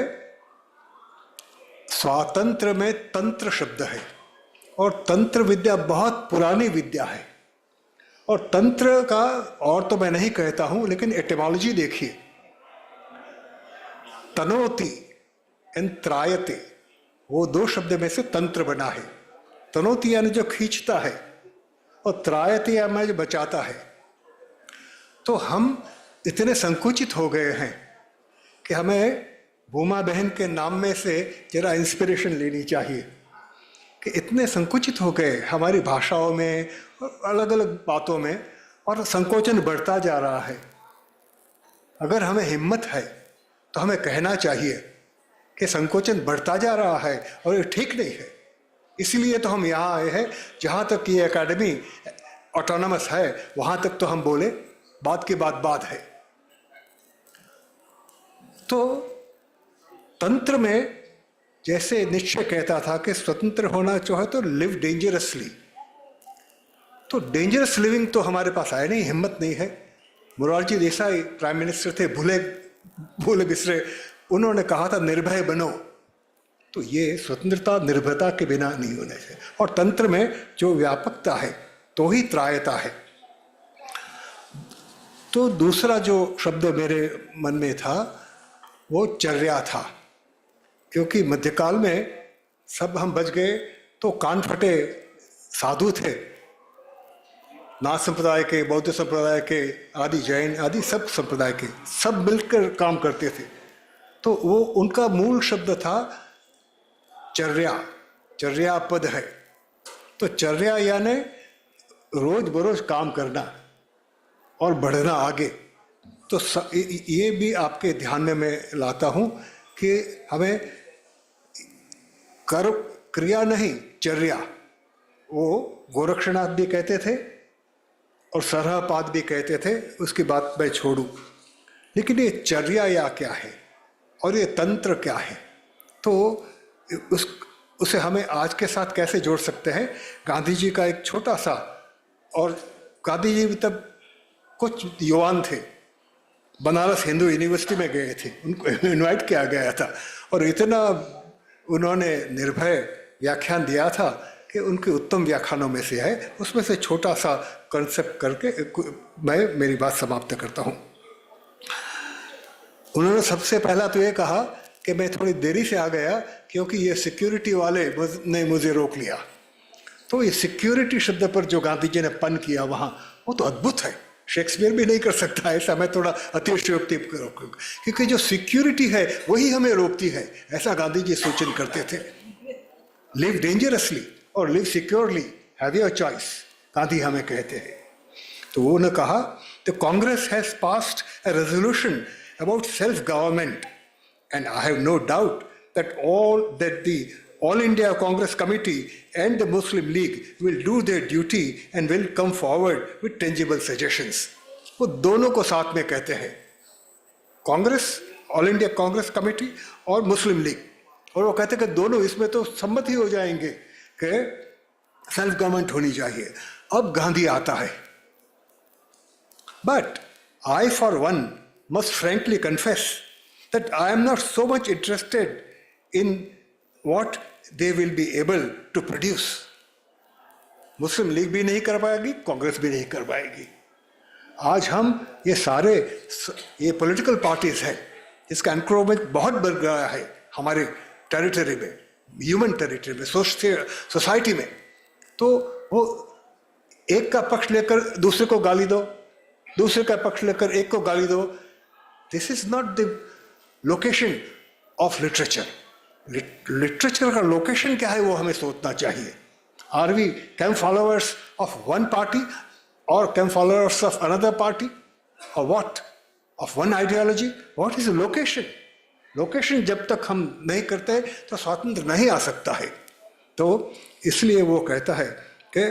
स्वातंत्र में तंत्र शब्द है, और तंत्र विद्या बहुत पुरानी विद्या है. और तंत्र का और तो मैं नहीं कहता हूं, लेकिन एटिमोलॉजी देखिए. तनोति एंड त्रायते, वो 2 शब्द में से तंत्र बना है. तनोति यानी जो खींचता है, और त्रायते यानी जो बचाता है. तो हम इतने संकुचित हो गए हैं कि हमें भूमा बहन के नाम में से जरा इंस्पिरेशन लेनी चाहिए कि इतने संकुचित हो गए हमारी भाषाओं में और अलग अलग बातों में, और संकोचन बढ़ता जा रहा है। अगर हमें हिम्मत है तो हमें कहना चाहिए कि संकोचन बढ़ता जा रहा है और ये ठीक नहीं है। इसलिए तो हम यहाँ आए हैं, जहाँ तक ये एकेडमी ऑटोनमस है वहाँ तक तो हम बोले, बात की बात है। तो तंत्र में जैसे निश्चय कहता था कि स्वतंत्र होना चाहे तो लिव डेंजरसली, तो डेंजरस लिविंग तो हमारे पास आया नहीं, हिम्मत नहीं है। मोरारजी देसाई प्राइम मिनिस्टर थे, भूले बिसरे, उन्होंने कहा था निर्भय बनो। तो ये स्वतंत्रता निर्भयता के बिना नहीं होने से, और तंत्र में जो व्यापकता है तो ही त्रायता है। तो दूसरा जो शब्द मेरे मन में था वो चर्या था, क्योंकि मध्यकाल में सब हम बच गए तो कान फटे साधु थे, नाथ संप्रदाय के, बौद्ध संप्रदाय के, आदि जैन आदि सब संप्रदाय के, सब मिलकर काम करते थे। तो वो उनका मूल शब्द था चर्या, चर्या पद है। तो चर्या यानी रोज बरोज काम करना और बढ़ना आगे। तो ये भी आपके ध्यान में मैं लाता हूँ कि हमें कर्म क्रिया नहीं, चर्या, वो गोरक्षनाथ भी कहते थे और सरहपाद भी कहते थे, उसकी बात मैं छोड़ूं। लेकिन ये चर्या या क्या है और ये तंत्र क्या है, तो उसे हमें आज के साथ कैसे जोड़ सकते हैं। गांधी जी का एक छोटा सा, और गांधी जी भी तब कुछ युवान थे, बनारस हिंदू यूनिवर्सिटी में गए थे, उनको इनवाइट किया गया था, और इतना उन्होंने निर्भय व्याख्यान दिया था कि उनके उत्तम व्याख्यानों में से है। उसमें से छोटा सा कंसेप्ट करके मैं मेरी बात समाप्त करता हूँ। उन्होंने सबसे पहला तो ये कहा कि मैं थोड़ी देरी से आ गया क्योंकि ये सिक्योरिटी वाले ने मुझे रोक लिया। तो ये सिक्योरिटी शब्द पर जो गांधी जी ने पन किया वहाँ, वो तो अद्भुत है, शेक्सपियर भी नहीं कर सकता ऐसा। मैं थोड़ा अतिशयोक्ति, क्योंकि जो सिक्योरिटी है वही हमें रोकती है, ऐसा गांधी जी सूचन करते थे। लिव डेंजरसली और live securely, have your choice, Gandhi हमें कहते हैं। तो उन्होंने कहा the Congress has passed a resolution about self government and I have no doubt that the All India Congress Committee and the Muslim League will do their duty and will come forward with tangible suggestions. वो दोनों को साथ में कहते हैं, Congress, all India Congress committee और मुस्लिम league, और वो कहते हैं कि दोनों इसमें तो सम्मत ही हो जाएंगे कि सेल्फ गवर्नमेंट होनी चाहिए। अब गांधी आता है, but I for one must frankly confess that I am not so much interested in what they will be able to produce. Muslim league भी नहीं कर पाएगी, कांग्रेस भी नहीं कर पाएगी। आज हम ये पॉलिटिकल पार्टीज है जिसका एनक्रोचमेंट बहुत बढ़ गया है हमारे टेरिटरी में, ह्यूमन टेरिटरी में, सोसाइटी में। तो वो एक का पक्ष लेकर दूसरे को गाली दो, दूसरे का पक्ष लेकर एक को गाली दो। This is not the location of literature. Literature का लोकेशन क्या है वो हमें सोचना चाहिए। Are we camp followers of one party और camp followers of another party और what of one ideology? What is location? Location जब तक हम नहीं करते तो स्वातंत्र नहीं आ सकता है। तो इसलिए वो कहता है कि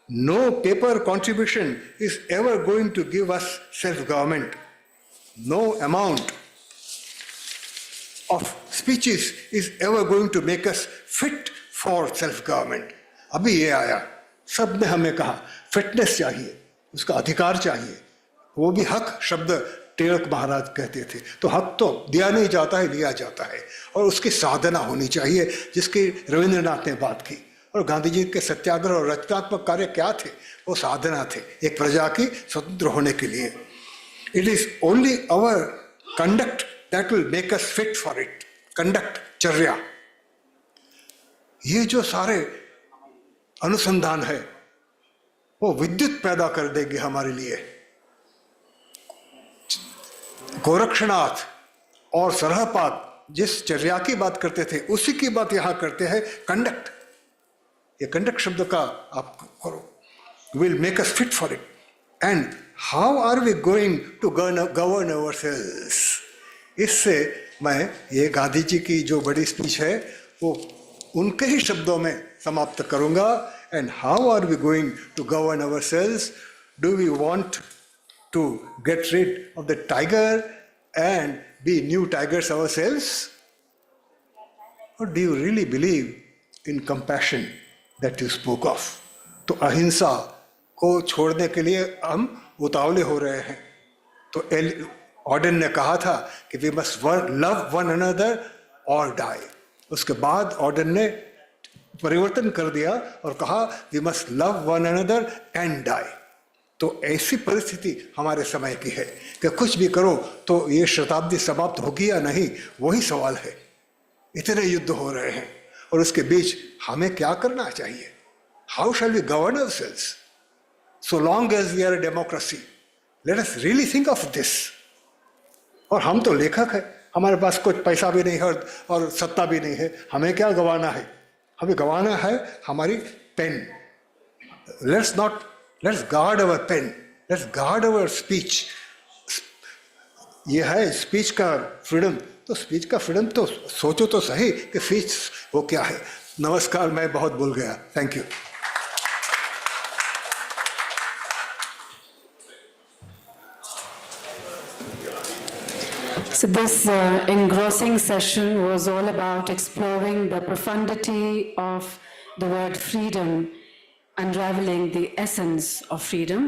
no paper contribution is ever going to give us self government, no amount of speeches is ever going to make us fit for self-government. अभी ये आया, सब ने हमें कहा फिटनेस चाहिए, उसका अधिकार चाहिए, वो भी हक शब्द तिलक महाराज कहते थे। तो हक तो दिया नहीं जाता है, लिया जाता है, और उसकी साधना होनी चाहिए जिसकी रविंद्रनाथ ने बात की। और गांधी जी के सत्याग्रह और रचनात्मक कार्य क्या थे? वो साधना थे एक प्रजा की स्वतंत्र होने के लिए। It is only our conduct that will make us fit for it. Conduct, चर्या, ये जो सारे अनुसंधान है वो विद्युत पैदा कर देंगे हमारे लिए। गोरक्षनाथ और सरहपाद जिस चर्या की बात करते थे उसी की बात यहाँ करते हैं, कंडक्ट। ये कंडक्ट शब्द का आप करो, will make us fit for it. And how are we going to govern ourselves? इससे मैं ये गांधी जी की जो बड़ी स्पीच है वो उनके ही शब्दों में समाप्त करूंगा। And how are we going to govern ourselves? Do we want to get rid of the tiger and be new tigers ourselves? Or do you really believe in compassion that you spoke of? तो अहिंसा को छोड़ने के लिए हम उतावले हो रहे हैं। तो ऑर्डन ने कहा था कि we must love one another और डाई। उसके बाद ऑर्डन ने परिवर्तन कर दिया और कहा we must love one another and die. तो ऐसी परिस्थिति हमारे समय की है कि कुछ भी करो तो ये शताब्दी समाप्त होगी या नहीं, वही सवाल है। इतने युद्ध हो रहे हैं और उसके बीच हमें क्या करना चाहिए? How shall we govern ourselves? So long as we are a democracy, let us really think of this. और हम तो लेखक हैं, हमारे पास कुछ पैसा भी नहीं है और सत्ता भी नहीं है, हमें क्या गंवाना है? हमें गंवाना है हमारी pen. Let's guard our pen. Let's guard our speech. ये है स्पीच का फ्रीडम। तो स्पीच का फ्रीडम तो सोचो तो सही कि स्पीच वो क्या है। नमस्कार, मैं बहुत भूल गया। Thank you. So this engrossing session was all about exploring the profundity of the word freedom, unraveling the essence of freedom.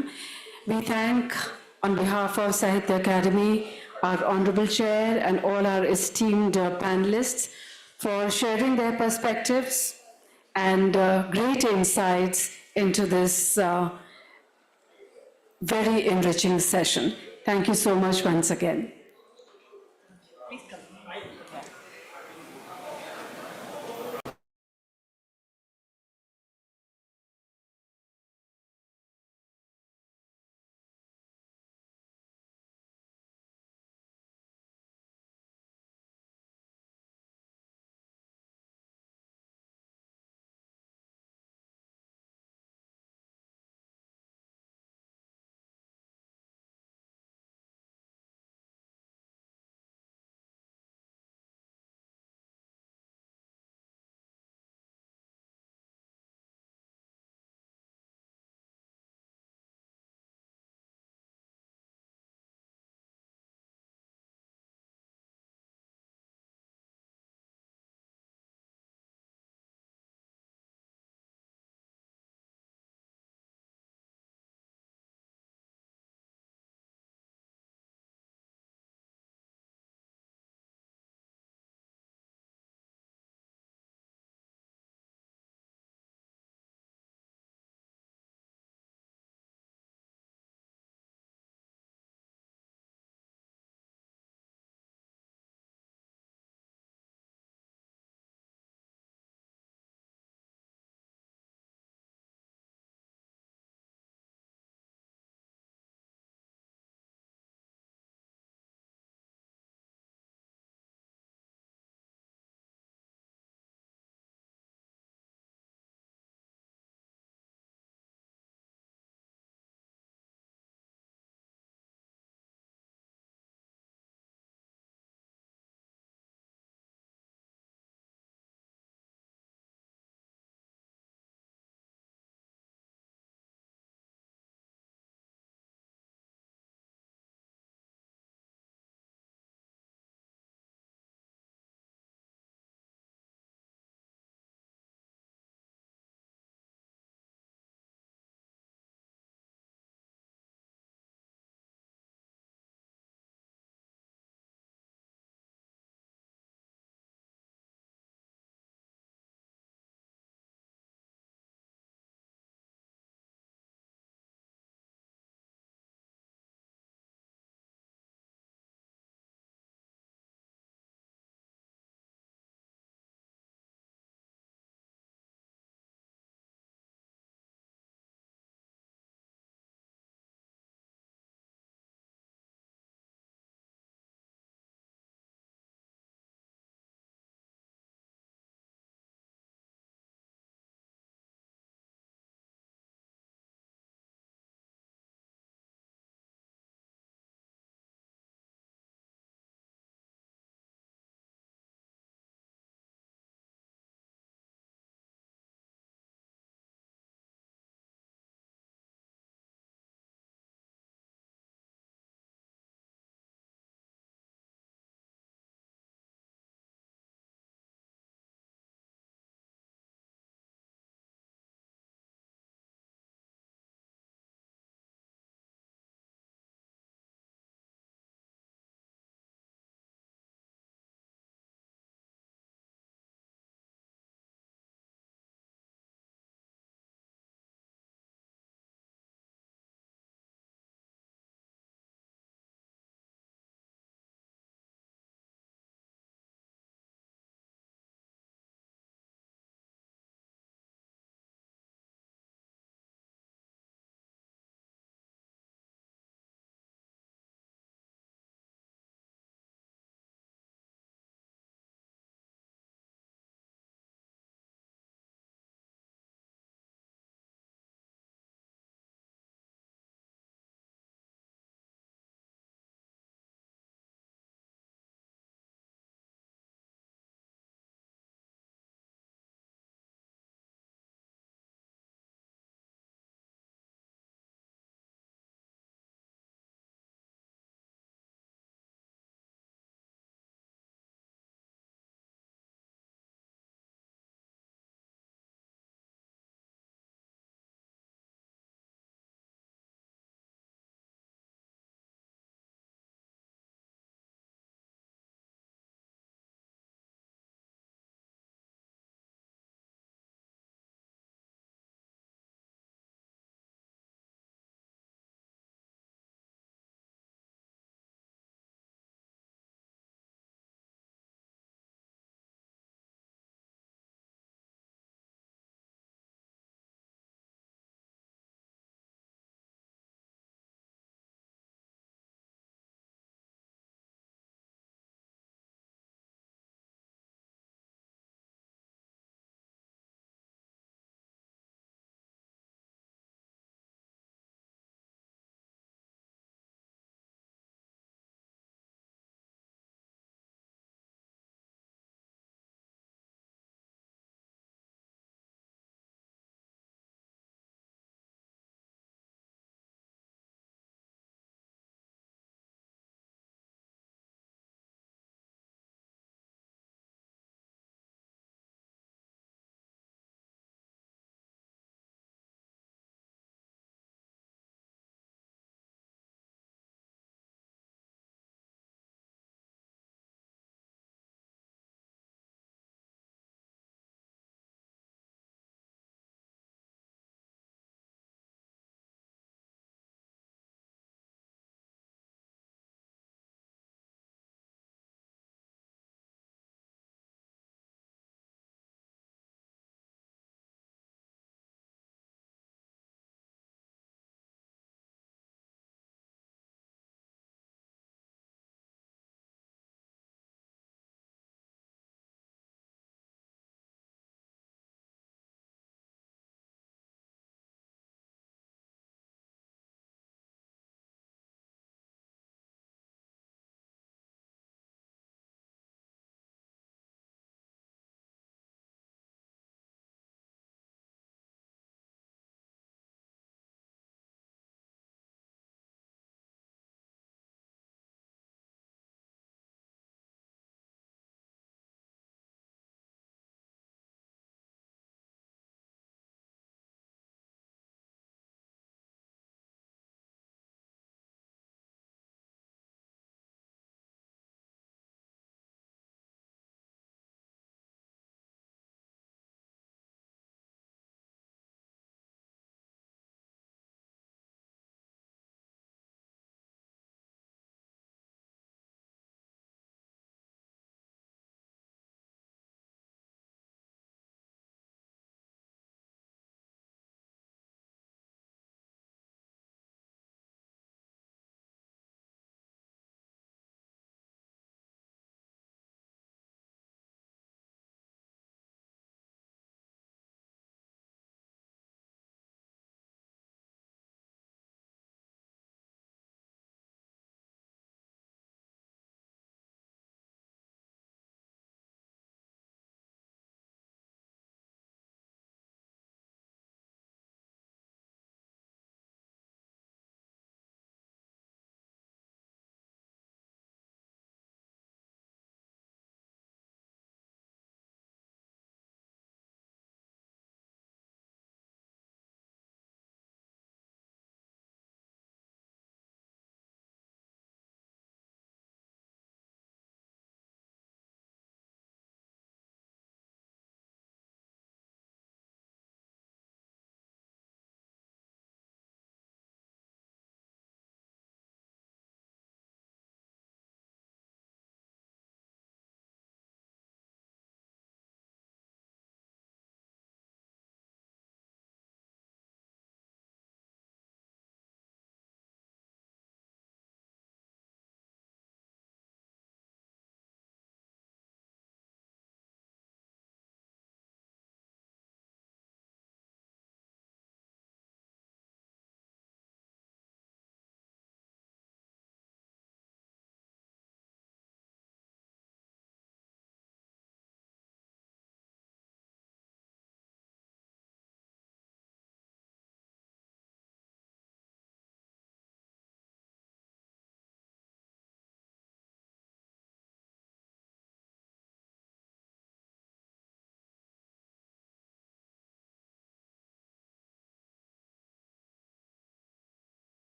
We thank, on behalf of Sahitya Academy, our Honorable Chair and all our esteemed panelists for sharing their perspectives and great insights into this very enriching session. Thank you so much once again.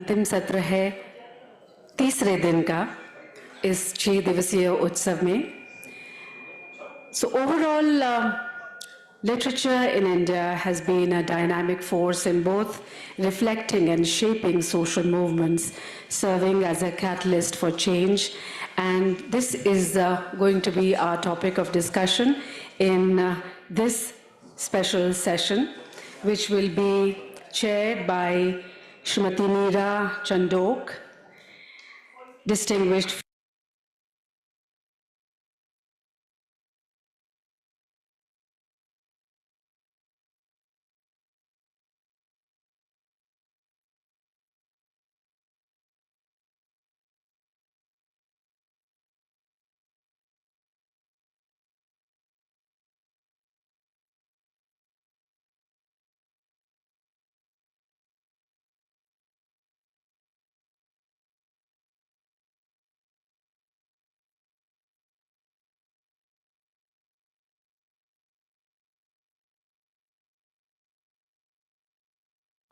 अंतिम सत्र है तीसरे दिन का इस 6 दिवसीय उत्सव में. So overall, literature in India has been a dynamic force in both reflecting and shaping social movements, serving as a catalyst for change. And this is going to be our topic of discussion in this special session, which will be chaired by Srimati Neera Chandok, distinguished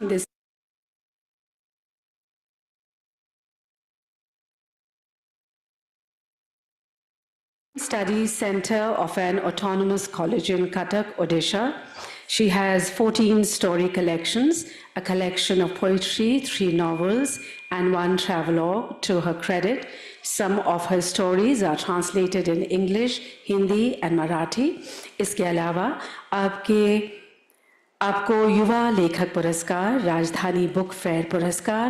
this Studies Center of an autonomous college in Cuttack, Odisha. She has 14 story collections, a collection of poetry, 3 novels, and 1 travelogue to her credit. Some of her stories are translated in English, Hindi, and Marathi. इसके अलावा आपको युवा लेखक पुरस्कार, राजधानी book fair पुरस्कार,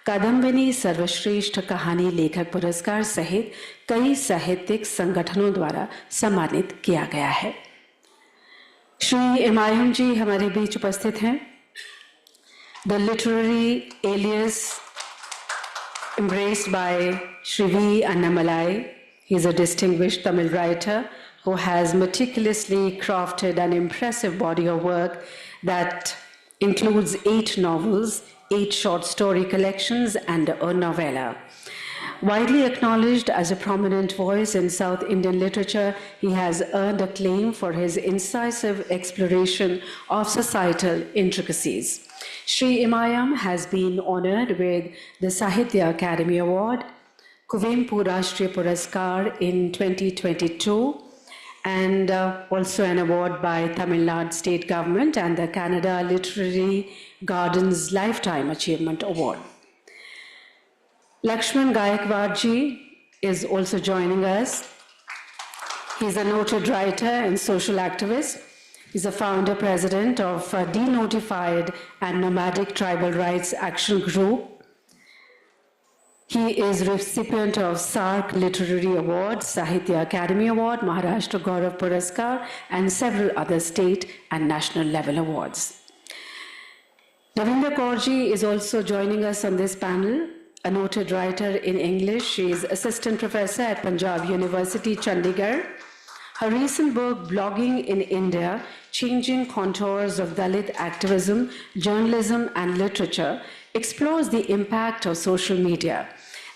कादम्बिनी सर्वश्रेष्ठ कहानी लेखक पुरस्कार सहित कई साहित्यिक संगठनों द्वारा सम्मानित किया गया है. श्री इमायम जी हमारे बीच उपस्थित हैं. The literary alias embraced by Shri V. Annamalai. He is a distinguished Tamil writer who has meticulously crafted an impressive body of work that includes 8 novels, 8 short story collections, and a novella. Widely acknowledged as a prominent voice in South Indian literature, he has earned acclaim for his incisive exploration of societal intricacies. Shri Imayam has been honored with the Sahitya Academy Award, Kuvempu Rashtriya Puraskar in 2022, and also an award by Tamil Nadu State Government and the Canada Literary Gardens Lifetime Achievement Award. Lakshman Gaikwad ji is also joining us. He's a noted writer and social activist. He's a founder president of Denotified and Nomadic Tribal Rights Action Group. He is recipient of SARC Literary Award, Sahitya Academy Award, Maharashtra Gaurav Puraskar, and several other state and national level awards. Ravinder Kaurji is also joining us on this panel, a noted writer in English. She is assistant professor at Punjab University, Chandigarh. Her recent book, Blogging in India, Changing Contours of Dalit Activism, Journalism and Literature, explores the impact of social media.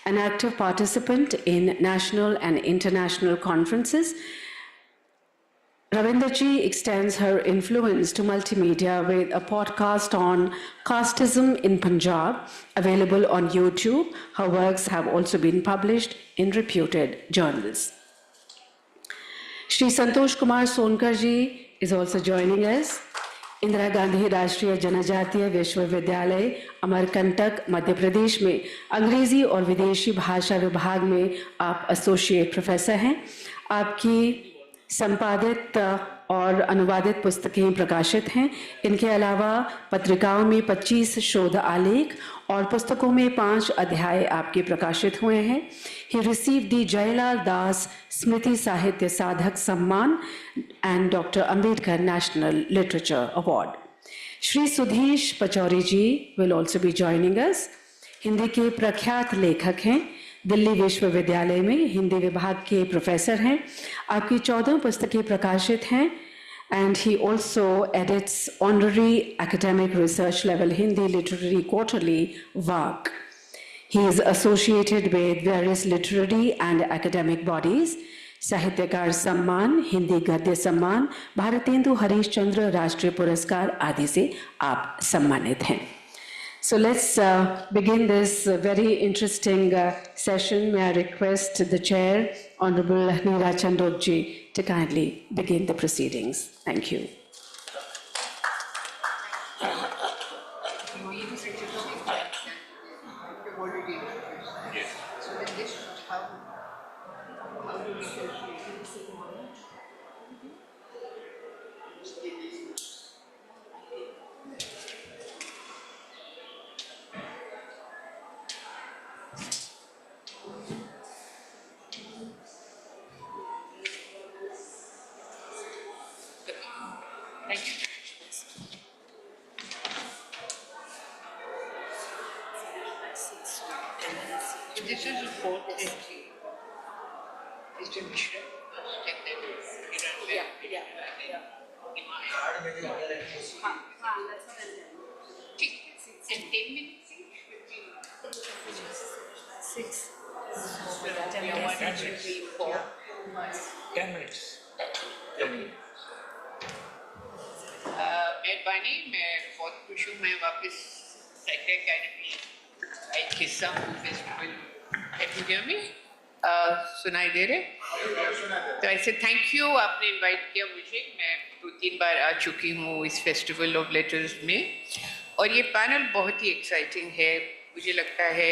An active participant in national and international conferences, Ravinderji extends her influence to multimedia with a podcast on casteism in Punjab, available on YouTube. Her works have also been published in reputed journals. Shri Santosh Kumar Sonkar ji is also joining us. Indira Gandhi राष्ट्रीय जनजातीय विश्वविद्यालय अमरकंटक मध्य प्रदेश में अंग्रेजी और विदेशी भाषा विभाग में आप एसोसिएट प्रोफेसर हैं. आपकी संपादित और अनुवादित पुस्तकें प्रकाशित हैं. इनके अलावा पत्रिकाओं में 25 शोध आलेख और पुस्तकों में 5 अध्याय आपके प्रकाशित हुए हैं. He received the Jailal Das Smriti Sahitya Sadhak Samman and Dr. Ambedkar National Literature Award. Shri Sudhesh Pachauri ji will also be joining us. Hindi के प्रख्यात लेखक हैं. दिल्ली विश्वविद्यालय में हिंदी विभाग के प्रोफेसर हैं. आपकी 14 पुस्तकें प्रकाशित हैं. And he also edits honorary academic research level Hindi literary quarterly VARC. He is associated with various literary and academic bodies, साहित्यकार सम्मान, हिंदी गद्य सम्मान, भारतेंदु हरीश चंद्र राष्ट्रीय पुरस्कार आदि से आप सम्मानित हैं. So let's begin this very interesting session. May I request the Chair, Honorable Neera Chandokji, to kindly begin the proceedings. Thank you. Thank you. This is a 450. Mr. Mishra, check that. Yeah. And 10 minutes each? 6. 10 minutes. मेहरबानी मैं बहुत खुश हूँ मैं वापस साहित्य academy एक हिस्सा हूँ फेस्टिवल सुनाई दे रहे तो ऐसे थैंक यू आपने इनवाइट किया मुझे मैं 2-3 बार आ चुकी हूँ इस फेस्टिवल ऑफ लेटर्स में और ये पैनल बहुत ही एक्साइटिंग है मुझे लगता है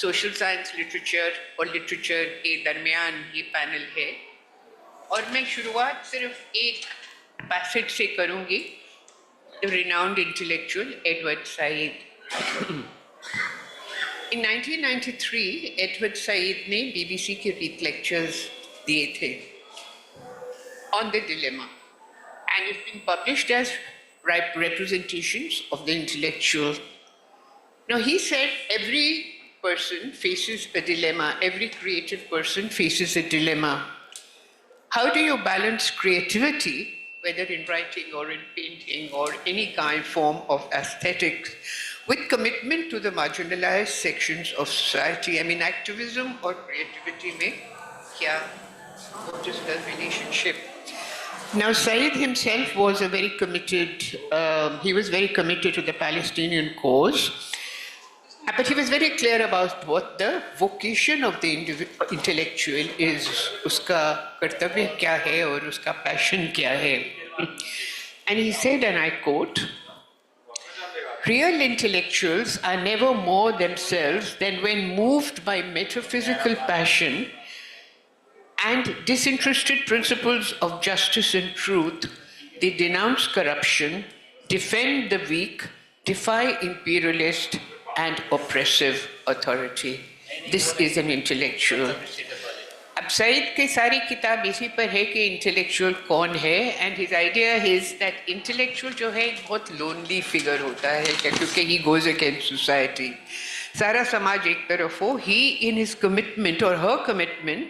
सोशल साइंस लिटरेचर और लिटरेचर के दरमियान ये पैनल है और मैं शुरुआत सिर्फ एक पैसेज से करूँगी the renowned intellectual Edward Said. In 1993, Edward Said ने BBC के रीत lectures दिए थे on the dilemma and it's been published as representations of the intellectual. Now he said every person faces a dilemma, every creative person faces a dilemma. How do you balance creativity, whether in writing or in painting or any kind form of aesthetics, with commitment to the marginalized sections of society? I mean, activism or creativity mein kya, what is the relationship? Now, Said himself was a very committed, he was very committed to the Palestinian cause, but he was very clear about what the vocation of the intellectual is, uska kartavya kya hai aur uska passion kya hai. And he said, and I quote, "Real intellectuals are never more themselves than when moved by metaphysical passion and disinterested principles of justice and truth, they denounce corruption, defend the weak, defy imperialist and oppressive authority." This is an intellectual. अब सईद की सारी किताब इसी पर है कि intellectual कौन है and his idea is that intellectual जो है एक बहुत लोनली फिगर होता है क्योंकि ही गोज अगेंस्ट सोसाइटी सारा समाज एक तरफ हो ही इन हिज कमिटमेंट और her commitment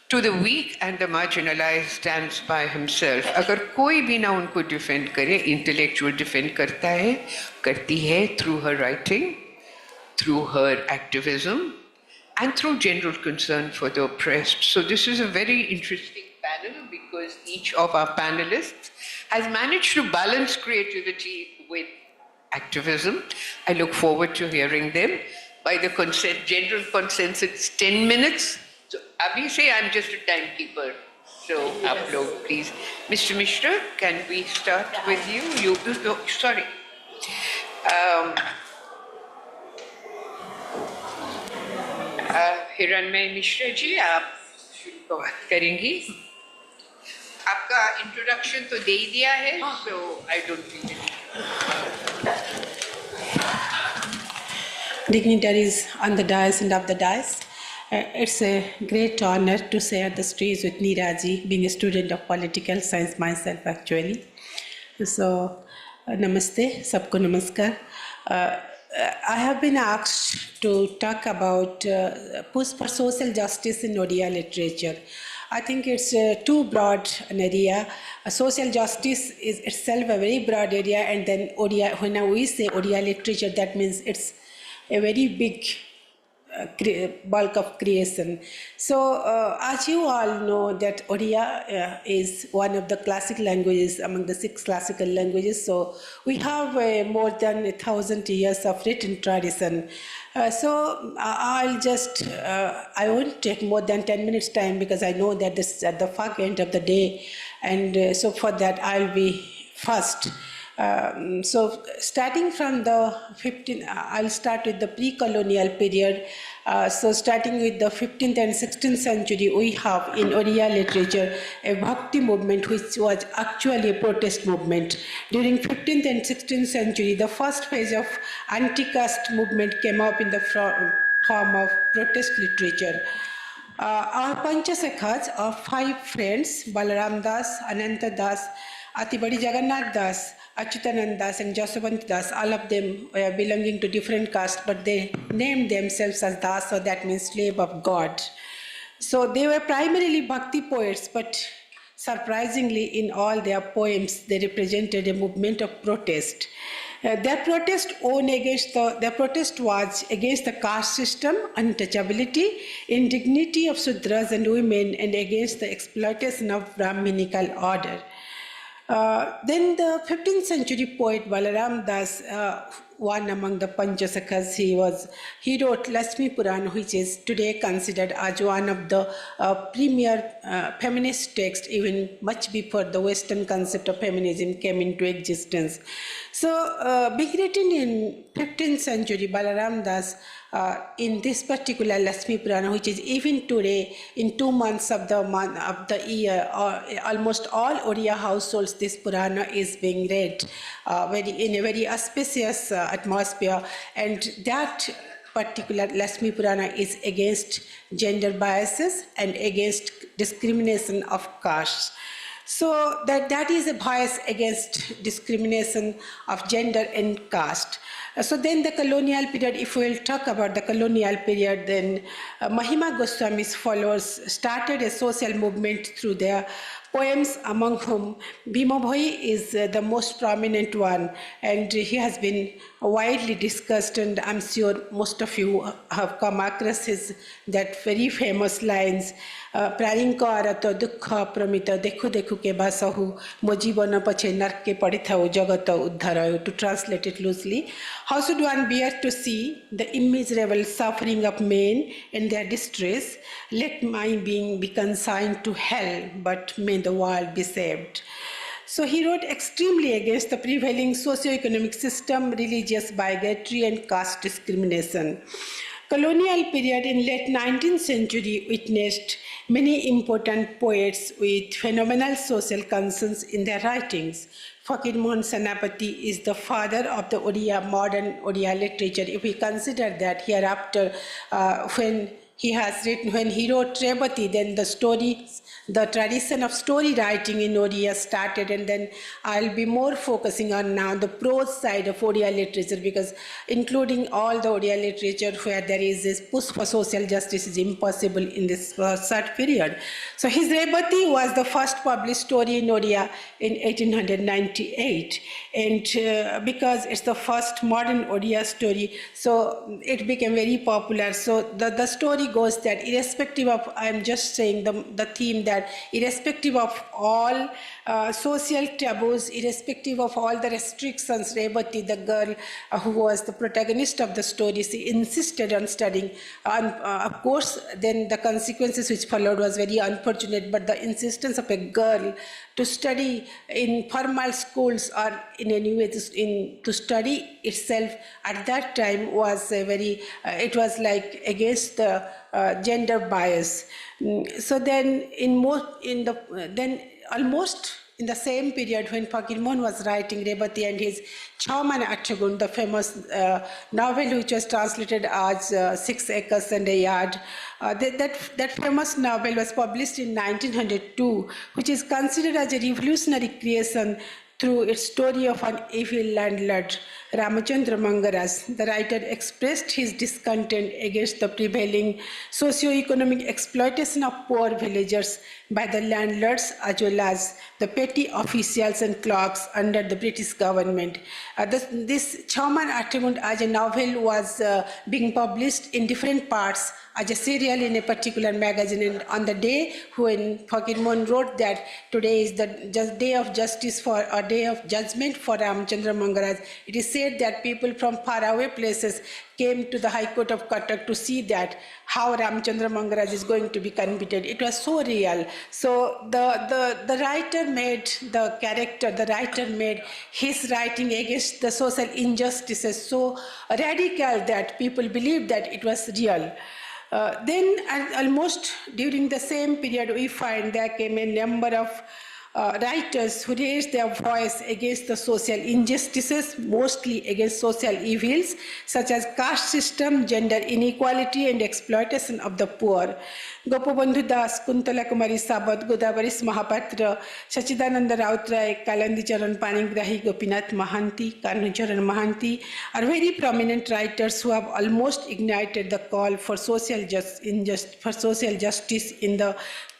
to the weak and the marginalised stands by himself अगर कोई भी ना उनको डिफेंड करे इंटेलेक्चुअल डिफेंड करता है करती है through her writing through her activism and through general concern for the oppressed. So this is a very interesting panel because each of our panelists has managed to balance creativity with activism. I look forward to hearing them. By the general consensus, 10 minutes. So Abhi say I'm just a timekeeper. So upload, please. Mr. Mishra, can we start with you? Sorry. Hiranmay Mishra ji आप बात करेंगी आपका introduction तो दे ही दिया है so I don't think Dignitaries on the dais and of the dais, it's a great honor to share the stage with Neera ji, being a student of political science myself actually. So, namaste, sabko namaskar. I have been asked to talk about push for social justice in Odia literature. I think it's too broad an area. Social justice is itself a very broad area, and then Odia, when we say Odia literature, that means it's a very big bulk of creation. So as you all know that Odia is one of the classic languages among the 6 classical languages. So we have more than 1,000 years of written tradition. So I'll just, I won't take more than 10 minutes time because I know that this is at the far end of the day. And so for that I'll be first. So starting from the I'll start with the pre-colonial period. So starting with the 15th and 16th century, we have in Oriya literature a bhakti movement which was actually a protest movement. During 15th and 16th century, the first phase of anti-caste movement came up in the form of protest literature. Our Panchasakhas are 5 friends, Balaram Das, Ananta Das, Atibadi Jagannath Das, Achyutanand Das and Jaswant Das, all of them were belonging to different castes, but they named themselves as Das, so that means slave of God. So they were primarily bhakti poets, but surprisingly in all their poems, they represented a movement of protest. Their protest was against the caste system, untouchability, indignity of Sudras and women, and against the exploitation of Brahminical order. Then the 15th century poet Balaram Das, one among the Panchasakhas, he wrote Lakshmi Puran, which is today considered as one of the premier feminist texts, even much before the Western concept of feminism came into existence. So, being written in 15th century, Balaram Das, in this particular Lakshmi Purana, which is even today, in 2 months of the year, almost all Oriya households, this Purana is being read in a very auspicious atmosphere, and that particular Lakshmi Purana is against gender biases and against discrimination of castes. So that is a bias against discrimination of gender and caste. So then the colonial period, if we will talk about the colonial period, then Mahima Goswami's followers started a social movement through their poems, among whom Bhima Bhoi is the most prominent one, and he has been widely discussed, and I'm sure most of you have come across that very famous lines, Praninko arato dukha pramita dekhu dekhu ke basahu mojibana pache narke padithau jagata uddharayu, to translate it loosely. How should one bear to see the immeasurable suffering of men and their distress? Let my being be consigned to hell, but may the world be saved. So he wrote extremely against the prevailing socio-economic system, religious bigotry and caste discrimination. Colonial period in late 19th century witnessed many important poets with phenomenal social concerns in their writings. Fakir Mohan Senapati is the father of the modern Oriya literature. If we consider that hereafter, when he wrote Rebati, then the tradition of story writing in Oriya started, and then I'll be more focusing on now the prose side of Oriya literature, because including all the Oriya literature where there is this push for social justice is impossible in this short period. So his Rebati was the first published story in Oriya in 1898, and because it's the first modern Oriya story, so it became very popular. So the story goes that irrespective of, I'm just saying the theme, that irrespective of all social taboos, irrespective of all the restrictions, Rebati, the girl who was the protagonist of the story, she insisted on studying. And of course, then the consequences which followed was very unfortunate, but the insistence of a girl to study in formal schools or in any way to study itself at that time was it was like against the gender bias. So then almost in the same period when Fakir Mohan was writing Rebati and his Chauman Achagun, the famous novel which was translated as 6 Acres and a Yard, that famous novel was published in 1902, which is considered as a revolutionary creation through its story of an evil landlord, Ramachandra Mangaras. The writer expressed his discontent against the prevailing socio-economic exploitation of poor villagers, by the landlords as well as the petty officials and clerks under the British government. This Chauman Atrimund as a novel was being published in different parts as a serial in a particular magazine, and on the day when Fakirmon wrote that today is the day of justice for a day of judgment for Ramchandra Mangaraj, it is said that people from faraway places came to the High Court of Cuttack to see that how Ramchandra Mangaraj is going to be convicted. It was so real. So the writer made the character, the writer made his writing against the social injustices so radical that people believed that it was real. Then almost during the same period, we find there came a number of writers who raised their voice against the social injustices, mostly against social evils, such as caste system, gender inequality, and exploitation of the poor. Gopabandhu Das, Kuntala Kumari Sabat, Godabaris Mahapatra, Sachidananda Rautray, Kalandi Charan Panigrahi, Gopinath Mahanti, Kanu Charan Mahanti are very prominent writers who have almost ignited the call for social justice in the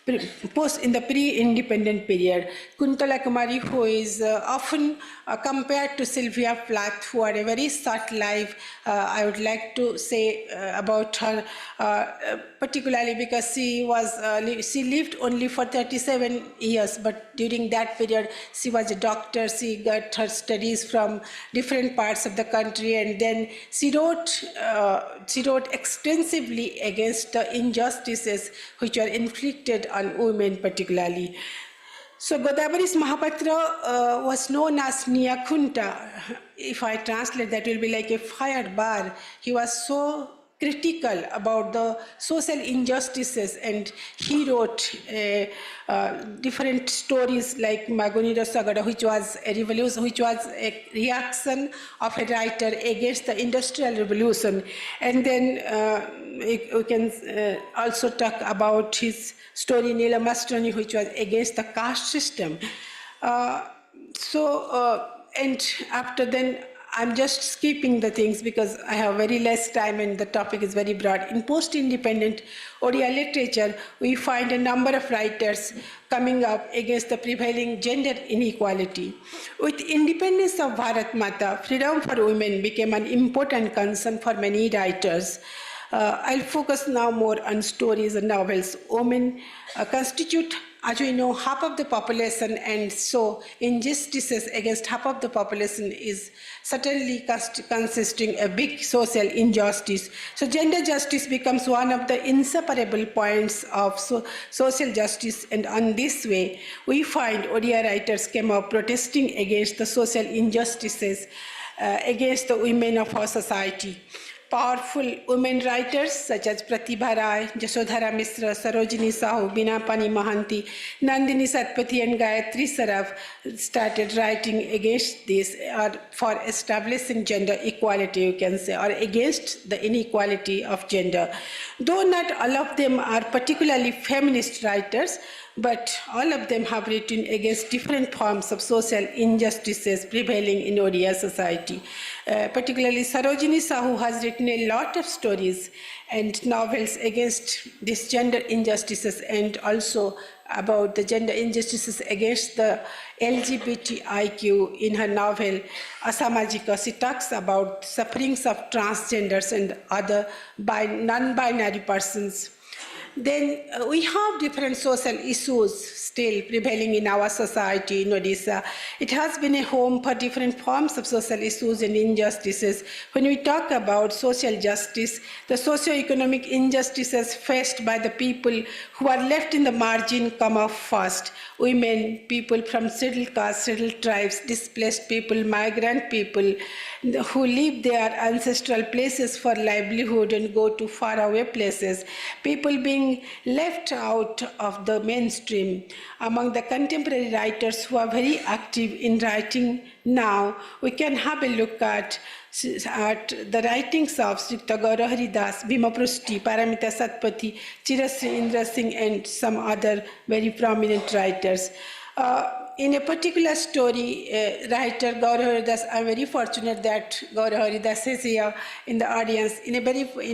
pre-independent period. Kuntala Kumari, who is often compared to Sylvia Plath, who had a very short life, I would like to say about her, particularly because she lived only for 37 years, but during that period she was a doctor. She got her studies from different parts of the country, and then she wrote extensively against the injustices which were inflicted on women particularly. So Godabaris Mahapatra was known as Niyakunta. If I translate, that will be like a fire bar. He was so critical about the social injustices, and he wrote different stories like Magunira Sagada, which was a revolution, which was a reaction of a writer against the Industrial Revolution. And then we can also talk about his story Nila Mastrani, which was against the caste system. And after then, I'm just skipping the things because I have very less time and the topic is very broad. In post-independent Odia literature, we find a number of writers coming up against the prevailing gender inequality. With independence of Bharat Mata, freedom for women became an important concern for many writers. I'll focus now more on stories and novels. Women constitute, as we know, half of the population, and so injustices against half of the population is certainly consisting a big social injustice. So gender justice becomes one of the inseparable points of social justice, and on this way, we find Odia writers came up protesting against the social injustices against the women of our society. Powerful women writers such as Pratibha Rai, Jasodhara Misra, Sarojini Sahu, Binapani Mahanti, Nandini Satpathy, and Gayatri Saraf started writing against this, or for establishing gender equality, you can say, or against the inequality of gender. Though not all of them are particularly feminist writers, but all of them have written against different forms of social injustices prevailing in Odia society. Particularly Sarojini Sahu has written a lot of stories and novels against these gender injustices, and also about the gender injustices against the LGBTIQ in her novel Asamajika. She talks about sufferings of transgenders and other non-binary persons. Then we have different social issues still prevailing in our society in Odisha. It has been a home for different forms of social issues and injustices. When we talk about social justice, the socio-economic injustices faced by the people who are left in the margin come up first. Women, people from scheduled castes, scheduled tribes, displaced people, migrant people who leave their ancestral places for livelihood and go to faraway places. People being left out of the mainstream. Among the contemporary writers who are very active in writing now, we can have a look at the writings of Srikta Gaurahari Das, Bhima Prushti, Paramita Satpathy, Chirasri Indra Singh, and some other very prominent writers. in a particular story, writer Gaurav Haridas, I'm very fortunate that Gaurav Haridas is here in the audience. In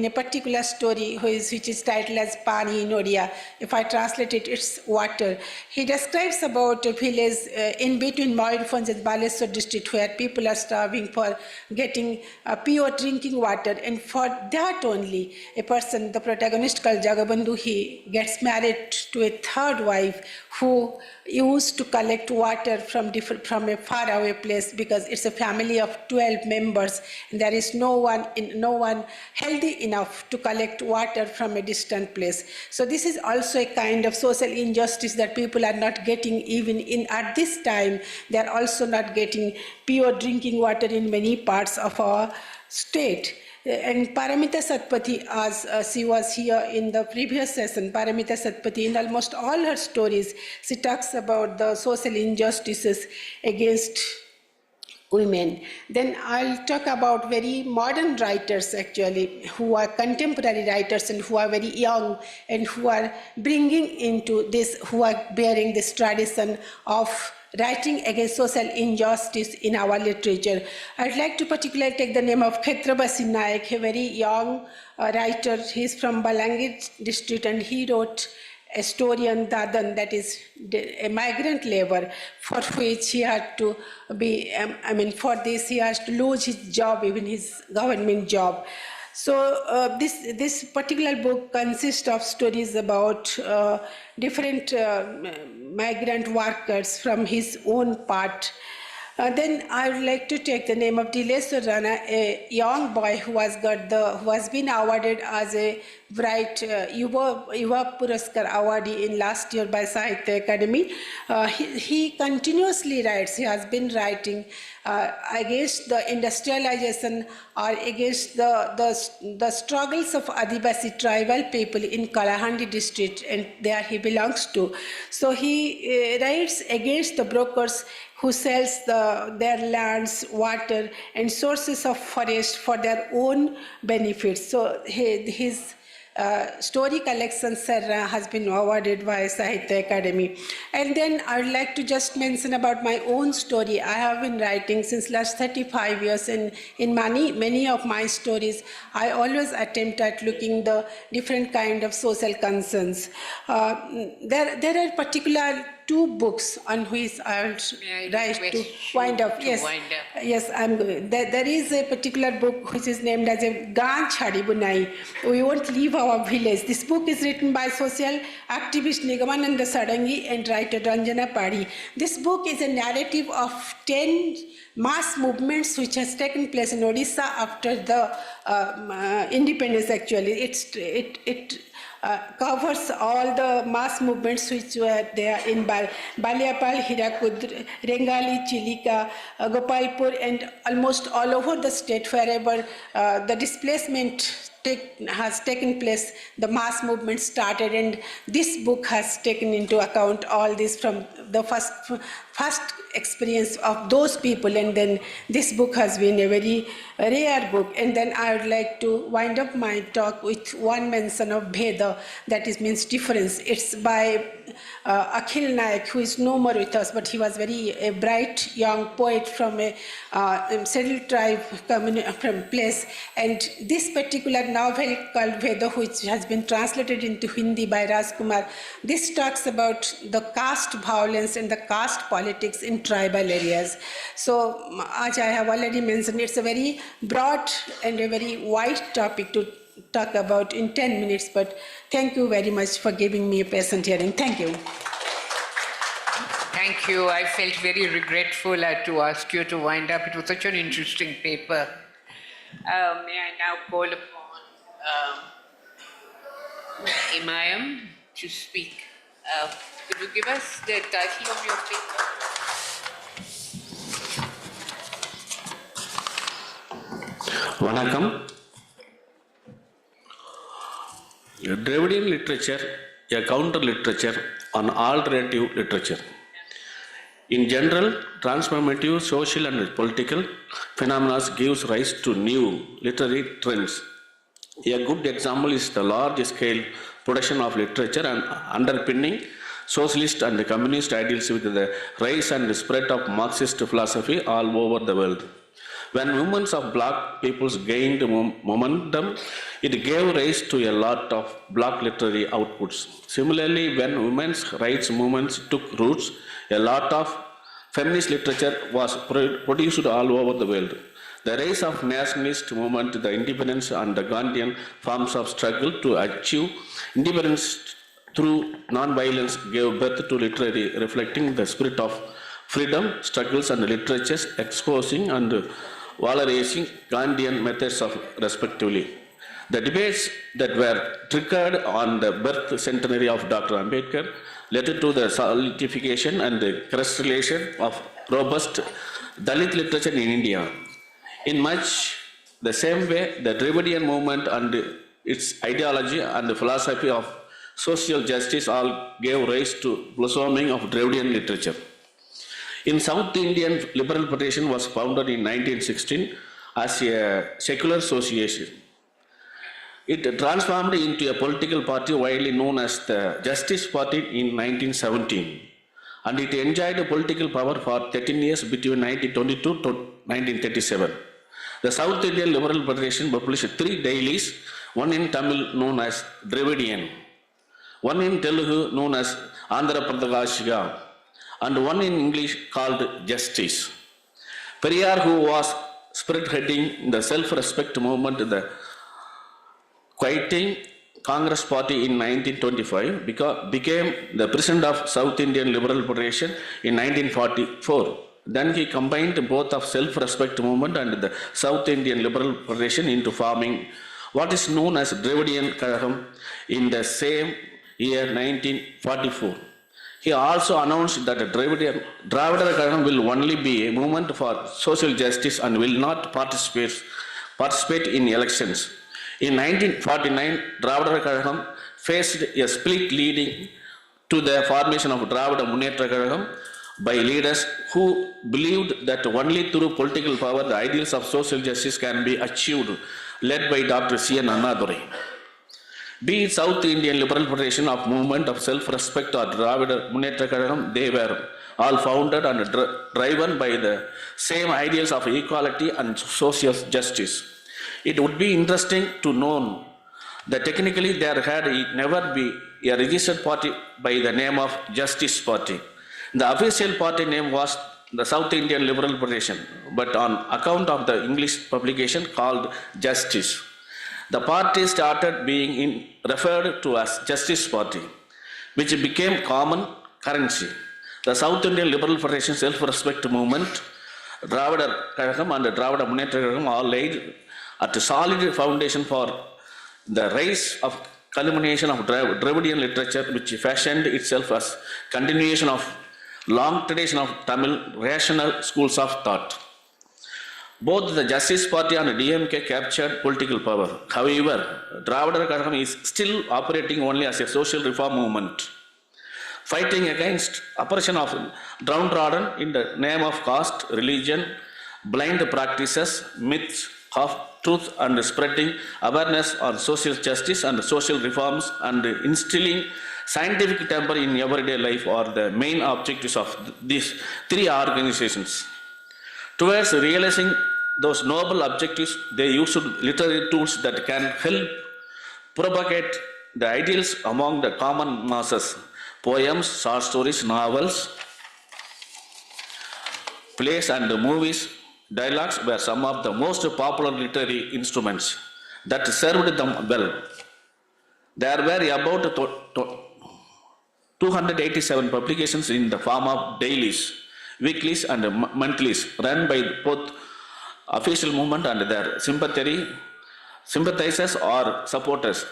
a particular story which is titled as Pani in Odia, if I translate it, it's water. He describes about a village in between Mayurphanj and Baleswar district where people are starving for getting pure drinking water, and for that only a person, the protagonist called Jagabandhu, he gets married to a third wife who used to collect water from a faraway place, because it's a family of 12 members and there is no one healthy enough to collect water from a distant place. So this is also a kind of social injustice that people are not getting. Even at this time, they are also not getting pure drinking water in many parts of our state. And Paramita Satpathy, as she was here in the previous session, Paramita Satpathy, in almost all her stories, she talks about the social injustices against women. Then I'll talk about very modern writers, actually, who are contemporary writers and who are very young and who are bringing into this, who are bearing this tradition of writing against social injustice in our literature. I'd like to particularly take the name of Khetrabasi Naik, a very young writer. He's from Balangir district and he wrote a story on Dadan, that is a migrant labor, for which he had to be, for this he has to lose his job, even his government job. So this particular book consists of stories about different migrant workers from his own part. Then I would like to take the name of Dileswar Rana, a young boy who has been awarded as a bright Yuva Puraskar awardee in last year by Sahitya Academy. He continuously writes. He has been writing against the industrialization or against the struggles of Adivasi tribal people in Kalahandi district, and there he belongs to. So he writes against the brokers who sells their lands, water, and sources of forest for their own benefits. So his story collection Sarra has been awarded by Sahitya Academy. And then I would like to just mention about my own story. I have been writing since last 35 years, and in many of my stories, I always attempt at looking the different kind of social concerns. There are particular 2 books on which I will write to wind up. Yes, yes, I'm good. There is a particular book which is named as a Gaan Chhadi Bunai. We won't leave our village. This book is written by social activist Nigamananda Sadangi and writer Ranjana Padi. This book is a narrative of 10 mass movements which has taken place in Odisha after the independence. Actually, it covers all the mass movements which were there in Baliapal, Hirakud, Rengali, Chilika, Gopalpur, and almost all over the state, wherever the displacement has taken place, the mass movement started, and this book has taken into account all this from the first experience of those people, and then this book has been a very rare book. And then I would like to wind up my talk with one mention of VEDA, that is means difference. It's by Akhil Naik, who is no more with us, but he was a bright young poet from a settled tribe from place. And this particular novel called VEDA, which has been translated into Hindi by Rajkumar, this talks about the caste violence and the caste politics in tribal areas. So, as I have already mentioned, it's a very broad and a very wide topic to talk about in 10 minutes, but thank you very much for giving me a patient hearing. Thank you. Thank you. I felt very regretful to ask you to wind up. It was such an interesting paper. May I now call upon Imayam to speak. Could you give us the title of your paper? Vanakkam. Dravidian literature, a counter literature on alternative literature. In general, transformative social and political phenomena gives rise to new literary trends. A good example is the large-scale production of literature and underpinning socialist and communist ideals with the rise and spread of Marxist philosophy all over the world. When movements of black peoples gained momentum, it gave rise to a lot of black literary outputs. Similarly, when women's rights movements took roots, a lot of feminist literature was produced all over the world. The rise of nationalist movement, the independence and the Gandhian forms of struggle to achieve independence through non-violence gave birth to literature reflecting the spirit of freedom, struggles and literatures exposing and valorizing Gandhian methods of respectively. The debates that were triggered on the birth centenary of Dr. Ambedkar led to the solidification and the crystallization of robust Dalit literature in India. In much the same way, the Dravidian movement and its ideology and the philosophy of social justice all gave rise to blossoming of Dravidian literature. In South Indian Liberal Federation was founded in 1916 as a secular association. It transformed into a political party widely known as the Justice Party in 1917, and it enjoyed political power for 13 years between 1922 to 1937. The South Indian Liberal Federation published 3 dailies, one in Tamil known as Dravidian, one in Telugu known as Andhra Pradeshika, and one in English called Justice. Periyar, who was spearheading the self-respect movement, the quitting Congress Party in 1925, became the president of South Indian Liberal Federation in 1944. Then he combined both of self-respect movement and the South Indian Liberal Federation into forming what is known as Dravidian Kazhagam in the same year 1944. He also announced that Dravida Kazhagam will only be a movement for social justice and will not participate in elections. In 1949, Dravida Kazhagam faced a split leading to the formation of Dravida Munnetra Kazhagam by leaders who believed that only through political power the ideals of social justice can be achieved, led by Dr. C.N. Annadurai. Be it South Indian Liberal Federation of Movement of Self-Respect or Dravida Munnetra Kazhagam, they were all founded and driven by the same ideals of equality and social justice. It would be interesting to know that technically there had never been a registered party by the name of Justice Party. The official party name was the South Indian Liberal Federation, but on account of the English publication called Justice, the party started being referred to as Justice Party, which became common currency. The South Indian Liberal Federation self-respect movement, Dravida Kazhagam and Dravida Munnetra Kazhagam all laid at a solid foundation for the rise of culmination of Dravidian literature, which fashioned itself as continuation of long tradition of Tamil rational schools of thought. Both the Justice Party and DMK captured political power. However, Dravida Kazhagam is still operating only as a social reform movement, fighting against oppression of downtrodden in the name of caste, religion, blind practices, myths of truth, and spreading awareness on social justice and social reforms and instilling scientific temper in everyday life are the main objectives of these 3 organizations. Towards realizing those noble objectives, they used literary tools that can help propagate the ideals among the common masses. Poems, short stories, novels, plays and movies, dialogues were some of the most popular literary instruments that served them well. There were about 287 publications in the form of dailies, weeklies and monthlies run by both official movement and their sympathizers or supporters.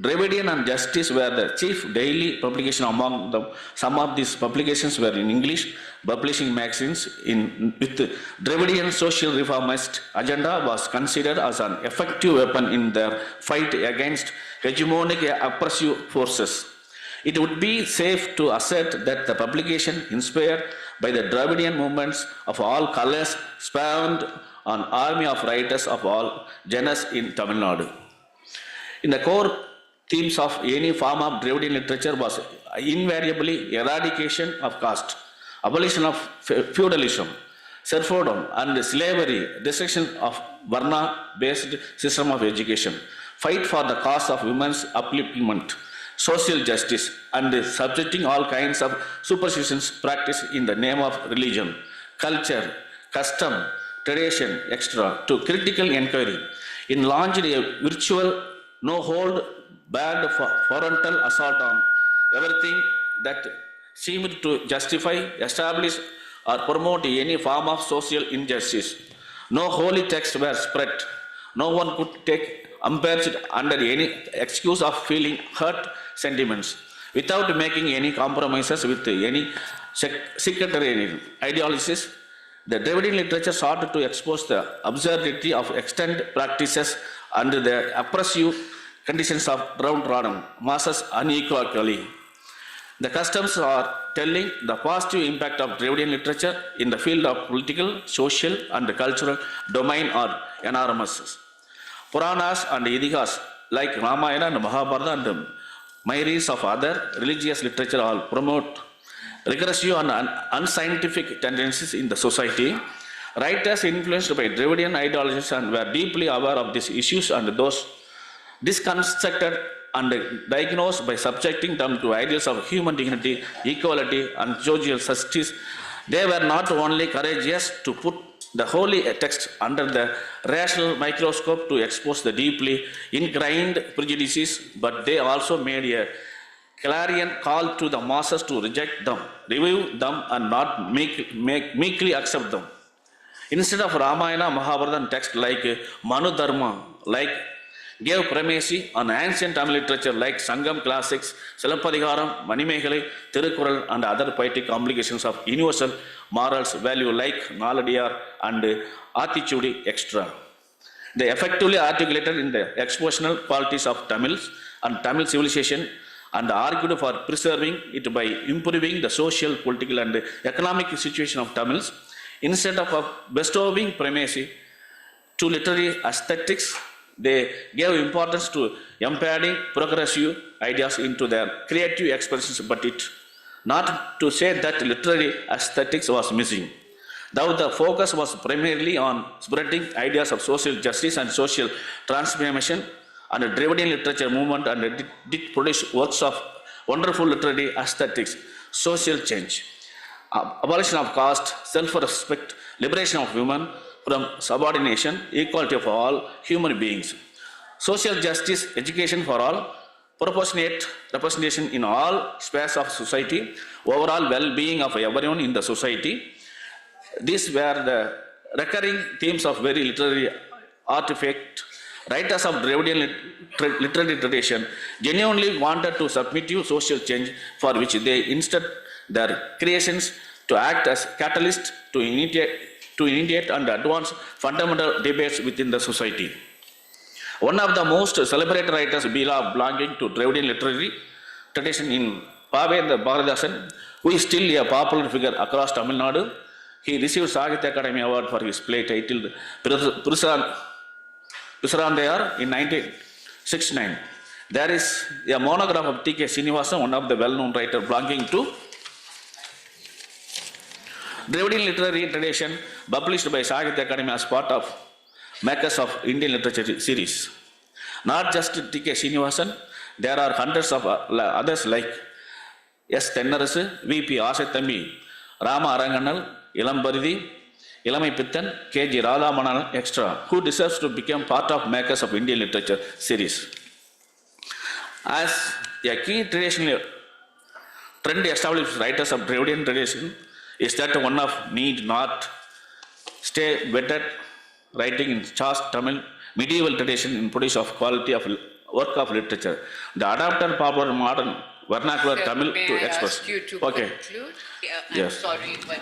Dravidian and Justice were the chief daily publication among them. Some of these publications were in English, publishing magazines with Dravidian social reformist agenda was considered as an effective weapon in their fight against hegemonic oppressive forces. It would be safe to assert that the publication, inspired by the Dravidian movements of all colors, spawned an army of writers of all genres in Tamil Nadu. In the core themes of any form of Dravidian literature was invariably eradication of caste, abolition of feudalism, serfdom and slavery, destruction of Varna-based system of education, fight for the cause of women's upliftment, social justice, and subjecting all kinds of superstitions practiced in the name of religion, culture, custom, tradition, etc. to critical inquiry. In launched a virtual no-hold barred frontal assault on everything that seemed to justify, establish, or promote any form of social injustice. No holy texts were spread. No one could take umbrage under any excuse of feeling hurt sentiments without making any compromises with any sectarian ideologies. The Dravidian literature sought to expose the absurdity of extant practices under the oppressive conditions of downtrodden masses unequally. The customs are telling the positive impact of Dravidian literature in the field of political, social, and cultural domain are enormous. Puranas and Idihas like Ramayana and Mahabharata and myriads of other religious literature all promote regressive and unscientific tendencies in the society. Writers influenced by Dravidian ideologies and were deeply aware of these issues and those disconstructed and diagnosed by subjecting them to ideals of human dignity, equality, and social justice. They were not only courageous to put the holy text under the rational microscope to expose the deeply ingrained prejudices, but they also made a clarion call to the masses to reject them, review them, and not meekly accept them. Instead of Ramayana, Mahabharata, and texts like Manu Dharma, gave primacy on ancient Tamil literature like Sangam classics, Silappadigaram, Manimekalai, Tirukkural, and other poetic complications of universal morals value like Naladiyar and Attitude, etc. They effectively articulated in the expositional qualities of Tamils and Tamil civilization and argued for preserving it by improving the social, political, and economic situation of Tamils. Instead of bestowing primacy to literary aesthetics, they gave importance to embedding progressive ideas into their creative expressions, but it not to say that literary aesthetics was missing. Though the focus was primarily on spreading ideas of social justice and social transformation, and the Dravidian literature movement and did produce works of wonderful literary aesthetics, social change, abolition of caste, self-respect, liberation of women from subordination, equality for all human beings, social justice, education for all, proportionate representation in all spheres of society, overall well-being of everyone in the society. These were the recurring themes of very literary artifact. Writers of Dravidian literary tradition genuinely wanted to submit to social change, for which they instead their creations to act as catalysts to initiate and advance fundamental debates within the society. One of the most celebrated writers belonging to Dravidian literary tradition in Pavendra Bharadasan, who is still a popular figure across Tamil Nadu. He received Sahitya Academy Award for his play titled Pisarandayar in 1969. There is a monograph of T.K. Srinivasan, one of the well-known writers belonging to Dravidian literary tradition, published by Sahitya Academy as part of Makers of Indian Literature series. Not just T.K. Srinivasan, there are hundreds of others like S. Tennarasu, V.P. Asethambi, Rama Aranganal, Ilam Baridi, Ilamai Pittan, K.G. Radhamanal, etc., who deserves to become part of Makers of Indian Literature series. As a key traditional trend established writers of Dravidian tradition is that one of need not stay better writing in chaste Tamil medieval tradition in produce of quality of work of literature. The adapted popular modern vernacular Tamil to express. Ask you to conclude? Yes. I'm sorry, but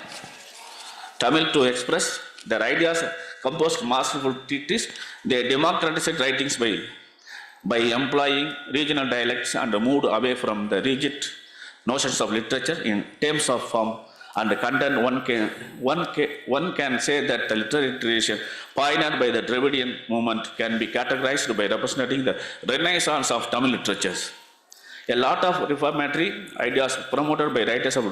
Tamil to express their ideas, composed masterful treatises. They democratized writings by employing regional dialects and moved away from the rigid notions of literature in terms of form and content. One can say that the literary tradition pioneered by the Dravidian movement can be categorized by representing the renaissance of Tamil literatures. A lot of reformatory ideas promoted by writers of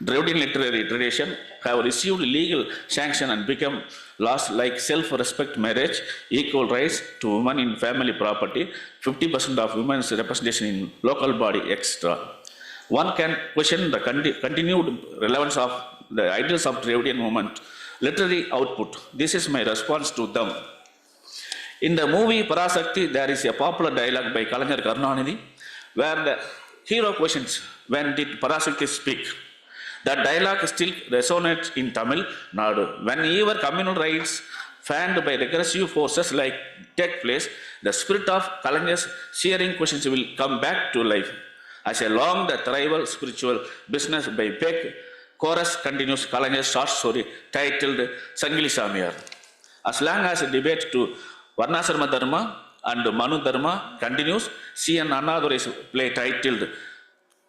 Dravidian literary tradition have received legal sanction and become laws like self-respect marriage, equal rights to women in family property, 50% of women's representation in local body, etc. One can question the continued relevance of the ideals of Dravidian movement literary output. This is my response to them. In the movie Parasakti, there is a popular dialogue by Kalaignar Karunanidhi where the hero questions, when did Parasakti speak? That dialogue still resonates in Tamil Nadu. Whenever communal rights fanned by regressive forces like take place, the spirit of Kalaignar's searing questions will come back to life. As along the tribal spiritual business by Beck, chorus continues Kalaignar's short story titled Sangili Samiyar. As long as the debate to Varnasarma Dharma and Manu Dharma continues, C.N. Annadurei's play titled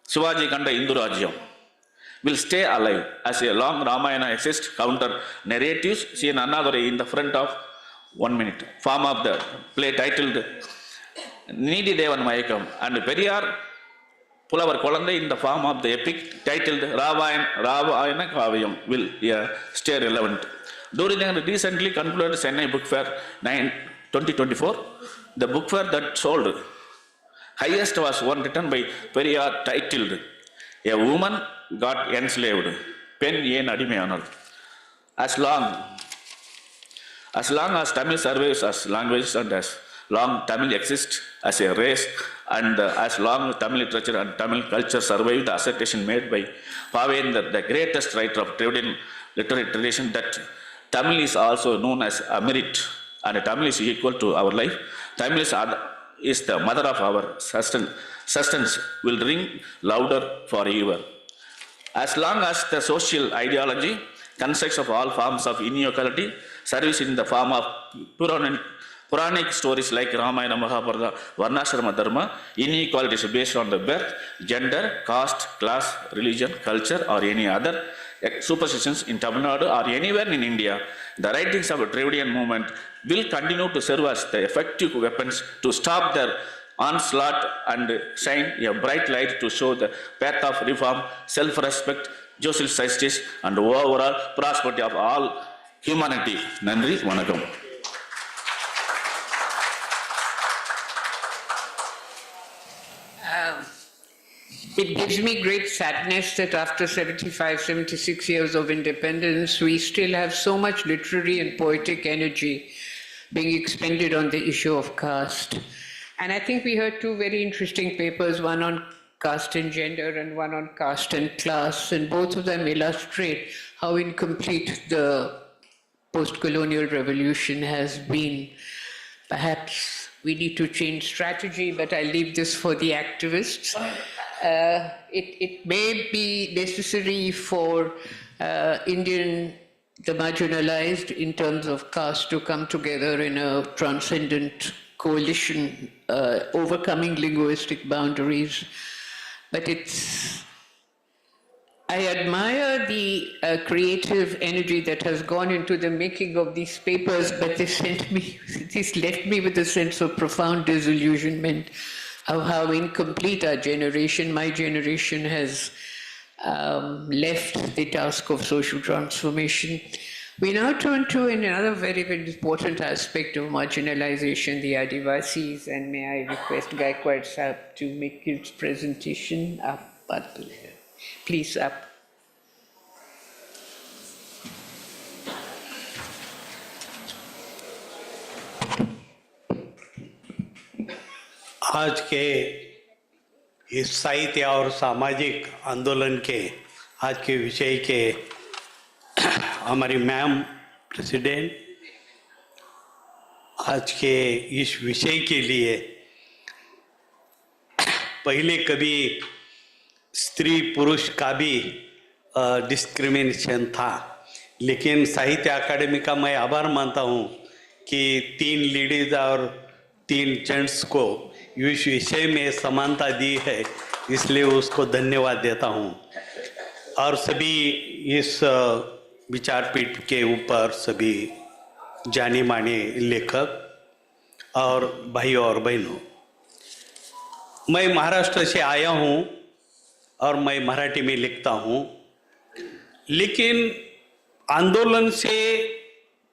Shivaji Kanda Hindu Rajyam will stay alive. As a long Ramayana exists counter narratives, C.N. Annadurei in the front of 1 minute form of the play titled Needi Devan Mayakam and Periyar Pulavar Kolandai in the form of the epic titled Ravayana Kavayam will stay relevant. During the recently concluded Chennai Book Fair 2024, the book fair that sold highest was one written by Periyar titled A Woman Got Enslaved, Pen Yen Adimayanal. As long as Tamil survives as language and as long Tamil exists as a race and as long Tamil literature and Tamil culture survive the assertion made by Pavendra, the greatest writer of Dravidian literary tradition, that Tamil is also known as a merit and Tamil is equal to our life. Tamil is the mother of our sustenance will ring louder forever. As long as the social ideology consists of all forms of inequality, service in the form of Puranic stories like Ramayana, Mahabharata, Varnashrama Dharma, inequality is based on the birth, gender, caste, class, religion, culture, or any other superstitions in Tamil Nadu or anywhere in India. The writings of the Dravidian movement will continue to serve as the effective weapons to stop their onslaught and shine a bright light to show the path of reform, self-respect, social justice, and overall prosperity of all humanity. Nandri, Vanakkam. It gives me great sadness that after 75, 76 years of independence, we still have so much literary and poetic energy being expended on the issue of caste. And I think we heard two very interesting papers, one on caste and gender and one on caste and class, and both of them illustrate how incomplete the post-colonial revolution has been. Perhaps we need to change strategy, but I leave this for the activists. It may be necessary for the marginalized in terms of caste to come together in a transcendent coalition, overcoming linguistic boundaries. But I admire the creative energy that has gone into the making of these papers, but this left me with a sense of profound disillusionment of how incomplete our generation, my generation, has left the task of social transformation. We now turn to another very, very important aspect of marginalization, the Adivasis, and may I request Gaikwad Sahib to make his presentation up. Please up. आज के इस साहित्य और सामाजिक आंदोलन के आज के विषय के हमारी मैम प्रेसिडेंट, आज के इस विषय के लिए पहले कभी स्त्री पुरुष का भी डिस्क्रिमिनेशन था, लेकिन साहित्य अकादमी का मैं आभार मानता हूँ कि 3 लेडीज और 3 जेंट्स को इस विषय में समानता दी है, इसलिए उसको धन्यवाद देता हूँ। और सभी इस विचारपीठ के ऊपर सभी जाने माने लेखक और भाइयों और बहनों, मैं महाराष्ट्र से आया हूँ और मैं मराठी में लिखता हूँ, लेकिन आंदोलन से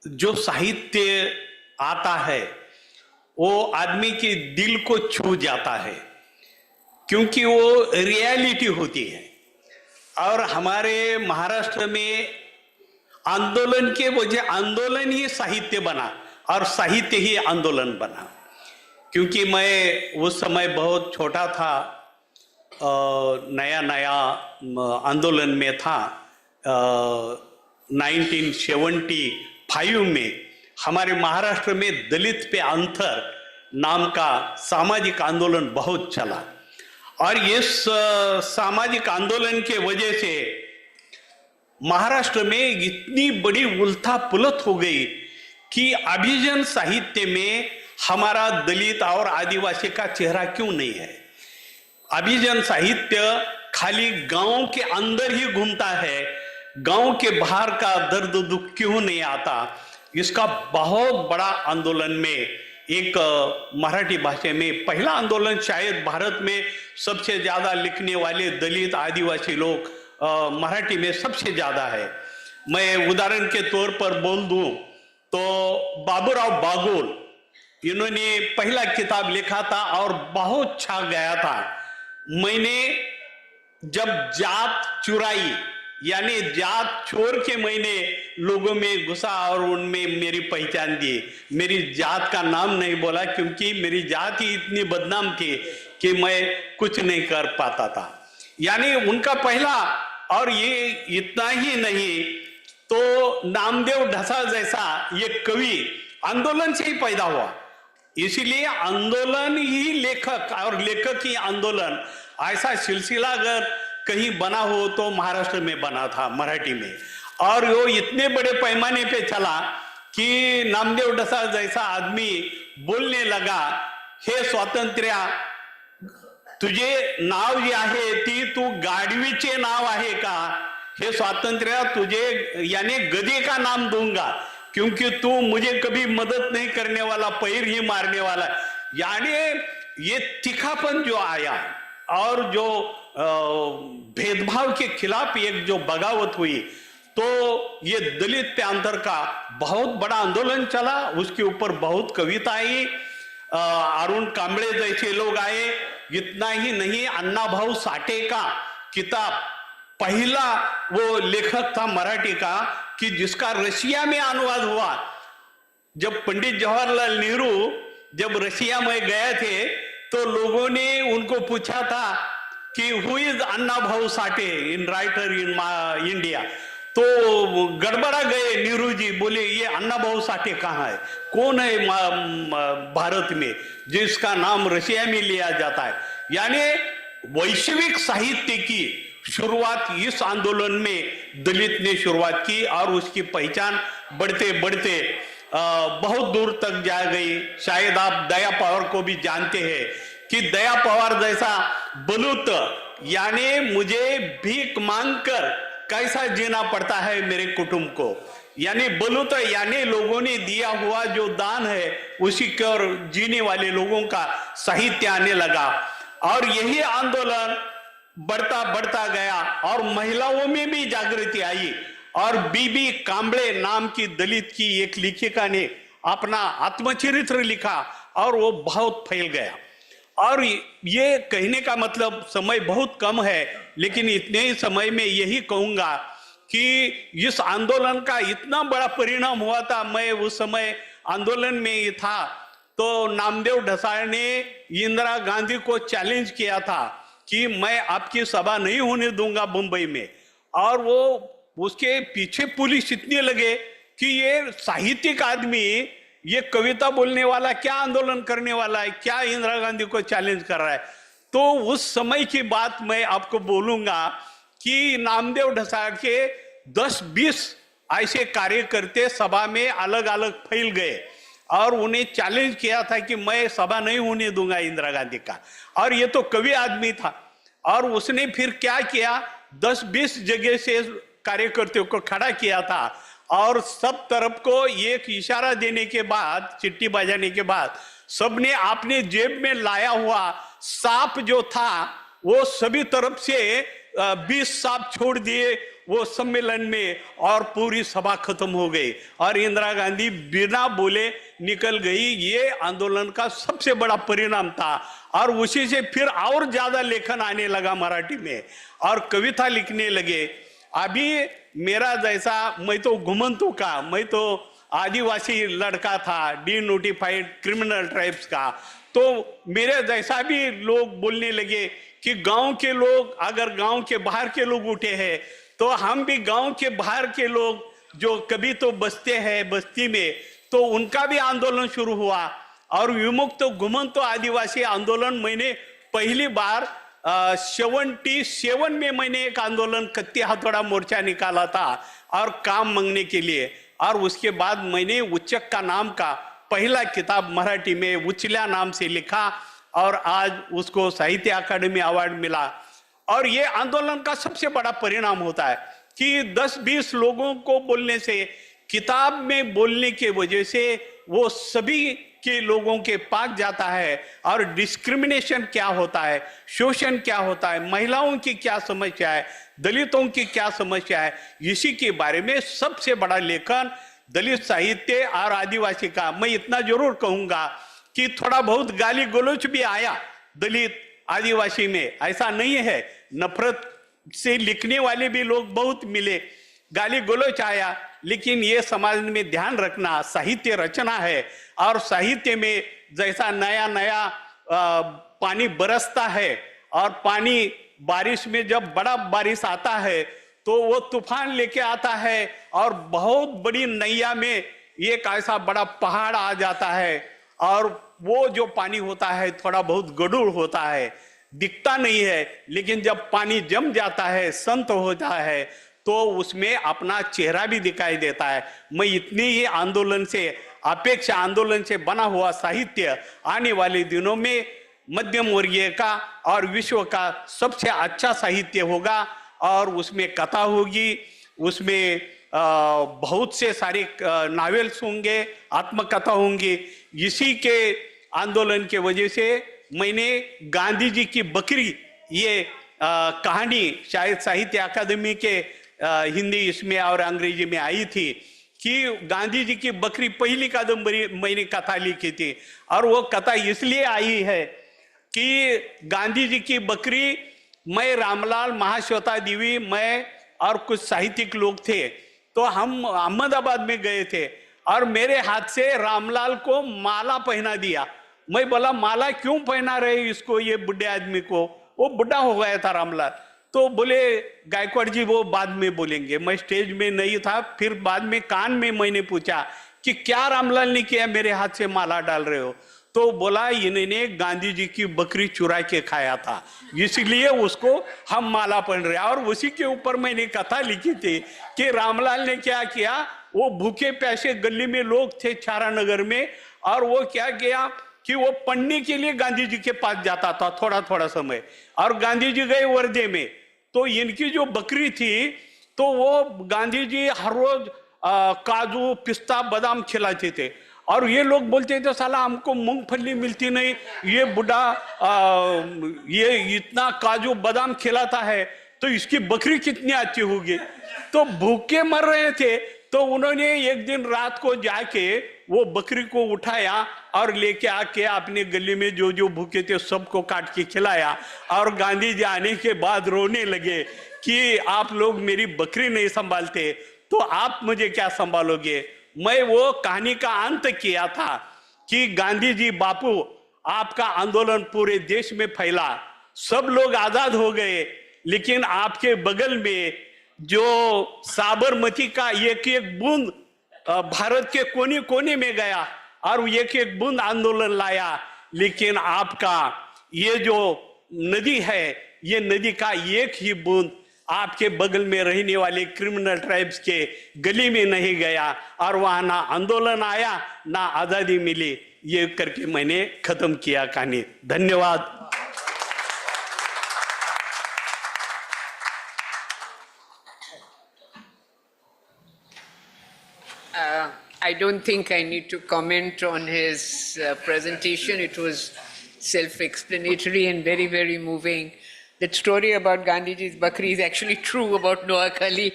जो साहित्य आता है वो आदमी के दिल को छू जाता है, क्योंकि वो रियलिटी होती है। और हमारे महाराष्ट्र में आंदोलन के वजह आंदोलन ही साहित्य बना और साहित्य ही आंदोलन बना। क्योंकि मैं उस समय बहुत छोटा था, नया नया आंदोलन में था। 1975 में हमारे महाराष्ट्र में दलित पे अंतर नाम का सामाजिक आंदोलन बहुत चला, और इस सामाजिक आंदोलन के वजह से महाराष्ट्र में इतनी बड़ी उलथा पुलत हो गई कि अभिजन साहित्य में हमारा दलित और आदिवासी का चेहरा क्यों नहीं है। अभिजन साहित्य खाली गांव के अंदर ही घूमता है, गांव के बाहर का दर्द दुख क्यों नहीं आता। इसका बहुत बड़ा आंदोलन में एक मराठी भाषा में पहला आंदोलन, शायद भारत में सबसे ज्यादा लिखने वाले दलित आदिवासी लोग मराठी में सबसे ज्यादा है। मैं उदाहरण के तौर पर बोल दूं तो बाबूराव बागुल, इन्होंने पहला किताब लिखा था और बहुत छा गया था। मैंने जब जात चुराई, यानी जात छोड़ के मैंने लोगों में घुसा और उनमें मेरी पहचान दी। मेरी जात का नाम नहीं बोला क्योंकि मेरी जात ही इतनी बदनाम थी कि मैं कुछ नहीं कर पाता था। यानी उनका पहला, और ये इतना ही नहीं तो नामदेव ढसा जैसा ये कवि आंदोलन से ही पैदा हुआ। इसीलिए आंदोलन ही लेखक और लेखक ही आंदोलन, ऐसा सिलसिला अगर कहीं बना हो तो महाराष्ट्र में बना था मराठी में। और वो इतने बड़े पैमाने पे चला कि नामदेव ढसा जैसा आदमी बोलने लगा, हे स्वातंत्र्य, तुझे नाव जे आहे ती तू गाडवीचे नाव आहे का? हे स्वातंत्र्य, तुझे यानी गधे का नाम दूंगा क्योंकि तू मुझे कभी मदद नहीं करने वाला, पैर ही मारने वाला। यानी ये तीखापन जो आया और जो भेदभाव के खिलाफ एक जो बगावत हुई, तो ये दलित पे अंतर का बहुत बड़ा आंदोलन चला। उसके ऊपर बहुत कविता आई, अरुण कांबळे जैसे लोग आए। इतना ही नहीं, अन्ना भाऊ साठे का किताब पहला वो लेखक था मराठी का कि जिसका रशिया में अनुवाद हुआ। जब पंडित जवाहरलाल नेहरू जब रशिया में गए थे तो लोगों ने उनको पूछा था कि who is Anna Bhau Sathe in writer in India, तो गड़बड़ा गए नेहरू जी, बोले ये अन्ना भाऊ साठे कहाँ है, कौन है भारत में जिसका नाम रशिया में लिया जाता है। यानी वैश्विक साहित्य की शुरुआत इस आंदोलन में दलित ने शुरुआत की और उसकी पहचान बढ़ते बढ़ते बहुत दूर तक जा गई। शायद आप दया पवार को भी जानते हैं कि दया पवार जैसा बलूत, यानी मुझे भीख मांगकर कैसा जीना पड़ता है मेरे कुटुंब को, यानी बलूत, यानी लोगों ने दिया हुआ जो दान है उसी कर जीने वाले लोगों का साहित्य आने लगा। और यही आंदोलन बढ़ता बढ़ता गया और महिलाओं में भी जागृति आई। और बीबी कांबळे नाम की दलित की एक लेखिका ने अपना आत्मचरित्र लिखा और वो बहुत फैल गया। और ये कहने का मतलब समय बहुत कम है, लेकिन इतने ही समय में यही कहूंगा कि इस आंदोलन का इतना बड़ा परिणाम हुआ था। मैं उस समय आंदोलन में ही था तो नामदेव ढसा ने इंदिरा गांधी को चैलेंज किया था कि मैं आपकी सभा नहीं होने दूंगा मुंबई में। और वो उसके पीछे पुलिस इतने लगे कि ये साहित्यिक आदमी, ये कविता बोलने वाला क्या आंदोलन करने वाला है, क्या इंदिरा गांधी को चैलेंज कर रहा है। तो उस समय की बात मैं आपको बोलूंगा कि नामदेव ढसा के 10-20 ऐसे कार्यकर्ते सभा में अलग अलग फैल गए और उन्हें चैलेंज किया था कि मैं सभा नहीं होने दूंगा इंदिरा गांधी का। और ये तो कवि आदमी था और उसने फिर क्या किया, 10-20 जगह से कार्यकर्ताओं को खड़ा किया था और सब तरफ को एक इशारा देने के बाद, चिट्ठी बजाने के बाद, सबने अपने जेब में लाया हुआ सांप जो था वो सभी तरफ से 20 सांप छोड़ दिए वो सम्मेलन में और पूरी सभा खत्म हो गई और इंदिरा गांधी बिना बोले निकल गई। ये आंदोलन का सबसे बड़ा परिणाम था और उसी से फिर और ज्यादा लेखन आने लगा मराठी में और कविता लिखने लगे। अभी मेरा जैसा, मैं तो घुमंतू का, मैं तो आदिवासी लड़का था, डिनोटिफाइड क्रिमिनल ट्राइब्स का, तो मेरे जैसा भी लोग बोलने लगे कि गांव के लोग, अगर गांव के बाहर के लोग उठे हैं तो हम भी गांव के बाहर के लोग जो कभी तो बसते हैं बस्ती में, तो उनका भी आंदोलन शुरू हुआ और विमुक्त घुमंतो आदिवासी आंदोलन मैंने पहली बार 77 में मैंने एक आंदोलन कत्ती हथौड़ा मोर्चा निकाला था और काम मांगने के लिए। और उसके बाद मैंने उच्चक का नाम का पहला किताब मराठी में उचल्या नाम से लिखा और आज उसको साहित्य अकादमी अवार्ड मिला। और ये आंदोलन का सबसे बड़ा परिणाम होता है कि 10-20 लोगों को बोलने से, किताब में बोलने के वजह से वो सभी के लोगों के पास जाता है और डिस्क्रिमिनेशन क्या होता है, शोषण क्या होता है, महिलाओं की क्या समस्या है, दलितों की क्या समस्या है, इसी के बारे में सबसे बड़ा लेखन दलित साहित्य और आदिवासी का। मैं इतना जरूर कहूंगा कि थोड़ा बहुत गाली गलौच भी आया दलित आदिवासी में, ऐसा नहीं है, नफरत से लिखने वाले भी लोग बहुत मिले, गाली गलौच आया, लेकिन ये समाज में ध्यान रखना साहित्य रचना है और साहित्य में जैसा नया नया पानी बरसता है और पानी बारिश में जब बड़ा बारिश आता है तो वो तूफान लेके आता है और बहुत बड़ी नैया में एक ऐसा बड़ा पहाड़ आ जाता है और वो जो पानी होता है थोड़ा बहुत गडूर होता है, दिखता नहीं है, लेकिन जब पानी जम जाता है, संत होता है, तो उसमें अपना चेहरा भी दिखाई देता है। मैं इतनी ही आंदोलन से, अपेक्षा आंदोलन से बना हुआ साहित्य आने वाले दिनों में मध्यम वर्गीय का और विश्व का सबसे अच्छा साहित्य होगा और उसमें कथा होगी, उसमें बहुत से सारे नावेल्स होंगे, आत्मकथा होंगी। इसी के आंदोलन के वजह से मैंने गांधी जी की बकरी ये कहानी शायद साहित्य अकादमी के हिंदी इसमें और अंग्रेजी में आई थी कि गांधी जी की बकरी पहली कादम्बरी मैंने कथा लिखी थी और वो कथा इसलिए आई है कि गांधी जी की बकरी, मैं रामलाल, महाश्वेता देवी, मैं और कुछ साहित्यिक लोग थे, तो हम अहमदाबाद में गए थे और मेरे हाथ से रामलाल को माला पहना दिया। मैं बोला माला क्यों पहना रहे इसको, ये बुढ़े आदमी को, वो बुढ़ा हो गया था रामलाल। तो बोले गायकवाड़ जी वो बाद में बोलेंगे, मैं स्टेज में नहीं था। फिर बाद में कान में मैंने पूछा कि क्या रामलाल ने किया, मेरे हाथ से माला डाल रहे हो? तो बोला इन्होंने गांधी जी की बकरी चुरा के खाया था, इसलिए उसको हम माला पहन रहे। और उसी के ऊपर मैंने कथा लिखी थी कि रामलाल ने क्या किया, वो भूखे प्यासे गली में लोग थे छारा नगर में, और वो क्या किया कि वो पढ़ने के लिए गांधी जी के पास जाता था थोड़ा थोड़ा समय, और गांधी जी गए वर्धे में, तो इनकी जो बकरी थी तो वो गांधी जी हर रोज काजू पिस्ता बादाम खिलाते थे और ये लोग बोलते थे साला हमको मूंगफली मिलती नहीं, ये बुढ़ा ये इतना काजू बादाम खिलाता है तो इसकी बकरी कितनी अच्छी होगी। तो भूखे मर रहे थे, तो उन्होंने एक दिन रात को जाके वो बकरी को उठाया और लेके आके अपने गली में जो जो भूखे थे सबको काट के खिलाया। और गांधी जी आने के बाद रोने लगे कि आप लोग मेरी बकरी नहीं संभालते तो आप मुझे क्या संभालोगे। मैं वो कहानी का अंत किया था कि गांधी जी बापू, आपका आंदोलन पूरे देश में फैला, सब लोग आजाद हो गए, लेकिन आपके बगल में जो साबरमती का एक एक बूंद भारत के कोने कोने में गया और एक एक बूंद आंदोलन लाया, लेकिन आपका ये जो नदी है, ये नदी का एक ही बूंद आपके बगल में रहने वाले क्रिमिनल ट्राइब्स के गली में नहीं गया और वहां ना आंदोलन आया ना आजादी मिली। ये करके मैंने खत्म किया कहानी। धन्यवाद। I don't think I need to comment on his presentation. It was self-explanatory and very, very moving. That story about Gandhiji's Bakri is actually true about Noah Kali.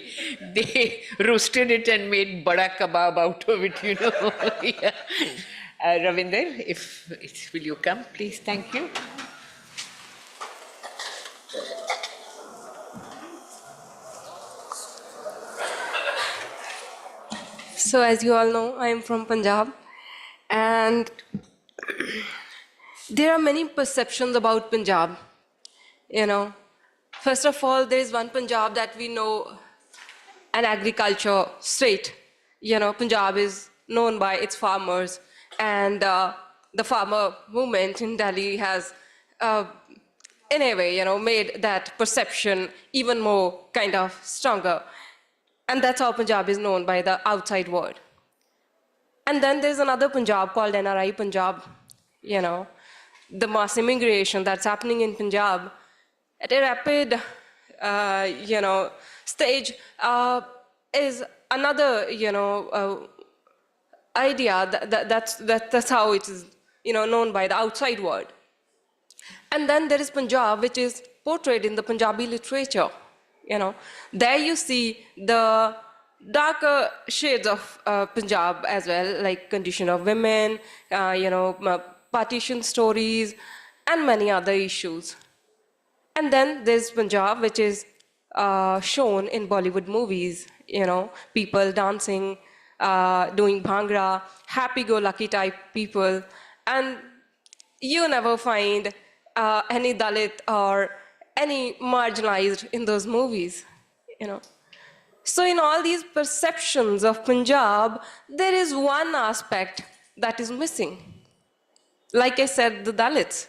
They roasted it and made bada kebab out of it, you know. Yeah. Ravinder, will you come, please? Thank you. So as you all know, I am from Punjab, and there are many perceptions about Punjab. You know, first of all, there is one Punjab that we know, an agriculture state. You know, Punjab is known by its farmers, and the farmer movement in Delhi has, in a way, you know, made that perception even more kind of stronger. And that's how Punjab is known by the outside world. And then there's another Punjab called NRI Punjab. You know, the mass immigration that's happening in Punjab at a rapid, you know, stage is another, you know, idea that's how it is, you know, known by the outside world. And then there is Punjab, which is portrayed in the Punjabi literature. You know, there you see the darker shades of Punjab as well, like condition of women, you know, partition stories, and many other issues. And then there's Punjab, which is shown in Bollywood movies, you know, people dancing, doing bhangra, happy-go-lucky type people. And you never find any Dalit or any marginalized in those movies, you know. So in all these perceptions of Punjab, there is one aspect that is missing. Like I said, the Dalits.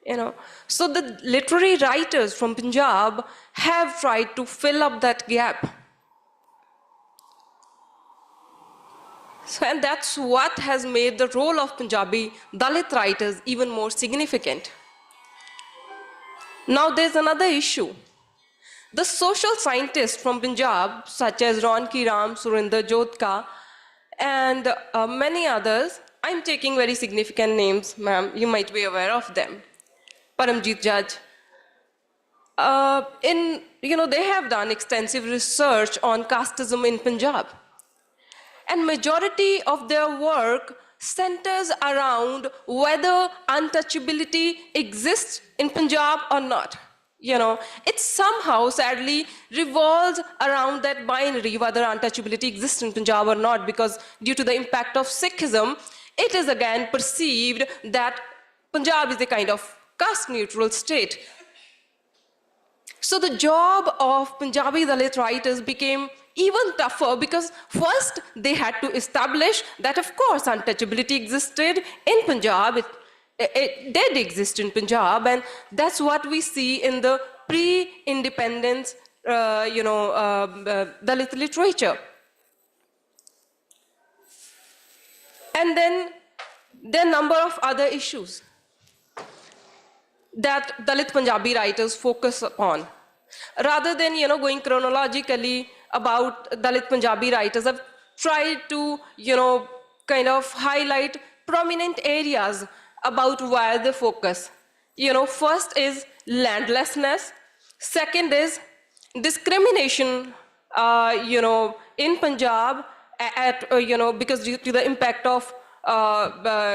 You know, so the literary writers from Punjab have tried to fill up that gap. So, and that's what has made the role of Punjabi Dalit writers even more significant. Now there's another issue. The social scientists from Punjab, such as Ronki Ram, Surinder Jodhka, and many others, I'm taking very significant names, ma'am, you might be aware of them. Paramjit Judge. You know, they have done extensive research on casteism in Punjab. And majority of their work centers around whether untouchability exists in Punjab or not. You know, it somehow, sadly, revolves around that binary, whether untouchability exists in Punjab or not, because due to the impact of Sikhism, it is again perceived that Punjab is a kind of caste-neutral state. So the job of Punjabi Dalit writers became even tougher because first they had to establish that, of course, untouchability existed in Punjab. It did exist in Punjab, and that's what we see in the pre-independence, you know, Dalit literature. And then there are a number of other issues that Dalit Punjabi writers focus upon. Rather than, you know, going chronologically about Dalit Punjabi writers, I've tried to, you know, kind of highlight prominent areas about where they focus. You know, first is landlessness. Second is discrimination, you know, in Punjab, you know, because due to the impact of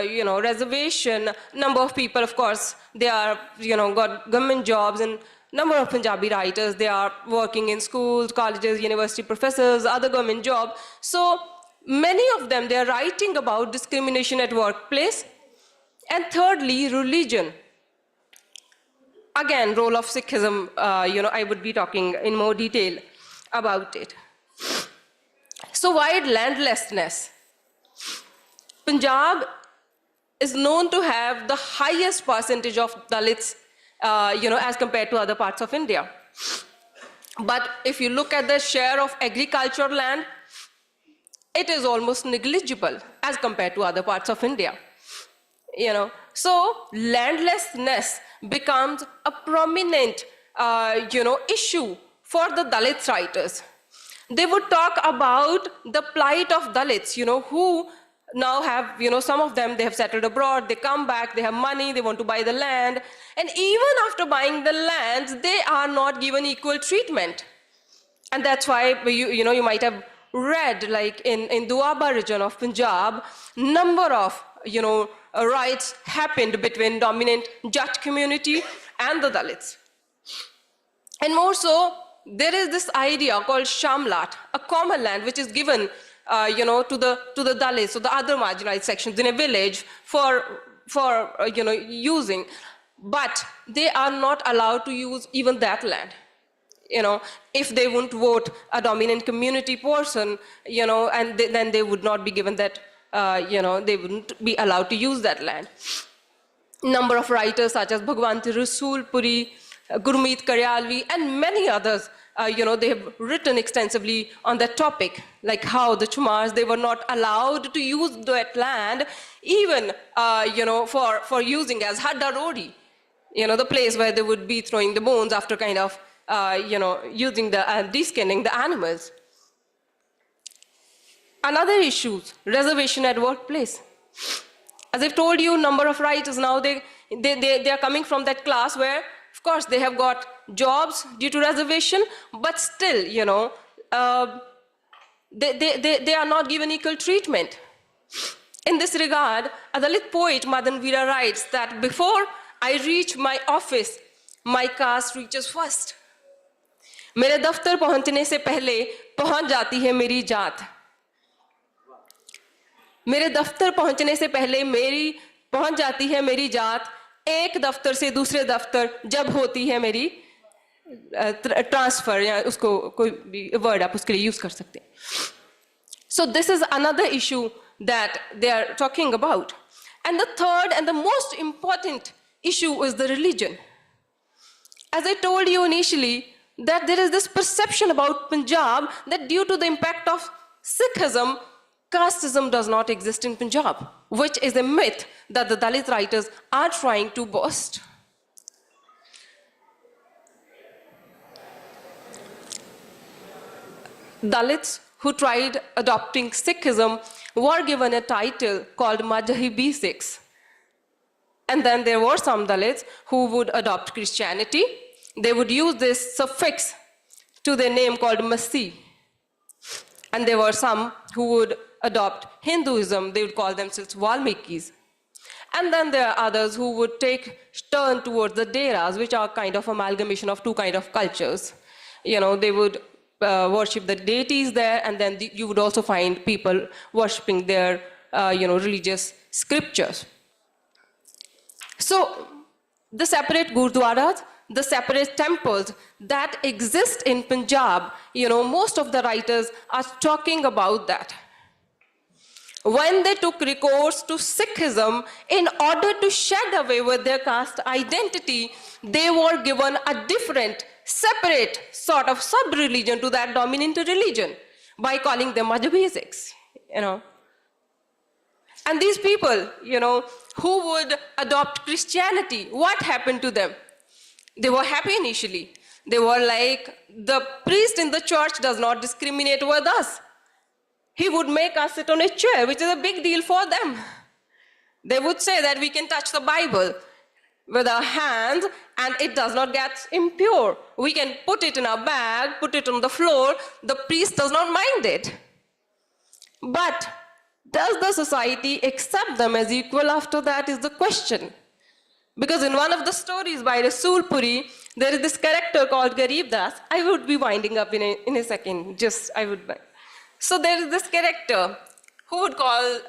you know, reservation, number of people, of course, they are, you know, got government jobs, and number of Punjabi writers, they are working in schools, colleges, university professors, other government jobs. So many of them, they are writing about discrimination at workplace. And thirdly, religion. Again, role of Sikhism, you know, I would be talking in more detail about it. So why landlessness? Punjab is known to have the highest percentage of Dalits, you know, as compared to other parts of India. But if you look at the share of agricultural land, it is almost negligible as compared to other parts of India. You know, so landlessness becomes a prominent, you know, issue for the Dalit writers. They would talk about the plight of Dalits, you know, who now have, some of them, they have settled abroad, they come back, they have money, they want to buy the land. And even after buying the land, they are not given equal treatment. And that's why, you might have read, like in Doaba region of Punjab, number of, riots happened between dominant Jat community and the Dalits. And more so, there is this idea called Shamlat, a common land which is given, to the Dalits, so the other marginalized sections in a village for using. But they are not allowed to use even that land. If they won't vote a dominant community person, and then they would not be given that, they wouldn't be allowed to use that land. Number of writers such as Bhagwant Rasool Puri, Gurmeet Karyalvi, and many others, they have written extensively on that topic, like how the Chamars, they were not allowed to use that land, even, for using as Hadda Rodi, the place where they would be throwing the bones after kind of, using the, deskinning the animals. Another issue, reservation at workplace. As I've told you, number of writers now, they are coming from that class where, of course, they have got jobs due to reservation, but still, they are not given equal treatment. In this regard, a Dalit poet, Madan Veera, writes that before I reach my office, my caste reaches first. मेरे दफ्तर पहुंचने से पहले पहुंच जाती है मेरी जात. मेरे दफ्तर पहुंचने से पहले पहुंच जाती है मेरी जात. एक दफ्तर से दूसरे दफ्तर जब होती है मेरी ट्रांसफर, या उसको कोई भी वर्ड आप उसके लिए यूज कर सकते हैं. So this is another issue that they are talking about. And the third and the most important issue is the religion. As I told you initially, that there is this perception about Punjab that due to the impact of Sikhism, casteism does not exist in Punjab, which is a myth that the Dalit writers are trying to burst. Dalits who tried adopting Sikhism were given a title called Madhabi Sikhs. And then there were some Dalits who would adopt Christianity. They would use this suffix to their name called Masih. And there were some who would adopt Hinduism. They would call themselves Valmikis. And then there are others who would turn towards the Deras, which are kind of amalgamation of two kind of cultures. They would worship the deities there, and then you would also find people worshipping their, religious scriptures. So the separate gurdwaras, the separate temples that exist in Punjab, most of the writers are talking about that. When they took recourse to Sikhism in order to shed away with their caste identity, they were given a different, separate sort of sub-religion to that dominant religion by calling them Madhabi Sikhs, And these people, who would adopt Christianity, what happened to them? They were happy initially. They were like, the priest in the church does not discriminate with us. He would make us sit on a chair, which is a big deal for them. They would say that we can touch the Bible with our hands and it does not get impure. We can put it in our bag, put it on the floor. The priest does not mind it. But does the society accept them as equal after that is the question. Because in one of the stories by Rasool Puri, there is this character called Garib Das. I would be winding up in a second, So there is this character who would call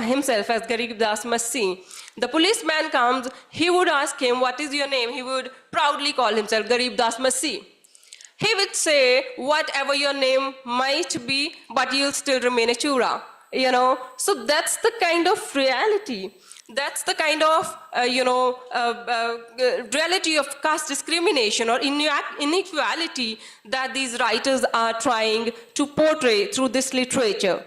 himself as Garib Das Masih. The policeman comes, he would ask him, what is your name? He would proudly call himself Garib Das Masih. He would say, whatever your name might be, but you'll still remain a chura. So that's the kind of reality. That's the kind of, reality of caste discrimination or inequality that these writers are trying to portray through this literature.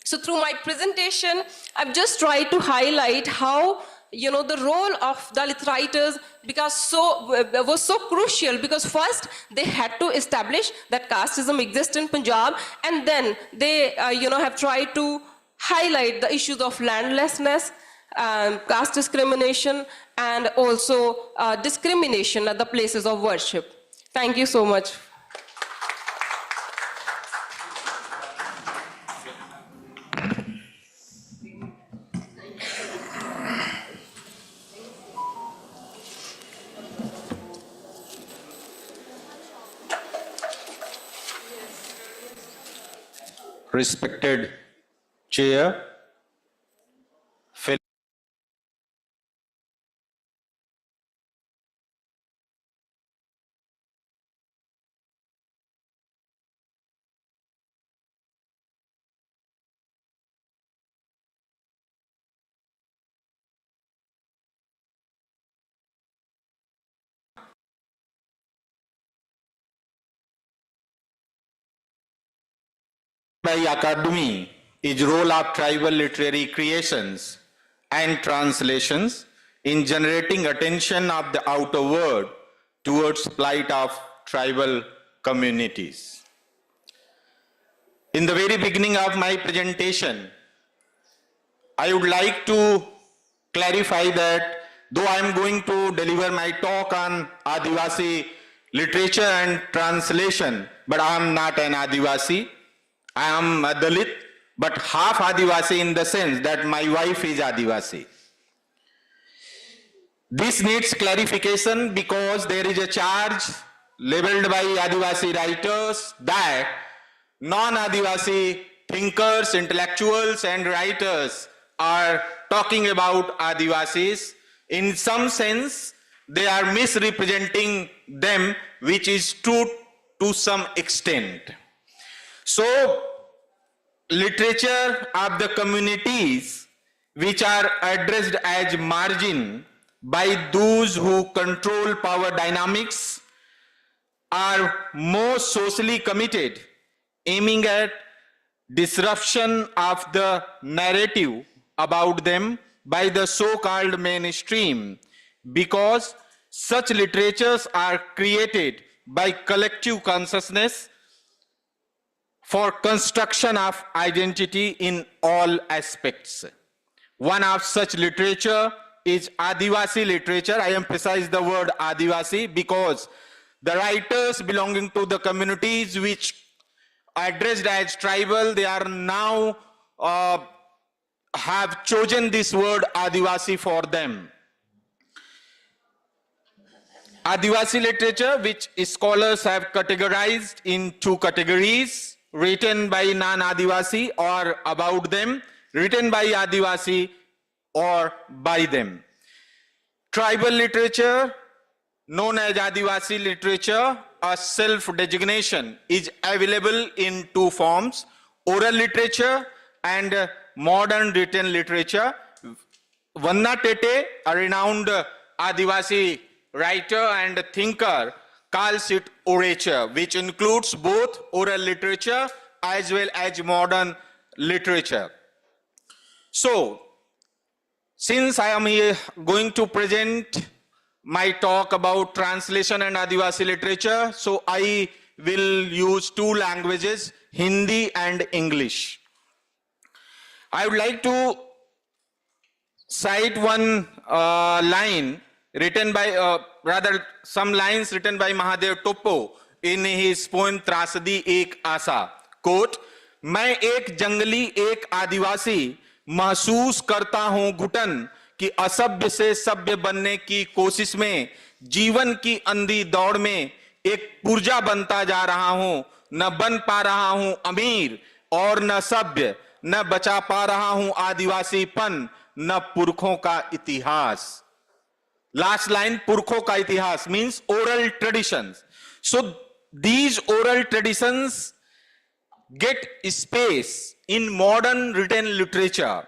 So through my presentation, I've just tried to highlight how, the role of Dalit writers was so crucial because first they had to establish that casteism exists in Punjab, and then they, have tried to highlight the issues of landlessness, caste discrimination, and also discrimination at the places of worship. Thank you so much. Respected Chair, by Academy is role of tribal literary creations and translations in generating attention of the outer world towards plight of tribal communities. In the very beginning of my presentation, I would like to clarify that though I am going to deliver my talk on Adivasi literature and translation, but I am not an Adivasi. I am a Dalit, but half Adivasi in the sense that my wife is Adivasi. This needs clarification because there is a charge labeled by Adivasi writers that non-Adivasi thinkers, intellectuals and writers are talking about Adivasis. In some sense, they are misrepresenting them, which is true to some extent. So, literature of the communities which are addressed as margin by those who control power dynamics are more socially committed, aiming at disruption of the narrative about them by the so-called mainstream, because such literatures are created by collective consciousness for construction of identity in all aspects. One of such literature is Adivasi literature. I emphasize the word Adivasi because the writers belonging to the communities which are addressed as tribal, they are now have chosen this word Adivasi for them. Adivasi literature, which scholars have categorized in two categories: written by non-Adivasi or about them, written by Adivasi or by them. Tribal literature, known as Adivasi literature, a self-designation, is available in two forms: oral literature and modern written literature. Vanna Tete, a renowned Adivasi writer and thinker, calls it orature, which includes both oral literature as well as modern literature. So, since I am here going to present my talk about translation and Adivasi literature, so I will use two languages, Hindi and English. I would like to cite one line written by, some lines written by Mahadev Topo in his poem Trasadi Ek Asa. Quote, मैं एक जंगली एक आदिवासी महसूस करता हूं घुटन कि असभ्य से सभ्य बनने की कोशिश में जीवन की अंधी दौड़ में एक पुर्जा बनता जा रहा हूं, न बन पा रहा हूं अमीर और न सभ्य, न बचा पा रहा हूं आदिवासीपन, न पुरखों का इतिहास. Last line, पुरखों का इतिहास means oral traditions. So these oral traditions get space in modern written literature.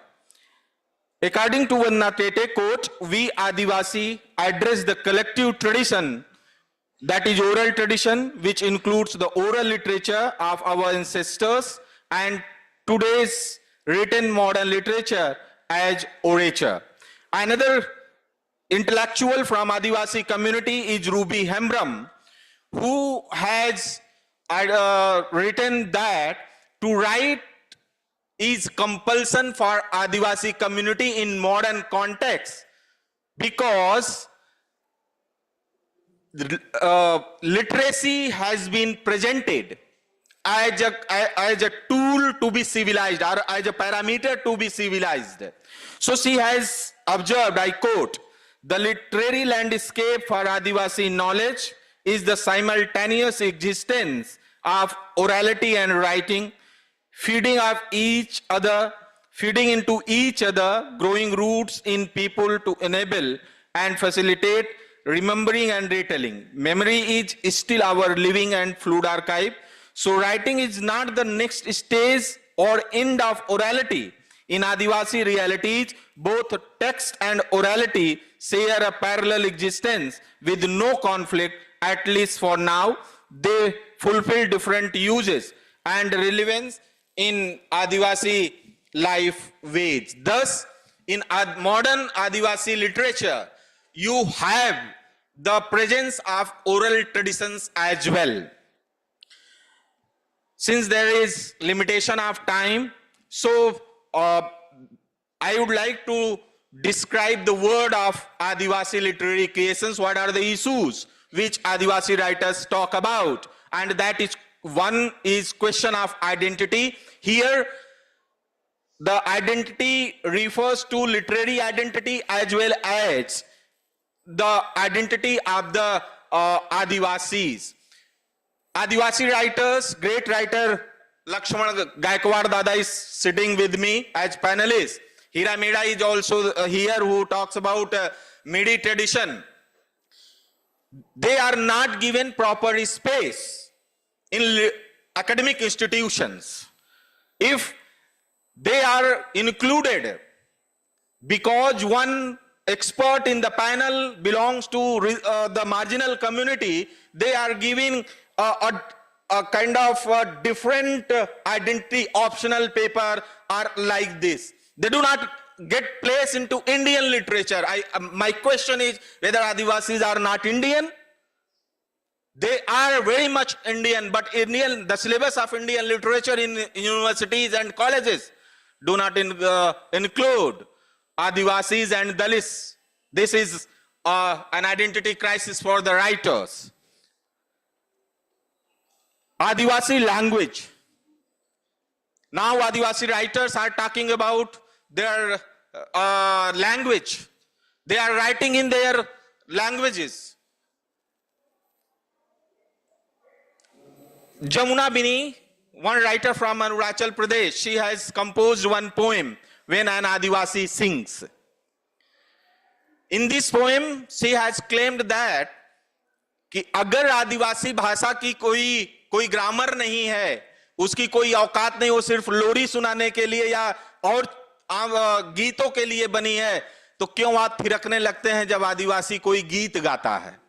According to Vanna Tete, quote, we Adivasi address the collective tradition, that is oral tradition, which includes the oral literature of our ancestors and today's written modern literature as orature. Another intellectual from Adivasi community is Ruby Hembram, who has written that to write is compulsion for Adivasi community in modern context, because literacy has been presented as a tool to be civilized, or as a parameter to be civilized. So she has observed, I quote, "The literary landscape for Adivasi knowledge is the simultaneous existence of orality and writing, feeding into each other, growing roots in people to enable and facilitate remembering and retelling. Memory is still our living and fluid archive. So writing is not the next stage or end of orality. In Adivasi realities, both text and orality share a parallel existence with no conflict, at least for now. They fulfill different uses and relevance in Adivasi life ways. Thus, in modern Adivasi literature, you have the presence of oral traditions as well. Since there is limitation of time, so I would like to describe the word of Adivasi literary creations. What are the issues which Adivasi writers talk about? And that is, one is question of identity. Here, the identity refers to literary identity as well as the identity of the Adivasis. Adivasi writers, great writer Lakshman Gaikwad Dada is sitting with me as panelist. Hira Meda is also here, who talks about Medi tradition. They are not given proper space in academic institutions. If they are included because one expert in the panel belongs to the marginal community, they are giving a kind of a different identity optional paper or like this. They do not get placed into Indian literature. My question is whether Adivasis are not Indian. They are very much Indian, but the syllabus of Indian literature in universities and colleges do not include Adivasis and Dalits. This is an identity crisis for the writers. Adivasi language. Now Adivasi writers are talking about their language. They are writing in their languages. Jamuna Bini, one writer from Arunachal Pradesh, she has composed one poem, When an Adivasi Sings. In this poem, she has claimed that कि अगर आदिवासी भाषा की कोई grammar नहीं है, उसकी कोई औकात नहीं, वो सिर्फ लोरी सुनाने के लिए या और गीतों के लिए बनी है, तो क्यों आप थिरकने लगते हैं जब आदिवासी कोई गीत गाता है?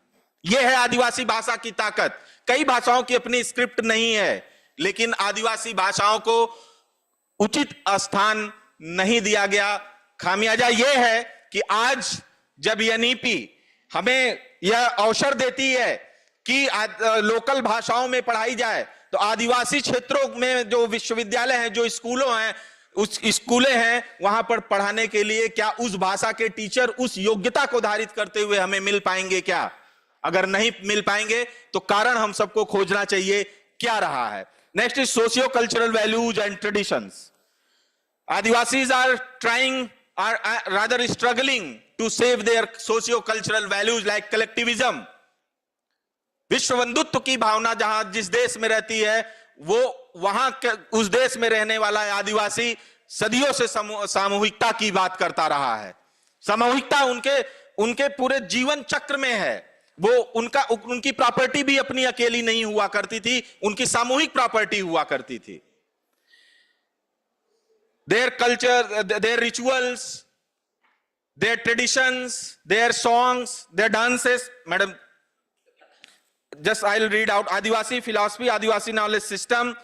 यह है आदिवासी भाषा की ताकत। कई भाषाओं की अपनी स्क्रिप्ट नहीं है, लेकिन आदिवासी भाषाओं को उचित स्थान नहीं दिया गया। खामियाजा यह है कि आज जब एनईपी हमें यह अवसर देती है कि लोकल भाषाओं में पढ़ाई जाए, तो आदिवासी क्षेत्रों में जो विश्वविद्यालय हैं, जो स्कूलें हैं, वहां पर पढ़ाने के लिए क्या उस भाषा के टीचर उस योग्यता को धारित करते हुए हमें मिल पाएंगे क्या? अगर नहीं मिल पाएंगे तो कारण हम सबको खोजना चाहिए, क्या रहा है? Next is socio cultural values and traditions. Adivasis are trying, or rather struggling to save their socio-cultural values like collectivism. विश्व बंधुत्व की भावना जहां जिस देश में रहती है, वो वहां उस देश में रहने वाला आदिवासी सदियों से सामूहिकता की बात करता रहा है. सामूहिकता उनके पूरे जीवन चक्र में है. वो उनकी प्रॉपर्टी भी अपनी अकेली नहीं हुआ करती थी, उनकी सामूहिक प्रॉपर्टी हुआ करती थी. Their culture, their rituals, their traditions, their songs, their dances. Madam, just I'll read out. Adivasi philosophy, Adivasi knowledge system,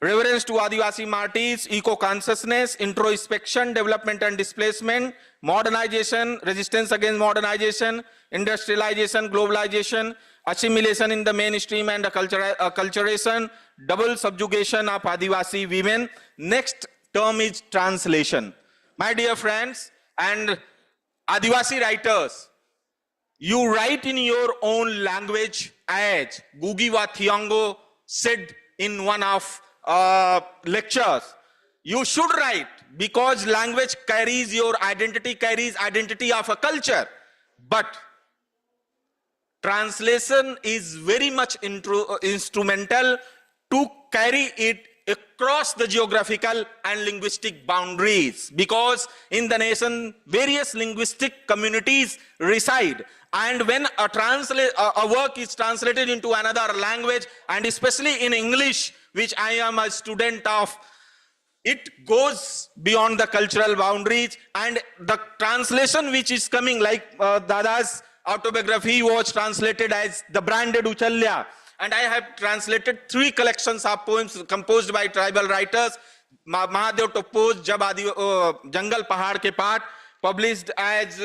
reverence to Adivasi martyrs, eco-consciousness, introspection, development and displacement, modernization, resistance against modernization, industrialization, globalization, assimilation in the mainstream and acculturation, double subjugation of Adivasi women. Next term is translation. My dear friends and Adivasi writers, you write in your own language, as Gugi Wa Thiong'o said in one of lectures. You should write because language carries your identity, carries identity of a culture. But translation is very much instrumental to carry it across the geographical and linguistic boundaries, because in the nation various linguistic communities reside, and when a work is translated into another language, and especially in English, which I am a student of, it goes beyond the cultural boundaries, and the translation which is coming, like Dada's autobiography was translated as The Branded Uchalya, and I have translated 3 collections of poems composed by tribal writers. Mahadev Toppo's Jab Jangal Pahad Ke Paat, published as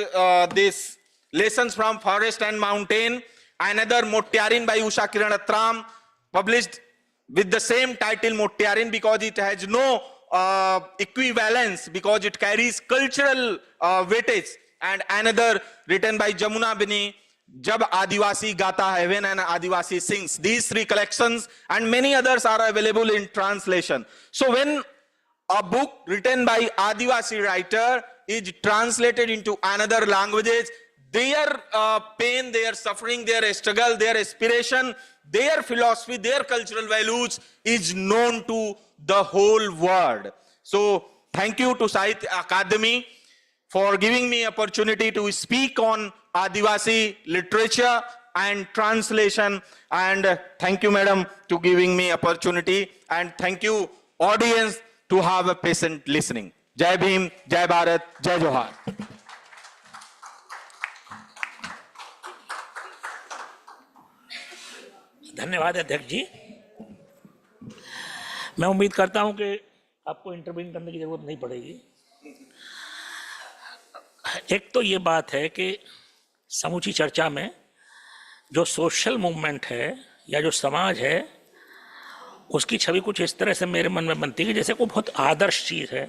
this Lessons from Forest and Mountain. Another Motyarin by Usha Kiran Atram, published with the same title Motyarin because it has no equivalence, because it carries cultural weightage. And another written by Jamuna Bini, Jab Adivasi Gata Hai, when an Adivasi sings. These 3 collections and many others are available in translation. So when a book written by Adivasi writer is translated into another languages, their pain, their suffering, their struggle, their aspiration, their philosophy, their cultural values is known to the whole world. So thank you to Sahitya Akademi for giving me opportunity to speak on Adivasi literature and translation, and thank you, madam, to giving me opportunity, and thank you, audience, to have a patient listening. Jai Bhim, Jai Bharat, Jai Johar. धन्यवाद अध्यक्ष जी। मैं उम्मीद करता हूं कि आपको interview करने की जरूरत नहीं पड़ेगी। एक तो ये बात है कि समूची चर्चा में जो सोशल मूवमेंट है या जो समाज है, उसकी छवि कुछ इस तरह से मेरे मन में बनती है जैसे कोई बहुत आदर्श चीज़ है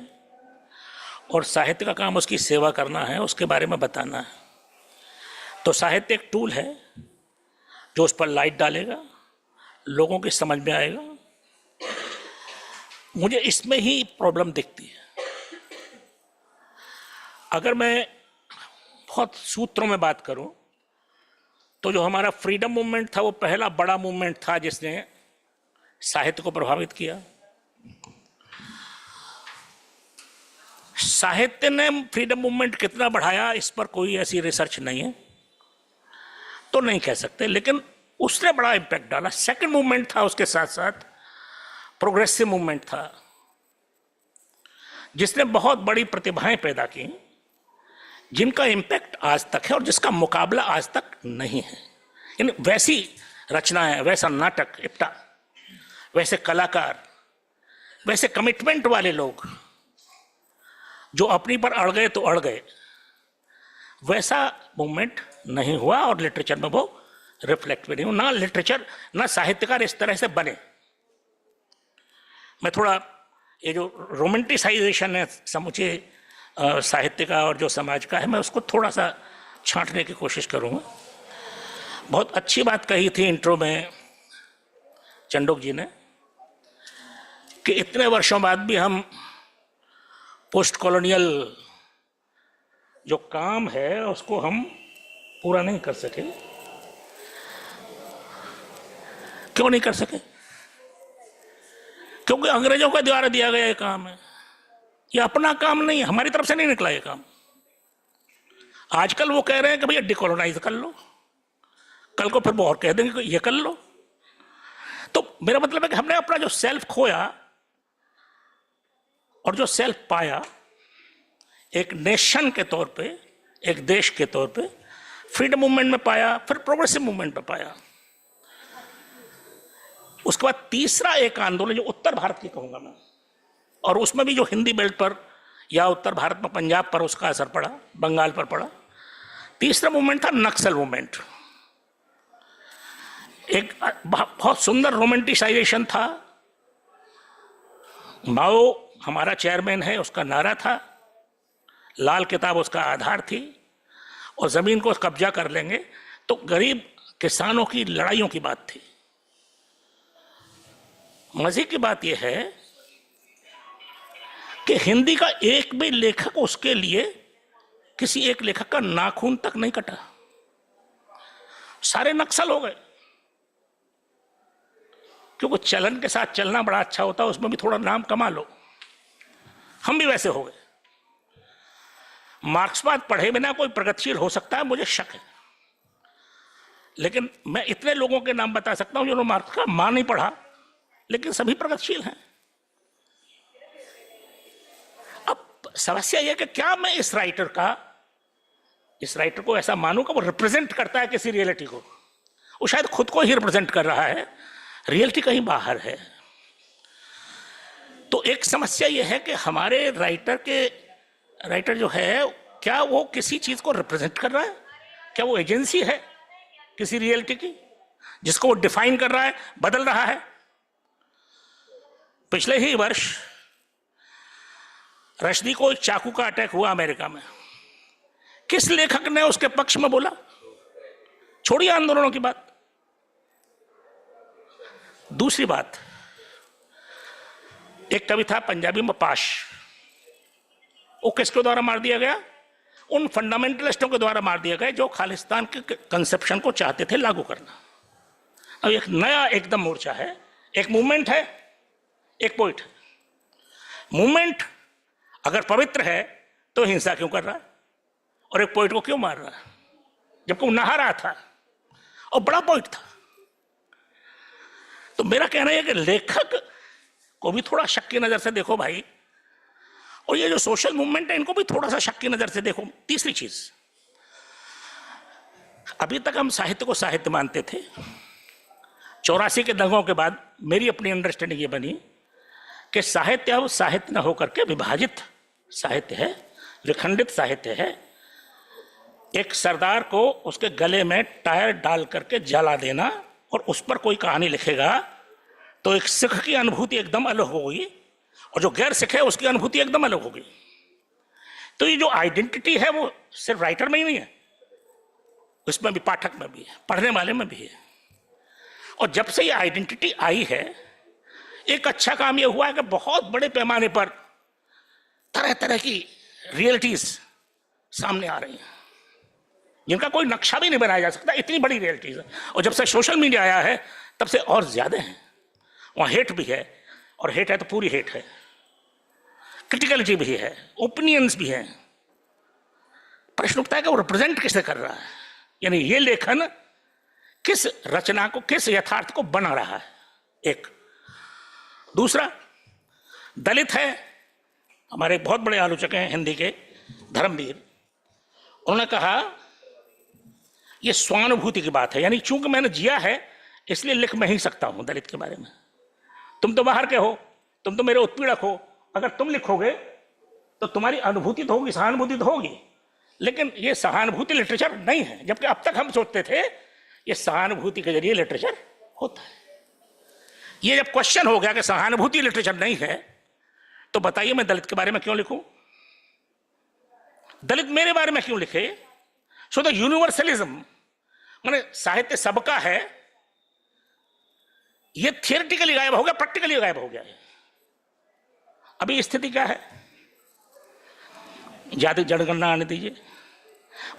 और साहित्य का काम उसकी सेवा करना है, उसके बारे में बताना है। तो साहित्य एक टूल है जो उस पर लाइट डालेगा, लोगों की समझ में आएगा। मुझे इसमें ही प्रॉब्लम दिखती है। अगर मैं बहुत सूत्रों में बात करूं तो जो हमारा फ्रीडम मूवमेंट था वो पहला बड़ा मूवमेंट था जिसने साहित्य को प्रभावित किया। साहित्य ने फ्रीडम मूवमेंट कितना बढ़ाया इस पर कोई ऐसी रिसर्च नहीं है, तो नहीं कह सकते, लेकिन उसने बड़ा इम्पैक्ट डाला। सेकंड मूवमेंट था, उसके साथ साथ प्रोग्रेसिव मूवमेंट था जिसने बहुत बड़ी प्रतिभाएं पैदा की, जिनका इम्पैक्ट आज तक है और जिसका मुकाबला आज तक नहीं है। इन वैसी रचनाएं, वैसा नाटक इप्टा, वैसे कलाकार, वैसे कमिटमेंट वाले लोग जो अपनी पर अड़ गए तो अड़ गए, वैसा मूवमेंट नहीं हुआ और लिटरेचर में वो रिफ्लेक्ट भी नहीं हुआ। ना लिटरेचर ना साहित्यकार इस तरह से बने। मैं थोड़ा ये जो रोमांटिसाइजेशन है समूचे साहित्य का और जो समाज का है, मैं उसको थोड़ा सा छांटने की कोशिश करूँगा। बहुत अच्छी बात कही थी इंट्रो में चंडोक जी ने कि इतने वर्षों बाद भी हम पोस्ट कॉलोनियल जो काम है उसको हम पूरा नहीं कर सके। क्यों नहीं कर सके? क्योंकि अंग्रेजों के द्वारा दिया गया ये काम है, ये अपना काम नहीं है, हमारी तरफ से नहीं निकला ये काम। आजकल वो कह रहे हैं कि भैया डिकोलोनाइज कर लो, कल को फिर वो और कह देंगे कि ये कर लो। तो मेरा मतलब है कि हमने अपना जो सेल्फ खोया और जो सेल्फ पाया, एक नेशन के तौर पे, एक देश के तौर पे, फ्रीडम मूवमेंट में पाया, फिर प्रोग्रेसिव मूवमेंट में पाया। उसके बाद तीसरा एक आंदोलन जो उत्तर भारत की कहूंगा मैं, और उसमें भी जो हिंदी बेल्ट पर या उत्तर भारत में पंजाब पर उसका असर पड़ा, बंगाल पर पड़ा। तीसरा मूवमेंट था नक्सल मूवमेंट। एक बहुत सुंदर रोमांटिसाइजेशन था। माओ हमारा चेयरमैन है, उसका नारा था, लाल किताब उसका आधार थी, और जमीन को कब्जा कर लेंगे। तो गरीब किसानों की लड़ाइयों की बात थी। मजे की बात यह है कि हिंदी का एक भी लेखक उसके लिए, किसी एक लेखक का नाखून तक नहीं कटा, सारे नक्सल हो गए। क्योंकि चलन के साथ चलना बड़ा अच्छा होता है, उसमें भी थोड़ा नाम कमा लो। हम भी वैसे हो गए। मार्क्सवाद पढ़े बिना कोई प्रगतिशील हो सकता है, मुझे शक है, लेकिन मैं इतने लोगों के नाम बता सकता हूं जिन्होंने मार्क्स का मान नहीं पढ़ा, लेकिन सभी प्रगतिशील हैं। अब समस्या यह कि क्या मैं इस राइटर को ऐसा मानूं कि वो रिप्रेजेंट करता है किसी रियलिटी को। वो शायद खुद को ही रिप्रेजेंट कर रहा है, रियलिटी कहीं बाहर है। तो एक समस्या यह है कि हमारे राइटर जो है, क्या वो किसी चीज को रिप्रेजेंट कर रहा है? क्या वो एजेंसी है किसी रियलिटी की जिसको वो डिफाइन कर रहा है, बदल रहा है? पिछले ही वर्ष रश्दी को चाकू का अटैक हुआ अमेरिका में। किस लेखक ने उसके पक्ष में बोला? छोड़िए आंदोलनों की बात। दूसरी बात, एक कवि था पंजाबी में पाश, वो किसके द्वारा मार दिया गया? उन फंडामेंटलिस्टों के द्वारा मार दिया गया जो खालिस्तान के कंसेप्शन को चाहते थे लागू करना। अब एक नया एकदम मोर्चा है, एक मूवमेंट है, एक पोइट है। मूवमेंट अगर पवित्र है तो हिंसा क्यों कर रहा है, और एक पोइट को क्यों मार रहा है जबकि वो नहा रहा था और बड़ा पोइट था? तो मेरा कहना है कि लेखक को भी थोड़ा शक की नजर से देखो भाई, और ये जो सोशल मूवमेंट है इनको भी थोड़ा सा शक की नजर से देखो। तीसरी चीज, अभी तक हम साहित्य को साहित्य मानते थे। 84 के दंगों के बाद मेरी अपनी अंडरस्टैंडिंग ये बनी कि साहित्य अब साहित्य न होकर के विभाजित साहित्य है, विखंडित साहित्य है। एक सरदार को उसके गले में टायर डाल करके जला देना और उस पर कोई कहानी लिखेगा तो एक सिख की अनुभूति एकदम अलग होगी, और जो गैर सिख है उसकी अनुभूति एकदम अलग होगी। तो ये जो आइडेंटिटी है वो सिर्फ राइटर में ही नहीं है, उसमें भी पाठक में भी है, पढ़ने वाले में भी है। और जब से ये आइडेंटिटी आई है, एक अच्छा काम ये हुआ है कि बहुत बड़े पैमाने पर तरह तरह की रियलिटीज सामने आ रही हैं जिनका कोई नक्शा भी नहीं बनाया जा सकता, इतनी बड़ी रियलिटीज है। और जब से सोशल मीडिया आया है तब से और ज्यादा है। वहाँ हेट भी है, और हेट है तो पूरी हेट है, क्रिटिकलिटी भी है, ओपिनियंस भी हैं। प्रश्न उठता है कि वो रिप्रेजेंट किसे कर रहा है, यानी ये लेखन किस रचना को, किस यथार्थ को बना रहा है। एक दूसरा, दलित है, हमारे बहुत बड़े आलोचक हैं हिंदी के, धर्मवीर, उन्होंने कहा ये स्वानुभूति की बात है, यानी चूंकि मैंने जिया है इसलिए लिख मैं ही सकता हूं दलित के बारे में। तुम तो बाहर के हो, तुम तो मेरे उत्पीड़क हो, अगर तुम लिखोगे तो तुम्हारी अनुभूति तो होगी, सहानुभूति तो होगी, लेकिन ये सहानुभूति लिटरेचर नहीं है। जबकि अब तक हम सोचते थे ये सहानुभूति के जरिए लिटरेचर होता है। ये जब क्वेश्चन हो गया कि सहानुभूति लिटरेचर नहीं है, तो बताइए मैं दलित के बारे में क्यों लिखूं? दलित मेरे बारे में क्यों लिखे? सो द यूनिवर्सलिज्म, माने साहित्य सबका है, ये थियोरेटिकली गायब हो गया, प्रैक्टिकली गायब हो गया है। अभी स्थिति क्या है? जाति जनगणना आने दीजिए,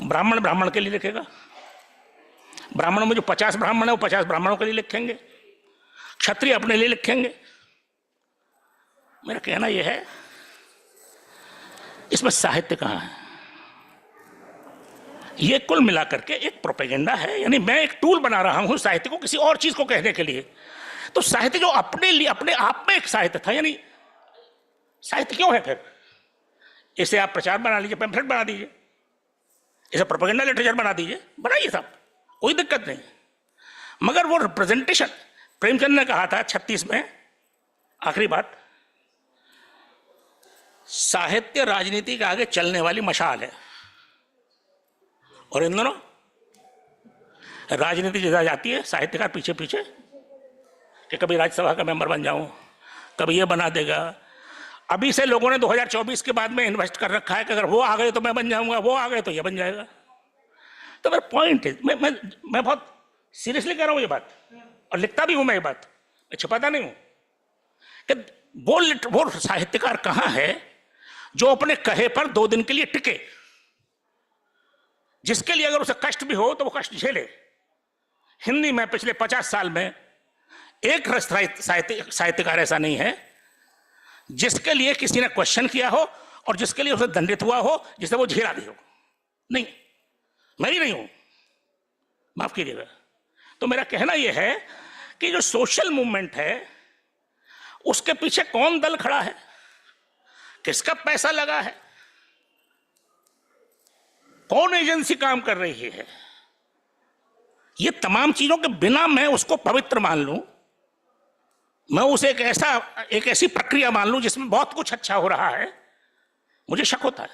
ब्राह्मण ब्राह्मण के लिए लिखेगा, ब्राह्मणों में जो 50 ब्राह्मण है वो 50 ब्राह्मणों के लिए लिखेंगे, क्षत्रिय अपने लिए लिखेंगे। मेरा कहना यह है इसमें साहित्य कहां है? ये कुल मिलाकर के एक प्रोपेगेंडा है, यानी मैं एक टूल बना रहा हूं साहित्य को किसी और चीज को कहने के लिए। तो साहित्य जो अपने लिए, अपने आप में एक साहित्य था, यानी साहित्य क्यों है फिर? इसे आप प्रचार बना लीजिए, पैम्फलेट बना दीजिए, इसे प्रोपेगेंडा लिटरेचर बना दीजिए, बनाइए साहब, कोई दिक्कत नहीं। मगर वो रिप्रेजेंटेशन, प्रेमचंद ने कहा था 36 में, आखिरी बात, साहित्य राजनीति के आगे चलने वाली मशाल है। और इन दोनों राजनीति ज्यादा जाती है साहित्यकार पीछे पीछे कि कभी राज्यसभा का मेंबर बन जाऊं, कभी ये बना देगा, अभी से लोगों ने 2024 के बाद में इन्वेस्ट कर रखा है कि अगर वो आ गए तो मैं बन जाऊंगा, वो आ गए तो ये बन जाएगा। तो मेरा पॉइंट है, मैं बहुत सीरियसली कह रहा हूं ये बात, और लिखता भी हूं मैं ये बात, मैं छुपाता नहीं हूं कि वो साहित्यकार कहां है जो अपने कहे पर 2 दिन के लिए टिके, जिसके लिए अगर उसे कष्ट भी हो तो वो कष्ट झेले। हिंदी में पिछले 50 साल में एक साहित्यकार ऐसा नहीं है जिसके लिए किसी ने क्वेश्चन किया हो और जिसके लिए उसे दंडित हुआ हो, जिसे वो झेला दी हो। नहीं, मैं ही नहीं हूं, माफ कीजिएगा। तो मेरा कहना यह है कि जो सोशल मूवमेंट है उसके पीछे कौन दल खड़ा है, किसका पैसा लगा है, कौन एजेंसी काम कर रही है, ये तमाम चीजों के बिना मैं उसको पवित्र मान लूं, मैं उसे एक ऐसी प्रक्रिया मान लूं जिसमें बहुत कुछ अच्छा हो रहा है, मुझे शक होता है।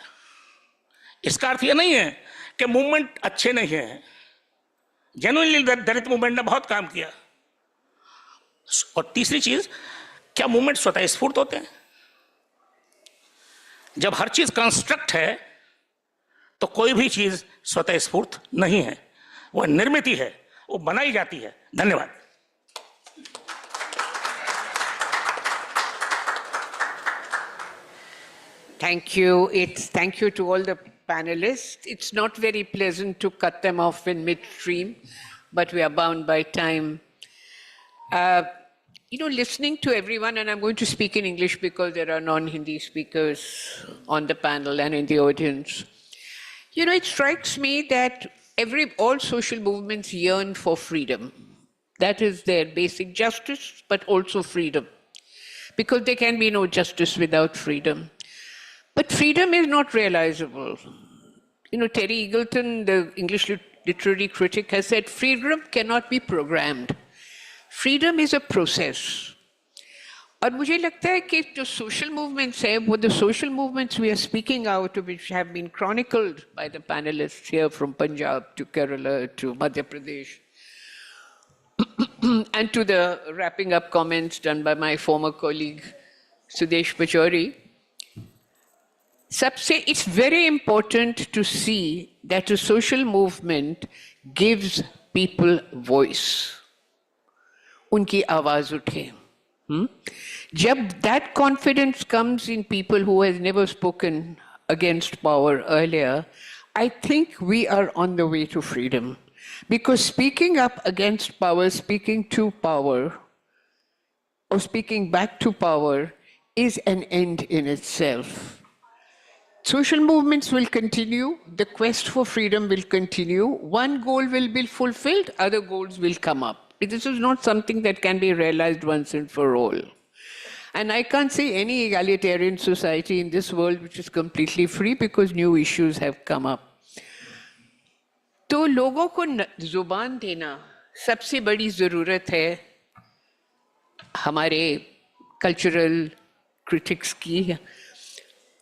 इसका अर्थ यह नहीं है कि मूवमेंट अच्छे नहीं है। जेन्युइनली दलित मूवमेंट ने बहुत काम किया। और तीसरी चीज, क्या मूवमेंट स्वतः स्फूर्त होते हैं? जब हर चीज कंस्ट्रक्ट है तो कोई भी चीज स्वतः स्फूर्त नहीं है, वह निर्मित है, वो बनाई जाती है। धन्यवाद। Thank you. Thank you to all the panelists. It's not very pleasant to cut them off in midstream, but we are bound by time. Listening to everyone, and I'm going to speak in English because there are non-Hindi speakers on the panel and in the audience. It strikes me that all social movements yearn for freedom. That is their basic justice, but also freedom. Because there can be no justice without freedom. But freedom is not realizable. Terry Eagleton, the English literary critic, has said freedom cannot be programmed. Freedom is a process. और मुझे लगता है कि जो social movements है, वो the social movements we are speaking out, which have been chronicled by the panelists here from Punjab to Kerala to Madhya Pradesh, and to the wrapping up comments done by my former colleague Sudesh Pachori. It's very important to see that a social movement gives people voice. उनकी आवाज उठे. Jab that confidence comes in people who has never spoken against power earlier, I think we are on the way to freedom. Because speaking up against power, speaking to power, or speaking back to power is an end in itself. Social movements will continue, the quest for freedom will continue, one goal will be fulfilled, other goals will come up. This is not something that can be realized once and for all. And I can't see any egalitarian society in this world which is completely free because new issues have come up. तो लोगों को जुबान देना सबसे बड़ी ज़रूरत है हमारे cultural critics की,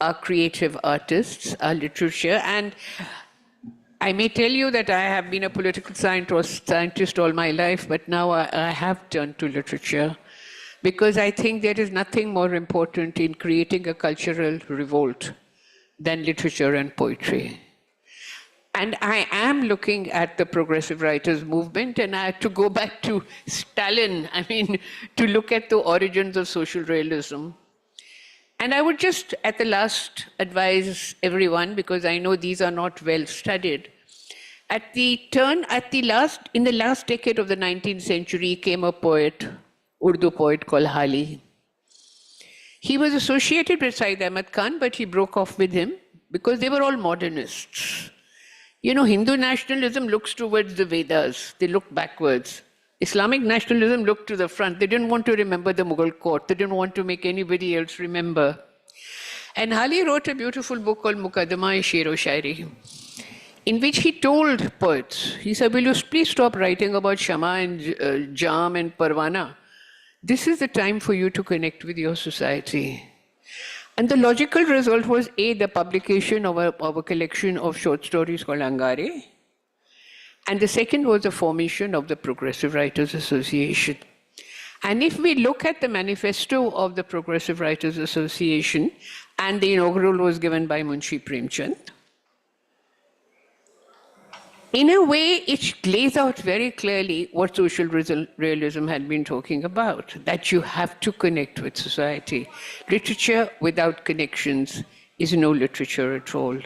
our creative artists, our literature. And I may tell you that I have been a political scientist all my life, but now I have turned to literature because I think there is nothing more important in creating a cultural revolt than literature and poetry. And I am looking at the progressive writers movement, and I have to go back to Stalin, to look at the origins of social realism. And I would just, at the last, advise everyone, because I know these are not well studied. In the last decade of the 19th century came a poet, Urdu poet called Hali. He was associated with Said Ahmad Khan, but he broke off with him because they were all modernists. Hindu nationalism looks towards the Vedas. They look backwards. Islamic nationalism looked to the front. They didn't want to remember the Mughal court. They didn't want to make anybody else remember. And Hali wrote a beautiful book called Muqaddama-e-Sher o Shairi, in which he told poets, he said, will you please stop writing about Shama and Jam and Parwana? This is the time for you to connect with your society. And the logical result was, A, the publication of a collection of short stories called Angare, and the second was the formation of the Progressive Writers Association. And if we look at the manifesto of the Progressive Writers Association, and the inaugural was given by Munshi Premchand, in a way, it lays out very clearly what social realism had been talking about, that you have to connect with society. Literature without connections is no literature at all.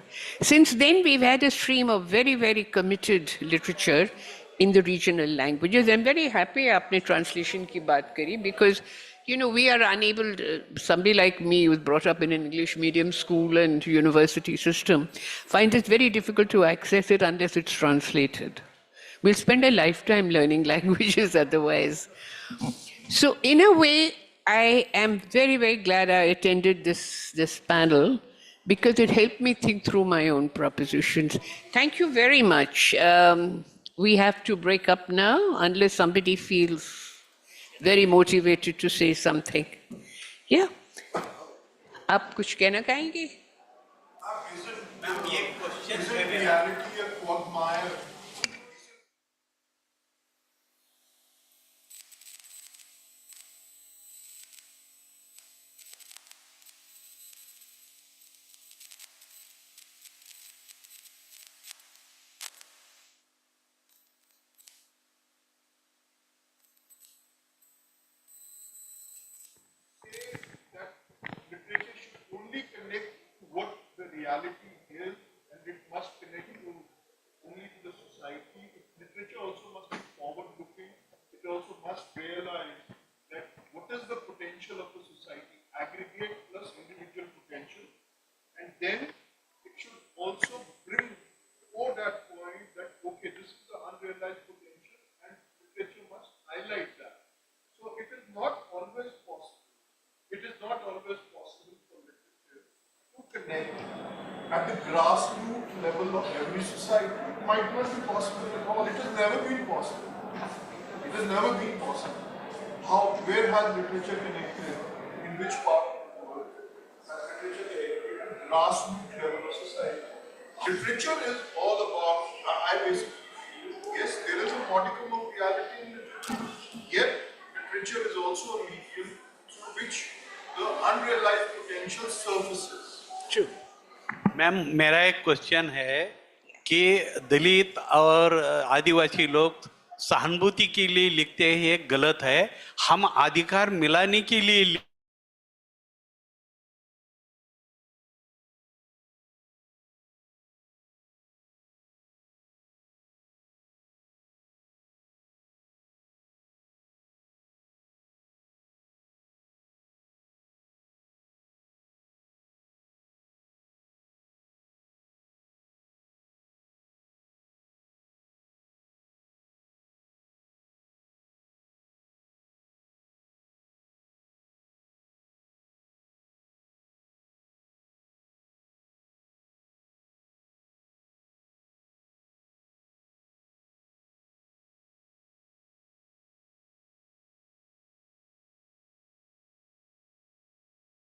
Since then, we've had a stream of very, very committed literature in the regional languages. I'm very happy aapne translation ki baat kari, because we are unable, somebody like me who's brought up in an English medium school and university system, finds it very difficult to access it unless it's translated. We'll spend a lifetime learning languages otherwise. So in a way, I am very, very glad I attended this panel, because it helped me think through my own propositions. Thank you very much. We have to break up now, unless somebody feels very motivated to say something. Yeah. आप कुछ कहना चाहेंगे? Literature should only connect to what the reality is, and it must connect only to the society. Literature also must be forward-looking. It also must realize that what is the potential of the society, aggregate plus individual potential, and then it should also bring for that point that, okay, this is the unrealized potential, and literature must highlight that. So it is not always possible. It is not always possible for literature to connect at the grassroots level of every society. It might not be possible at all. It has never been possible. It has never been possible. Where has literature connected? In which part of the world has literature connected at the grassroots level of society? Literature is all about, I basically feel, yes, there is a modicum of reality in literature, yet literature is also a medium through which the unrealized potential surfaces. True. Ma'am मेरा एक question है कि दलित और आदिवासी लोग सहानुभूति के लिए लिखते हैं, ये गलत है। हम अधिकार मिलाने के लिए